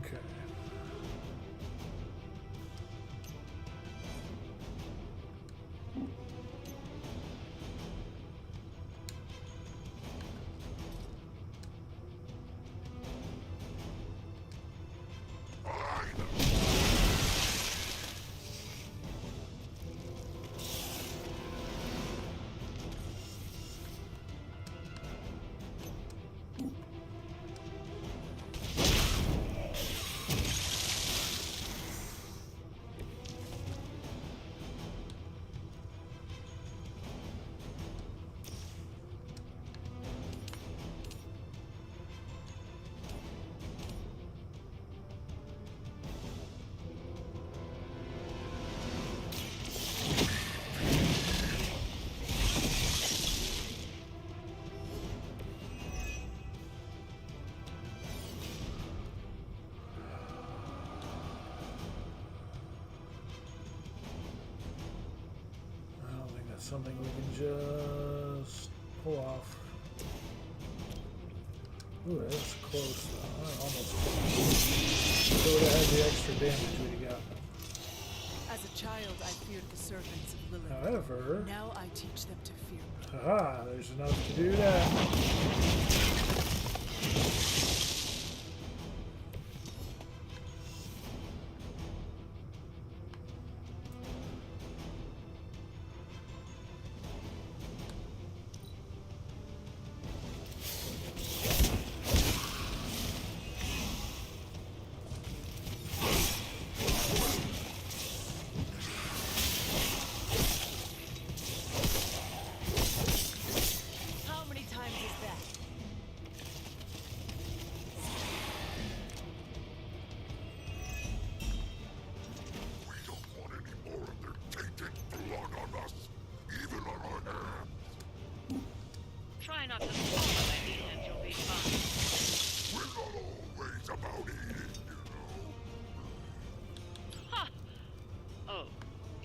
Okay. Something we can just pull off. Ooh, that's close. Almost close. So would have had the extra damage we'd have gotten. As a child, I feared the servants of Lilith. However, Now I teach them to fear me. haha, there's enough to do that. How many times is that? We don't want any more of their tainted blood on us, even on our hands. Try not to swallow any and you'll be fine. We're not always about eating, you know. Ha! Oh,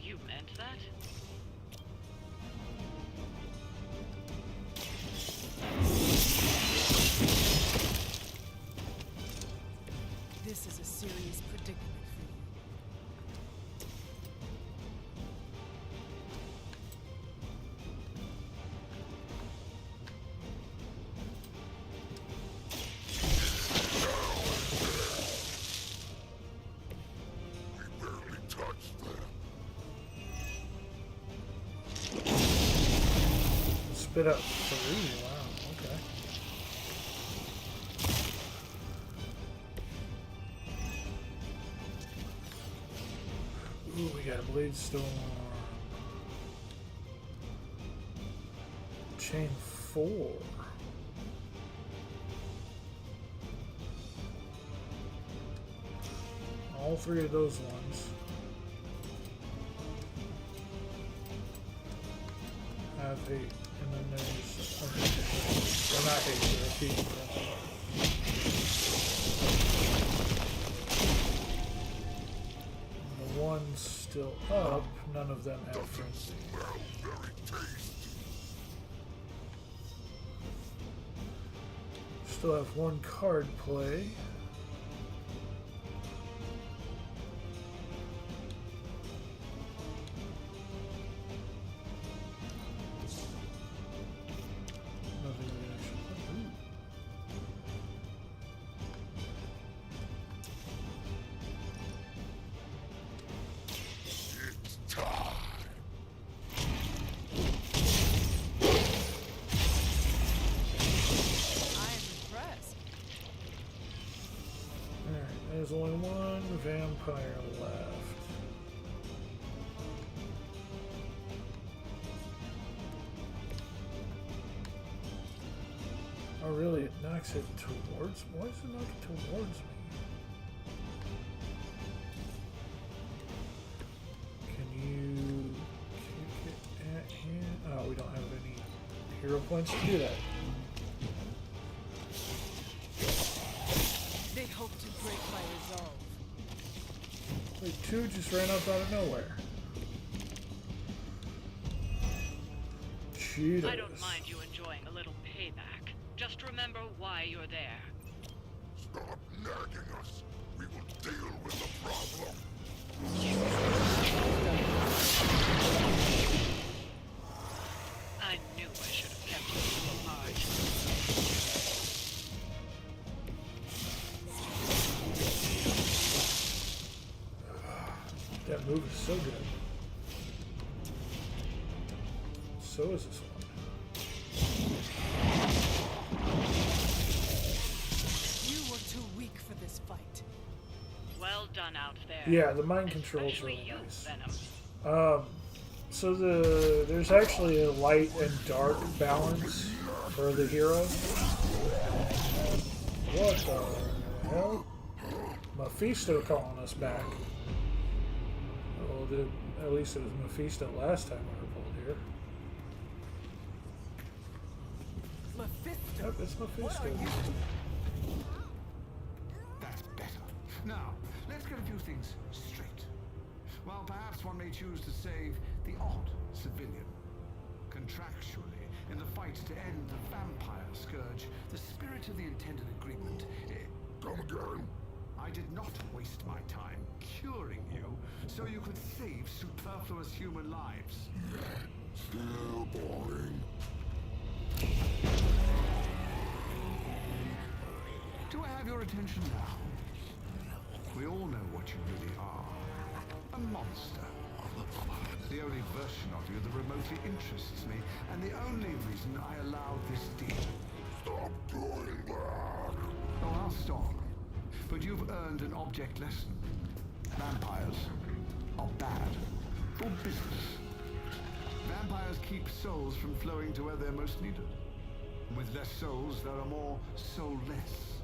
you meant that? This is a serious predicament for you. We barely touched them. Spit up 3, wow, okay. Ooh, we got a blade storm. Chain 4. All 3 of those ones have hate, and then there's well, not hate, they're feeding. The ones still up, none of them have frenzy. Still have 1 card play. Nothing really actually. Ooh. It's time. I'm impressed. Alright, there's only 1 vampire left. Oh really, it knocks it towards me? Why does it knock it towards me? Can you kick it at him? Oh, we don't have any hero points to do that. They hope to break my resolve. Wait, 2 just ran up out of nowhere. Cheetahs. I don't mind you enjoying a little payback. Just remember why you're there. Stop nagging us. We will deal with the problem. I knew I should have kept you apart. That move is so good. So is this one. You were too weak for this fight. Well done out there. Yeah, the mind control's Especially really you, nice. Venom. So there's actually a light and dark balance for the hero. What the hell? Mephisto calling us back. Well, at least it was Mephisto last time we were pulled here. Mephisto? Yep, it's Mephisto. That's better. Now, let's get a few things straight. While perhaps one may choose to save the odd civilian. Contractually, in the fight to end the vampire scourge, the spirit of the intended agreement... Come again? I did not waste my time curing you, so you could save superfluous human lives. Still boring. Do I have your attention now? We all know what you really are. A monster. The only version of you that remotely interests me, and the only reason I allowed this deal. Stop doing that. Oh, I'll stop. But you've earned an object lesson. Vampires are bad for business. Vampires keep souls from flowing to where they're most needed. With less souls, there are more soulless.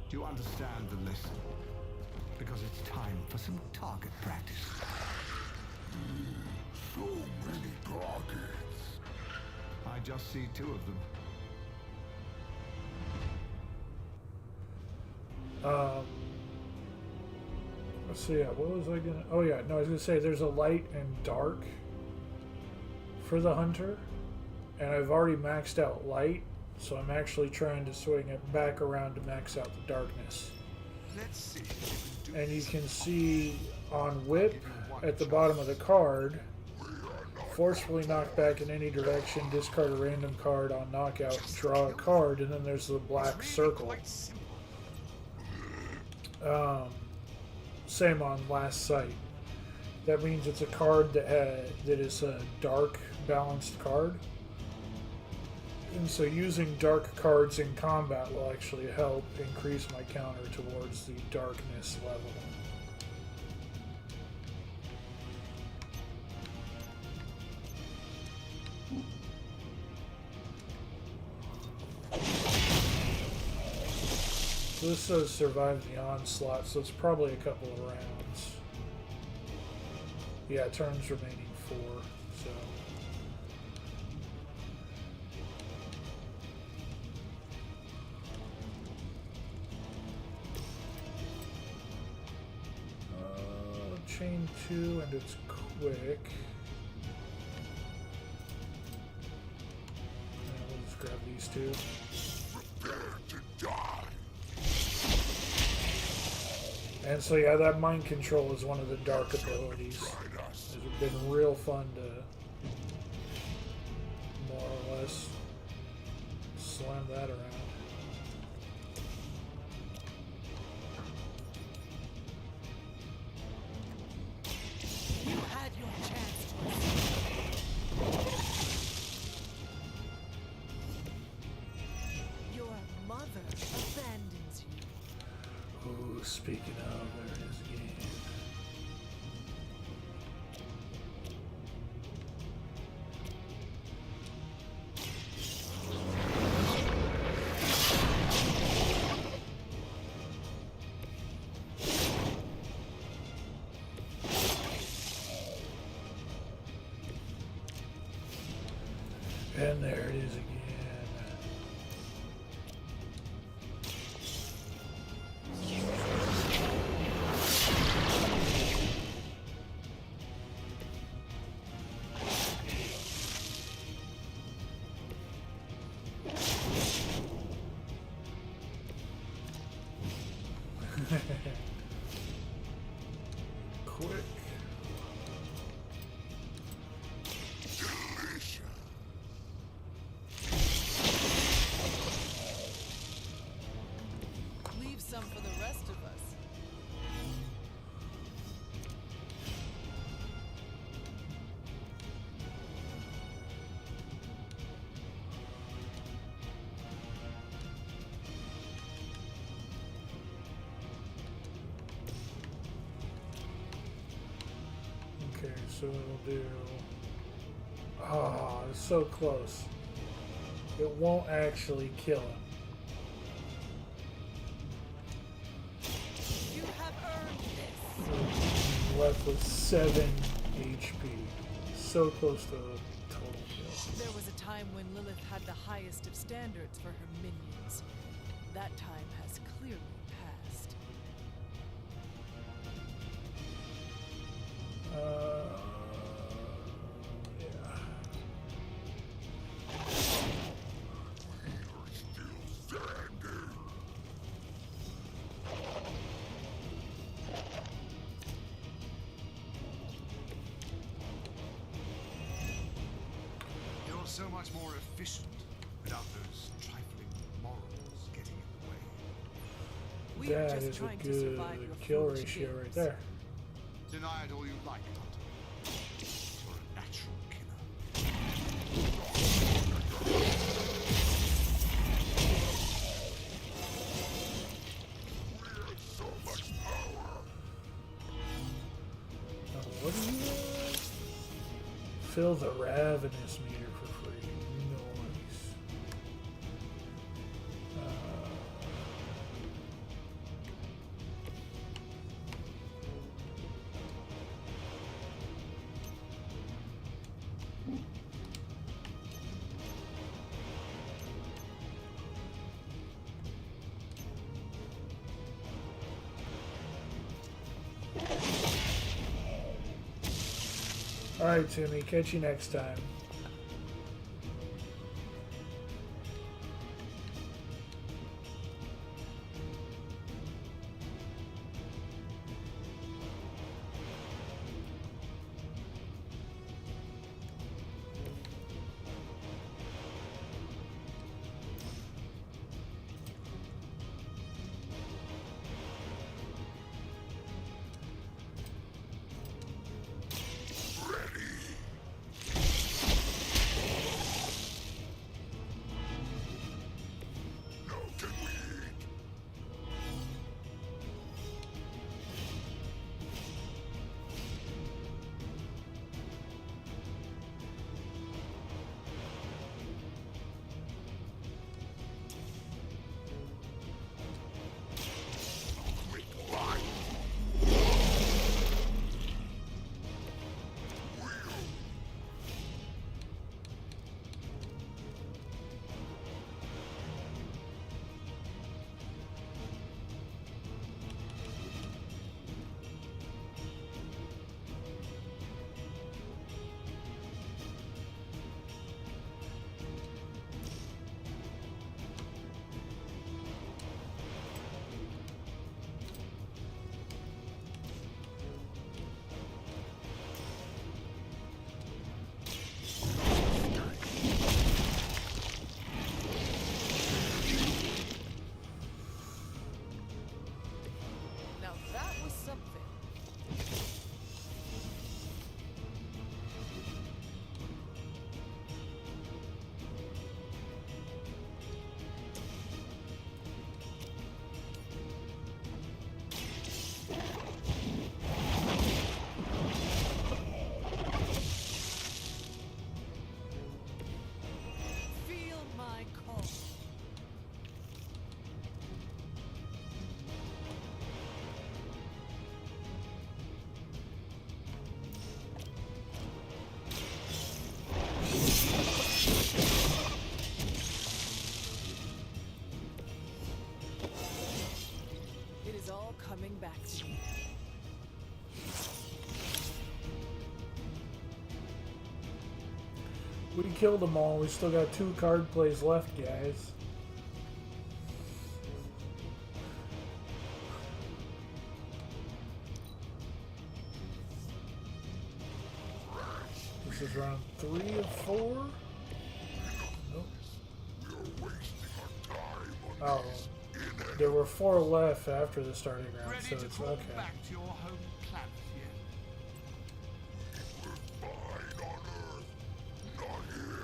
Do you understand the lesson? Because it's time for some target practice. So many targets. I just see 2 of them. Let's see. What was I gonna? Oh yeah, no, I was gonna say there's a light and dark for the hunter, and I've already maxed out light, so I'm actually trying to swing it back around to max out the darkness. Let's see if you can do And you can see on whip at the bottom of the card, forcefully knock back in any direction, discard a random card on knockout, draw a card, and then there's the black circle. Same on Last Sight. That means it's a card that is a dark balanced card. And so using dark cards in combat will actually help increase my counter towards the darkness level. So this says survive the onslaught, so it's probably a couple of rounds. Yeah, turns remaining 4, so. Chain 2, and it's quick. And we'll just grab these 2. Prepare to die. And so yeah, that mind control is one of the dark abilities. It's been real fun to more or less slam that around. You had your chance. Your mother abandons you. Ooh, speaking of, there it is again. And there it is again. Quick. Leave some for the rest of us. Okay, so it'll do. Oh, it's so close. It won't actually kill him. You have earned this. Left with 7 HP. So close to a total kill. There was a time when Lilith had the highest of standards for her minions. That time has clearly passed. Yeah. so much more efficient without those trifling morals getting in the way. We are That just is a trying to survive good your kill foolish ratio right games. there. Deny it all you like, Hunter. You're a natural killer. So much power. What do you fill the ravenous meter for free? Nice. All right, Timmy. Catch you next time. Now that was something. Feel my call. It is all coming back to me. We killed them all. We still got 2 card plays left, guys. This is round 3 of 4. Nope. Oh, there were 4 left after the starting round, Ready so to it's fall okay. back to your home planet yet? Fine on Earth, not here.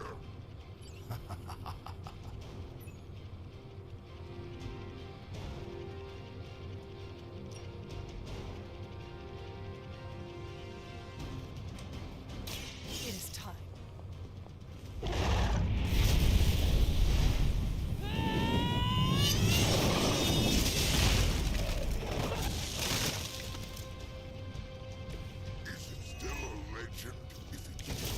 It is time. Is it still a legend if it's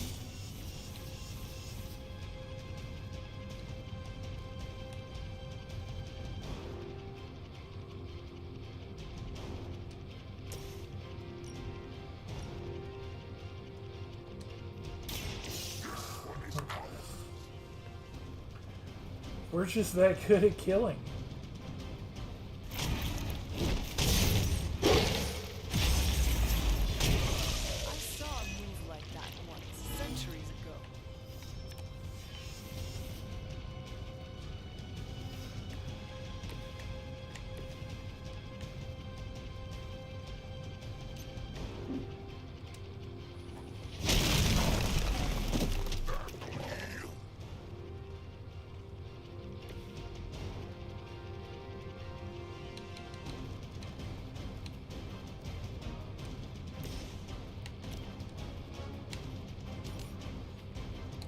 We're just that good at killing. I saw a move like that once, centuries ago.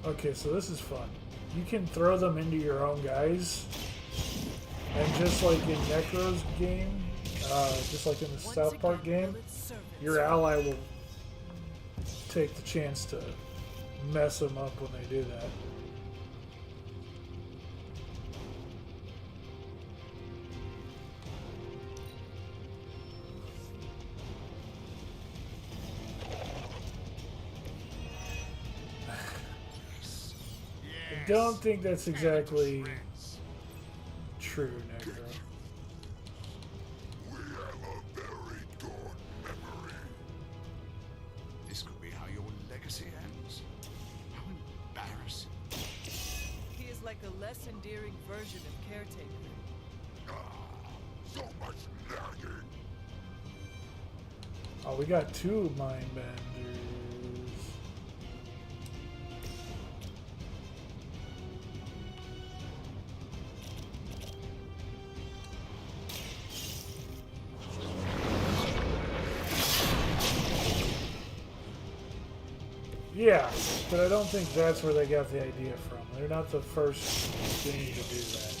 Okay, so this is fun. You can throw them into your own guys, and just like in Necro's game, just like in the South Park game, your ally will take the chance to mess them up when they do that. I don't think that's exactly true, Necro. We have a very good memory. This could be how your legacy ends. How embarrassing. He is like a less endearing version of Caretaker. So much nagging. Oh, we got 2 Mind Benders. Yeah, but I don't think that's where they got the idea from. They're not the first thing to do that.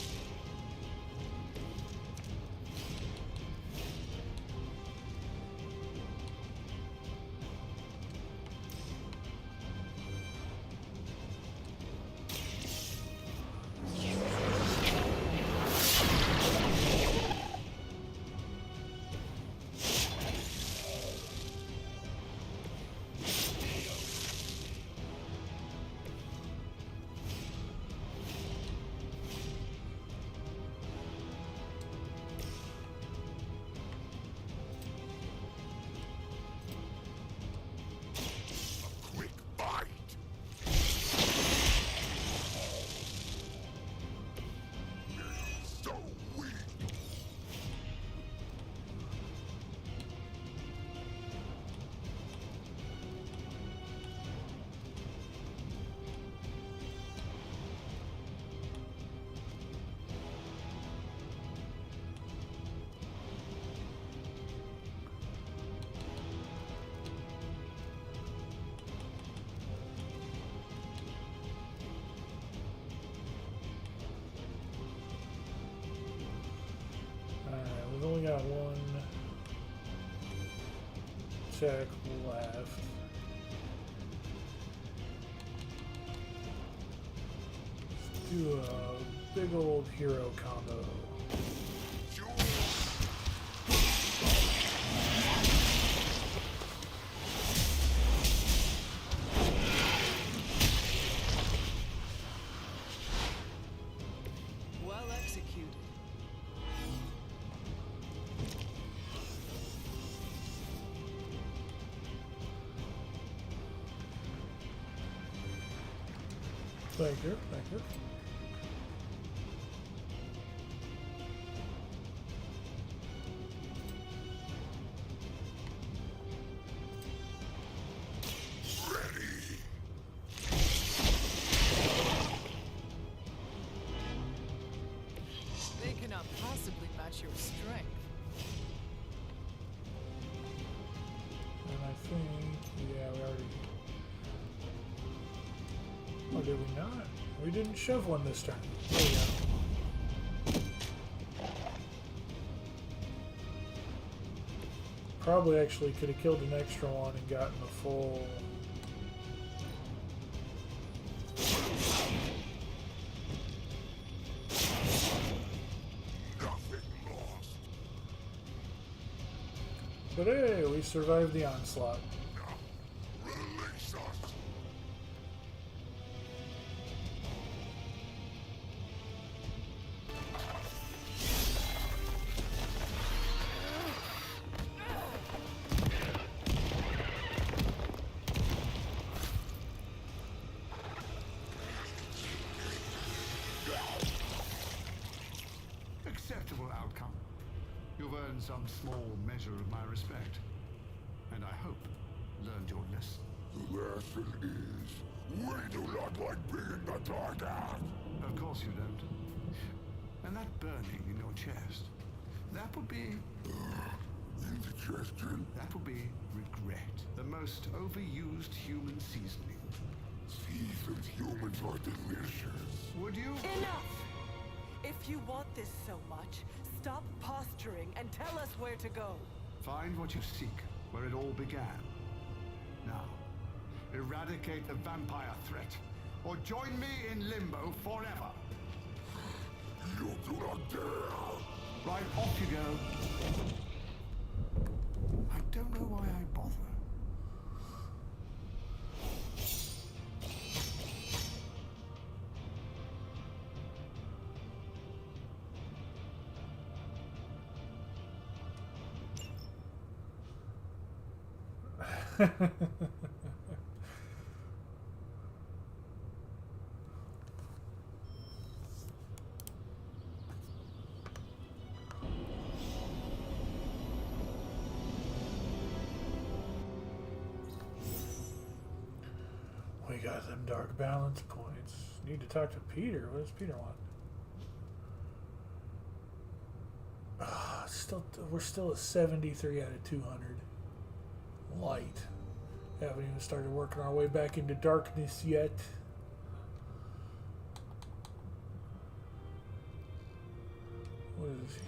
We've only got 1 check left. Let's do a big old hero combo. Well executed. Thank you, thank you. They cannot possibly match your strength. And I think, yeah, we already... Oh, did we not? We didn't shove one this time. There we go. Probably actually could have killed an extra one and gotten a full... But hey, we survived the onslaught. Release us. Acceptable outcome. You've earned some small measure of my respect. And I hope learned your lesson. The lesson is, we do not like being attacked. Of course you don't. And that burning in your chest, that would be... indigestion? That would be regret. The most overused human seasoning. Seasoned humans are delicious. Would you? Enough! If you want this so much, stop posturing and tell us where to go. Find what you seek, where it all began. Now, eradicate the vampire threat, or join me in limbo forever. You do not dare! Right, off you go. I don't know why I bother. We got them dark balance points. Need to talk to Peter. What does Peter want? We're still at 73 out of 200. Light. Haven't even started working our way back into darkness yet. What is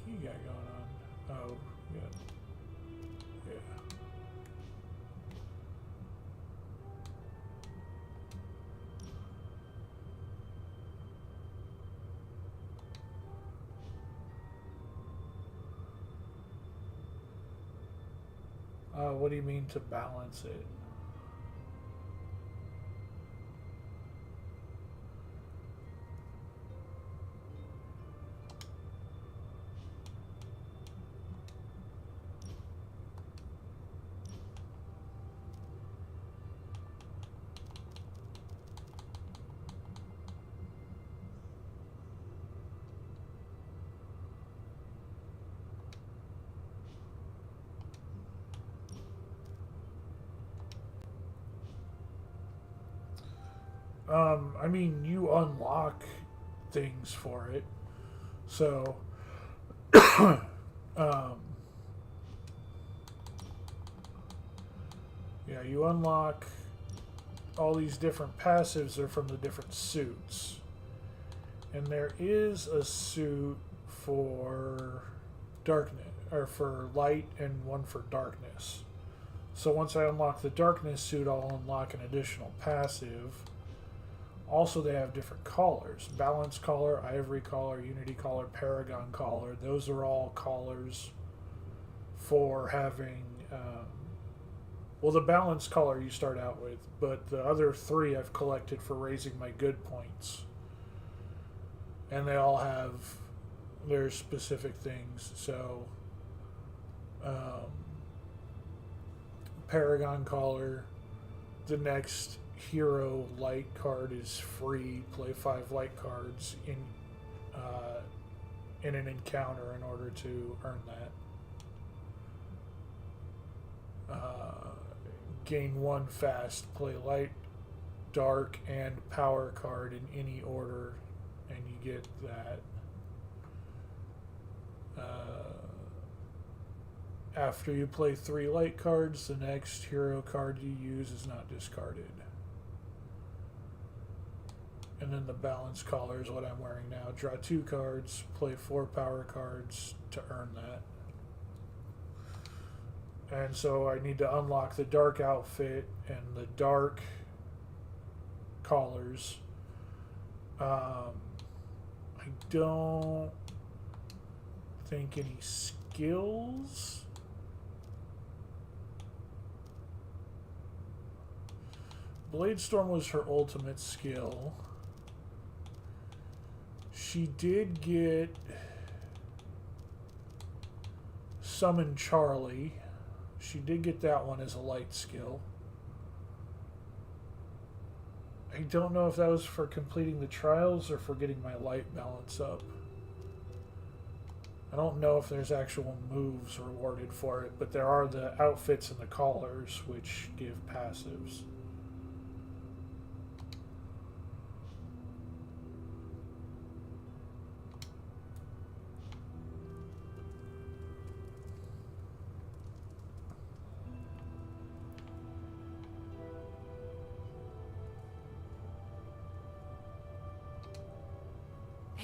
he got going on? Oh, yeah. What do you mean to balance it? I mean, you unlock things for it. So, yeah, you unlock all these different passives are from the different suits. And there is a suit for darkness, or for light, and one for darkness. So once I unlock the darkness suit, I'll unlock an additional passive. Also, they have different collars. Balance collar, ivory collar, unity collar, paragon collar. Those are all collars for having... well, the balance collar you start out with, but the other three I've collected for raising my good points. And they all have their specific things. So, paragon collar, the next... hero light card is free. Play 5 light cards in an encounter in order to earn that. Gain 1 fast. Play light, dark, and power card in any order, and you get that. After you play 3 light cards, the next hero card you use is not discarded. And then the balance collar is what I'm wearing now. Draw 2 cards, play 4 power cards to earn that. And so I need to unlock the dark outfit and the dark collars. I don't think any skills. Bladestorm was her ultimate skill. She did get Summon Charlie. She did get that one as a light skill. I don't know if that was for completing the trials or for getting my light balance up. I don't know if there's actual moves rewarded for it, but there are the outfits and the collars which give passives.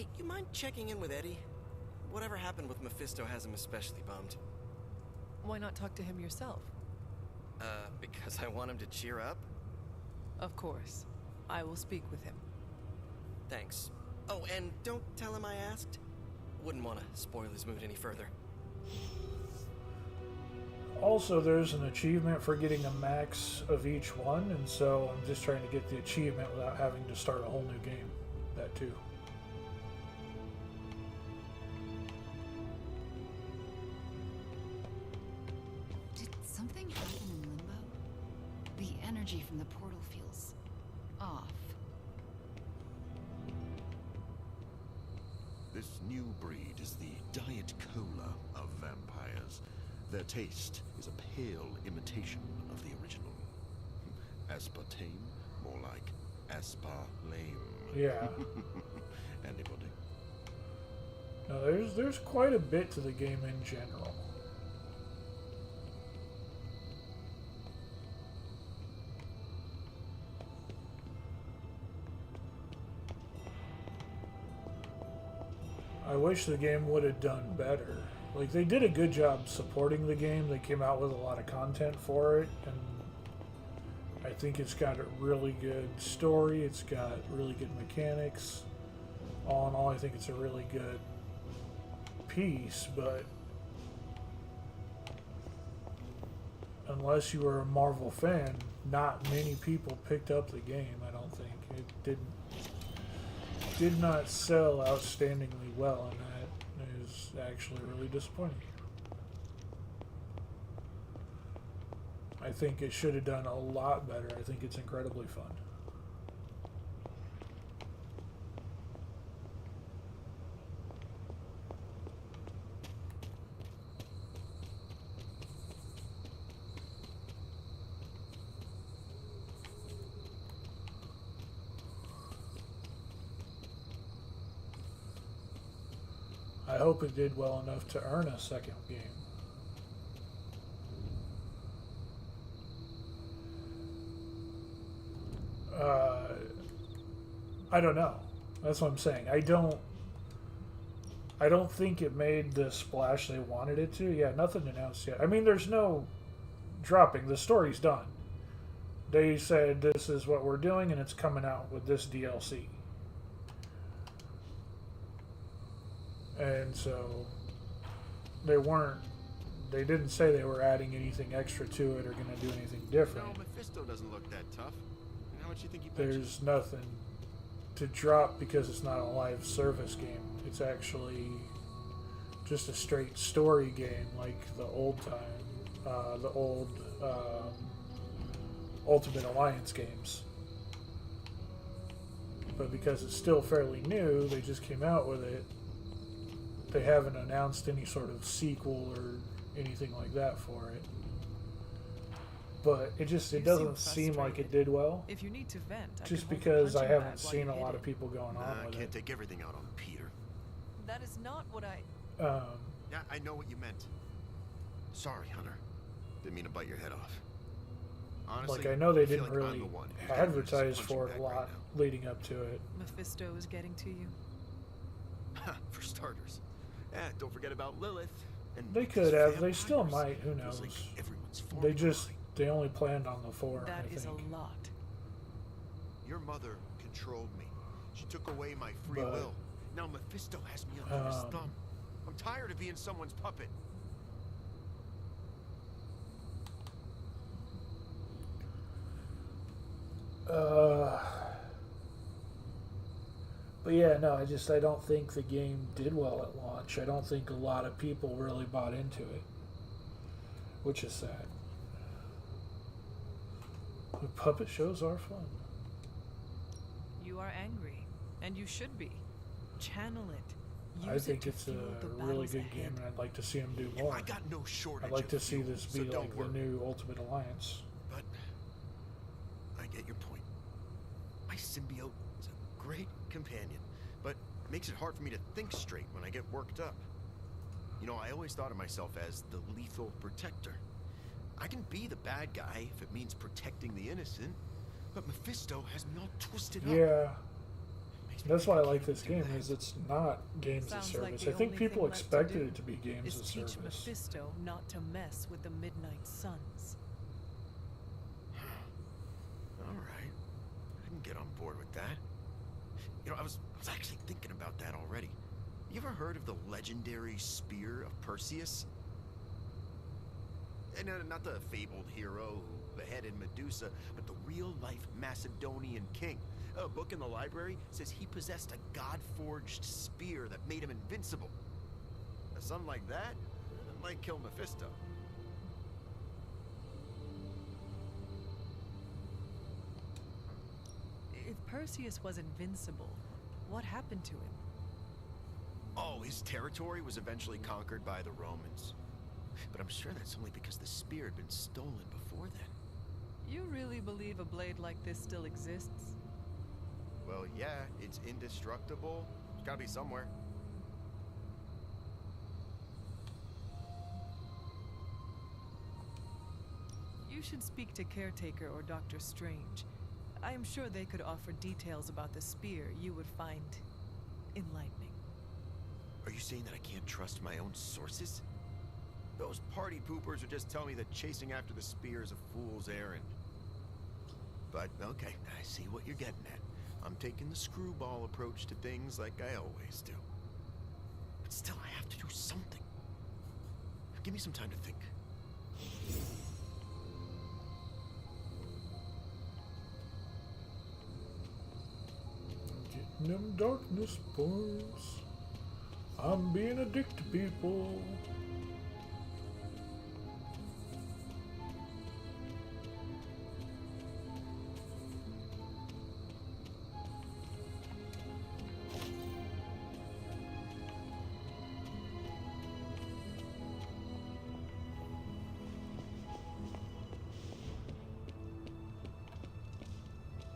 Hey, you mind checking in with Eddie? Whatever happened with Mephisto has him especially bummed. Why not talk to him yourself? Because I want him to cheer up? Of course. I will speak with him. Thanks. Oh, and don't tell him I asked. Wouldn't want to spoil his mood any further. Also, there's an achievement for getting a max of each one, and so I'm just trying to get the achievement without having to start a whole new game. That too. Did something happen in Limbo? The energy from the portal feels off. This new breed is the Diet Cola of vampires. Their taste is a pale imitation of the original. Aspartame, more like asparlame. Yeah. Anybody? No, there's quite a bit to the game in general. I wish the game would have done better. Like, they did a good job supporting the game. They came out with a lot of content for it, and I think it's got a really good story. It's got really good mechanics. All in all, I think it's a really good piece, but unless you were a Marvel fan, not many people picked up the game, I don't think. It did not sell outstandingly well, and that is actually really disappointing. I think it should have done a lot better. I think it's incredibly fun. I hope it did well enough to earn a second game. I don't know. That's what I'm saying. I don't think it made the splash they wanted it to. Yeah, nothing announced yet. I mean, there's no dropping. The story's done. They said this is what we're doing, and it's coming out with this DLC. And so they didn't say they were adding anything extra to it or going to do anything different. No, Mephisto doesn't look that tough. How much you think he punches? There's nothing to drop because it's not a live service game. It's actually just a straight story game like the old Ultimate Alliance games. But because it's still fairly new, they just came out with it. They haven't announced any sort of sequel or anything like that for it. But it doesn't seem like it did well. If you need to vent, just because I haven't seen a lot of people going on I with can't it. take everything out on Peter. That is not what I... Yeah, I know what you meant. Sorry, Hunter. Didn't mean to bite your head off. Honestly, Like, I know they feel didn't like I'm really the one who's gonna use advertise punching for it bag a right lot leading up to it. Mephisto is getting to you. now. For starters. Don't forget about Lilith. And They these could have. They vampires. still might. Who Feels knows? like everyone's They forming just... They only planned on the 4, That I is think. a lot. Your mother controlled me. She took away my free But, will. Now Mephisto has me under his um, thumb. I'm tired of being someone's puppet. But yeah, no, I don't think the game did well at launch. I don't think a lot of people really bought into it, which is sad. But puppet shows are fun. You are angry, and you should be. Channel it. I Use think it to it's a fuel the really battles good ahead. game, and I'd like to see them do more. I got no shortage I'd like of to see fuel, this so be don't like worry. the new Ultimate Alliance. But I get your point. My symbiote is a great companion, but it makes it hard for me to think straight when I get worked up. You know, I always thought of myself as the lethal protector. I can be the bad guy if it means protecting the innocent, but Mephisto has me all twisted up. Yeah. That's why I like this game, is it's not games of Sounds like service. the I think only people thing left to expected do it to be games is of teach service. Mephisto not to mess with the Midnight Suns. All right. I can get on board with that. You know, I was actually thinking about that already. You ever heard of the legendary Spear of Perseus? And not the fabled hero who beheaded Medusa, but the real-life Macedonian king. A book in the library says he possessed a god-forged spear that made him invincible. Now, something like that might kill Mephisto. If Perseus was invincible, what happened to him? Oh, his territory was eventually conquered by the Romans. But I'm sure that's only because the spear had been stolen before then. You really believe a blade like this still exists? Well, yeah, it's indestructible. It's gotta be somewhere. You should speak to Caretaker or Dr. Strange. I am sure they could offer details about the spear you would find enlightening. Are you saying that I can't trust my own sources? Those party poopers would just tell me that chasing after the spear is a fool's errand. But, okay, I see what you're getting at. I'm taking the screwball approach to things like I always do. But still, I have to do something. Give me some time to think. Getting them darkness points. I'm being a dick to people.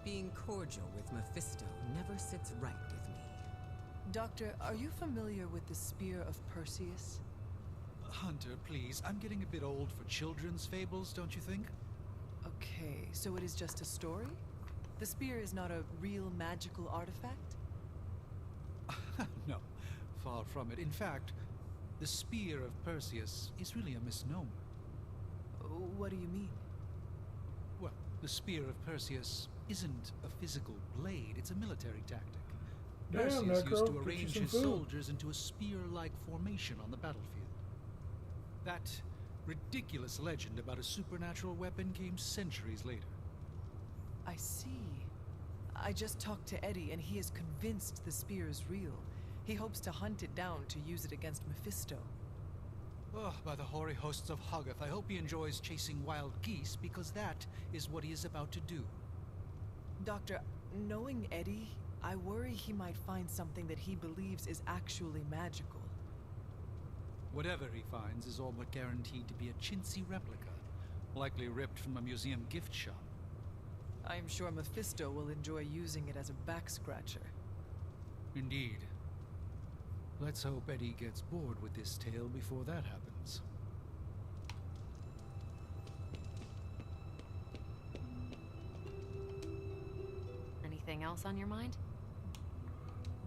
Being cordial with Mephisto never sits right with me. Doctor, are you familiar with the Spear of Perseus? Hunter, please. I'm getting a bit old for children's fables, don't you think? Okay, so it is just a story? The spear is not a real magical artifact? No, far from it. In fact, the Spear of Perseus is really a misnomer. What do you mean? Well, the Spear of Perseus isn't a physical blade, it's a military tactic. Damn, Perseus Necro, used to get you arrange some his food. soldiers into a spear-like formation on the battlefield. That ridiculous legend about a supernatural weapon came centuries later. I see. I just talked to Eddie and he is convinced the spear is real. He hopes to hunt it down to use it against Mephisto. Oh, by the hoary hosts of Hoggoth, I hope he enjoys chasing wild geese, because that is what he is about to do. Doctor, knowing Eddie, I worry he might find something that he believes is actually magical. Whatever he finds is all but guaranteed to be a chintzy replica, likely ripped from a museum gift shop. I am sure Mephisto will enjoy using it as a back-scratcher. Indeed. Let's hope Eddie gets bored with this tale before that happens. Anything else on your mind?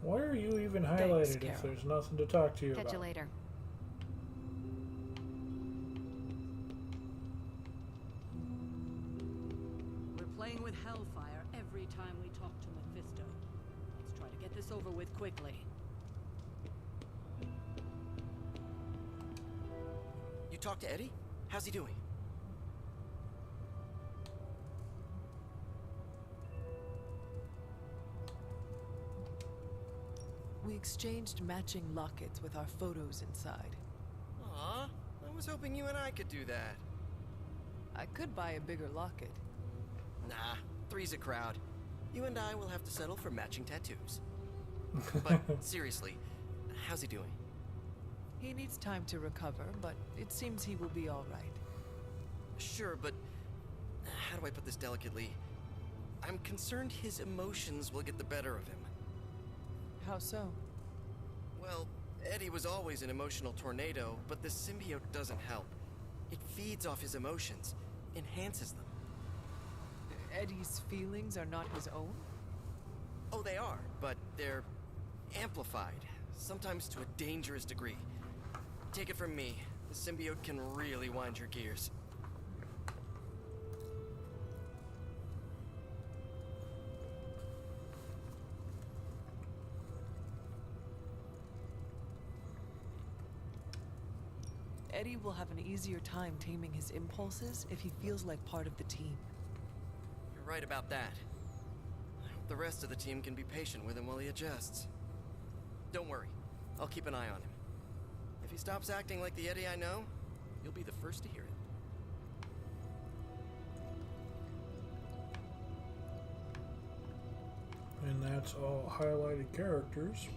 Why are you even Thanks, highlighted if Carol. there's nothing to talk to you Catch about? you later. We're playing with hellfire every time we talk to Mephisto. Let's try to get this over with quickly. You talked to Eddie? How's he doing? We exchanged matching lockets with our photos inside. Aw, I was hoping you and I could do that. I could buy a bigger locket. Nah, three's a crowd. You and I will have to settle for matching tattoos. But seriously, how's he doing? He needs time to recover, but it seems he will be all right. Sure, but how do I put this delicately? I'm concerned his emotions will get the better of him. How so? Well, Eddie was always an emotional tornado, but the symbiote doesn't help. It feeds off his emotions, enhances them. Eddie's feelings are not his own? Oh, they are, but they're amplified, sometimes to a dangerous degree. Take it from me, the symbiote can really wind your gears. Eddie will have an easier time taming his impulses if he feels like part of the team. You're right about that. I hope the rest of the team can be patient with him while he adjusts. Don't worry, I'll keep an eye on him. If he stops acting like the Eddie I know, you'll be the first to hear it. And that's all highlighted characters.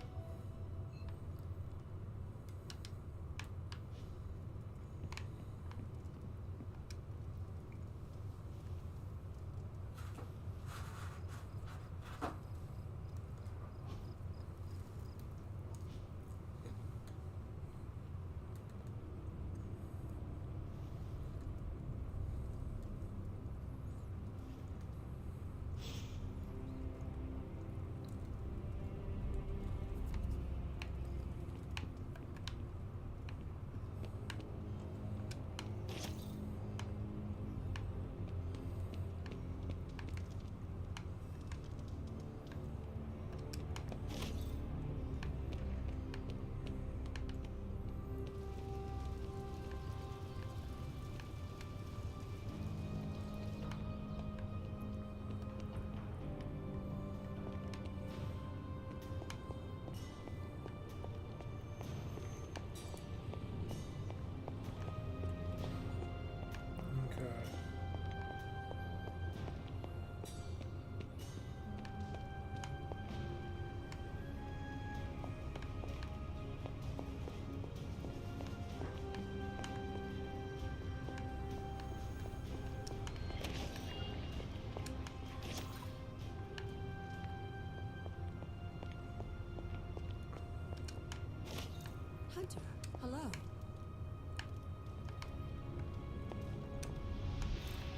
Hunter, hello.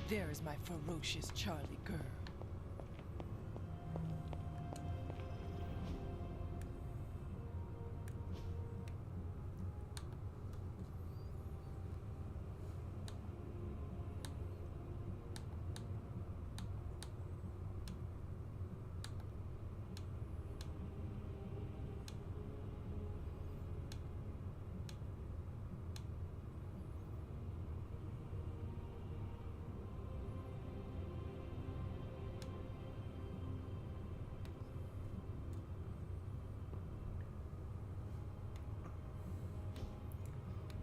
There is my ferocious Charlie girl.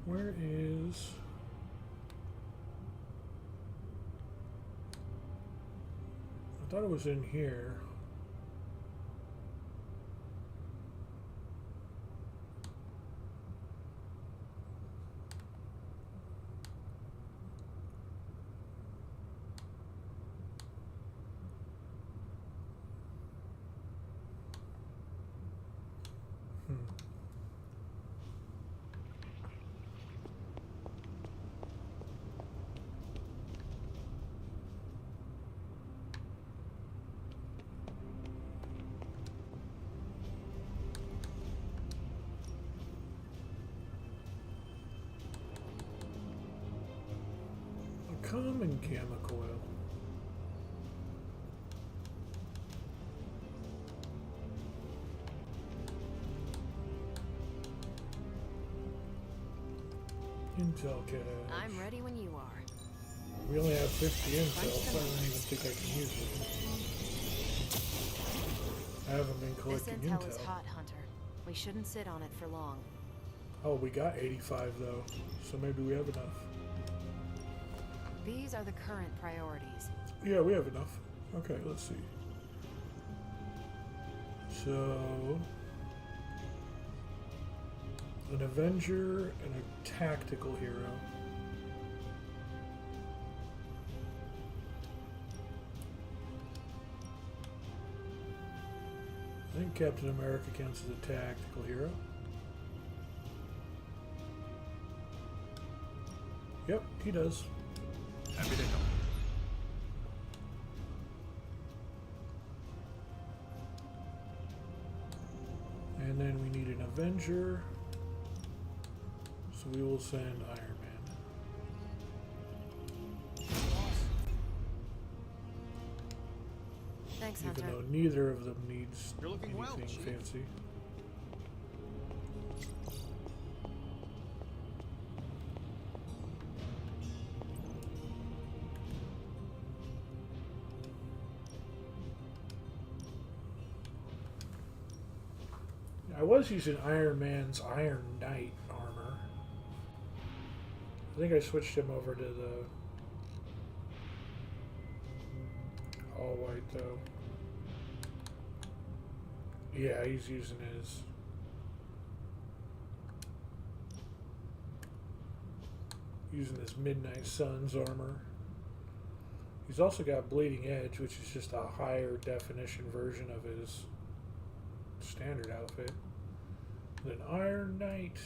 Where is... I thought it was in here. Common gamma coil. Intel cache. I'm ready when you are. We only have 50 intel, so I don't even think I can use it. I haven't been This collecting intel is intel. hot, Hunter. We shouldn't sit on it for long. Oh, we got 85 though, so maybe we have enough. These are the current priorities. Yeah, we have enough. Okay, let's see. So, an Avenger and a tactical hero. I think Captain America counts as a tactical hero. Yep, he does. Happy to help. And then we need an Avenger. So we will send Iron Man. Thanks, Even Hunter. though neither of them needs You're looking well, anything Chief. fancy. I was using Iron Man's Iron Knight armor. I think I switched him over to the all white though. Yeah, he's using his Midnight Suns armor. He's also got Bleeding Edge, which is just a higher definition version of his standard outfit. Then Iron Knight.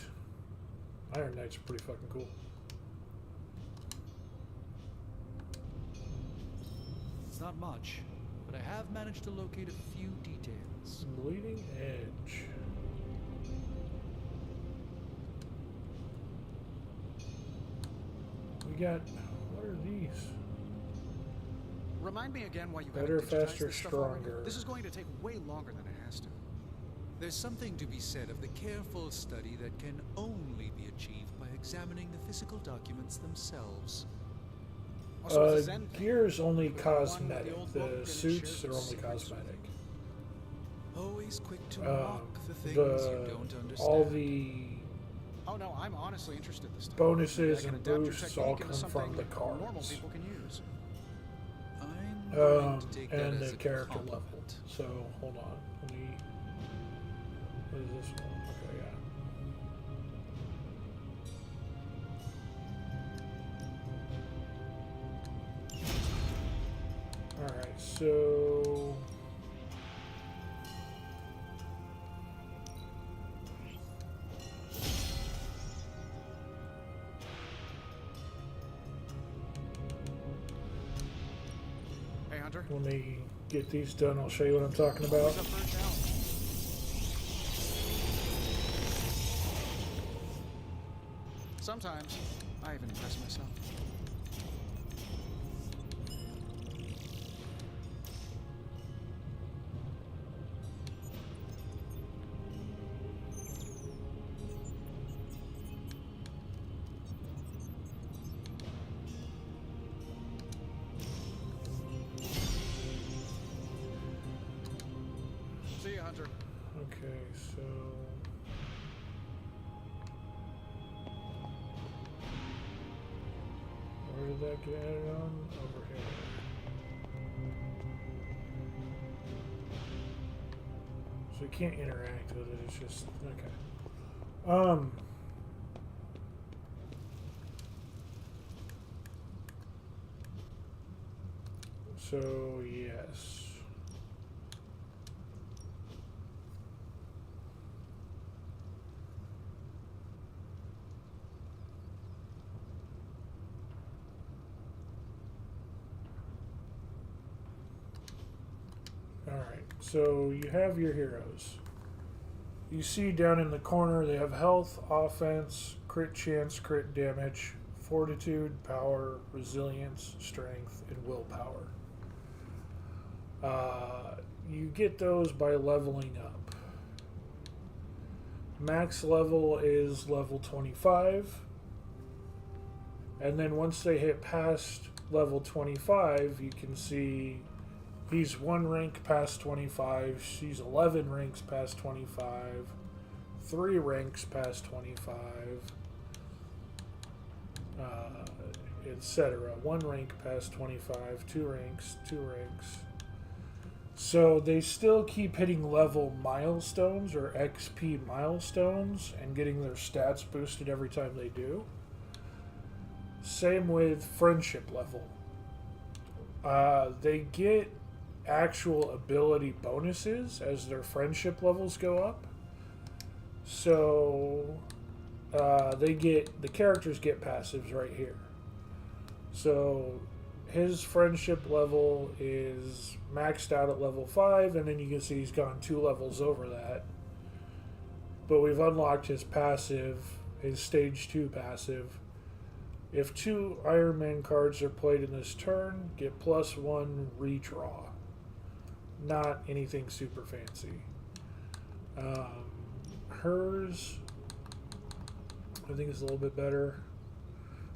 Iron Knight's pretty fucking cool. It's not much, but I have managed to locate a few details. Bleeding Edge. We got. What are these? Remind me again why you Better, haven't digitized faster, this stuff already? stronger. This is going to take way longer than it has to. There's something to be said of the careful study that can only be achieved by examining the physical documents themselves. Gear's only cosmetic. The suits are only cosmetic. Always quick to mock the things you don't understand. All the Oh no, I'm honestly interested this time. bonuses Maybe I and can adapt your boosts all technique into come from something the normal cards. people can use. I'm going to take that And as the a character level. compliment. So hold on. Let me. What is this one? Okay, yeah. Alright, so Hey Hunter. let me get these done. I'll show you what I'm talking about. Always up for a challenge. Sometimes I even impress myself. See you, Hunter. Okay, so where did that get added on? Over here. So you can't interact with it, it's just okay. So yes. Alright, so you have your heroes. You see down in the corner they have health, offense, crit chance, crit damage, fortitude, power, resilience, strength, and willpower. You get those by leveling up. Max level is level 25. And then once they hit past level 25, you can see he's 1 rank past 25, she's 11 ranks past 25, 3 ranks past 25, etc. 1 rank past 25, 2 ranks, 2 ranks. So they still keep hitting level milestones or XP milestones and getting their stats boosted every time they do. Same with friendship level. They get actual ability bonuses as their friendship levels go up. So the characters get passives right here. So his friendship level is maxed out at level 5, and then you can see he's gone 2 levels over that. but we've unlocked his passive, his stage 2 passive. If 2 Iron Man cards are played in this turn, get +1 redraw. Not anything super fancy. Hers, I think, is a little bit better.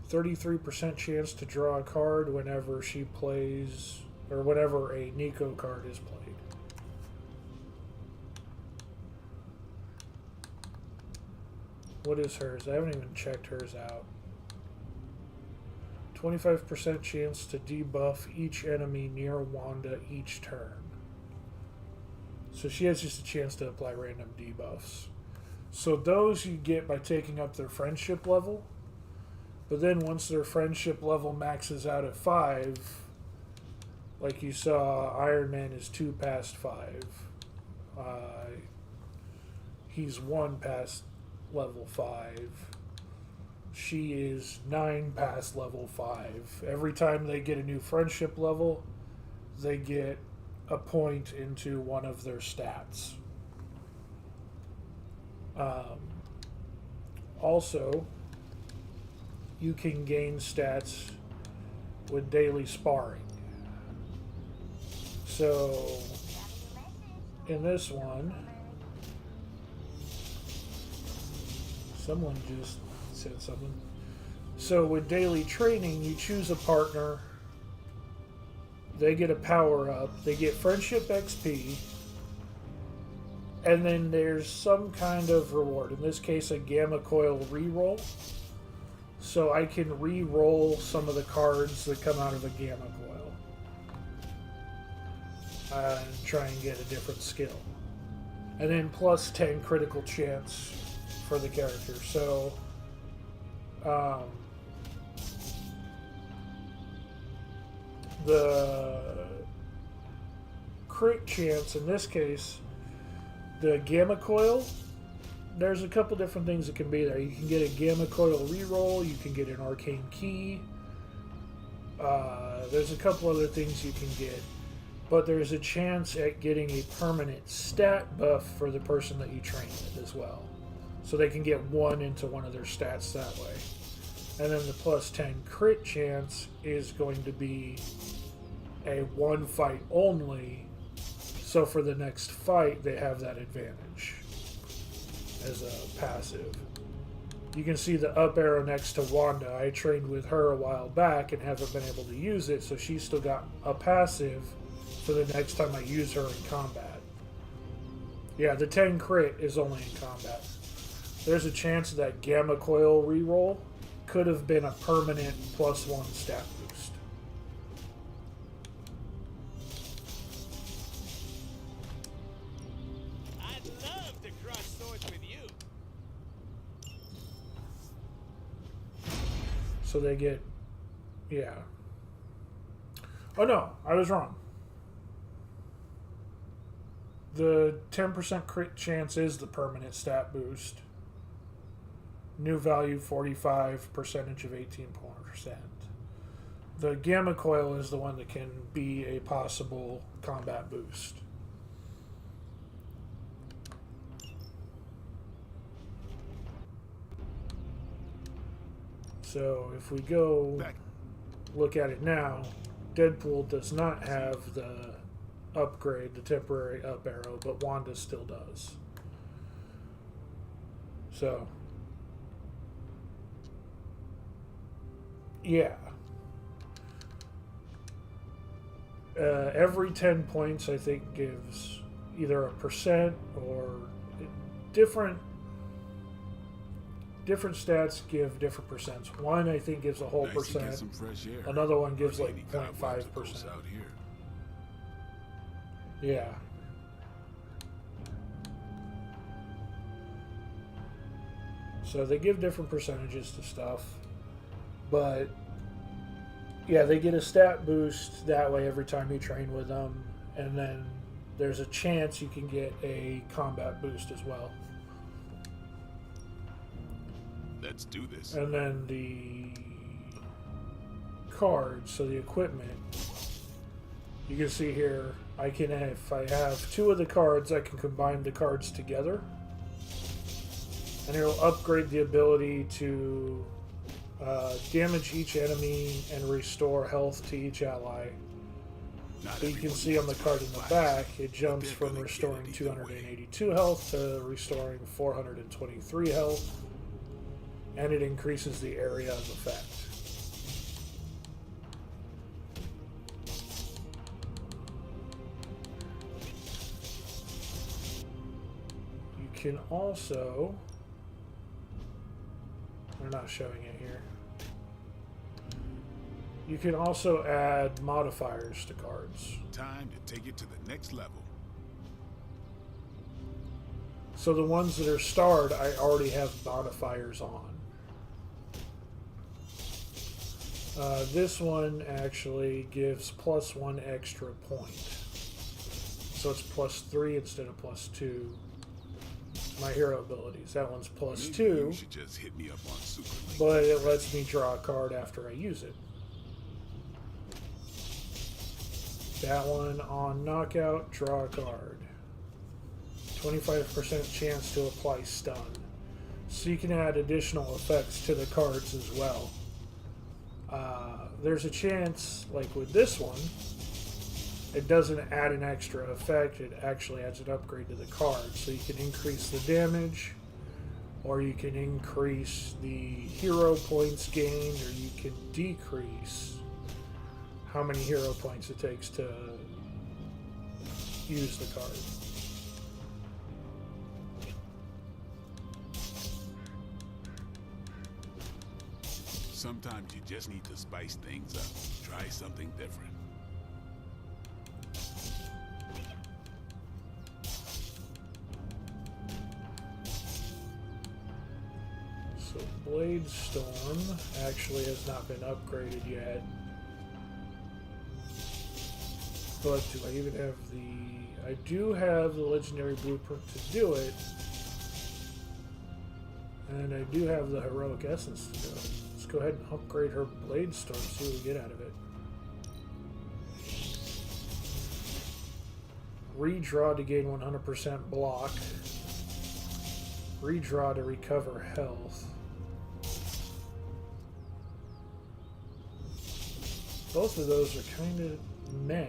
33% chance to draw a card whenever she plays, or whenever a Nico card is played. What is hers? I haven't even checked hers out. 25% chance to debuff each enemy near Wanda each turn. So she has just a chance to apply random debuffs. So those you get by taking up their friendship level. But then once their friendship level maxes out at 5, like you saw, Iron Man is 2 past 5. He's 1 past level 5. She is 9 past level 5. Every time they get a new friendship level, they get a point into one of their stats. Also, you can gain stats with daily sparring. So, in this one, someone just said something. So with daily training, you choose a partner. They get a power up. They get friendship XP. And then there's some kind of reward. In this case, a Gamma Coil reroll. So I can re-roll some of the cards that come out of a Gamma Coil. And try and get a different skill. And then plus 10 critical chance for the character. So, the crit chance in this case, the Gamma Coil, there's a couple different things that can be there. You can get a Gamma Coil reroll, you can get an Arcane Key, there's a couple other things you can get, but there's a chance at getting a permanent stat buff for the person that you train with as well. So they can get 1 into one of their stats that way. And then the plus 10 crit chance is going to be a 1 fight only. So for the next fight, they have that advantage as a passive. You can see the up arrow next to Wanda. I trained with her a while back and haven't been able to use it, so she's still got a passive for the next time I use her in combat. Yeah, the 10 crit is only in combat. There's a chance that Gamma Coil reroll could have been a permanent +1 stat boost. I'd love to cross swords with you. So they get, yeah. Oh no, I was wrong. The 10% crit chance is the permanent stat boost. New value 45, percentage of 18%. The Gamma Coil is the one that can be a possible combat boost. So if we go look at it now, Deadpool does not have the upgrade, the temporary up arrow, but Wanda still does. So yeah. Every 10 points, I think, gives either a percent or different stats give different percents. One, I think, gives a whole Nice to get percent. some fresh air. Another one gives like Lady cobwebs 0.5%. out here. Yeah. So they give different percentages to stuff. But yeah, they get a stat boost that way every time you train with them. And then there's a chance you can get a combat boost as well. Let's do this. And then the cards, so the equipment, you can see here, I can, if I have 2 of the cards, I can combine the cards together. And it'll upgrade the ability to damage each enemy and restore health to each ally. So you can see on the card in the back, it jumps from restoring 282 health to restoring 423 health, and it increases the area of effect. You can also, they're not showing it here. You can also add modifiers to cards. Time to take it to the next level. So the ones that are starred, I already have modifiers on. This one actually gives +1 extra point. So it's +3 instead of +2. My hero abilities. That one's +2. You should just hit me up on Super Link. But it lets me draw a card after I use it. That one on knockout, draw a card. 25% chance to apply stun. So you can add additional effects to the cards as well. There's a chance, like with this one, it doesn't add an extra effect, it actually adds an upgrade to the card. So you can increase the damage, or you can increase the hero points gained, or you can decrease how many hero points it takes to use the card. Sometimes you just need to spice things up. Try something different. So Blade Storm actually has not been upgraded yet. But do I even have the... I do have the legendary blueprint to do it. And I do have the heroic essence to do it. Let's go ahead and upgrade her Blade Storm, see what we get out of it. Redraw to gain 100% block. Redraw to recover health. Both of those are kind of meh.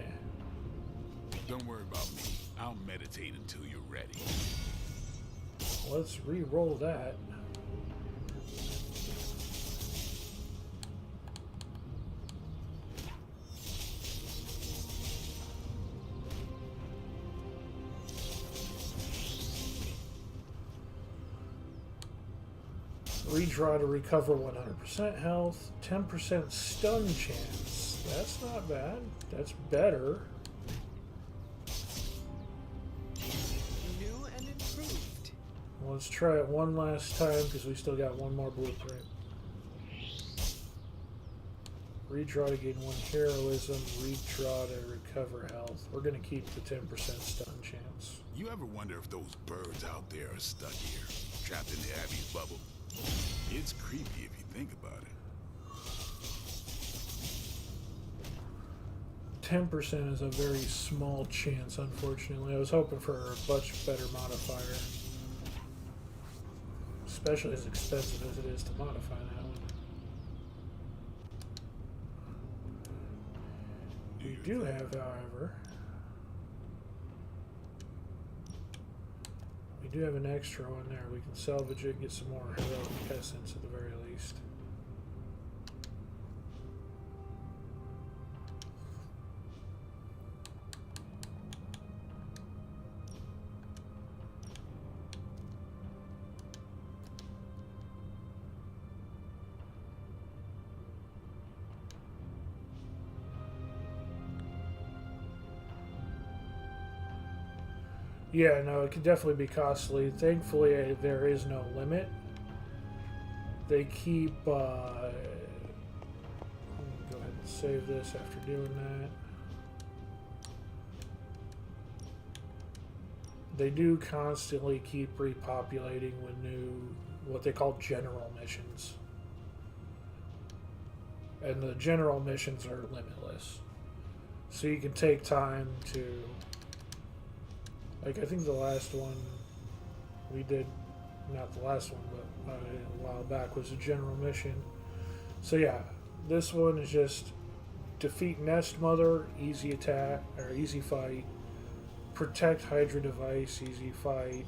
Don't worry about me. I'll meditate until you're ready. Let's re-roll that. Redraw to recover 100% health. 10% stun chance. That's not bad. That's better. New and improved. Well, let's try it one last time because we still got one more blueprint. Redraw to gain 1 heroism. Redraw to recover health. We're going to keep the 10% stun chance. You ever wonder if those birds out there are stuck here, trapped in the Abbey's bubble? It's creepy if you think about it. 10% is a very small chance, unfortunately. I was hoping for a much better modifier. Especially as expensive as it is to modify that one. We do have, however... We do have an extra one there. We can salvage it and get some more heroic essence at the very least. Yeah, no, it could definitely be costly. Thankfully, there is no limit. They keep... I'm gonna go ahead and save this after doing that. They do constantly keep repopulating with new, what they call general missions. And the general missions are limitless. So you can take time to... Like, I think the last one we did not the last one, but a while back, was a general mission. So yeah, this one is just defeat Nest Mother, easy attack, or easy fight. Protect Hydra device, easy fight.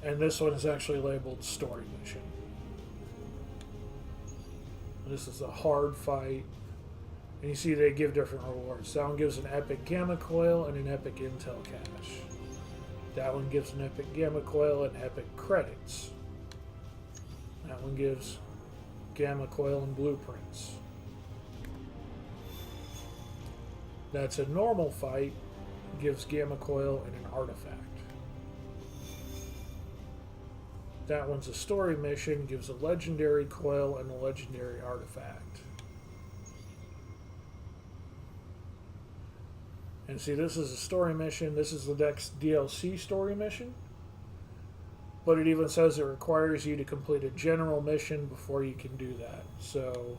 And this one is actually labeled story mission. This is a hard fight. And you see they give different rewards. That one gives an epic gamma coil and an epic intel cache. That one gives an epic gamma coil and epic credits. That one gives gamma coil and blueprints. That's a normal fight. Gives gamma coil and an artifact. That one's a story mission. Gives a legendary coil and a legendary artifact. And see, this is a story mission. This is the next DLC story mission. But it even says it requires you to complete a general mission before you can do that. So,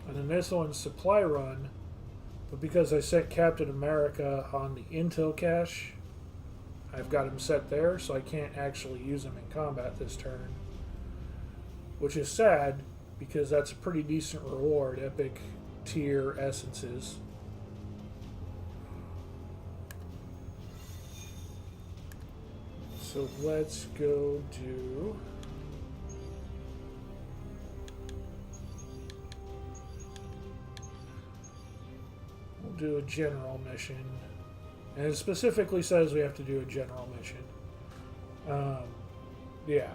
and then this one's supply run. But because I set Captain America on the intel cache, I've got him set there, so I can't actually use him in combat this turn. Which is sad, because that's a pretty decent reward. Epic tier essences. So let's go do... We'll do a general mission. And it specifically says we have to do a general mission. Yeah.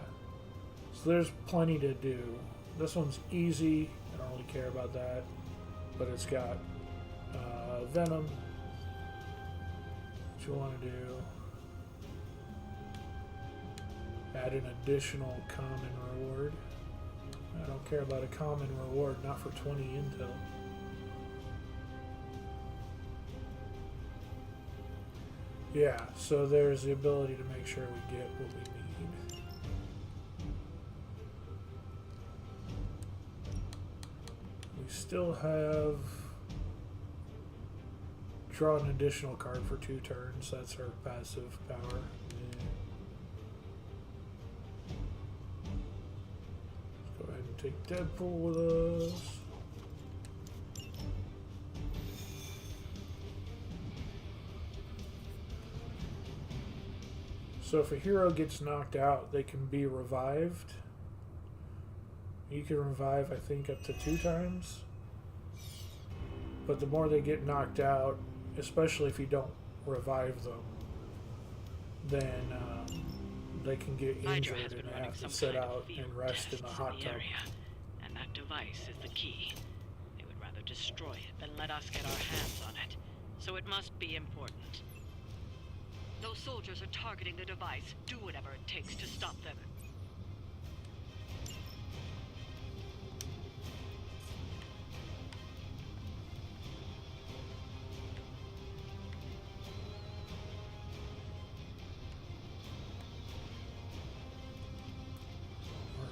So there's plenty to do. This one's easy. I don't really care about that. But it's got Venom. What you want to do? Add an additional common reward. I don't care about a common reward, not for 20 intel. Yeah, so there's the ability to make sure we get what we need. We still have draw an additional card for 2 turns. That's her passive power. Go ahead and take Deadpool with us. So if a hero gets knocked out, they can be revived. You can revive, I think, up to 2 times. But the more they get knocked out, especially if you don't revive them, then they can get injured and have to sit out and rest in the hot tub. And that device is the key. They would rather destroy it than let us get our hands on it. So it must be important. Those soldiers are targeting the device. Do whatever it takes to stop them.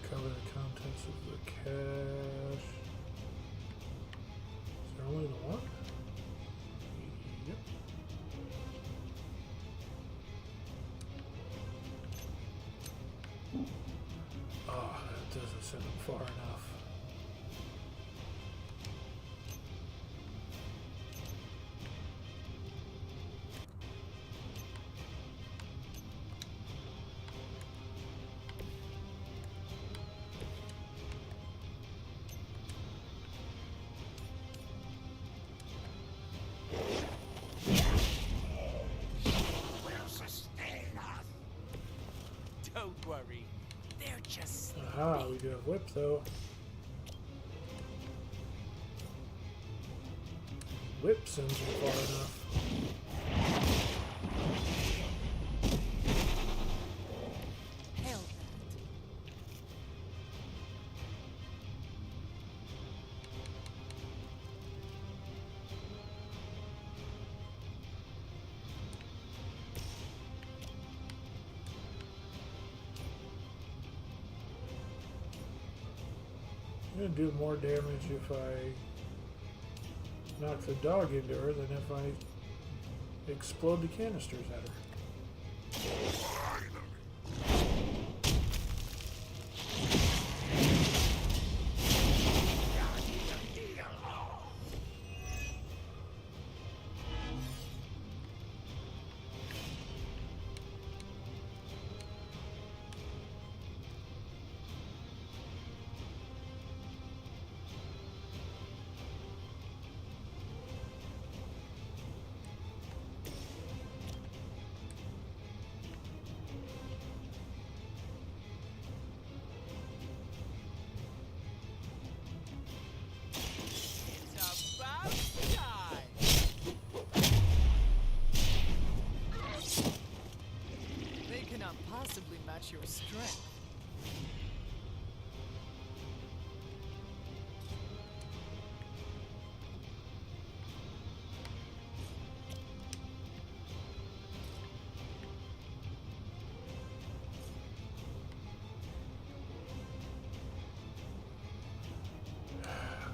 Recover the contents of the cache. Is there only the one? Yep. Oh, that doesn't send them far enough. Don't worry. They're just... Aha, we do have whip though. Whip sends them far enough. Hell, I'm gonna do more damage if I knock the dog into her than if I explode the canisters at her.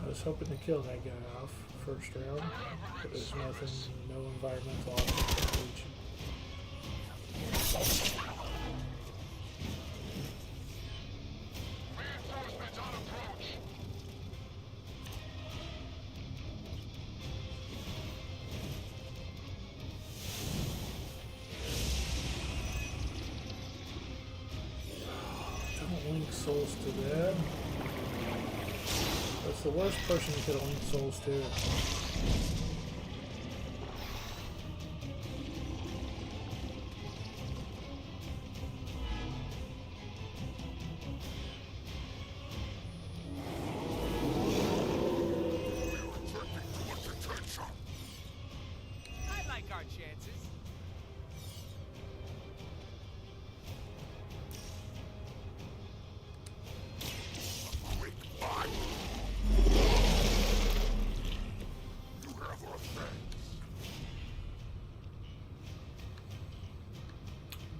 I was hoping to kill that guy off first round, but there's nothing, no environmental options to reach. Don't link souls to that. That's the worst person you could link souls to. I like our chances.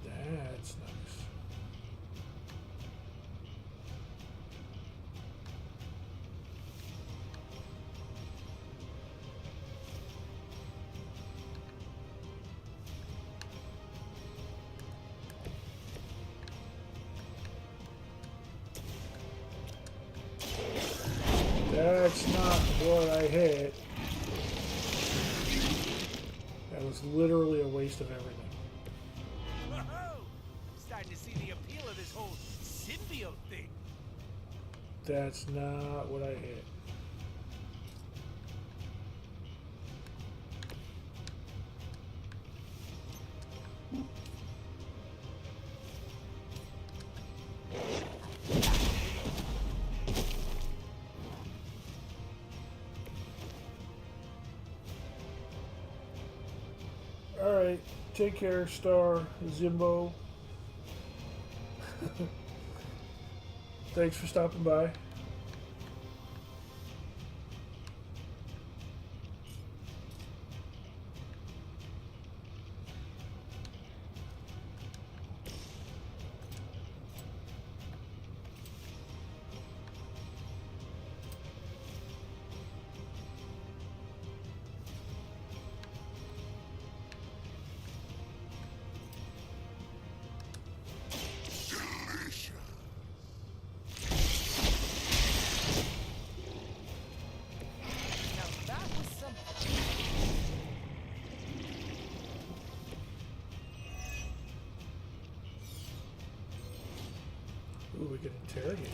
That's nice. That's not what I hit. That was literally a waste of everything. Whoa! I'm starting to see the appeal of this whole symbiote thing. That's not what I hit. Alright, take care, Star Zimbo. Thanks for stopping by. Ooh, we can interrogate.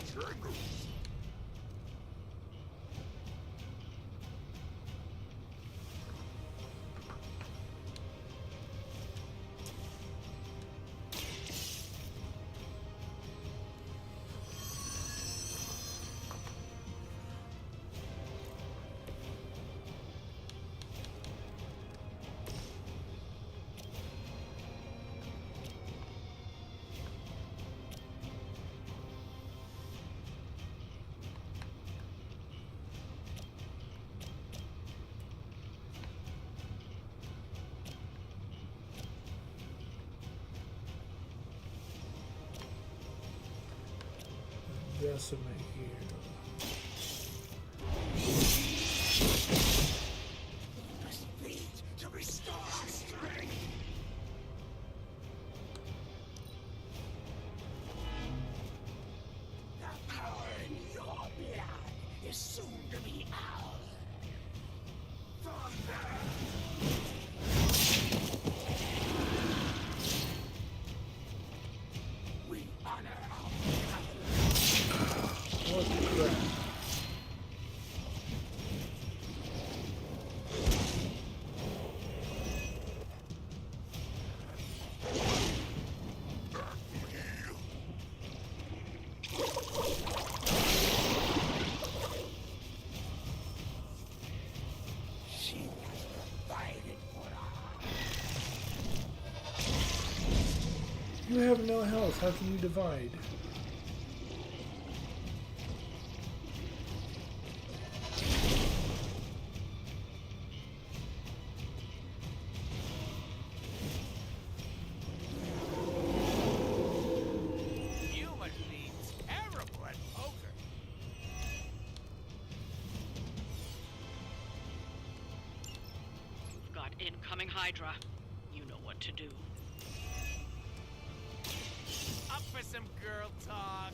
Decimate here. Must be to restore our strength. The power in your blood is soon to be ours. We honor our What the crap? She has provided for us. You have no health. How can you divide? You must be terrible at poker. start. Incoming Hydra. You know what to do. Up for some girl talk.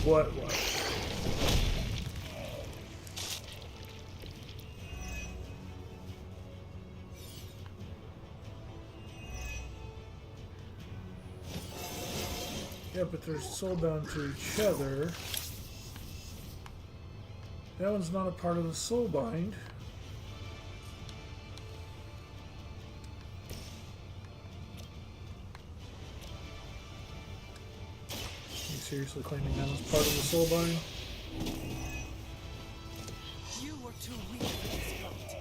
What? Yeah, but they're soulbound to each other. That one's not a part of the soulbind. Seriously claiming that was part of the soulbind? You were too weak for this fight.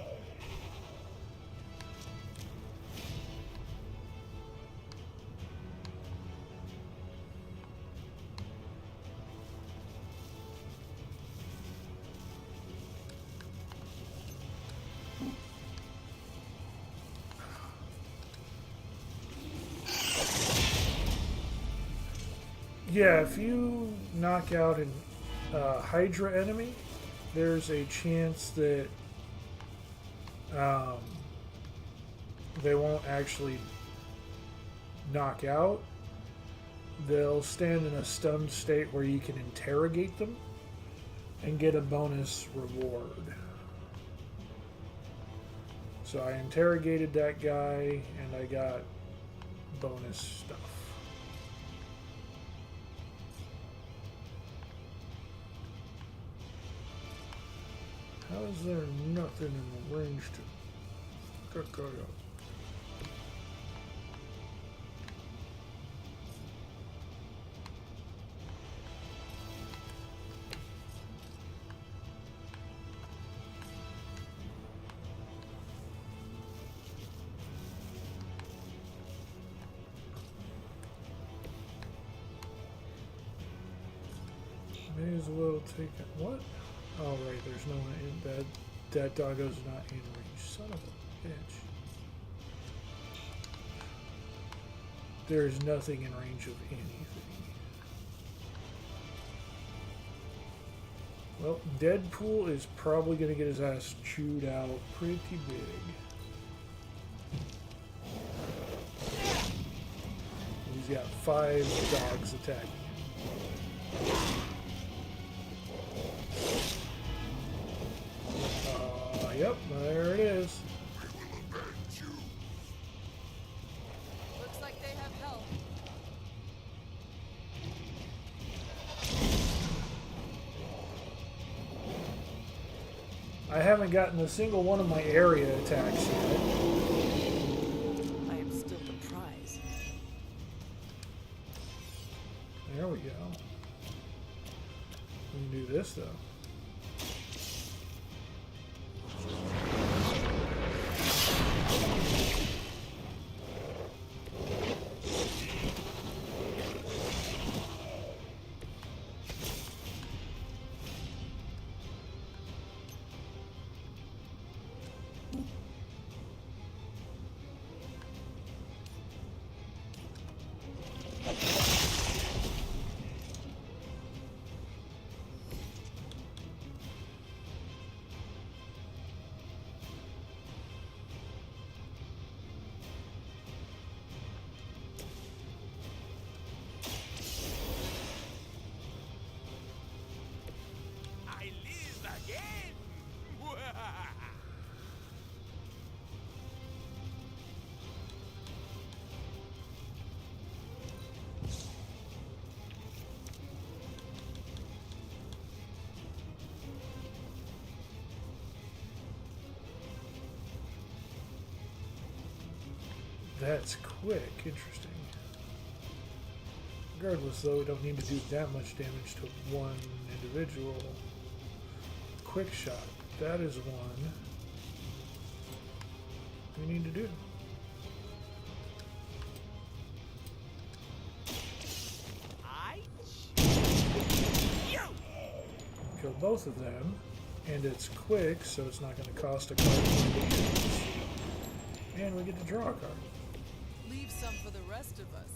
Yeah, if you knock out an Hydra enemy, there's a chance that they won't actually knock out. They'll stand in a stunned state where you can interrogate them and get a bonus reward. So I interrogated that guy and I got bonus stuff. How is there nothing in the range to cut that up? May as well take it. What? Oh, right, there's no one in that. That doggo's not in range. Son of a bitch. There's nothing in range of anything. Well, Deadpool is probably going to get his ass chewed out pretty big. He's got 5 dogs attacking him. Yep, there it is. Looks like they have help. I haven't gotten a single one of my area attacks yet. I am still the prize. There we go. We can do this though. That's quick. Interesting. Regardless, though, we don't need to do that much damage to one individual. Quick shot. That is one we need to do. Kill both of them, and it's quick, so it's not going to cost a card to use. And we get to draw a card. Leave some for the rest of us.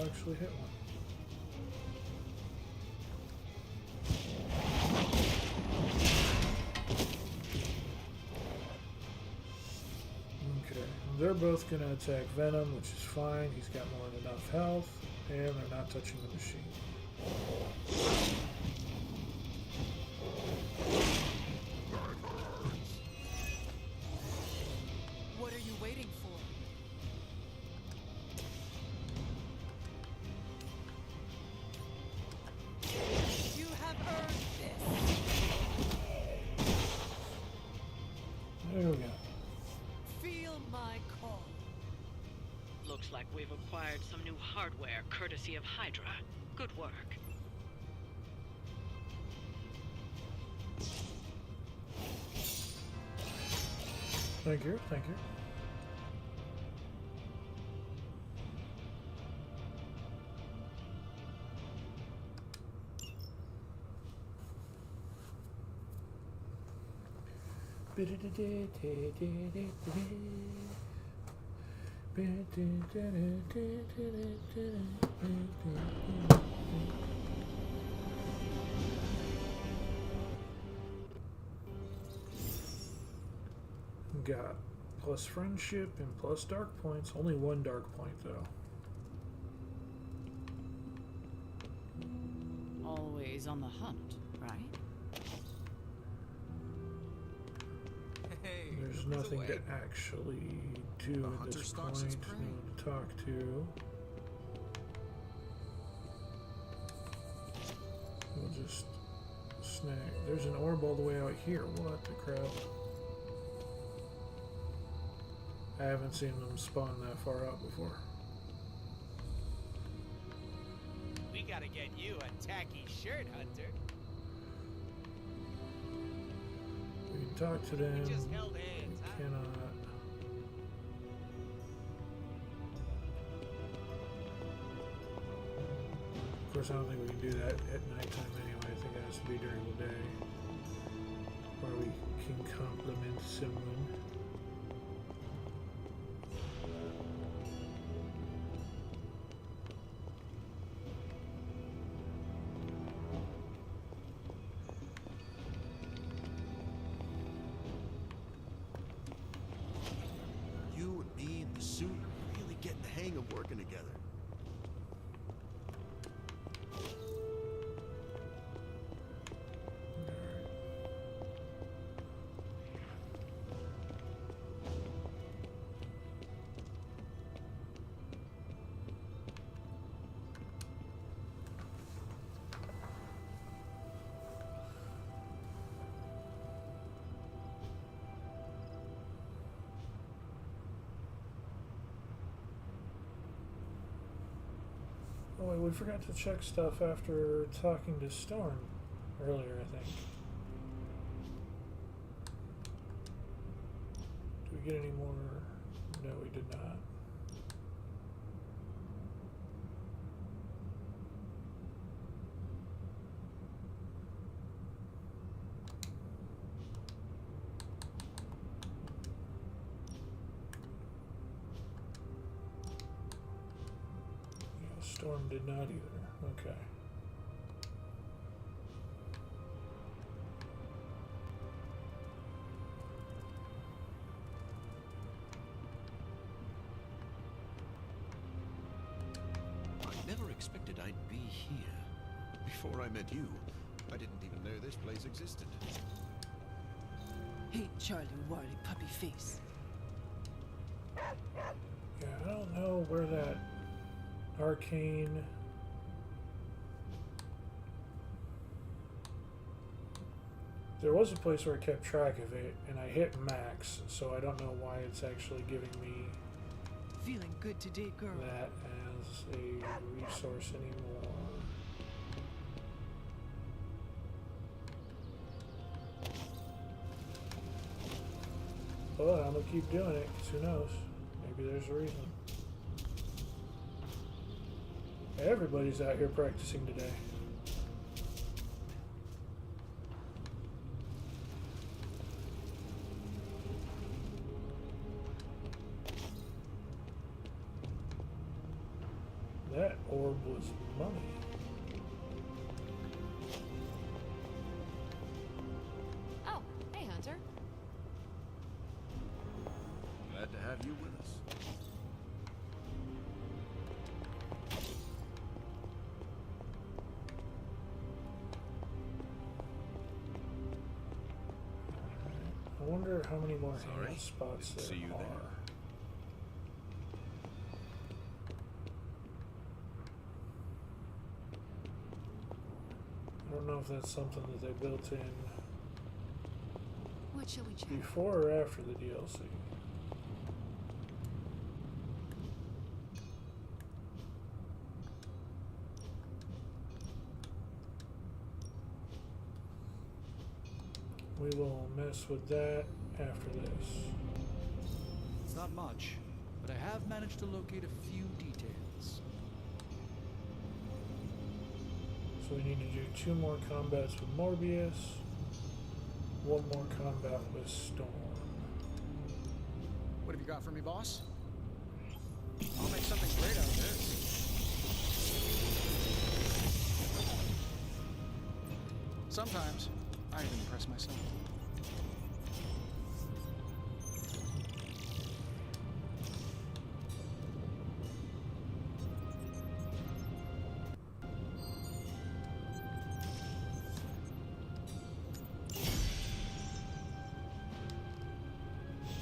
Actually hit one. Okay, they're both going to attack Venom, which is fine. He's got more than enough health, and they're not touching the machine. What are you waiting for? There we go. Feel my call. Looks like we've acquired some new hardware courtesy of Hydra. Good work. Thank you, thank you. Got plus friendship and plus dark points. Only one dark point though. Always on the hunt, right? Hey, there's nothing to actually do at this point. No one to talk to. We'll just snag. There's an orb all the way out here. What the crap? I haven't seen them spawn that far out before. We gotta get you a tacky shirt, Hunter. We can talk to them. We just held hands, we cannot. Of course, I don't think we can do that at nighttime anyway. I think it has to be during the day, where we can compliment someone. You and me in the suit are really getting the hang of working together. we forgot to check stuff after talking to Storm earlier, I think. Did we get any more? No, we did not. Storm did not either. Okay. I never expected I'd be here. Before I met you, I didn't even know this place existed. Hey, Charlie Warly puppy face. Yeah, I don't know where that arcane there was a place where I kept track of it and I hit max, so I don't know why it's actually giving me Feeling good today, girl. that as a resource anymore. But I'm gonna keep doing it, 'cause who knows? Maybe there's a reason. Everybody's out here practicing today. That orb was money. Oh, hey, Hunter. Glad to have you with us. I wonder how many more hangout spots there see you are. there. I don't know if that's something that they built in What shall we check? before or after the DLC. We will mess with that after this. It's not much, but I have managed to locate a few details. So we need to do 2 more combats with Morbius, 1 more combat with Storm. What have you got for me, boss? I'll make something great out of this. Sometimes, I even impress myself.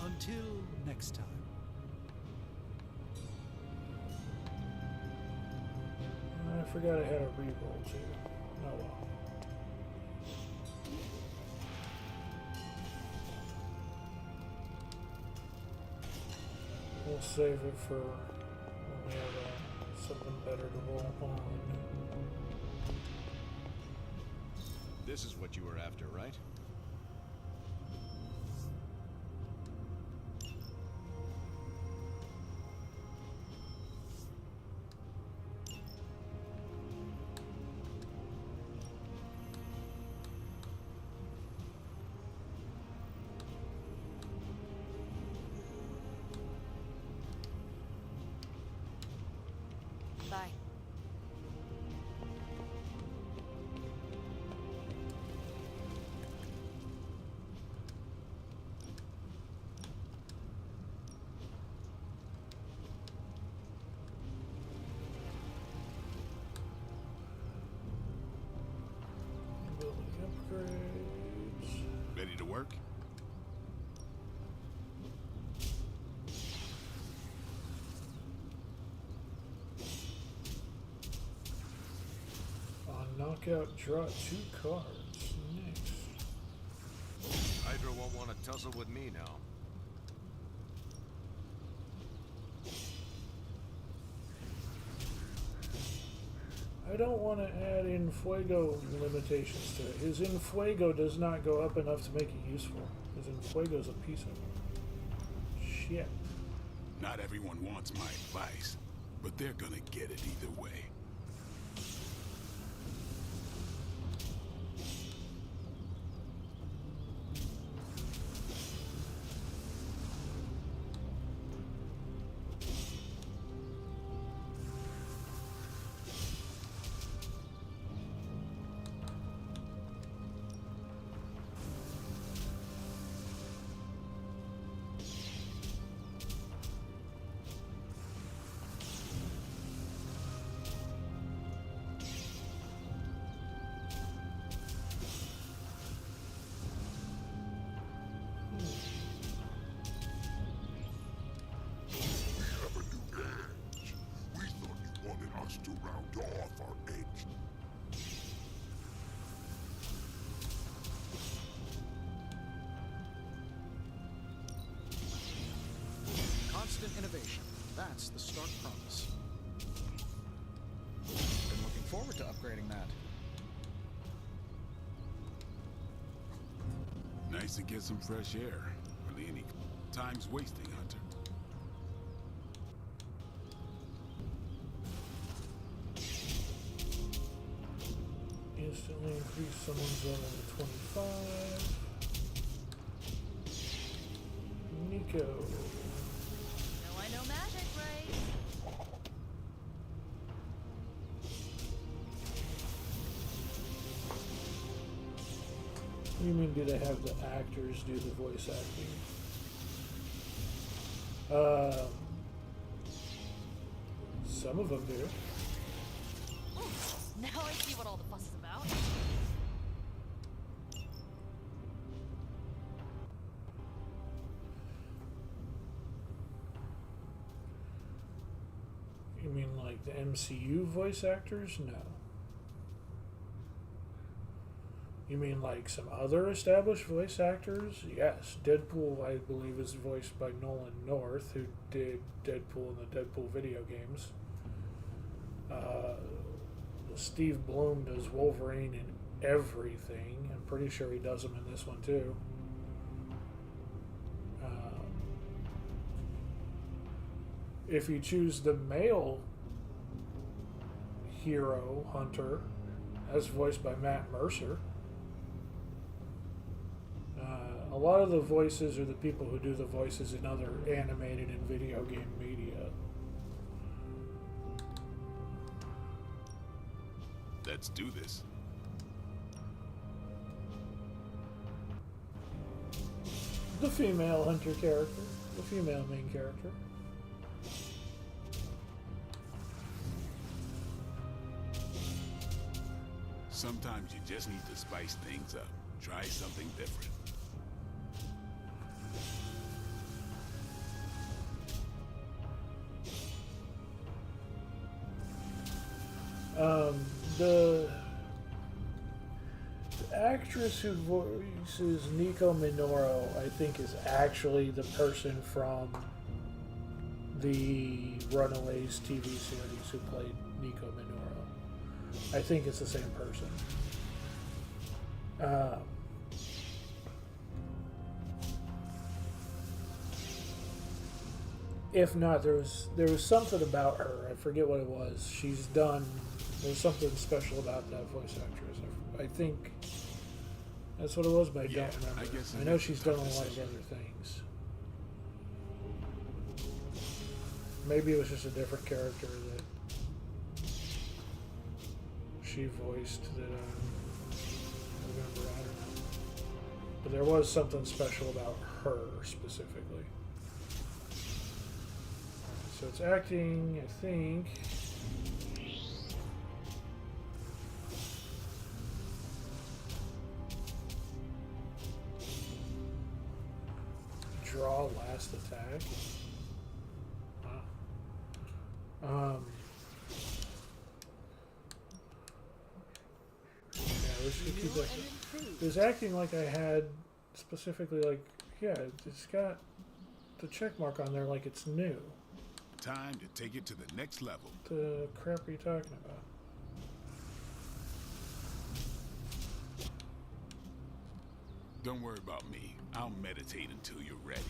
Until next time. I forgot I had a reroll too. Oh well. We'll save it for when we have something better to roll on. This is what you were after, right? Bye. Ability upgrades. Ready to work? On knockout, draw 2 cards. Next. Hydra won't want to tussle with me now. don't want to add in fuego limitations to it. His in fuego does not go up enough to make it useful. His in fuego is a piece of shit. Not everyone wants my advice, but they're gonna get it either way. To round off our edge. Constant innovation. That's the stark promise. Been looking forward to upgrading that. Nice to get some fresh air. Hardly any time's wasting, Hunter. Instantly increase someone's level to 25. Nico. No, I know magic, right? What do you mean, do they have the actors do the voice acting? Some of them do. Now I see what all the fuss is about. You mean like the MCU voice actors? No. You mean like some other established voice actors? Yes. Deadpool, I believe, is voiced by Nolan North, who did Deadpool in the Deadpool video games. Steve Blum does Wolverine in everything. I'm pretty sure he does them in this one too. If you choose the male hero, Hunter, as voiced by Matt Mercer, a lot of the voices are the people who do the voices in other animated and video game media. Let's do this. The female Hunter character, the female main character. Sometimes you just need to spice things up. Try something different. The actress who voices Nico Minoru, I think, is actually the person from the Runaways TV series who played Nico Minoru. I think it's the same person. If not, there was something about her. I forget what it was. There's something special about that voice actress. I think that's what it was, but I don't remember. I know she's done a lot of other things. Maybe it was just a different character that she voiced that I remember. I don't know. But there was something special about her specifically. So it's acting, I think. Draw last attack. Wow. Yeah, let's just keep that. It was acting like I had specifically, like, yeah, it's got the check mark on there like it's new. Time to take it to the next level. The crap are you talking about? Don't worry about me. I'll meditate until you're ready.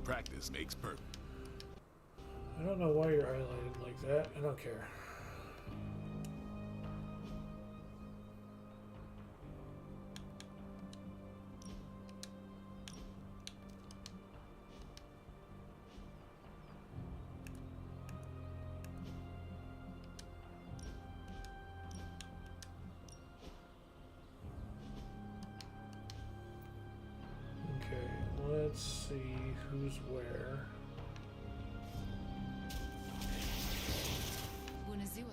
Practice makes perfect. I don't know why you're highlighted like that. I don't care. Okay, let's see who's where. Bunazua.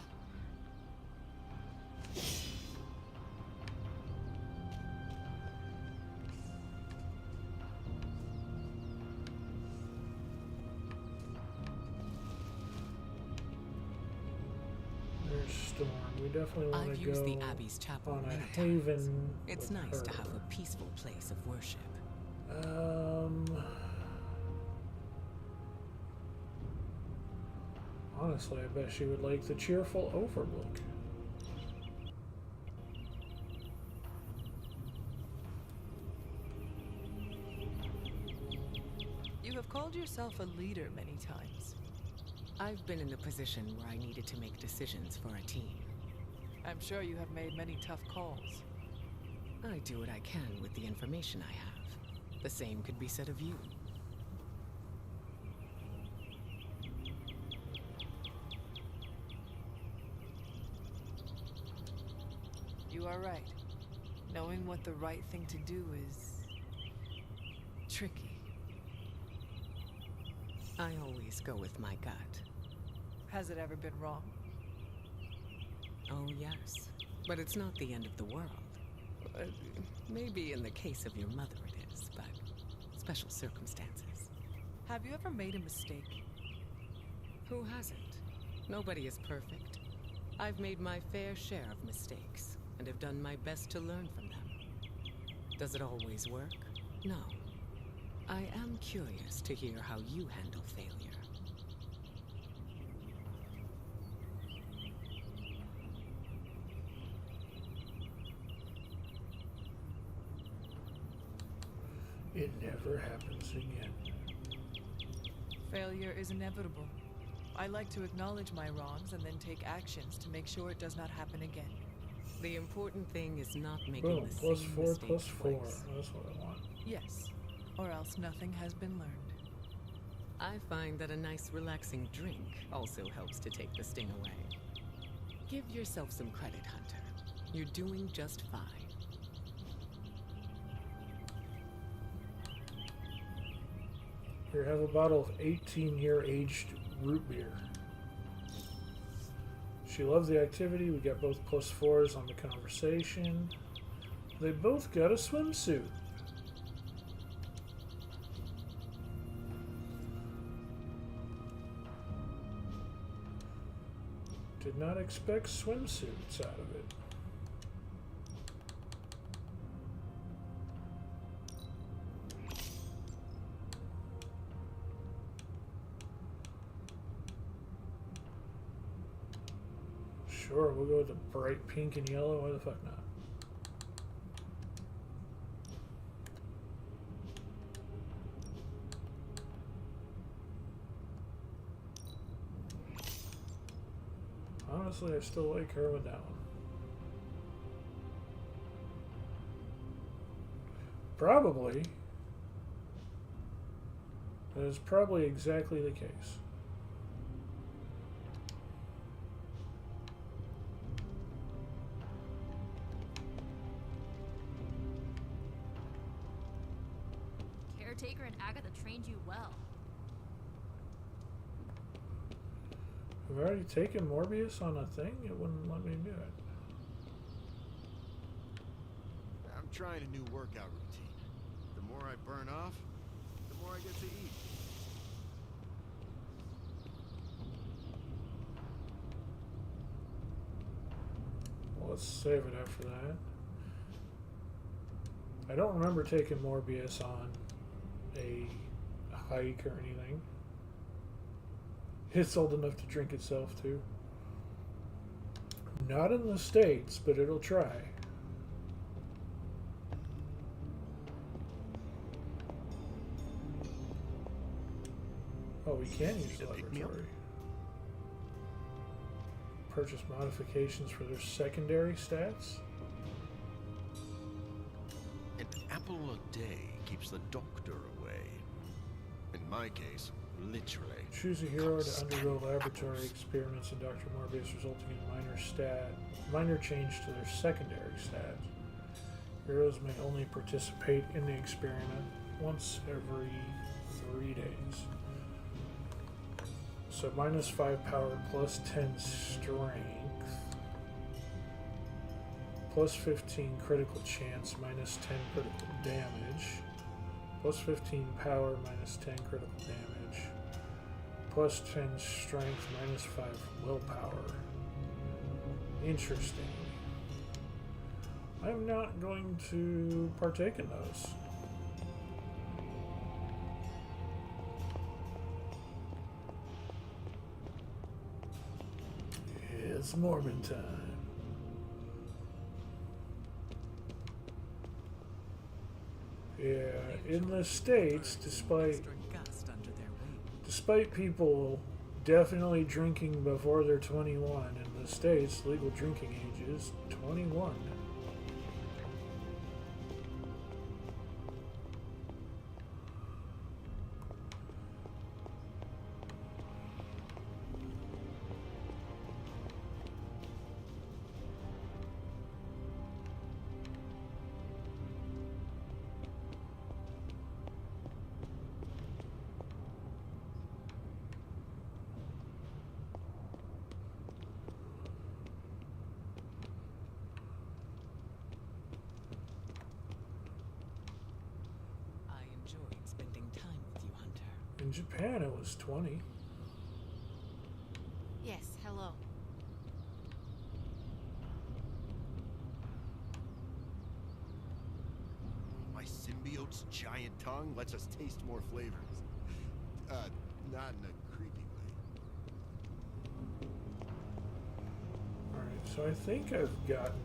There's Storm. We definitely want I've to used go the Abbey's chapel on a many haven. times. It's with nice to her. have a peaceful place of worship. Honestly, I bet she would like the cheerful overlook. You have called yourself a leader many times. I've been in a position where I needed to make decisions for a team. I'm sure you have made many tough calls. I do what I can with the information I have. The same could be said of you. You are right. Knowing what the right thing to do is tricky. I always go with my gut. Has it ever been wrong? Oh, yes. But it's not the end of the world. Maybe in the case of your mother it is, but special circumstances. Have you ever made a mistake? Who hasn't? Nobody is perfect. I've made my fair share of mistakes, and have done my best to learn from them. Does it always work? No. I am curious to hear how you handle failure. It never happens again. Failure is inevitable. I like to acknowledge my wrongs and then take actions to make sure it does not happen again. The important thing is not making Boom, the plus same 4 mistake plus 4. twice. That's what I want. Yes, or else nothing has been learned. I find that a nice relaxing drink also helps to take the sting away. Give yourself some credit, Hunter. You're doing just fine. Here, have a bottle of 18-year aged root beer. She loves the activity. We got both plus 4s on the conversation. They both got a swimsuit. Did not expect swimsuits out of it. Sure, we'll go with the bright pink and yellow. Why the fuck not? Honestly, I still like her with that one. Probably. That is probably exactly the case. Caretaker and Agatha trained you well. I've already taken Morbius on a thing. It wouldn't let me do it. I'm trying a new workout routine. The more I burn off, the more I get to eat. Well, let's save it after that. I don't remember taking Morbius on a hike or anything. It's old enough to drink itself too. Not in the States, but it'll try. Oh, we can use the laboratory. Purchase modifications for their secondary stats. An apple a day keeps the doctor away. In my case, literally. Choose a hero to undergo laboratory experiments in Dr. Morbius, resulting in minor change to their secondary stats. Heroes may only participate in the experiment once every 3 days. So -5 power, +10 strength, +15 critical chance, -10 critical damage, +15 power, -10 critical damage, +10 strength, -5 willpower. Interesting. I'm not going to partake in those. It's Morbin time. Yeah, in the States, despite people definitely drinking before they're 21, in the States, legal drinking age is 21. In Japan, it was 20. Yes, hello. My symbiote's giant tongue lets us taste more flavors. Not in a creepy way. Alright, so I think I've gotten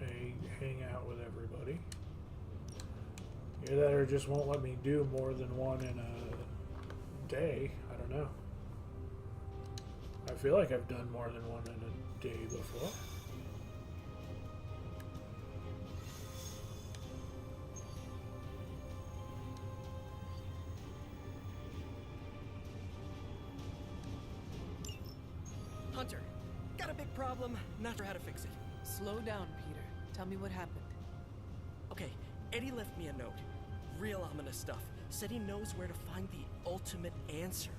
a hangout with everybody. Either that or just won't let me do more than one in a day. I don't know. I feel like I've done more than one in a day before. Hunter, got a big problem, not sure how to fix it. Slow down, Peter. Tell me what happened. Okay, Eddie left me a note. Real ominous stuff. Said he knows where to find the ultimate answer.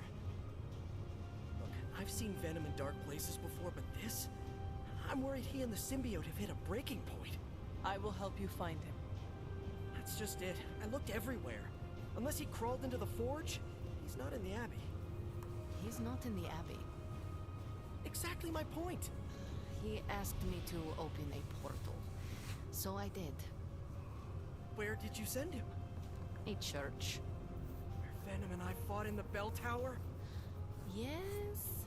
Look, I've seen Venom in dark places before, but this? I'm worried he and the symbiote have hit a breaking point. I will help you find him. That's just it. I looked everywhere. Unless he crawled into the forge, he's not in the Abbey. He's not in the Abbey. Exactly my point. He asked me to open a portal, so I did. Where did you send him? A church. Where Venom and I fought in the bell tower? Yes?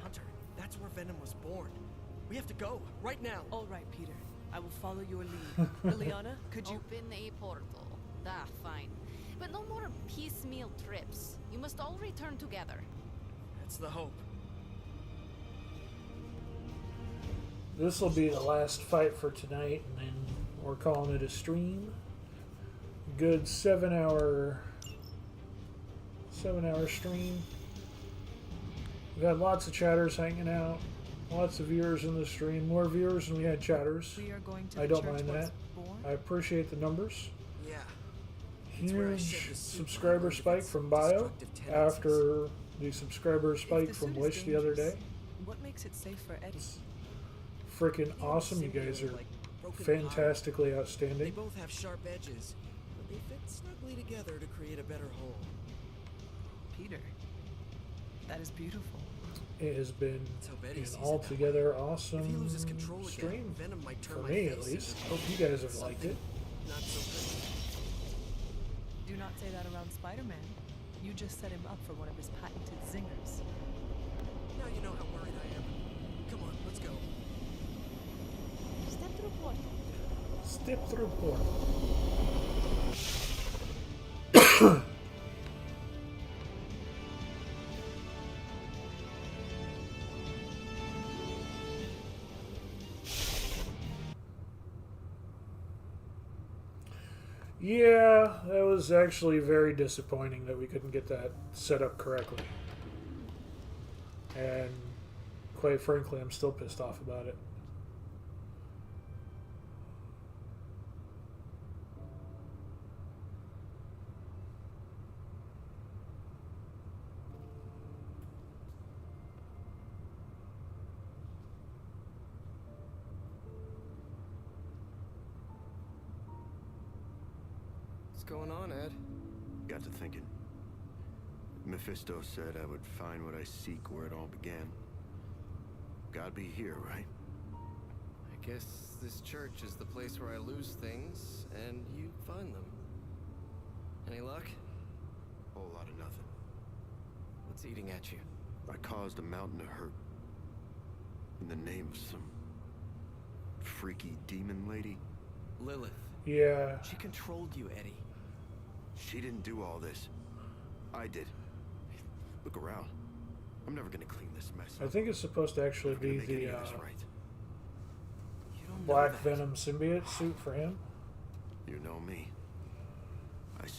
Hunter, that's where Venom was born. We have to go, right now. All right, Peter. I will follow your lead. Liliana, could you... Open a portal. Ah, fine. But no more piecemeal trips. You must all return together. That's the hope. This will be the last fight for tonight, and then we're calling it a stream. Good 7-hour stream. We've had lots of chatters hanging out, lots of viewers in the stream, more viewers than we had chatters. We are going to I the don't church mind was that. born? I appreciate the numbers. Yeah. It's where I shed Huge the suit subscriber when I spike learned from its Bio destructive tendencies. after the subscriber spike the from suit is Wish the other day. dangerous, what makes it safe for Eddie? Freaking awesome. You guys are fantastically outstanding. They both have sharp edges, but they fit snugly together to create a better whole. Peter, that is beautiful. It has been Betty an sees it altogether If he awesome loses control again, stream. Venom might turn For my me, face at least. into Hope you guys have liked it. not so good. Do not say that around Spider-Man. You just set him up for one of his patented zingers. Now you know how worried I am. Come on, let's go. Step through portal. Step through portal. Yeah, that was actually very disappointing that we couldn't get that set up correctly. And quite frankly, I'm still pissed off about it. What's going on, Ed? Got to thinking. Mephisto said I would find what I seek where it all began. Gotta be here, right? I guess this church is the place where I lose things, and you find them. Any luck? Whole lot of nothing. What's eating at you? I caused a mountain of hurt. In the name of some freaky demon lady. Lilith. Yeah. She controlled you, Eddie. She didn't do all this. I did. Look around. I'm never gonna clean this mess I up. think it's supposed to actually Never gonna be make the any of this right. Black Venom symbiote suit for him. You know me.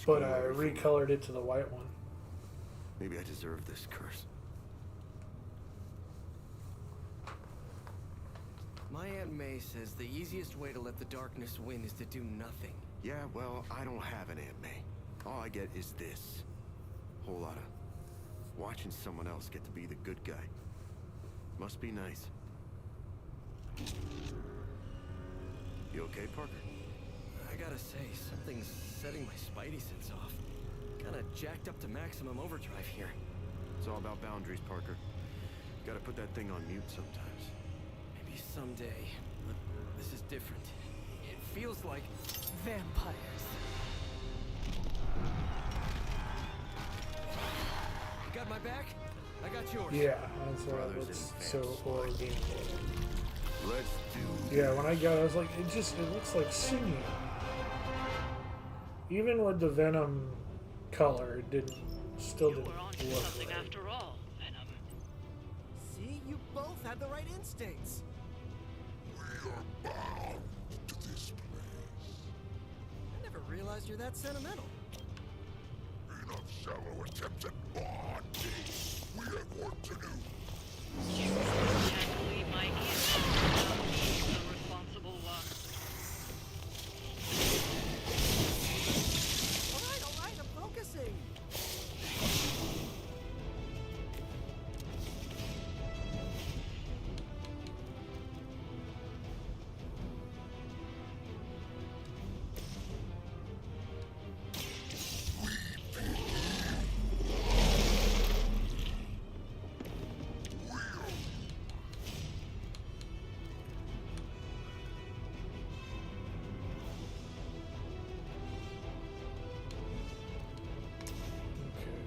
But I recolored it to the white one. Maybe I deserve this curse. My Aunt May says the easiest way to let the darkness win is to do nothing. Yeah, well, I don't have an Aunt May. All I get is this. Whole lot of watching someone else get to be the good guy. Must be nice. You okay, Parker? I gotta say, something's setting my spidey sense off. Kinda jacked up to maximum overdrive here. It's all about boundaries, Parker. Gotta put that thing on mute sometimes. Maybe someday, but this is different. It feels like vampires. You got my back? I got yours. Yeah, that's why it looks so organic. Let's do. Yeah, when I got it, I was like, it looks like singing. Even with the Venom color, it still didn't look Something right. after all, Venom. See, you both had the right instincts. We are bound to this place. I never realized you're that sentimental. Enough shallow attempts at bonding. We have work to do. Can't believe my ears. The responsible one. All right, I'm focusing.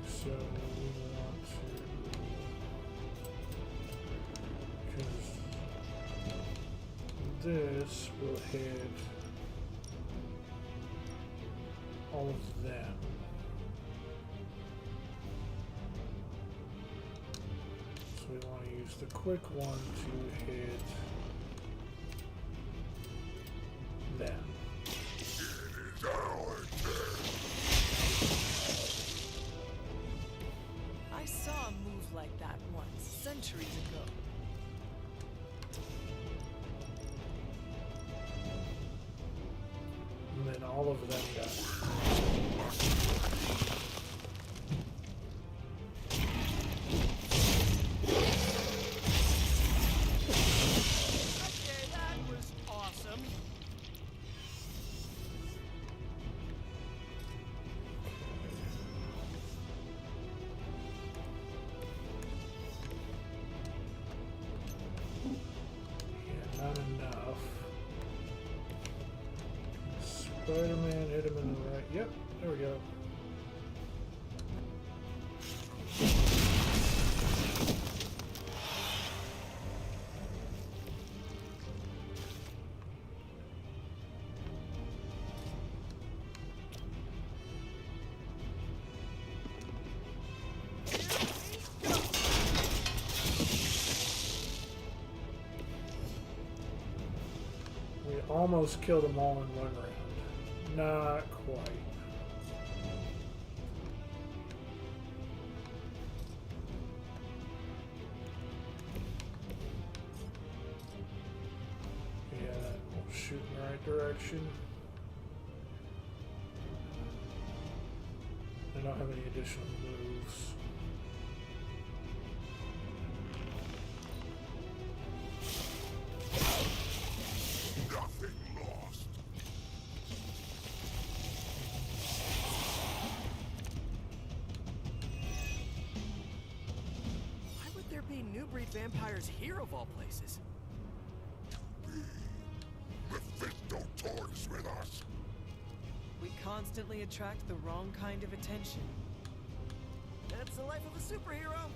So we want to, because this will hit all of them. So we want to use the quick one to hit them. I saw a move like that once, centuries ago. And then all of them got Okay, that was awesome. not enough. Spider-Man, hit him in the right. Yep, there we go. We almost killed them all in one round. Not quite. Yeah, we'll shoot in the right direction. I don't have any additional moves. Nothing lost. Why would there be new breed vampires here of all places? Mephisto toys with us. We constantly attract the wrong kind of attention. That's the life of a superhero.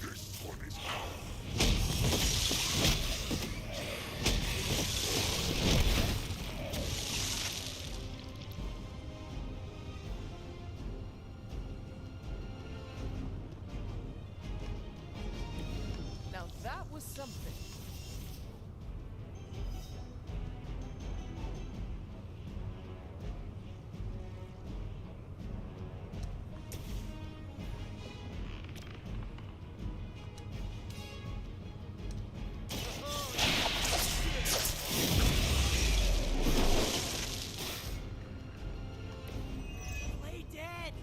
This one is ours. Now that was something. Play dead.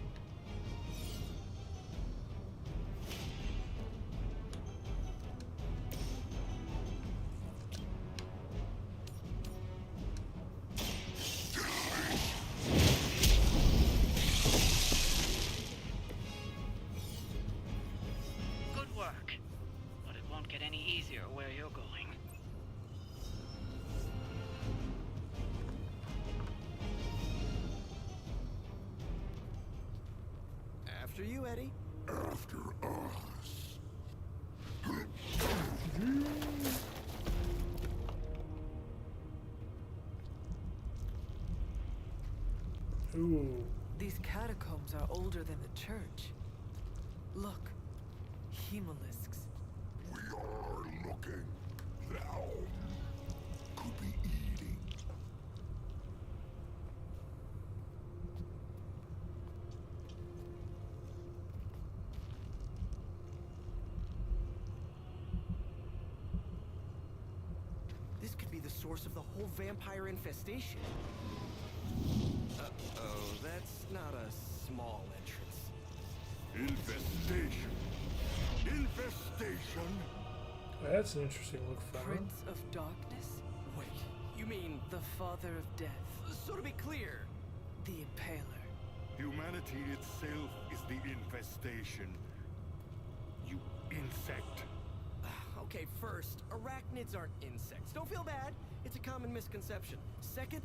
Good work. But it won't get any easier where you're going. After you, Eddie. After us. Ooh. These catacombs are older than the church. Look, hemolisks. We are looking. Now. Could be eating. This could be the source of the whole vampire infestation. Uh-oh, that's not a small entrance. Infestation. Infestation. That's an interesting look for him. Prince of Darkness? Wait, you mean The Father of Death. So to be clear, The Impaler. Humanity itself is the infestation. You insect. okay, first, arachnids aren't insects. Don't feel bad. It's a common misconception. Second,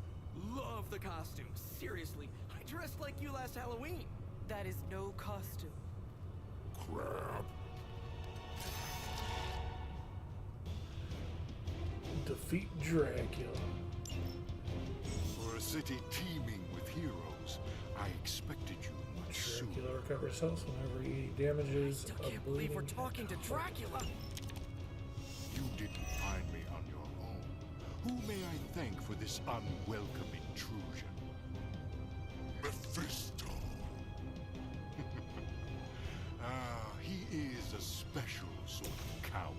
love the costumes. Seriously, I dressed like you last Halloween. That is no costume. Crap. Defeat Dracula. For a city teeming with heroes, I expected you much sooner. Dracula recovers health whenever he damages I a can't believe we're bleeding talking to Dracula. You didn't find me on your own. Who may I thank for this unwelcome intrusion? Mephisto. He is a special sort of coward,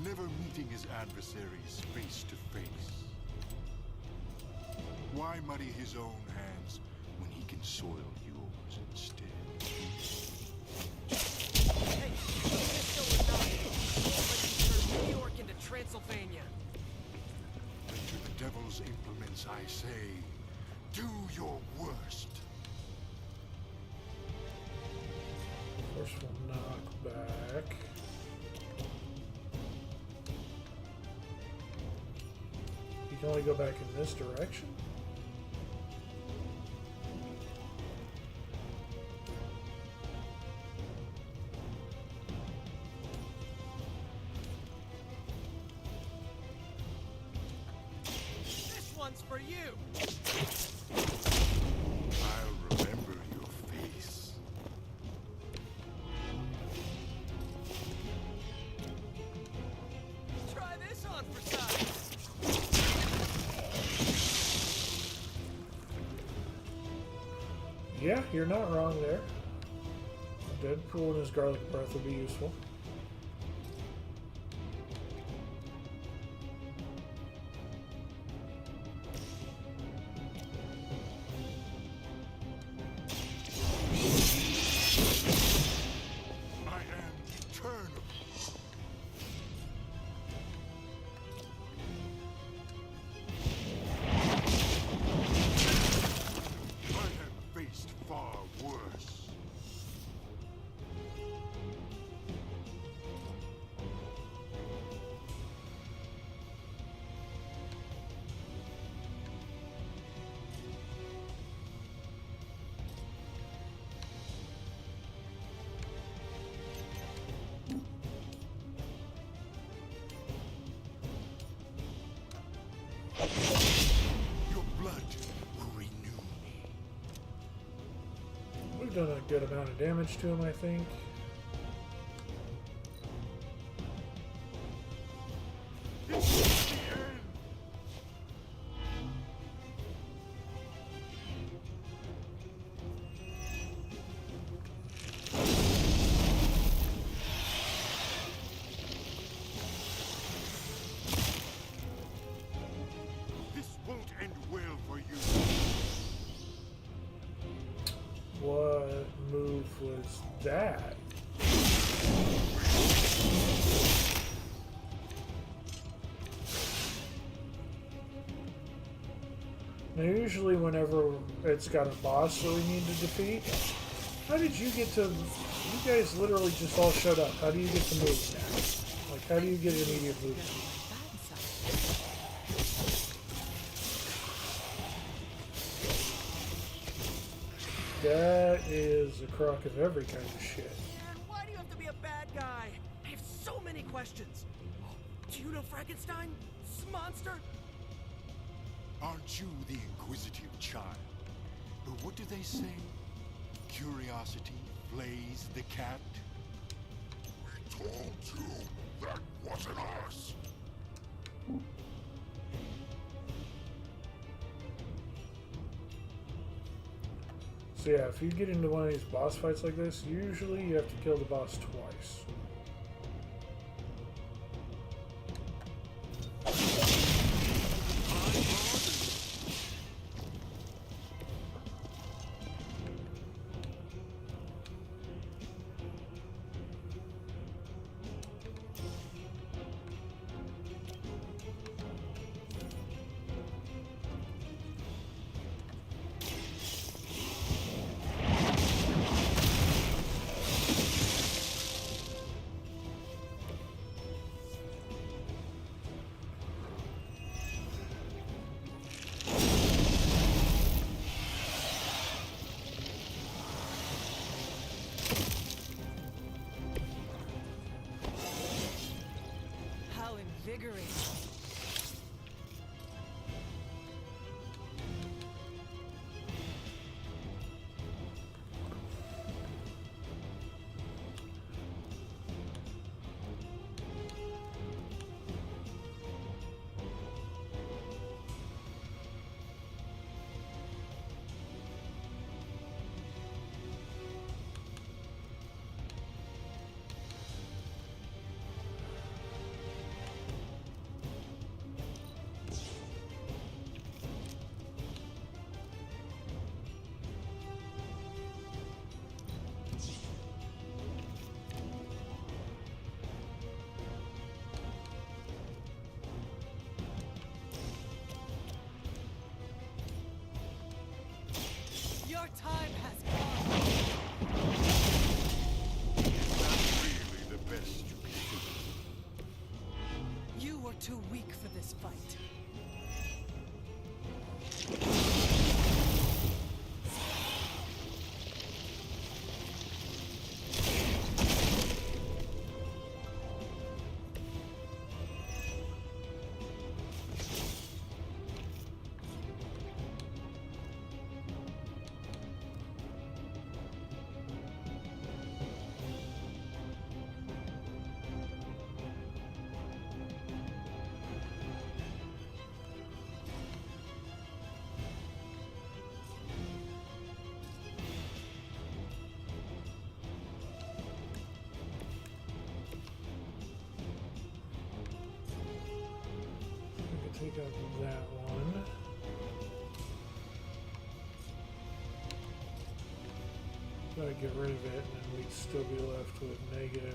never meeting his adversaries face to face. Why muddy his own hands when he can soil yours instead? Hey, Mephisto is not like he turned New York into Transylvania. Then to the devil's implements I say, Do your worst. Forceful knockback. You can only go back in this direction? This one's for you! I'll remember your face. Try this on for size! Yeah, you're not wrong there. Deadpool and his garlic breath would be useful. I am eternal. I have faced far worse. Your blood will renew me. We've done a good amount of damage to him, I think. This won't end well for you. What move was that? Now, usually whenever it's got a boss that we need to defeat, how did you get to... You guys literally just all showed up. How do you get to move now? Like, how do you get immediate movement? That is a crock of every kind of shit. Man, why do you have to be a bad guy? I have so many questions. Do you know Frankenstein? Monster? Aren't you the inquisitive child? But what do they say? Curiosity flays the cat? We told you that wasn't us. So yeah, if you get into one of these boss fights like this, usually you have to kill the boss twice. How invigorating. Your time has come. It's not really the best you can do. You are too weak for this fight. Take out that one. Gotta get rid of it, and then we'd still be left with -1.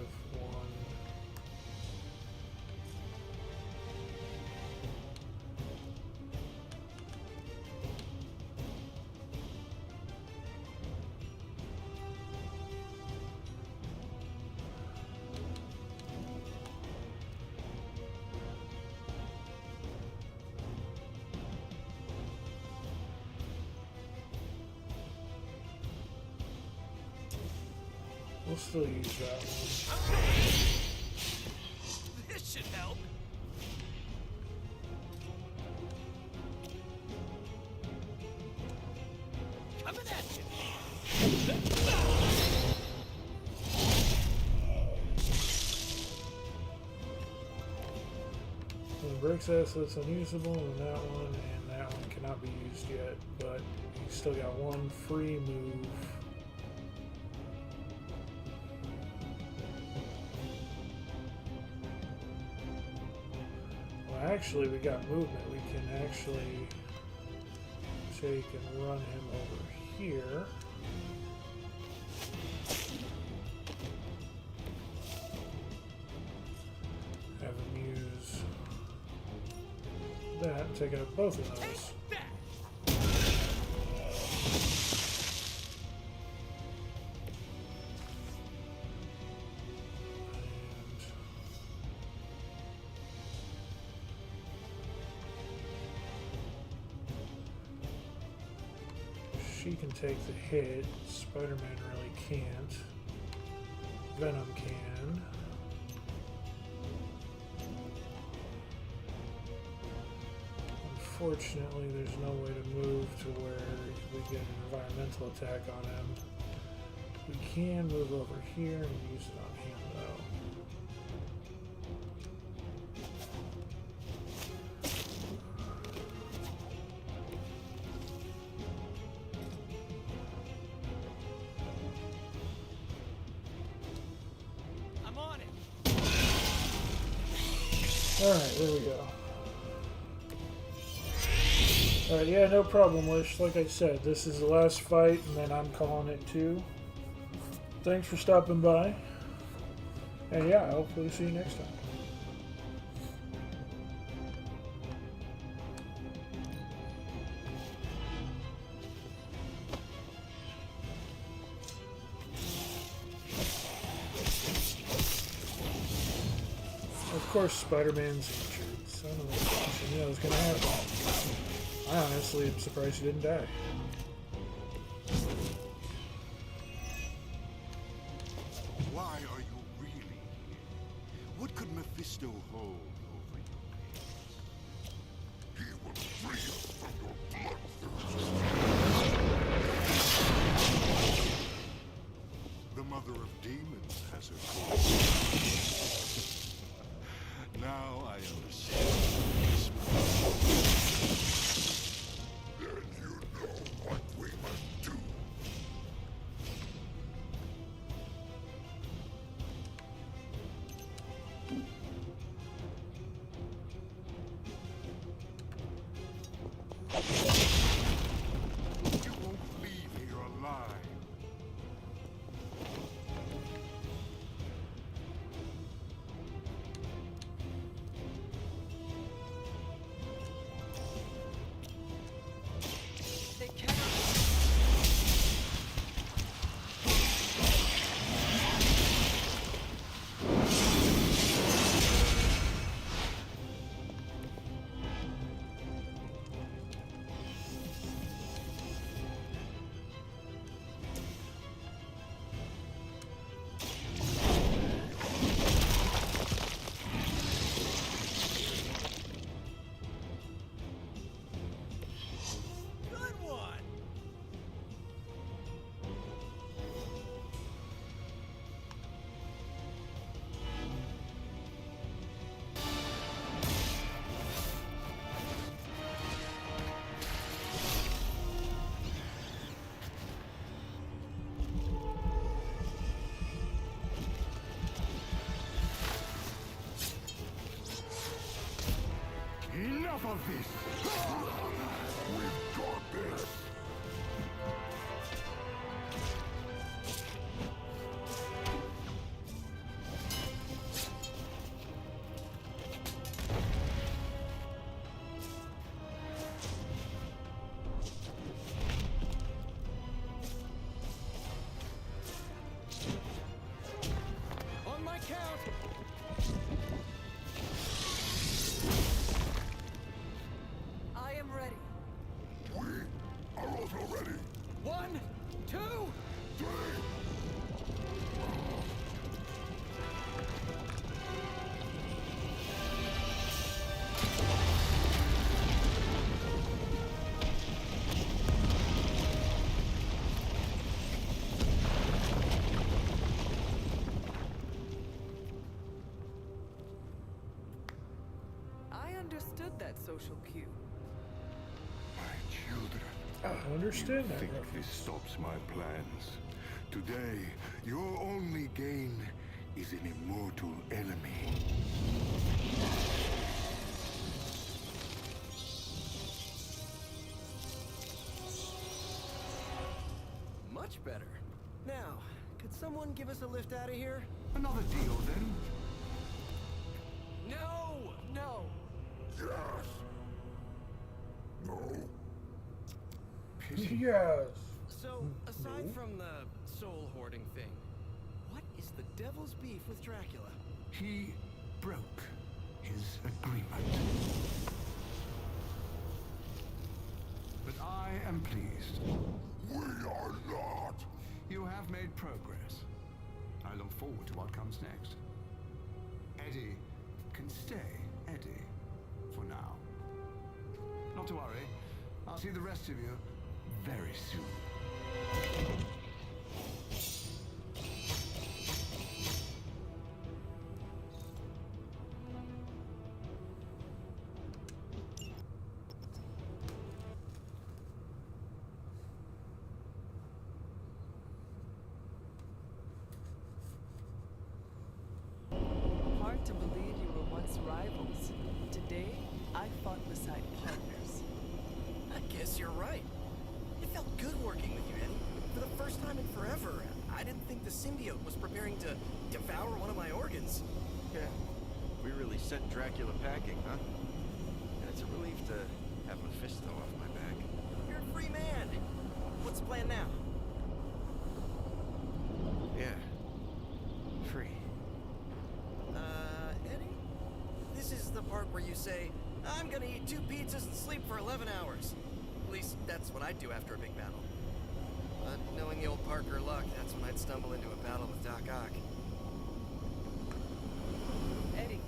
We'll still use that one. This should help. Coming at you. So the Bricks asset's unusable, and that one cannot be used yet, but you still got one free move. Actually, we got movement. We can actually take and run him over here. Have him use that, take out both of those. She can take the hit. Spider-Man really can't. Venom can. Unfortunately, there's no way to move to where we get an environmental attack on him. We can move over here and use it on him, though. Alright, there we go. Alright, yeah, no problem, Lish. Like I said, this is the last fight, and then I'm calling it too. Thanks for stopping by. And yeah, I'll hopefully see you next time. Of course, Spider-Man's injured. Son of a bitch. I knew that was gonna happen. I honestly am surprised he didn't die. Why are you really here? What could Mephisto hold over you? He will free us from your bloodthirst. The Mother of Demons has her cause. Now I understand. Then you know what we must do. You won't leave here alive. of this! We've got this! On my count! I am ready. We are also ready! 1, 2, 3! I understood that social cue. My children. I understand that. Think this stops my plans. Today, your only gain is an immortal enemy. Much better. Now, could someone give us a lift out of here? Another deal, then? No! No! Yes! No? Yes. So, aside from the soul hoarding thing, what is the devil's beef with Dracula? He broke his agreement. But I am pleased. We are not! You have made progress. I look forward to what comes next. Eddie can stay Eddie for now. Not to worry. I'll see the rest of you very soon. Hard to believe you were once rivals. Today, I fought beside partners. I guess you're right. It felt good working with you, Eddie. For the first time in forever, I didn't think the symbiote was preparing to devour one of my organs. Yeah. We really sent Dracula packing, huh? And it's a relief to have Mephisto off my back. You're a free man. What's the plan now? Yeah. Free. Eddie? This is the part where you say, I'm gonna eat 2 pizzas and sleep for 11 hours. At least, that's what I'd do after a big battle. But knowing the old Parker luck, that's when I'd stumble into a battle with Doc Ock. Eddie,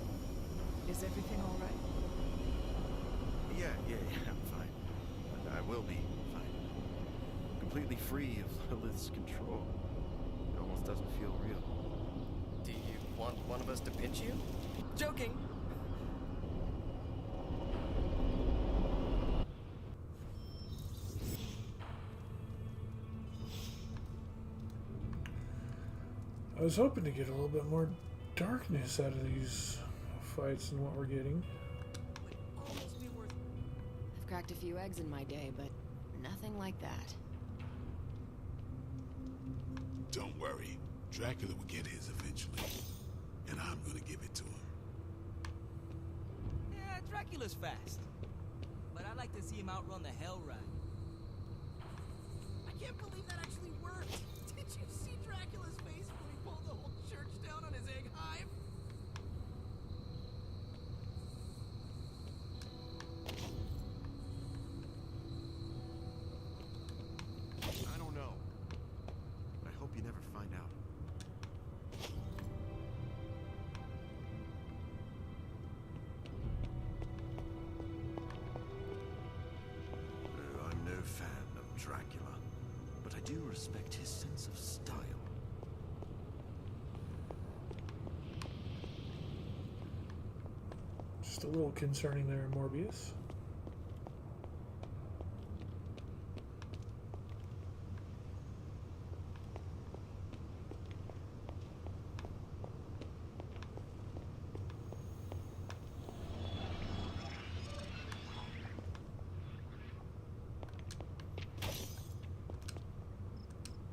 is everything all right? Yeah, I'm fine. And I will be fine. Completely free of Lilith's control. It almost doesn't feel real. Do you want one of us to pinch you? Joking! I was hoping to get a little bit more darkness out of these fights than what we're getting. I've cracked a few eggs in my day, but nothing like that. Don't worry. Dracula will get his eventually. And I'm gonna give it to him. Yeah, Dracula's fast. But I'd like to see him outrun the Hell Ride. I can't believe that actually worked! Did you see Dracula's face when he pulled the whole church down on his egg hive? I don't know. But I hope you never find out. I'm no fan of Dracula, but I do respect his sense of style. Just a little concerning there, Morbius.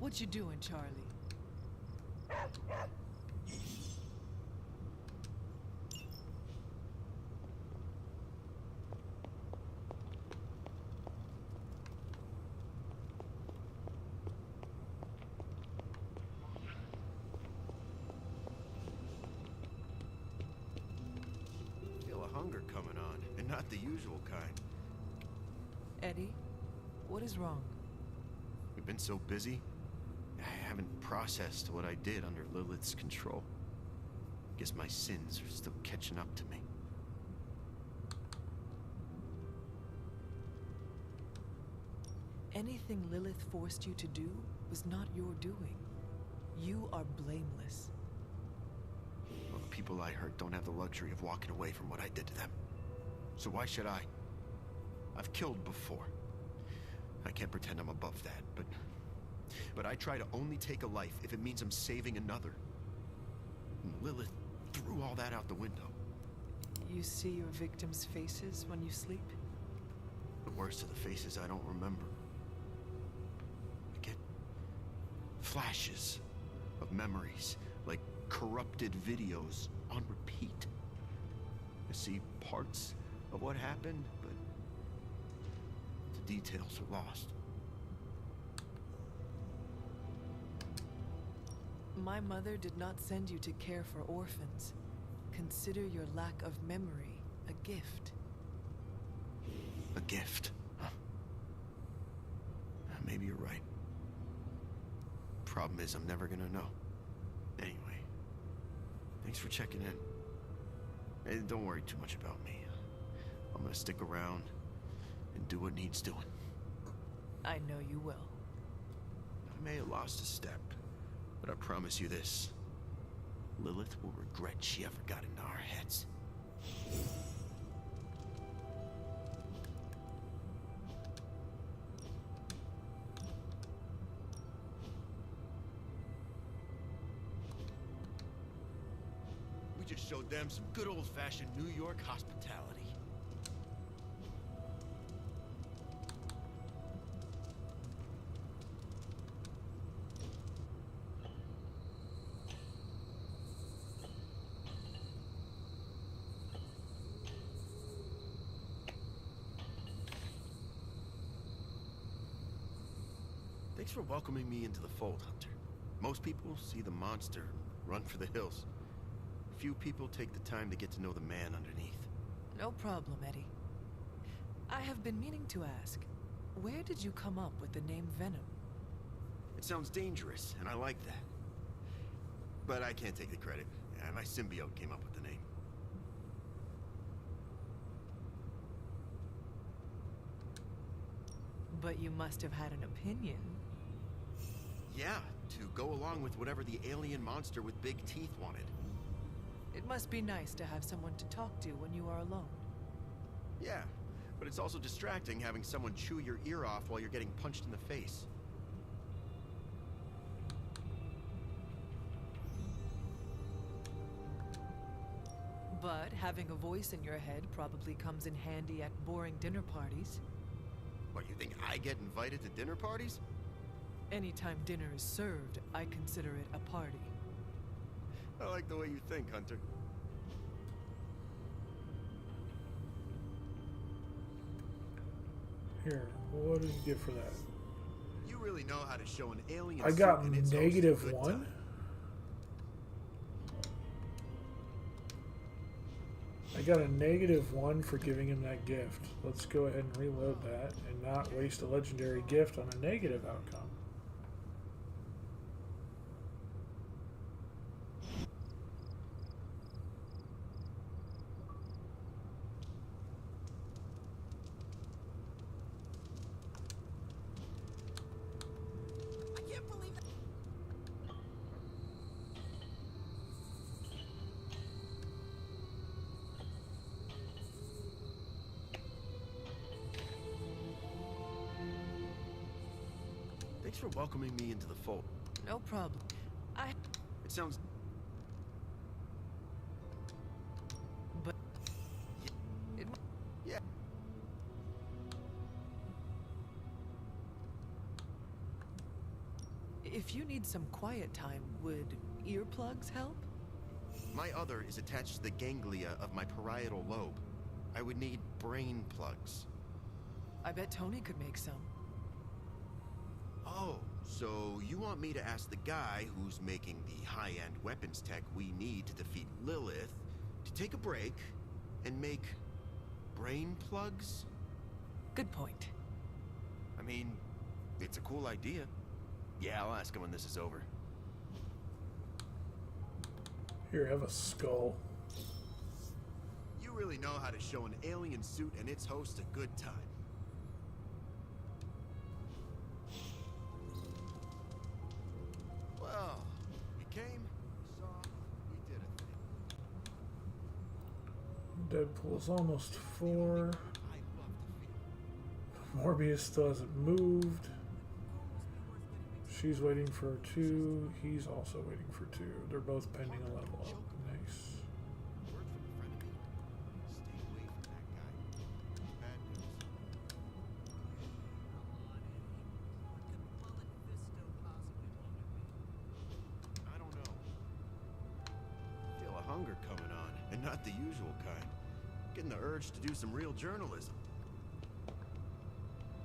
What you doing, Charlie? Feel a hunger coming on, and not the usual kind. Eddie, what is wrong? We've been so busy, I haven't processed what I did under Lilith's control. Guess my sins are still catching up to me. Anything Lilith forced you to do was not your doing. You are blameless. Well, the people I hurt don't have the luxury of walking away from what I did to them. So why should I? I've killed before. I can't pretend I'm above that, but I try to only take a life if it means I'm saving another. And Lilith threw all that out the window. You see your victims' faces when you sleep? The worst of the faces I don't remember. I get flashes of memories, like corrupted videos on repeat. I see parts of what happened, but the details are lost. My mother did not send you to care for orphans. Consider your lack of memory a gift. A gift? Huh. Maybe you're right. Problem is, I'm never gonna know. Anyway, thanks for checking in. Hey, don't worry too much about me. I'm gonna stick around and do what needs doing. I know you will. I may have lost a step, but I promise you this. Lilith will regret she ever got into our heads. We just showed them some good old-fashioned New York hospitality. Thanks for welcoming me into the fold, Hunter. Most people see the monster and run for the hills. Few people take the time to get to know the man underneath. No problem, Eddie. I have been meaning to ask, where did you come up with the name Venom? It sounds dangerous, and I like that. But I can't take the credit. My symbiote came up with the name. But you must have had an opinion. Yeah, to go along with whatever the alien monster with big teeth wanted. It must be nice to have someone to talk to when you are alone. Yeah, but it's also distracting having someone chew your ear off while you're getting punched in the face. But having a voice in your head probably comes in handy at boring dinner parties. What, you think I get invited to dinner parties? Anytime dinner is served, I consider it a party. I like the way you think, Hunter. Here, what did you get for that? You really know how to show an alien I got suit and it's negative always a good 1. time. I got a -1 for giving him that gift. Let's go ahead and reload that and not waste a legendary gift on a negative outcome. I can't believe that. Thanks for welcoming me into the fold. No problem. It sounds... But... Yeah. If you need some quiet time, would earplugs help? My other is attached to the ganglia of my parietal lobe. I would need brain plugs. I bet Tony could make some. Oh, so you want me to ask the guy who's making the high-end weapons tech we need to defeat Lilith to take a break and make brain plugs? Good point. I mean, it's a cool idea. Yeah, I'll ask him when this is over. Here, have a skull. You really know how to show an alien suit and its host a good time. Well, we came, we saw, we did a thing. Deadpool's almost 4. Morbius still hasn't moved. She's waiting for 2. He's also waiting for 2. They're both pending a level up. Nice. I don't know. I feel a hunger coming on, and not the usual kind. Getting the urge to do some real journalism.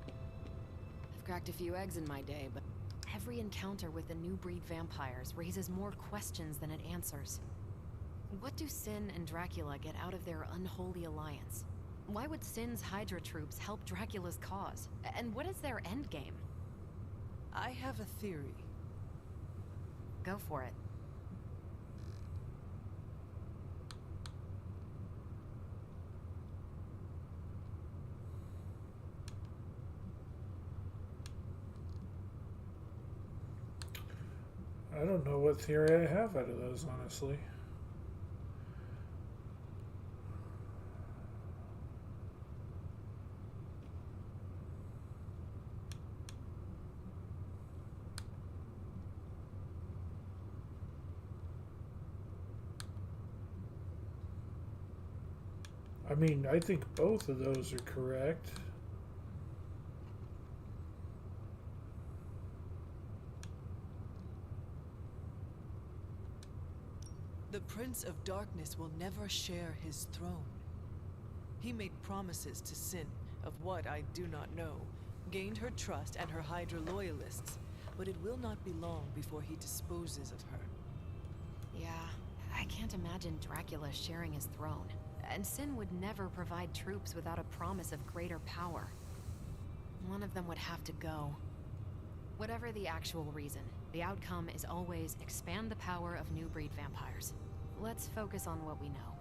I've cracked a few eggs in my day, but every encounter with the new breed vampires raises more questions than it answers. What do Sin and Dracula get out of their unholy alliance? Why would Sin's Hydra troops help Dracula's cause? And what is their endgame? I have a theory. Go for it. I don't know what theory I have out of those, honestly. I mean, I think both of those are correct. The Prince of Darkness will never share his throne. He made promises to Sin of what I do not know, gained her trust and her Hydra loyalists, but it will not be long before he disposes of her. Yeah, I can't imagine Dracula sharing his throne. And Sin would never provide troops without a promise of greater power. One of them would have to go. Whatever the actual reason, the outcome is always expand the power of new breed vampires. Let's focus on what we know.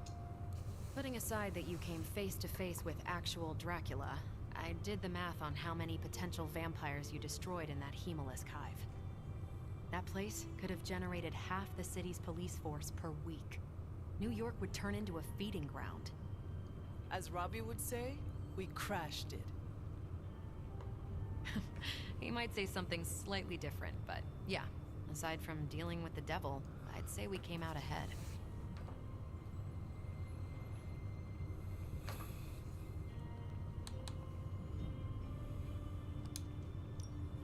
Putting aside that you came face to face with actual Dracula, I did the math on how many potential vampires you destroyed in that Hemolis Hive. That place could have generated half the city's police force per week. New York would turn into a feeding ground. As Robbie would say, we crashed it. He might say something slightly different, but yeah, aside from dealing with the devil, I'd say we came out ahead.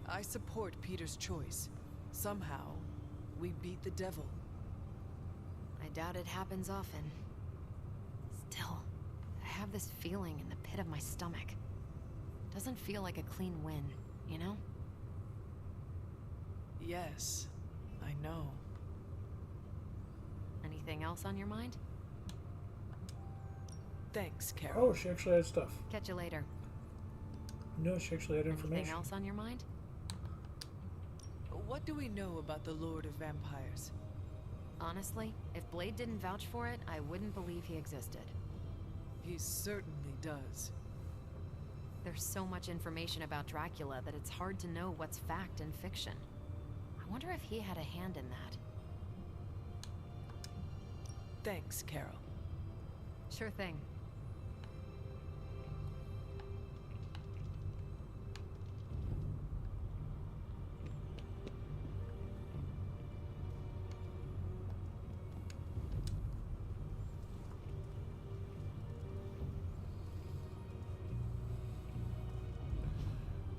I support Peter's choice. Somehow, we beat the devil. I doubt it happens often. Still, I have this feeling in the pit of my stomach. Doesn't feel like a clean win, you know? Yes, I know. Anything else on your mind? Thanks, Carol. Oh, she actually had stuff. Catch you later. No, she actually had information. Anything else on your mind? What do we know about the Lord of Vampires? Honestly, if Blade didn't vouch for it, I wouldn't believe he existed. He certainly does. There's so much information about Dracula that it's hard to know what's fact and fiction. I wonder if he had a hand in that. Thanks, Carol. Sure thing.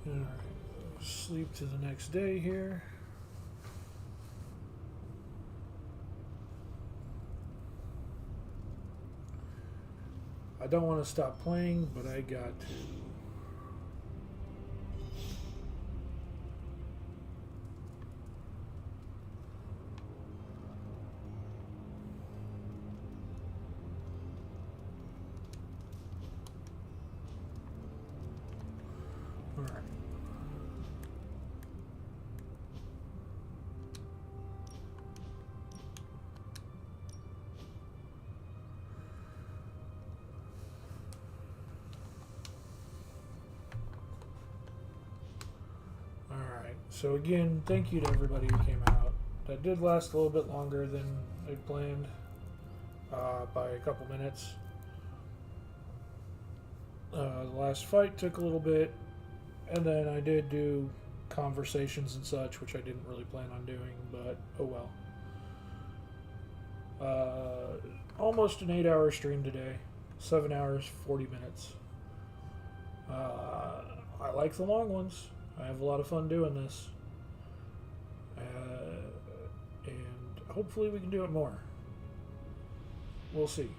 Alright, sleep to the next day here. I don't want to stop playing, but I got to. All right. So again, thank you to everybody who came out. That did last a little bit longer than I planned, by a couple minutes. The last fight took a little bit, and then I did do conversations and such, which I didn't really plan on doing, but oh well. Almost an 8-hour stream today. 7 hours, 40 minutes. I like the long ones. I have a lot of fun doing this. And hopefully we can do it more. We'll see.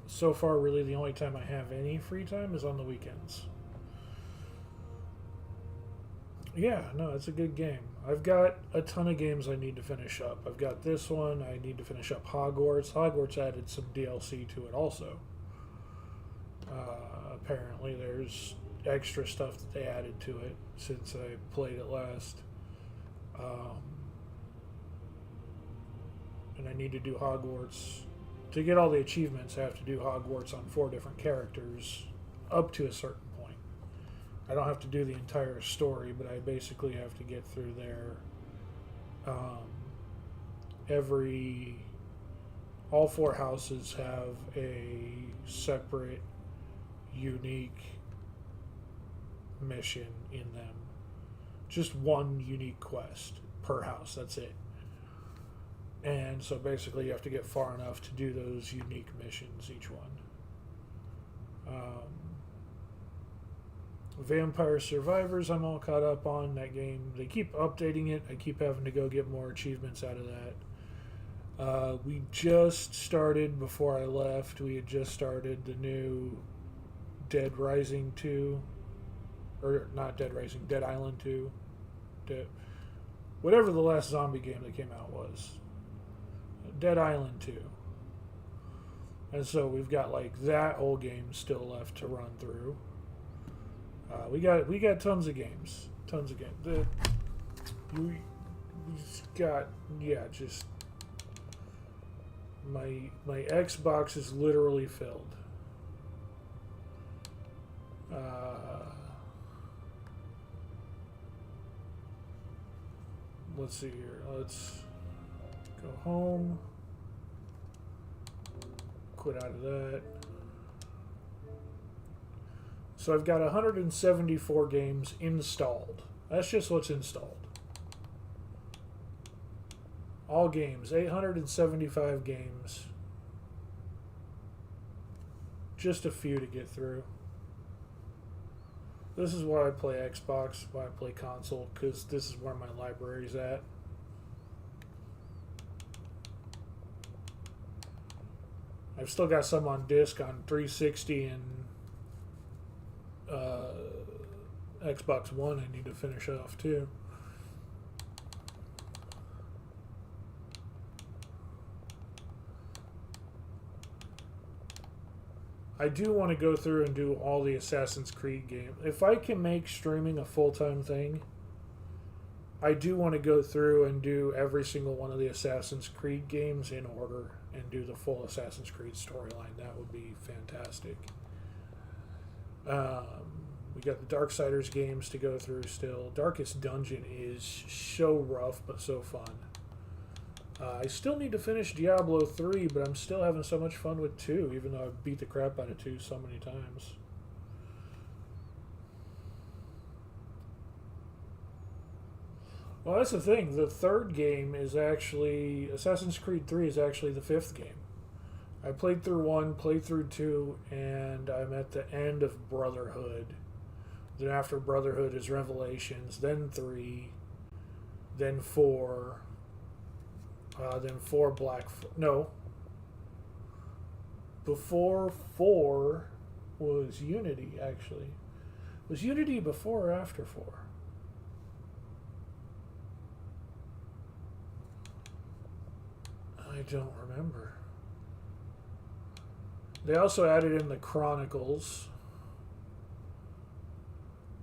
So far, really, the only time I have any free time is on the weekends. Yeah, no, it's a good game. I've got a ton of games I need to finish up. I've got this one. I need to finish up Hogwarts. Hogwarts added some DLC to it also. Apparently, there's extra stuff that they added to it since I played it last. And I need to do Hogwarts. To get all the achievements, I have to do Hogwarts on 4 different characters up to a certain point. I don't have to do the entire story, but I basically have to get through there. All 4 houses have a separate, unique mission in them. Just one unique quest per house, that's it. And so basically you have to get far enough to do those unique missions, each one. Vampire Survivors I'm all caught up on. That game, they keep updating it. I keep having to go get more achievements out of that. We just started, before I left, we had just started the new Dead Rising 2. Or not Dead Rising, Dead Island 2. Whatever the last zombie game that came out was. Dead Island 2. And so we've got like that whole game still left to run through. We got tons of games. Tons of games. We got, yeah, just my Xbox is literally filled. Let's see here. Let's go home. Quit out of that. So I've got 174 games installed. That's just what's installed. All games, 875 games. Just a few to get through. This is why I play Xbox, why I play console, because this is where my library's at. I've still got some on disc on 360 and Xbox One I need to finish off too. I do want to go through and do all the Assassin's Creed games. If I can make streaming a full-time thing, I do want to go through and do every single one of the Assassin's Creed games in order and do the full Assassin's Creed storyline. That would be fantastic. We got the Darksiders games to go through still. Darkest Dungeon is so rough, but so fun. I still need to finish Diablo 3, but I'm still having so much fun with 2, even though I've beat the crap out of 2 so many times. Well, that's the thing. The third game is actually... Assassin's Creed 3 is actually the 5th game. I played through 1, played through 2, and I'm at the end of Brotherhood. Then after Brotherhood is Revelations, then 3, then 4... then 4 Black... No. before 4 was Unity, actually. Was Unity before or after 4? I don't remember. They also added in the Chronicles.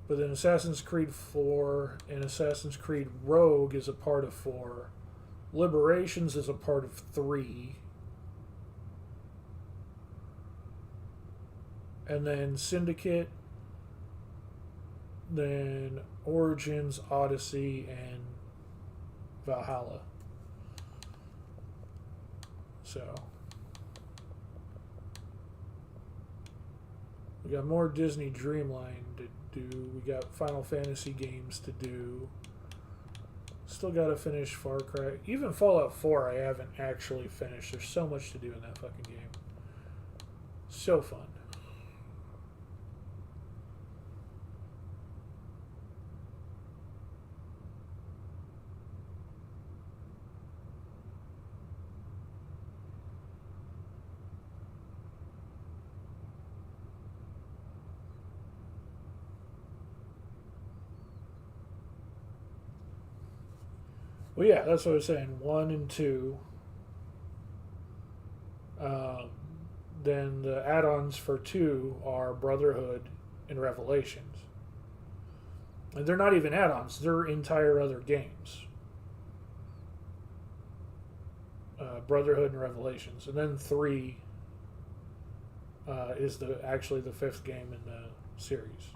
But then Assassin's Creed 4 and Assassin's Creed Rogue is a part of 4. Liberations is a part of 3. And then Syndicate, then Origins, Odyssey, and Valhalla. So we got more Disney Dreamline to do. We got Final Fantasy games to do. Still got to finish Far Cry. Even Fallout 4 I haven't actually finished. There's so much to do in that fucking game. So fun. Well, yeah, that's what I was saying. 1 and 2. Then the add-ons for 2 are Brotherhood and Revelations. And they're not even add-ons. They're entire other games. Brotherhood and Revelations. And then 3 is actually the 5th game in the series.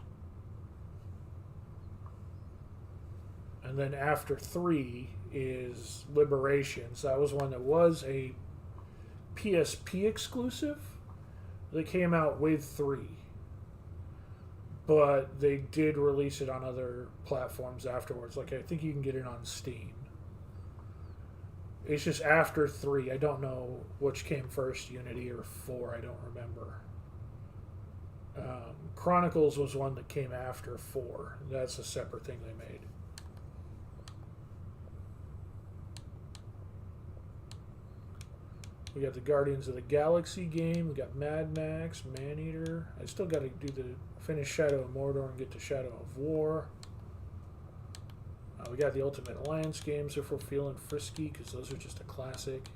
And then after 3 is Liberations. That was one that was a PSP exclusive. They came out with 3. But they did release it on other platforms afterwards. Like, I think you can get it on Steam. It's just after 3. I don't know which came first, Unity or 4. I don't remember. Chronicles was one that came after 4. That's a separate thing they made. We got the Guardians of the Galaxy game. We got Mad Max, Maneater. I still got to finish Shadow of Mordor and get to Shadow of War. We got the Ultimate Alliance games if we're feeling frisky, because those are just a classic.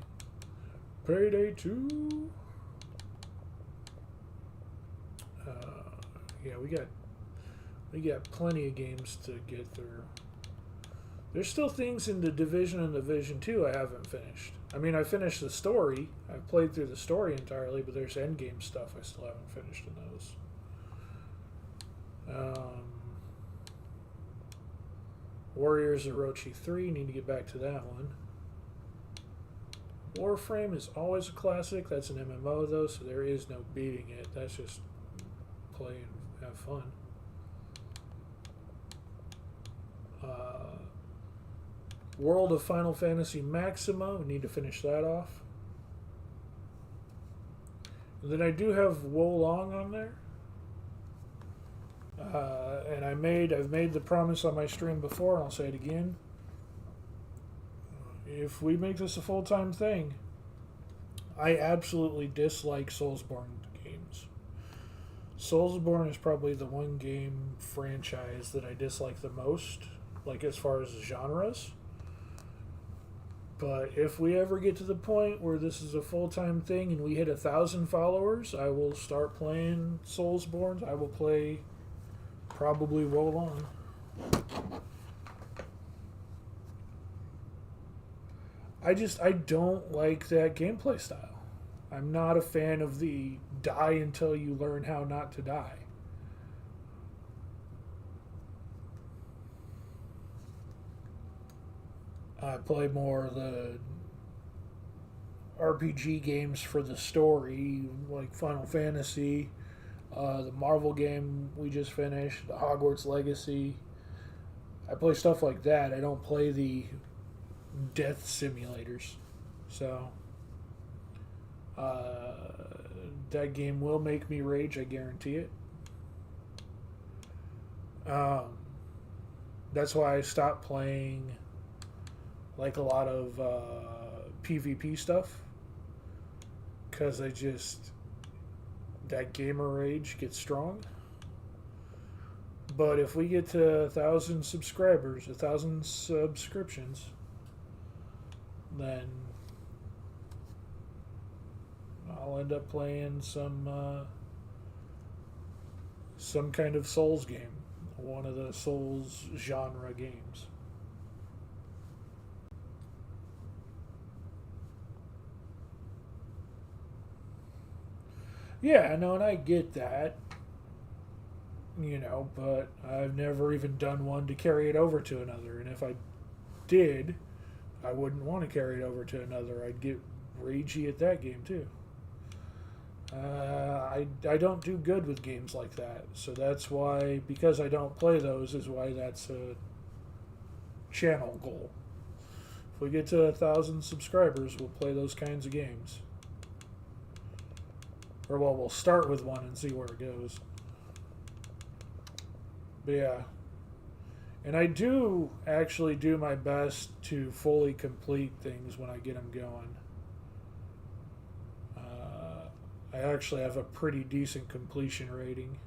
Payday 2. Yeah, we got plenty of games to get through. There's still things in the Division and Division 2 I haven't finished. I mean, I finished the story. I've played through the story entirely, but there's endgame stuff I still haven't finished in those. Warriors Orochi 3, need to get back to that one. Warframe is always a classic. That's an MMO, though, so there is no beating it. That's just play and have fun. World of Final Fantasy Maxima, we need to finish that off. And then I do have Wo Long on there. And I've made the promise on my stream before, and I'll say it again. If we make this a full-time thing, I absolutely dislike Soulsborne games. Soulsborne is probably the one game franchise that I dislike the most, like as far as genres. But if we ever get to the point where this is a full-time thing and we hit 1,000 followers, I will start playing Soulsborne. I will play probably Wo Long. I don't like that gameplay style. I'm not a fan of the die until you learn how not to die. I play more of the RPG games for the story, like Final Fantasy, the Marvel game we just finished, the Hogwarts Legacy. I play stuff like that. I don't play the death simulators. So, that game will make me rage, I guarantee it. That's why I stopped playing like a lot of PvP stuff, because that gamer rage gets strong. But if we get to 1,000 subscribers, 1,000 subscriptions, then I'll end up playing some kind of Souls game, one of the Souls genre games. Yeah, no, and I get that, you know, but I've never even done one to carry it over to another, and if I did, I wouldn't want to carry it over to another. I'd get ragey at that game too. I don't do good with games like that, so that's why, because I don't play those, is why that's a channel goal. If we get to 1,000 subscribers, we'll play those kinds of games. Or, well, we'll start with one and see where it goes. But yeah. And I do actually do my best to fully complete things when I get them going. I actually have a pretty decent completion rating.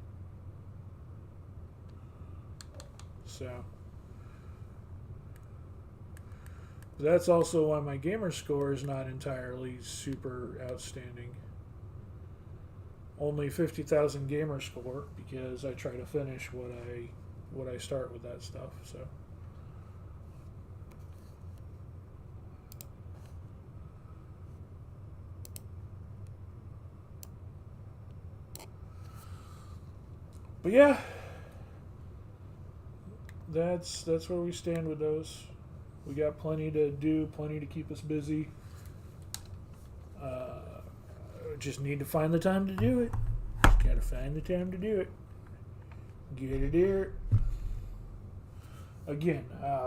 So. That's also why my gamer score is not entirely super outstanding. Only 50,000 gamer score, because I try to finish what I start with that stuff. So. But yeah, that's where we stand with those. We got plenty to do, plenty to keep us busy. Just need to find the time to do it. Just gotta find the time to do it. Get it here. Again,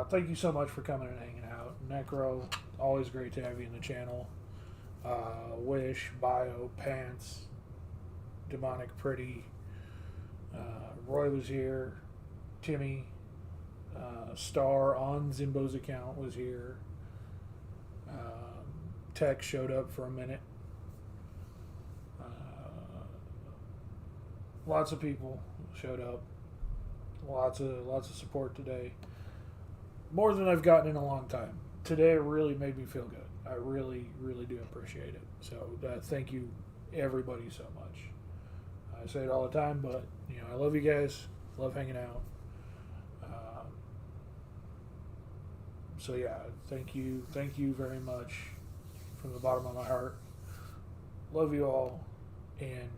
thank you so much for coming and hanging out. Necro, always great to have you in the channel. Wish, Bio, Pants, Demonic Pretty, Roy was here, Timmy, Star on Zimbo's account was here. Tech showed up for a minute. Lots of people showed up. Lots of support today. More than I've gotten in a long time. Today really made me feel good. I really, really do appreciate it. So thank you, everybody, so much. I say it all the time, but you know, I love you guys. Love hanging out. So yeah, thank you very much from the bottom of my heart. Love you all, and